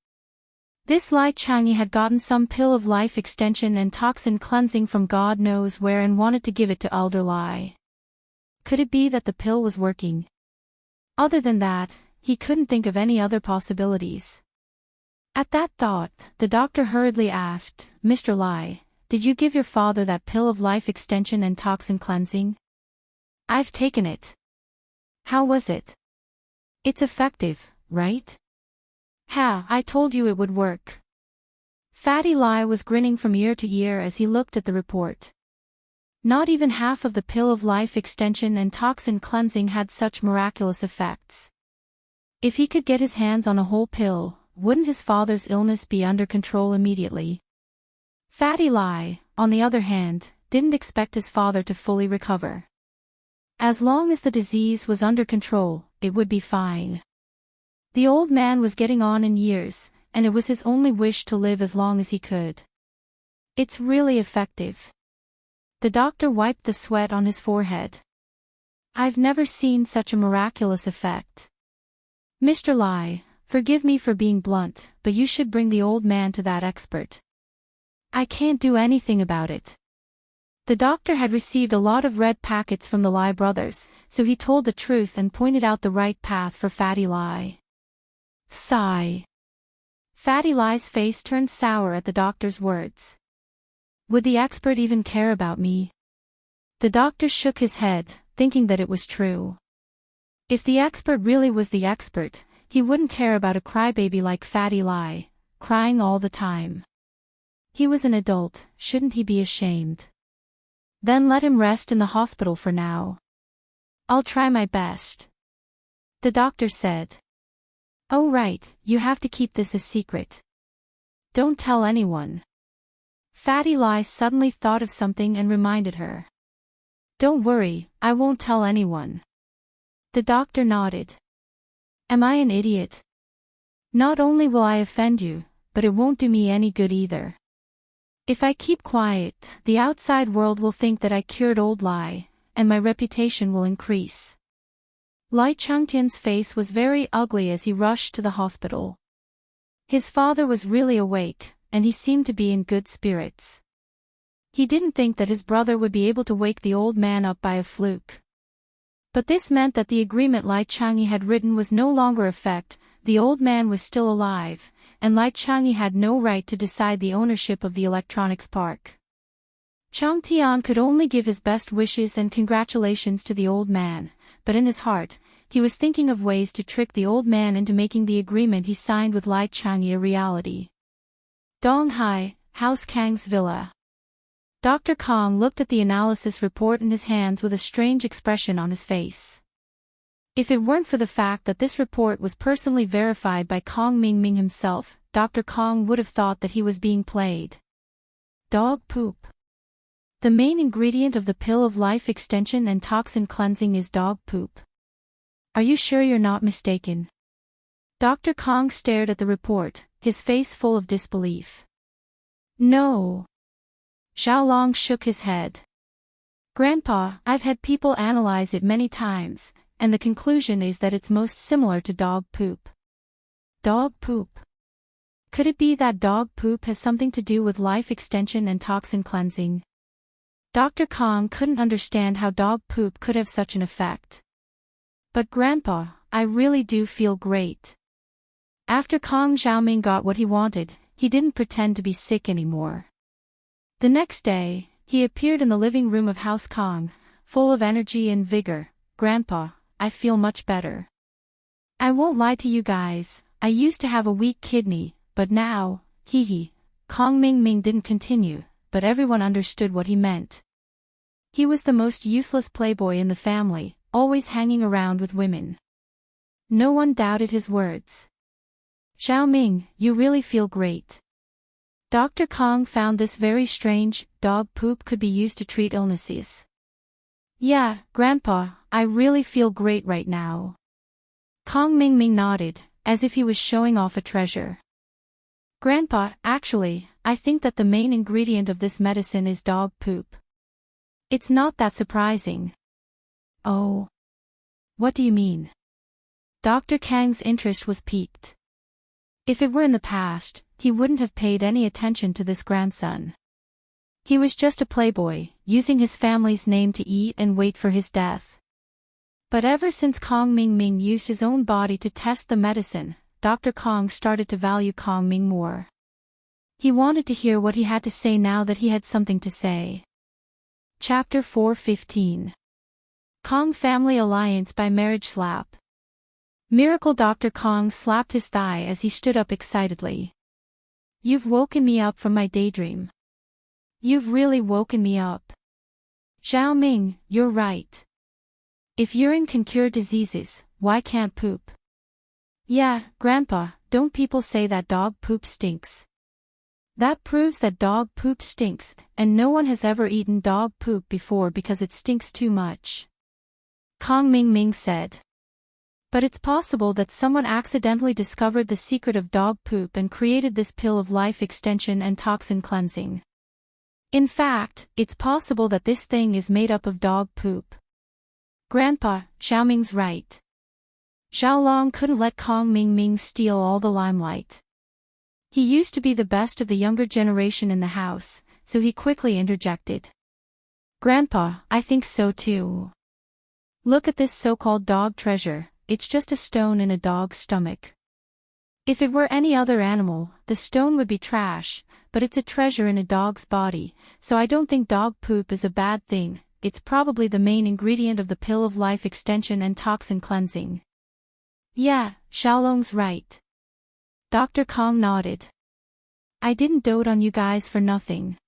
This Lai Changyi had gotten some pill of life extension and toxin cleansing from God knows where and wanted to give it to Elder Lai. Could it be that the pill was working? Other than that, he couldn't think of any other possibilities. At that thought, the doctor hurriedly asked, Mr. Lai, did you give your father that pill of life extension and toxin cleansing? I've taken it. How was it? It's effective, right? Ha, I told you it would work. Fatty Lai was grinning from ear to ear as he looked at the report. Not even half of the pill of life extension and toxin cleansing had such miraculous effects. If he could get his hands on a whole pill, wouldn't his father's illness be under control immediately? Fatty Lai, on the other hand, didn't expect his father to fully recover. As long as the disease was under control, it would be fine. The old man was getting on in years, and it was his only wish to live as long as he could. It's really effective. The doctor wiped the sweat on his forehead. I've never seen such a miraculous effect. Mr. Lai, forgive me for being blunt, but you should bring the old man to that expert. I can't do anything about it. The doctor had received a lot of red packets from the Lai brothers, so he told the truth and pointed out the right path for Fatty Lai. Sigh. Fatty Lai's face turned sour at the doctor's words. Would the expert even care about me? The doctor shook his head, thinking that it was true. If the expert really was the expert, he wouldn't care about a crybaby like Fatty Lai, crying all the time. He was an adult, shouldn't he be ashamed? Then let him rest in the hospital for now. I'll try my best. The doctor said. Oh right, you have to keep this a secret. Don't tell anyone. Fatty Lai suddenly thought of something and reminded her. Don't worry, I won't tell anyone. The doctor nodded. Am I an idiot? Not only will I offend you, but it won't do me any good either. If I keep quiet, the outside world will think that I cured old Lai, and my reputation will increase. Lai Changtian's face was very ugly as he rushed to the hospital. His father was really awake, and he seemed to be in good spirits. He didn't think that his brother would be able to wake the old man up by a fluke. But this meant that the agreement Lai Changyi had written was no longer effect, the old man was still alive, and Lai Changyi had no right to decide the ownership of the electronics park. Chang Tian could only give his best wishes and congratulations to the old man, but in his heart, he was thinking of ways to trick the old man into making the agreement he signed with Lai Changyi a reality. Donghai, House Kang's villa. Dr. Kong looked at the analysis report in his hands with a strange expression on his face. If it weren't for the fact that this report was personally verified by Kong Mingming himself, Dr. Kong would have thought that he was being played. Dog poop. The main ingredient of the pill of life extension and toxin cleansing is dog poop. Are you sure you're not mistaken? Dr. Kong stared at the report, his face full of disbelief. No. Xiaolong shook his head. Grandpa, I've had people analyze it many times, and the conclusion is that it's most similar to dog poop. Dog poop. Could it be that dog poop has something to do with life extension and toxin cleansing? Dr. Kong couldn't understand how dog poop could have such an effect. But Grandpa, I really do feel great. After Kong Xiaoming got what he wanted, he didn't pretend to be sick anymore. The next day, he appeared in the living room of House Kong, full of energy and vigor. Grandpa, I feel much better. I won't lie to you guys, I used to have a weak kidney, but now, hee. Kong Mingming didn't continue, but everyone understood what he meant. He was the most useless playboy in the family, always hanging around with women. No one doubted his words. Xiaoming, you really feel great. Dr. Kong found this very strange. Dog poop could be used to treat illnesses. Yeah, Grandpa, I really feel great right now. Kong Mingming nodded, as if he was showing off a treasure. Grandpa, actually, I think that the main ingredient of this medicine is dog poop. It's not that surprising. Oh. What do you mean? Dr. Kang's interest was piqued. If it were in the past, he wouldn't have paid any attention to this grandson. He was just a playboy, using his family's name to eat and wait for his death. But ever since Kong Ming Ming used his own body to test the medicine, Dr. Kong started to value Kong Ming more. He wanted to hear what he had to say now that he had something to say. Chapter 4:15. Kong Family Alliance by Marriage Slap. Miracle Dr. Kong slapped his thigh as he stood up excitedly. You've woken me up from my daydream. You've really woken me up. Zhao Ming, you're right. If urine can cure diseases, why can't poop? Yeah, Grandpa, don't people say that dog poop stinks? That proves that dog poop stinks, and no one has ever eaten dog poop before because it stinks too much. Kong Ming Ming said. But it's possible that someone accidentally discovered the secret of dog poop and created this pill of life extension and toxin cleansing. In fact, it's possible that this thing is made up of dog poop. Grandpa, Xiaoming's right. Xiaolong couldn't let Kong Ming Ming steal all the limelight. He used to be the best of the younger generation in the house, so he quickly interjected. Grandpa, I think so too. Look at this so-called dog treasure, it's just a stone in a dog's stomach. If it were any other animal, the stone would be trash, but it's a treasure in a dog's body, so I don't think dog poop is a bad thing, it's probably the main ingredient of the pill of life extension and toxin cleansing. Yeah, Xiaolong's right. Dr. Kong nodded. I didn't dote on you guys for nothing.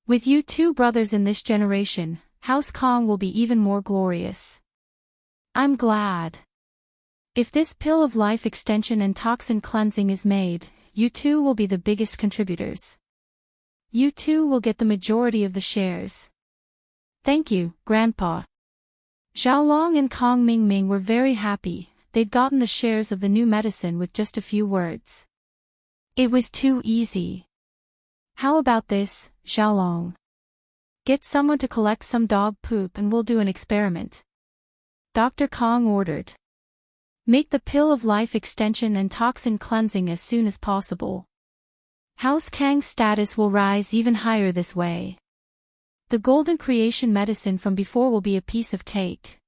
With you two brothers in this generation, House Kong will be even more glorious. I'm glad. If this pill of life extension and toxin cleansing is made, you two will be the biggest contributors. You two will get the majority of the shares. Thank you, Grandpa. Xiaolong and Kong Ming Ming were very happy. They'd gotten the shares of the new medicine with just a few words. It was too easy. How about this, Xiaolong? Get someone to collect some dog poop and we'll do an experiment. Dr. Kong ordered. Make the pill of life extension and toxin cleansing as soon as possible. House Kang's status will rise even higher this way. The golden creation medicine from before will be a piece of cake.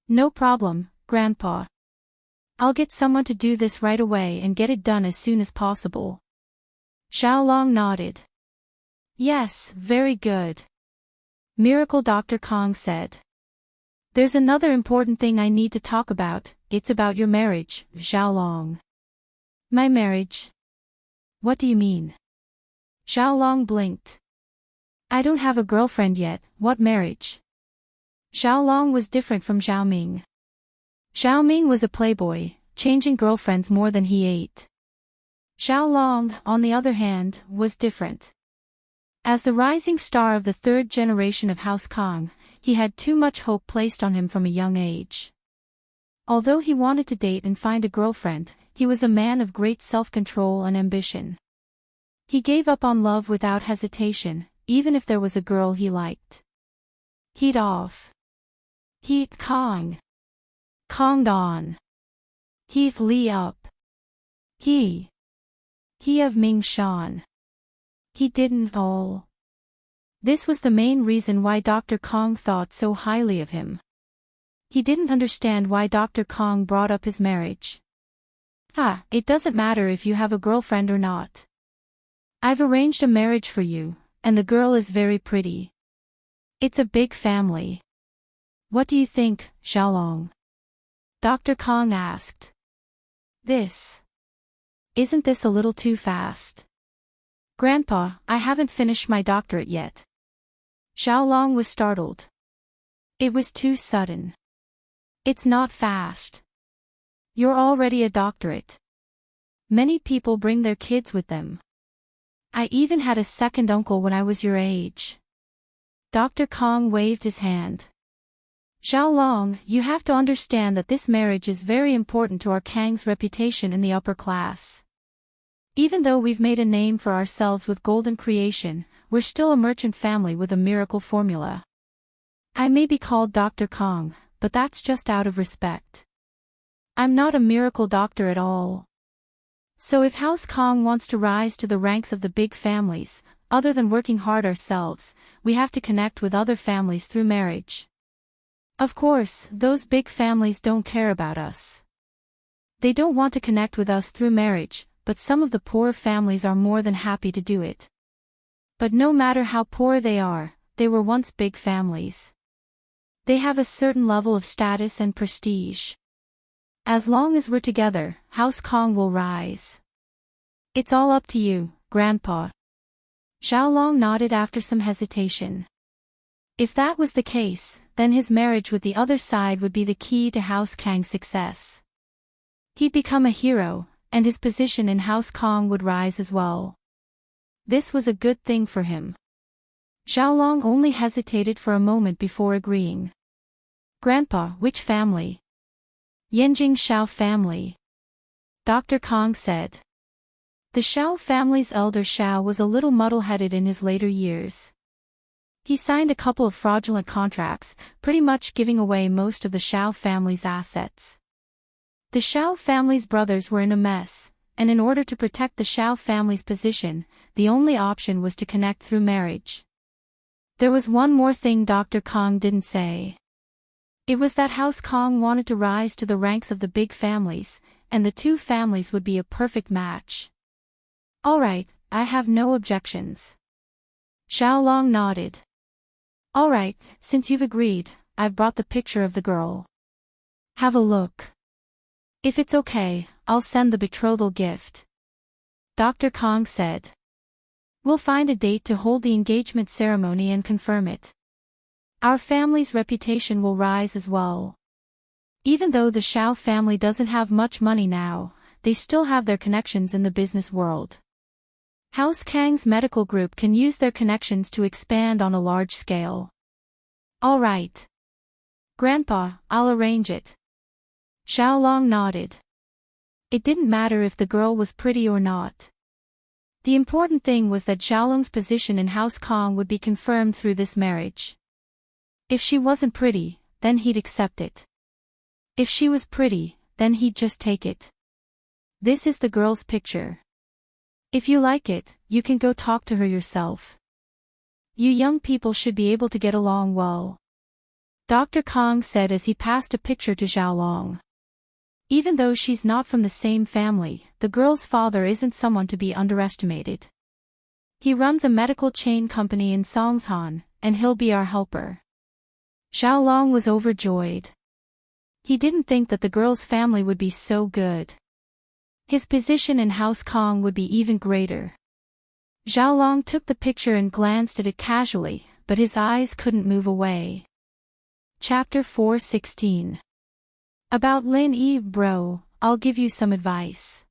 No problem, Grandpa. I'll get someone to do this right away and get it done as soon as possible. Xiaolong nodded. Yes, very good. Miracle Dr. Kong said. There's another important thing I need to talk about, it's about your marriage, Xiaolong. My marriage? What do you mean? Xiaolong blinked. I don't have a girlfriend yet, what marriage? Xiaolong was different from Xiaoming. Xiaoming was a playboy, changing girlfriends more than he ate. Xiaolong, on the other hand, was different. As the rising star of the third generation of House Kong, he had too much hope placed on him from a young age. Although he wanted to date and find a girlfriend, he was a man of great self-control and ambition. He gave up on love without hesitation, even if there was a girl he liked. Heat off. Heat Kong. Konged on. Heath Lee up. He of Ming Shan. He didn't all. This was the main reason why Dr. Kong thought so highly of him. He didn't understand why Dr. Kong brought up his marriage. It doesn't matter if you have a girlfriend or not. I've arranged a marriage for you, and the girl is very pretty. It's a big family. What do you think, Xiaolong? Dr. Kong asked. Isn't this a little too fast? Grandpa, I haven't finished my doctorate yet. Xiaolong was startled. It was too sudden. It's not fast. You're already a doctorate. Many people bring their kids with them. I even had a second uncle when I was your age. Dr. Kong waved his hand. Xiaolong, you have to understand that this marriage is very important to our Kang's reputation in the upper class. Even though we've made a name for ourselves with golden creation, we're still a merchant family with a miracle formula. I may be called Dr. Kong, but that's just out of respect. I'm not a miracle doctor at all. So if House Kong wants to rise to the ranks of the big families, other than working hard ourselves, we have to connect with other families through marriage. Of course, those big families don't care about us. They don't want to connect with us through marriage, but some of the poor families are more than happy to do it. But no matter how poor they are, they were once big families. They have a certain level of status and prestige. As long as we're together, House Kong will rise. It's all up to you, Grandpa. Xiaolong nodded after some hesitation. If that was the case, then his marriage with the other side would be the key to House Kang's success. He'd become a hero, and his position in House Kong would rise as well. This was a good thing for him. Xiaolong only hesitated for a moment before agreeing. Grandpa, which family? Yanjing Xiao family. Dr. Kong said. The Xiao family's elder Xiao was a little muddle-headed in his later years. He signed a couple of fraudulent contracts, pretty much giving away most of the Xiao family's assets. The Xiao family's brothers were in a mess, and in order to protect the Xiao family's position, the only option was to connect through marriage. There was one more thing Dr. Kong didn't say. It was that House Kong wanted to rise to the ranks of the big families, and the two families would be a perfect match. Alright, I have no objections. Xiaolong nodded. Alright, since you've agreed, I've brought the picture of the girl. Have a look. If it's okay, I'll send the betrothal gift. Dr. Kong said. We'll find a date to hold the engagement ceremony and confirm it. Our family's reputation will rise as well. Even though the Xiao family doesn't have much money now, they still have their connections in the business world. House Kang's medical group can use their connections to expand on a large scale. All right. Grandpa, I'll arrange it. Xiaolong nodded. It didn't matter if the girl was pretty or not. The important thing was that Xiaolong's position in House Kong would be confirmed through this marriage. If she wasn't pretty, then he'd accept it. If she was pretty, then he'd just take it. This is the girl's picture. If you like it, you can go talk to her yourself. You young people should be able to get along well. Dr. Kong said as he passed a picture to Xiaolong. Even though she's not from the same family, the girl's father isn't someone to be underestimated. He runs a medical chain company in Songshan, and he'll be our helper. Xiaolong was overjoyed. He didn't think that the girl's family would be so good. His position in House Kong would be even greater. Xiaolong took the picture and glanced at it casually, but his eyes couldn't move away. Chapter 4:16. About Lin Eve, bro, I'll give you some advice.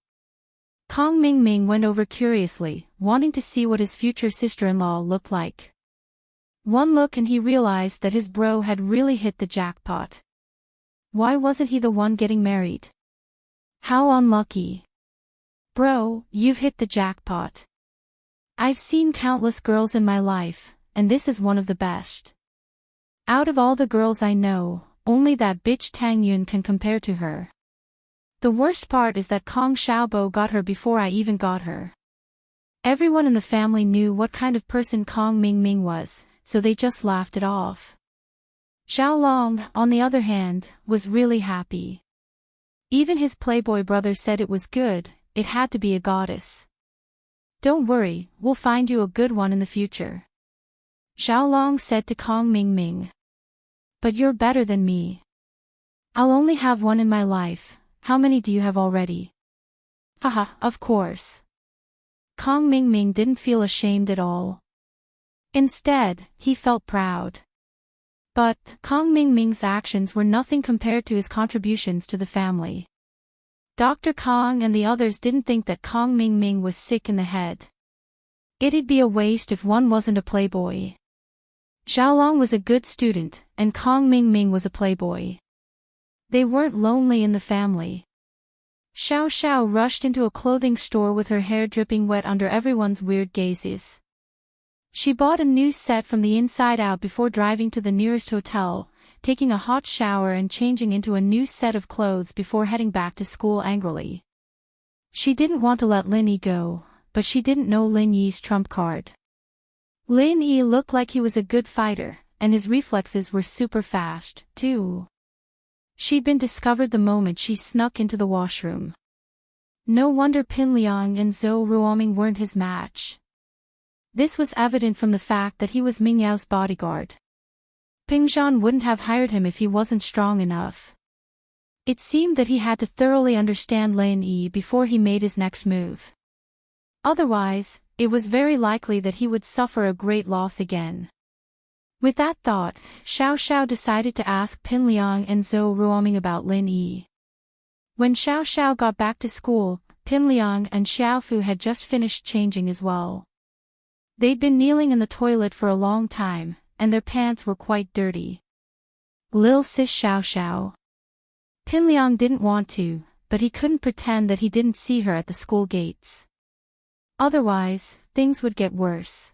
Kong Mingming went over curiously, wanting to see what his future sister-in-law looked like. One look and he realized that his bro had really hit the jackpot. Why wasn't he the one getting married? How unlucky. Bro, you've hit the jackpot. I've seen countless girls in my life, and this is one of the best. Out of all the girls I know, only that bitch Tang Yun can compare to her. The worst part is that Kong Xiaobo got her before I even got her. Everyone in the family knew what kind of person Kong Mingming was, so they just laughed it off. Xiaolong, on the other hand, was really happy. Even his playboy brother said it was good, it had to be a goddess. Don't worry, we'll find you a good one in the future. Xiaolong said to Kong Mingming. But you're better than me. I'll only have one in my life, how many do you have already? Haha, of course. Kong Mingming didn't feel ashamed at all. Instead, he felt proud. But, Kong Mingming's actions were nothing compared to his contributions to the family. Dr. Kong and the others didn't think that Kong Mingming was sick in the head. It'd be a waste if one wasn't a playboy. Xiaolong was a good student, and Kong Mingming was a playboy. They weren't lonely in the family. Xiao Xiao rushed into a clothing store with her hair dripping wet under everyone's weird gazes. She bought a new set from the inside out before driving to the nearest hotel, taking a hot shower and changing into a new set of clothes before heading back to school angrily. She didn't want to let Lin Yi go, but she didn't know Lin Yi's trump card. Lin Yi looked like he was a good fighter, and his reflexes were super fast, too. She'd been discovered the moment she snuck into the washroom. No wonder Pin Liang and Zhou Ruoming weren't his match. This was evident from the fact that he was Ming Yao's bodyguard. Ping Zhan wouldn't have hired him if he wasn't strong enough. It seemed that he had to thoroughly understand Lin Yi before he made his next move. Otherwise, it was very likely that he would suffer a great loss again. With that thought, Xiao Xiao decided to ask Pin Liang and Zhou Ruoming about Lin Yi. When Xiao Xiao got back to school, Pin Liang and Xiao Fu had just finished changing as well. They'd been kneeling in the toilet for a long time, and their pants were quite dirty. Lil sis Xiao Xiao. Pin Liang didn't want to, but he couldn't pretend that he didn't see her at the school gates. Otherwise, things would get worse.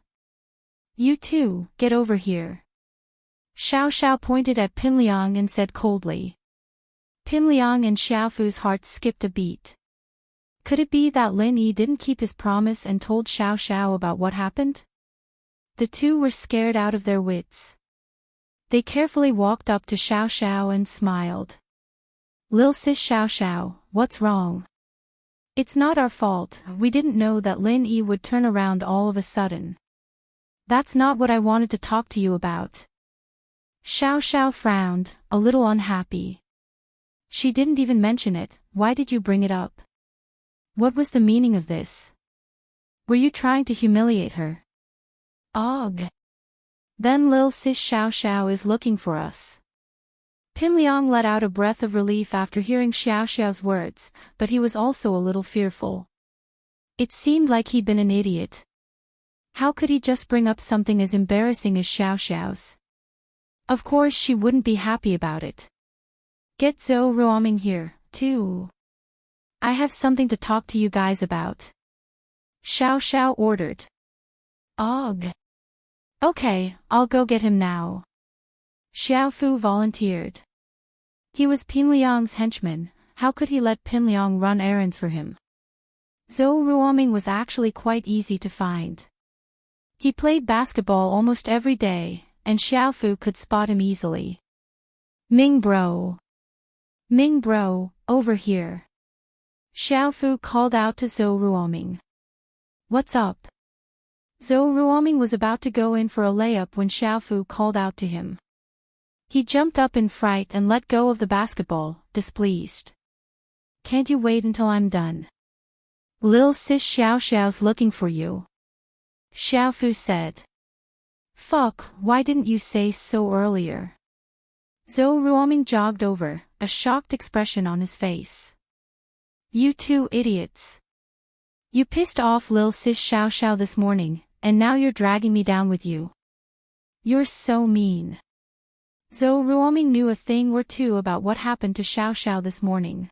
You two, get over here. Xiao Xiao pointed at Pin Liang and said coldly. Pin Liang and Xiao Fu's hearts skipped a beat. Could it be that Lin Yi didn't keep his promise and told Xiao Xiao about what happened? The two were scared out of their wits. They carefully walked up to Xiao Xiao and smiled. Lil sis Xiao Xiao, what's wrong? It's not our fault, we didn't know that Lin Yi would turn around all of a sudden. That's not what I wanted to talk to you about. Xiao Xiao frowned, a little unhappy. She didn't even mention it, why did you bring it up? What was the meaning of this? Were you trying to humiliate her? Ugh. Then Lil sis Xiao Xiao is looking for us. Pin Liang let out a breath of relief after hearing Xiao Xiao's words, but he was also a little fearful. It seemed like he'd been an idiot. How could he just bring up something as embarrassing as Xiao Xiao's? Of course she wouldn't be happy about it. Get Zhou Ruoming here, too. I have something to talk to you guys about. Xiao Xiao ordered. Ugh. Okay, I'll go get him now. Xiao Fu volunteered. He was Pin Liang's henchman, how could he let Pin Liang run errands for him? Zhou Ruoming was actually quite easy to find. He played basketball almost every day, and Xiao Fu could spot him easily. Ming bro, over here. Xiao Fu called out to Zhou Ruoming. What's up? Zhou Ruoming was about to go in for a layup when Xiao Fu called out to him. He jumped up in fright and let go of the basketball, displeased. Can't you wait until I'm done? Lil sis Xiao Xiao's looking for you. Xiao Fu said. Fuck, why didn't you say so earlier? Zhou Ruoming jogged over, a shocked expression on his face. You two idiots. You pissed off Lil sis Xiao Xiao this morning, and now you're dragging me down with you. You're so mean. Zhou Ruoming knew a thing or two about what happened to Xiao Xiao this morning.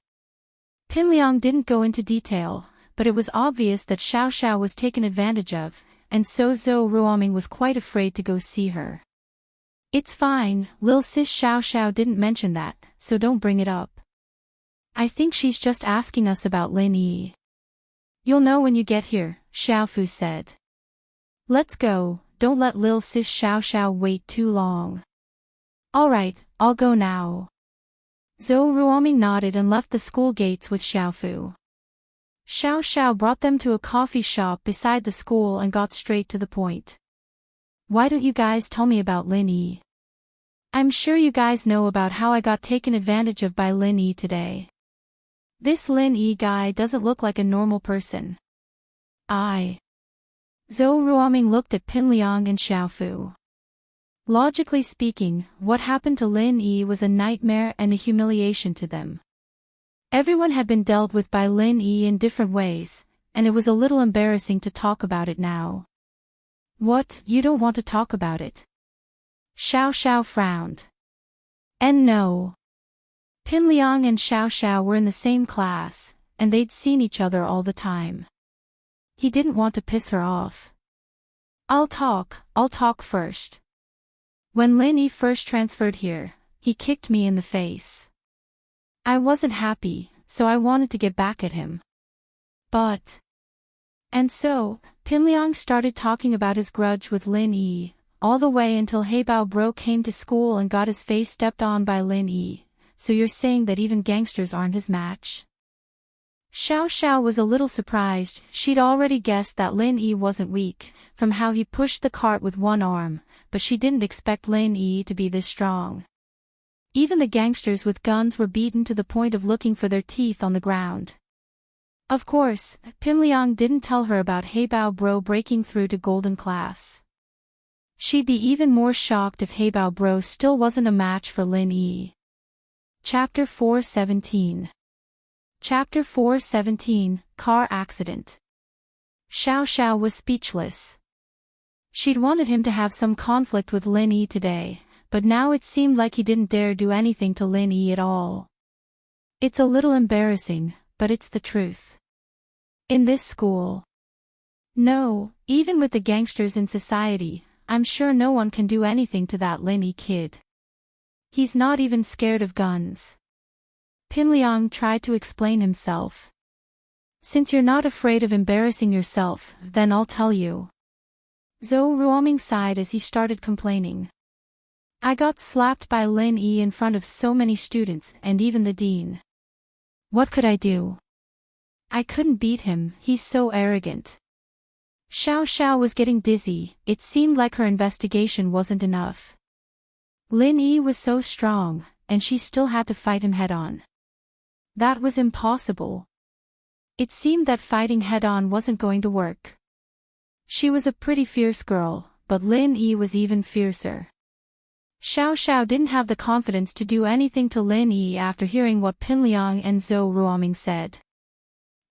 Pin Liang didn't go into detail, but it was obvious that Xiao Xiao was taken advantage of, and so Zhou Ruoming was quite afraid to go see her. It's fine, Lil sis Xiao Xiao didn't mention that, so don't bring it up. I think she's just asking us about Lin Yi. You'll know when you get here, Xiao Fu said. Let's go, don't let Lil sis Xiao Xiao wait too long. Alright, I'll go now. Zhou Ruoming nodded and left the school gates with Xiao Fu. Xiao Xiao brought them to a coffee shop beside the school and got straight to the point. Why don't you guys tell me about Lin Yi? I'm sure you guys know about how I got taken advantage of by Lin Yi today. This Lin Yi guy doesn't look like a normal person. Zhou Ruoming looked at Pin Liang and Xiao Fu. Logically speaking, what happened to Lin Yi was a nightmare and a humiliation to them. Everyone had been dealt with by Lin Yi in different ways, and it was a little embarrassing to talk about it now. What, you don't want to talk about it? Xiao Xiao frowned. And no. Pin Liang and Xiao Xiao were in the same class, and they'd seen each other all the time. He didn't want to piss her off. I'll talk first. When Lin Yi first transferred here, he kicked me in the face. I wasn't happy, so I wanted to get back at him. And so, Pinliang started talking about his grudge with Lin Yi, all the way until Heibao Bro came to school and got his face stepped on by Lin Yi. So you're saying that even gangsters aren't his match? Xiao Xiao was a little surprised. She'd already guessed that Lin Yi wasn't weak, from how he pushed the cart with one arm, but she didn't expect Lin Yi to be this strong. Even the gangsters with guns were beaten to the point of looking for their teeth on the ground. Of course, Pinliang didn't tell her about Heibao Bro breaking through to Golden Class. She'd be even more shocked if Heibao Bro still wasn't a match for Lin Yi. Chapter 417. Chapter 417, Car Accident. Xiao Xiao was speechless. She'd wanted him to have some conflict with Lin Yi today, but now it seemed like he didn't dare do anything to Lin Yi at all. It's a little embarrassing, but it's the truth. In this school. No, even with the gangsters in society, I'm sure no one can do anything to that Lin Yi kid. He's not even scared of guns. Pinliang tried to explain himself. Since you're not afraid of embarrassing yourself, then I'll tell you. Zhou Ruoming sighed as he started complaining. I got slapped by Lin Yi in front of so many students and even the dean. What could I do? I couldn't beat him, he's so arrogant. Xiao Xiao was getting dizzy. It seemed like her investigation wasn't enough. Lin Yi was so strong, and she still had to fight him head-on. That was impossible. It seemed that fighting head-on wasn't going to work. She was a pretty fierce girl, but Lin Yi was even fiercer. Xiao Xiao didn't have the confidence to do anything to Lin Yi after hearing what Pinliang and Zhou Ruoming said.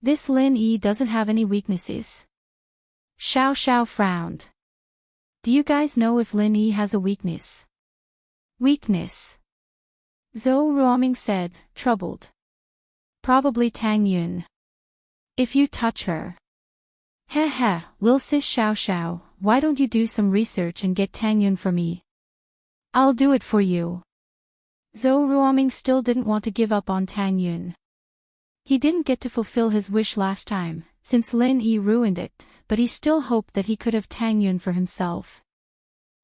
This Lin Yi doesn't have any weaknesses. Xiao Xiao frowned. Do you guys know if Lin Yi has a weakness? Weakness? Zhou Ruoming said, troubled. Probably Tang Yun. If you touch her. Heh heh, Lil Sis Xiao Xiao, why don't you do some research and get Tang Yun for me? I'll do it for you. Zhou Ruoming still didn't want to give up on Tang Yun. He didn't get to fulfill his wish last time, since Lin Yi ruined it, but he still hoped that he could have Tang Yun for himself.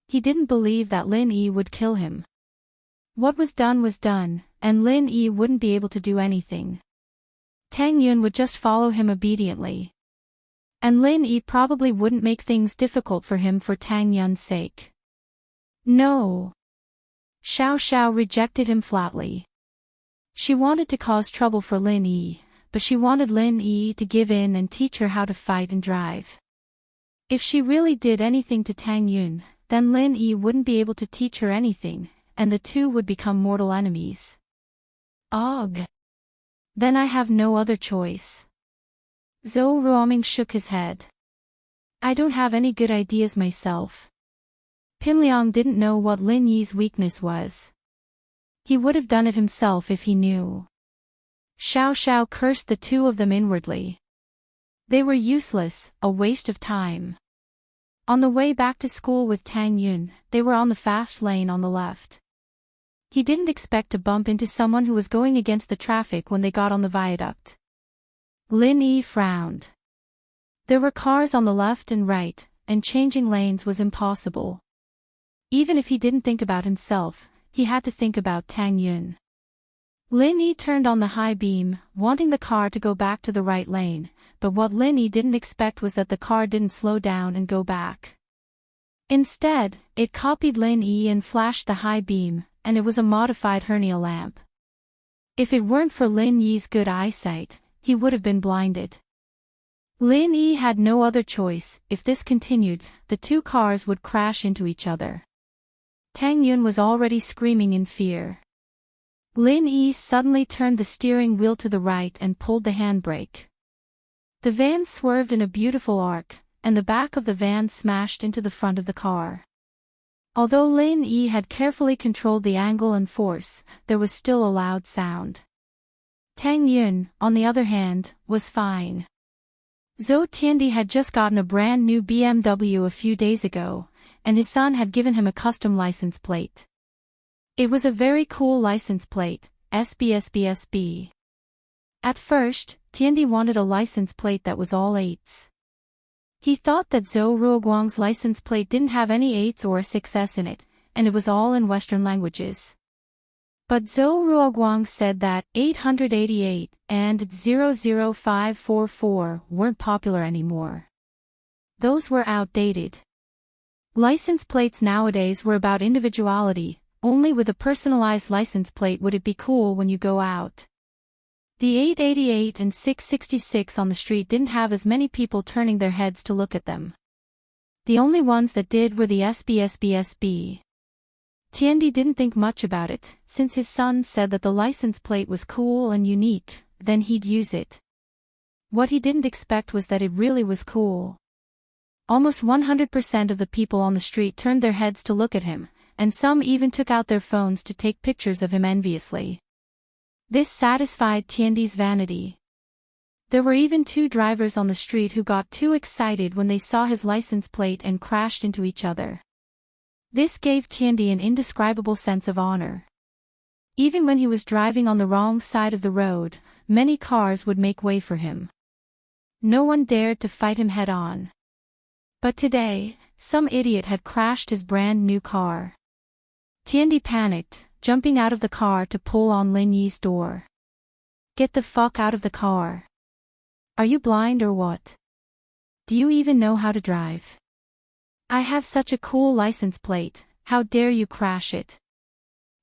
He didn't believe that Lin Yi would kill him. What was done, and Lin Yi wouldn't be able to do anything. Tang Yun would just follow him obediently. And Lin Yi probably wouldn't make things difficult for him for Tang Yun's sake. No. Xiao Xiao rejected him flatly. She wanted to cause trouble for Lin Yi, but she wanted Lin Yi to give in and teach her how to fight and drive. If she really did anything to Tang Yun, then Lin Yi wouldn't be able to teach her anything, and the two would become mortal enemies. Ugh. Then I have no other choice. Zhou Ruoming shook his head. I don't have any good ideas myself. Pinliang didn't know what Lin Yi's weakness was. He would have done it himself if he knew. Xiao Xiao cursed the two of them inwardly. They were useless, a waste of time. On the way back to school with Tang Yun, they were on the fast lane on the left. He didn't expect to bump into someone who was going against the traffic when they got on the viaduct. Lin Yi frowned. There were cars on the left and right, and changing lanes was impossible. Even if he didn't think about himself, he had to think about Tang Yun. Lin Yi turned on the high beam, wanting the car to go back to the right lane, but what Lin Yi didn't expect was that the car didn't slow down and go back. Instead, it copied Lin Yi and flashed the high beam, and it was a modified hernia lamp. If it weren't for Lin Yi's good eyesight, he would have been blinded. Lin Yi had no other choice. If this continued, the two cars would crash into each other. Tang Yun was already screaming in fear. Lin Yi suddenly turned the steering wheel to the right and pulled the handbrake. The van swerved in a beautiful arc, and the back of the van smashed into the front of the car. Although Lin Yi had carefully controlled the angle and force, there was still a loud sound. Tang Yun, on the other hand, was fine. Zhou Tiandi had just gotten a brand new BMW a few days ago, and his son had given him a custom license plate. It was a very cool license plate, SBSBSB. At first, Tiandi wanted a license plate that was all 8s. He thought that Zhou Ruoguang's license plate didn't have any 8s or a 6s in it, and it was all in Western languages. But Zhou Ruoguang said that 888 and 00544 weren't popular anymore. Those were outdated. License plates nowadays were about individuality. Only with a personalized license plate would it be cool when you go out. The 888 and 666 on the street didn't have as many people turning their heads to look at them. The only ones that did were the SBSBSB. Tiandi didn't think much about it, since his son said that the license plate was cool and unique, then he'd use it. What he didn't expect was that it really was cool. Almost 100% of the people on the street turned their heads to look at him, and some even took out their phones to take pictures of him enviously. This satisfied Tiandi's vanity. There were even 2 drivers on the street who got too excited when they saw his license plate and crashed into each other. This gave Tiandi an indescribable sense of honor. Even when he was driving on the wrong side of the road, many cars would make way for him. No one dared to fight him head-on. But today, some idiot had crashed his brand new car. Tiandi panicked, jumping out of the car to pull on Lin Yi's door. "Get the fuck out of the car. Are you blind or what? Do you even know how to drive? I have such a cool license plate, how dare you crash it?"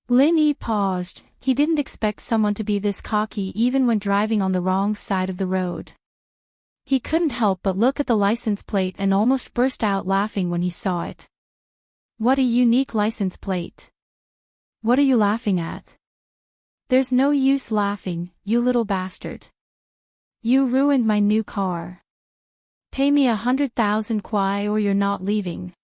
Lin Yi paused. He didn't expect someone to be this cocky even when driving on the wrong side of the road. He couldn't help but look at the license plate and almost burst out laughing when he saw it. What a unique license plate. What are you laughing at? There's no use laughing, you little bastard. You ruined my new car. Pay me 100,000 kwai or you're not leaving.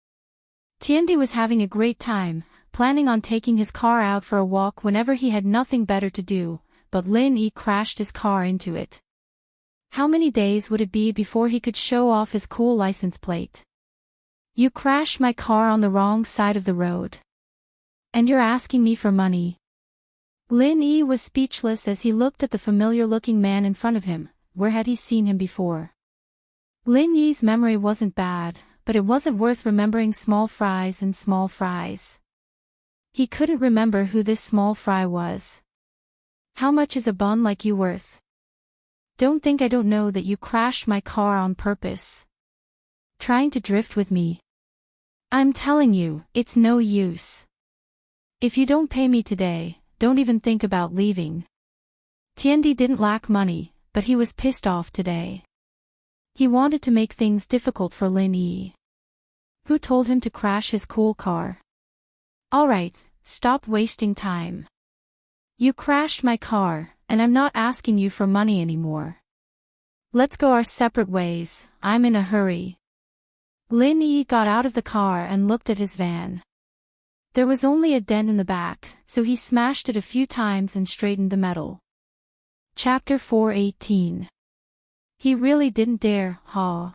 Tiandi was having a great time, planning on taking his car out for a walk whenever he had nothing better to do, but Lin Yi crashed his car into it. How many days would it be before he could show off his cool license plate? You crashed my car on the wrong side of the road. And you're asking me for money? Lin Yi was speechless as he looked at the familiar-looking man in front of him. Where had he seen him before? Lin Yi's memory wasn't bad, but it wasn't worth remembering small fries and small fries. He couldn't remember who this small fry was. How much is a bun like you worth? Don't think I don't know that you crashed my car on purpose. Trying to drift with me. I'm telling you, it's no use. If you don't pay me today, don't even think about leaving. Tiandi didn't lack money, but he was pissed off today. He wanted to make things difficult for Lin Yi. Who told him to crash his cool car? Alright, stop wasting time. You crashed my car, and I'm not asking you for money anymore. Let's go our separate ways, I'm in a hurry. Lin Yi got out of the car and looked at his van. There was only a dent in the back, so he smashed it a few times and straightened the metal. Chapter 418. He really didn't dare, huh?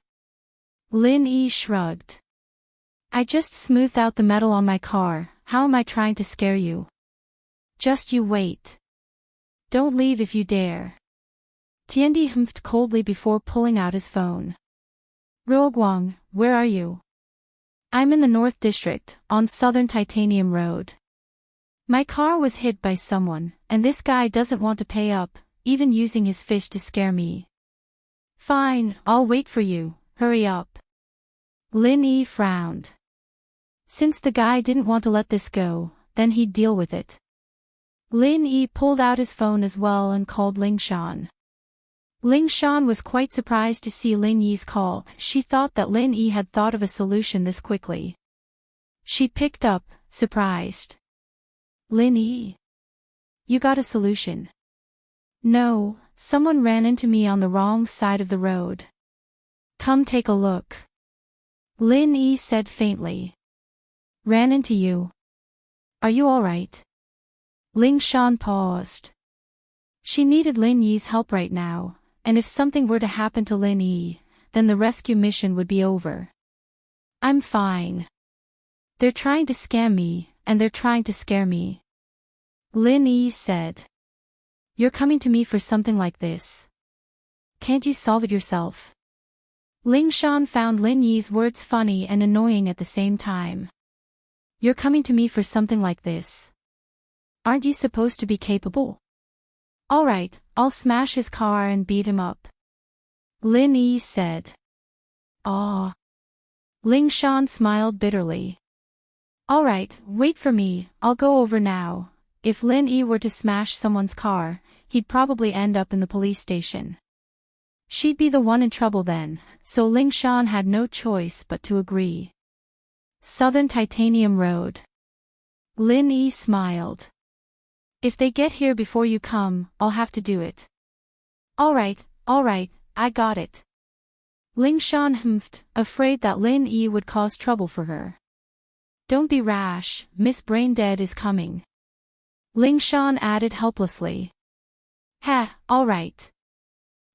Lin Yi shrugged. I just smoothed out the metal on my car, how am I trying to scare you? Just you wait. Don't leave if you dare. Tiandi humphed coldly before pulling out his phone. Ruoguang, where are you? I'm in the North District, on Southern Titanium Road. My car was hit by someone, and this guy doesn't want to pay up, even using his fish to scare me. Fine, I'll wait for you, hurry up. Lin Yi frowned. Since the guy didn't want to let this go, then he'd deal with it. Lin Yi pulled out his phone as well and called Ling Shan. Ling Shan was quite surprised to see Lin Yi's call. She thought that Lin Yi had thought of a solution this quickly. She picked up, surprised. Lin Yi? You got a solution? No, someone ran into me on the wrong side of the road. Come take a look. Lin Yi said faintly. Ran into you? Are you alright? Ling Shan paused. She needed Lin Yi's help right now, and if something were to happen to Lin Yi, then the rescue mission would be over. I'm fine. They're trying to scam me, and they're trying to scare me. Lin Yi said. You're coming to me for something like this. Can't you solve it yourself? Ling Shan found Lin Yi's words funny and annoying at the same time. You're coming to me for something like this. Aren't you supposed to be capable? Alright, I'll smash his car and beat him up. Lin Yi said. Aw. Ling Shan smiled bitterly. Alright, wait for me, I'll go over now. If Lin Yi were to smash someone's car, he'd probably end up in the police station. She'd be the one in trouble then, so Ling Shan had no choice but to agree. Southern Titanium Road. Lin Yi smiled. If they get here before you come, I'll have to do it. Alright, I got it. Ling Shan humphed, afraid that Lin Yi would cause trouble for her. Don't be rash, Miss Braindead is coming. Ling Shan added helplessly. Alright.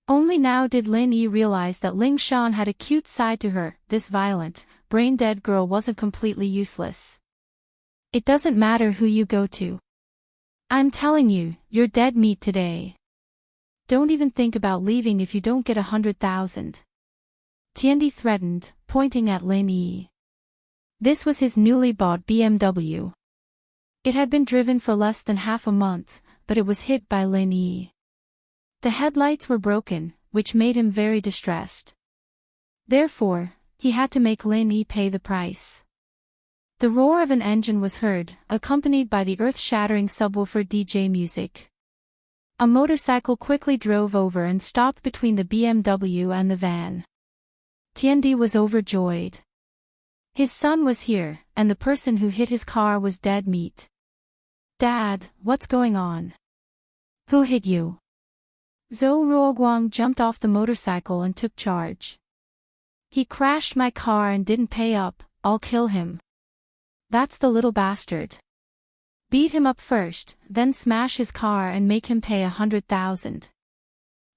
Only now did Lin Yi realize that Ling Shan had a cute side to her. This violent, brain-dead girl wasn't completely useless. It doesn't matter who you go to. I'm telling you, you're dead meat today. Don't even think about leaving if you don't get 100,000. Tiandi threatened, pointing at Lin Yi. This was his newly bought BMW. It had been driven for less than half a month, but it was hit by Lin Yi. The headlights were broken, which made him very distressed. Therefore, he had to make Lin Yi pay the price. The roar of an engine was heard, accompanied by the earth-shattering subwoofer DJ music. A motorcycle quickly drove over and stopped between the BMW and the van. Tiandi was overjoyed. His son was here, and the person who hit his car was dead meat. Dad, what's going on? Who hit you? Zhou Ruoguang jumped off the motorcycle and took charge. He crashed my car and didn't pay up, I'll kill him. That's the little bastard. Beat him up first, then smash his car and make him pay 100,000.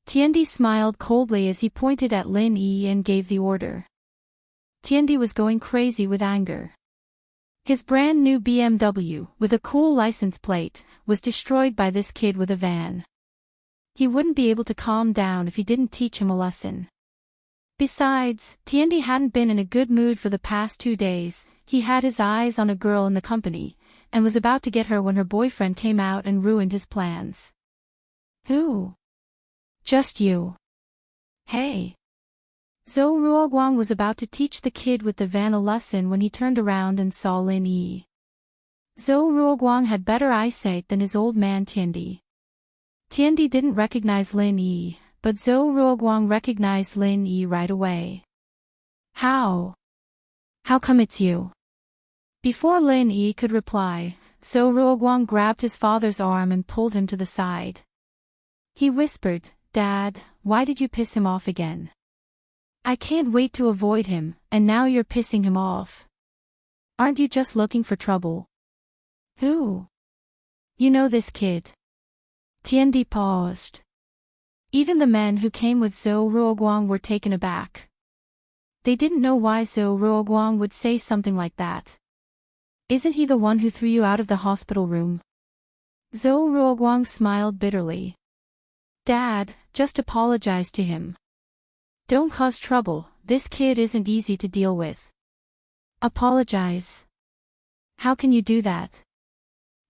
Tiandi smiled coldly as he pointed at Lin Yi and gave the order. Tiandi was going crazy with anger. His brand new BMW, with a cool license plate, was destroyed by this kid with a van. He wouldn't be able to calm down if he didn't teach him a lesson. Besides, Tiandi hadn't been in a good mood for the past 2 days. He had his eyes on a girl in the company, and was about to get her when her boyfriend came out and ruined his plans. Who? Just you. Hey. Zhou Ruoguang was about to teach the kid with the van a lesson when he turned around and saw Lin Yi. Zhou Ruoguang had better eyesight than his old man Tiandi. Tiandi didn't recognize Lin Yi, but Zhou Ruoguang recognized Lin Yi right away. How? How come it's you? Before Lin Yi could reply, Zhou Ruoguang grabbed his father's arm and pulled him to the side. He whispered, Dad, why did you piss him off again? I can't wait to avoid him, and now you're pissing him off. Aren't you just looking for trouble? Who? You know this kid. Tiandi paused. Even the men who came with Zhou Ruoguang were taken aback. They didn't know why Zhou Ruoguang would say something like that. Isn't he the one who threw you out of the hospital room? Zhou Ruoguang smiled bitterly. Dad, just apologize to him. Don't cause trouble, this kid isn't easy to deal with. Apologize? How can you do that?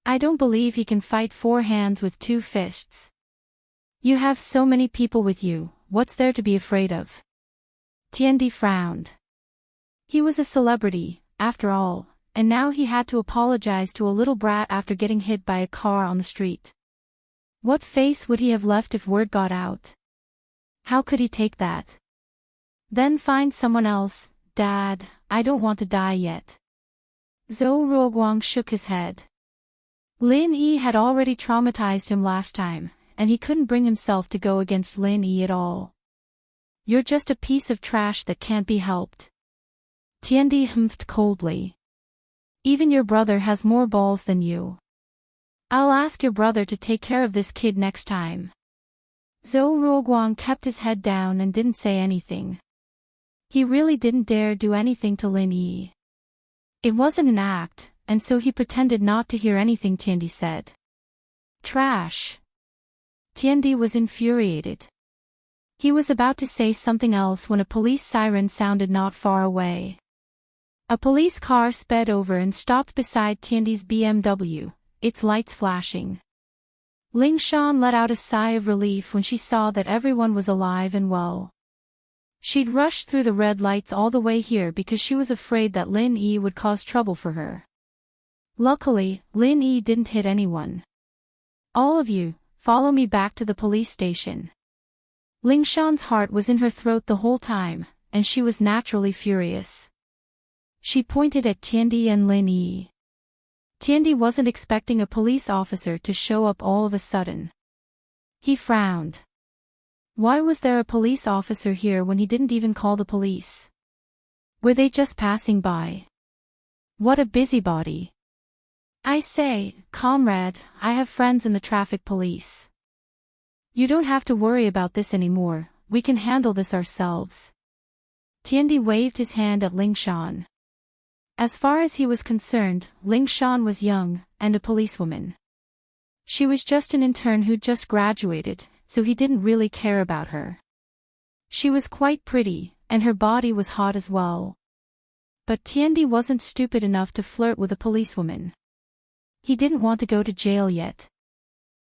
I don't believe he can fight 4 hands with 2 fists. You have so many people with you, what's there to be afraid of? Tiandi frowned. He was a celebrity, after all, and now he had to apologize to a little brat after getting hit by a car on the street. What face would he have left if word got out? How could he take that? Then find someone else. Dad, I don't want to die yet. Zhou Ruoguang shook his head. Lin Yi had already traumatized him last time, and he couldn't bring himself to go against Lin Yi at all. You're just a piece of trash that can't be helped. Tiandi humphed coldly. Even your brother has more balls than you. I'll ask your brother to take care of this kid next time. Zhou Ruoguang kept his head down and didn't say anything. He really didn't dare do anything to Lin Yi. It wasn't an act, and so he pretended not to hear anything Tiandi said. Trash. Tiandi was infuriated. He was about to say something else when a police siren sounded not far away. A police car sped over and stopped beside Tiandi's BMW, its lights flashing. Ling Shan let out a sigh of relief when she saw that everyone was alive and well. She'd rushed through the red lights all the way here because she was afraid that Lin Yi would cause trouble for her. Luckily, Lin Yi didn't hit anyone. All of you, follow me back to the police station. Ling Shan's heart was in her throat the whole time, and she was naturally furious. She pointed at Tiandi and Lin Yi. Tiandi wasn't expecting a police officer to show up all of a sudden. He frowned. Why was there a police officer here when he didn't even call the police? Were they just passing by? What a busybody. I say, comrade, I have friends in the traffic police. You don't have to worry about this anymore, we can handle this ourselves. Tiandi waved his hand at Ling Shan. As far as he was concerned, Ling Shan was young, and a policewoman. She was just an intern who'd just graduated, so he didn't really care about her. She was quite pretty, and her body was hot as well. But Tiandi wasn't stupid enough to flirt with a policewoman. He didn't want to go to jail yet.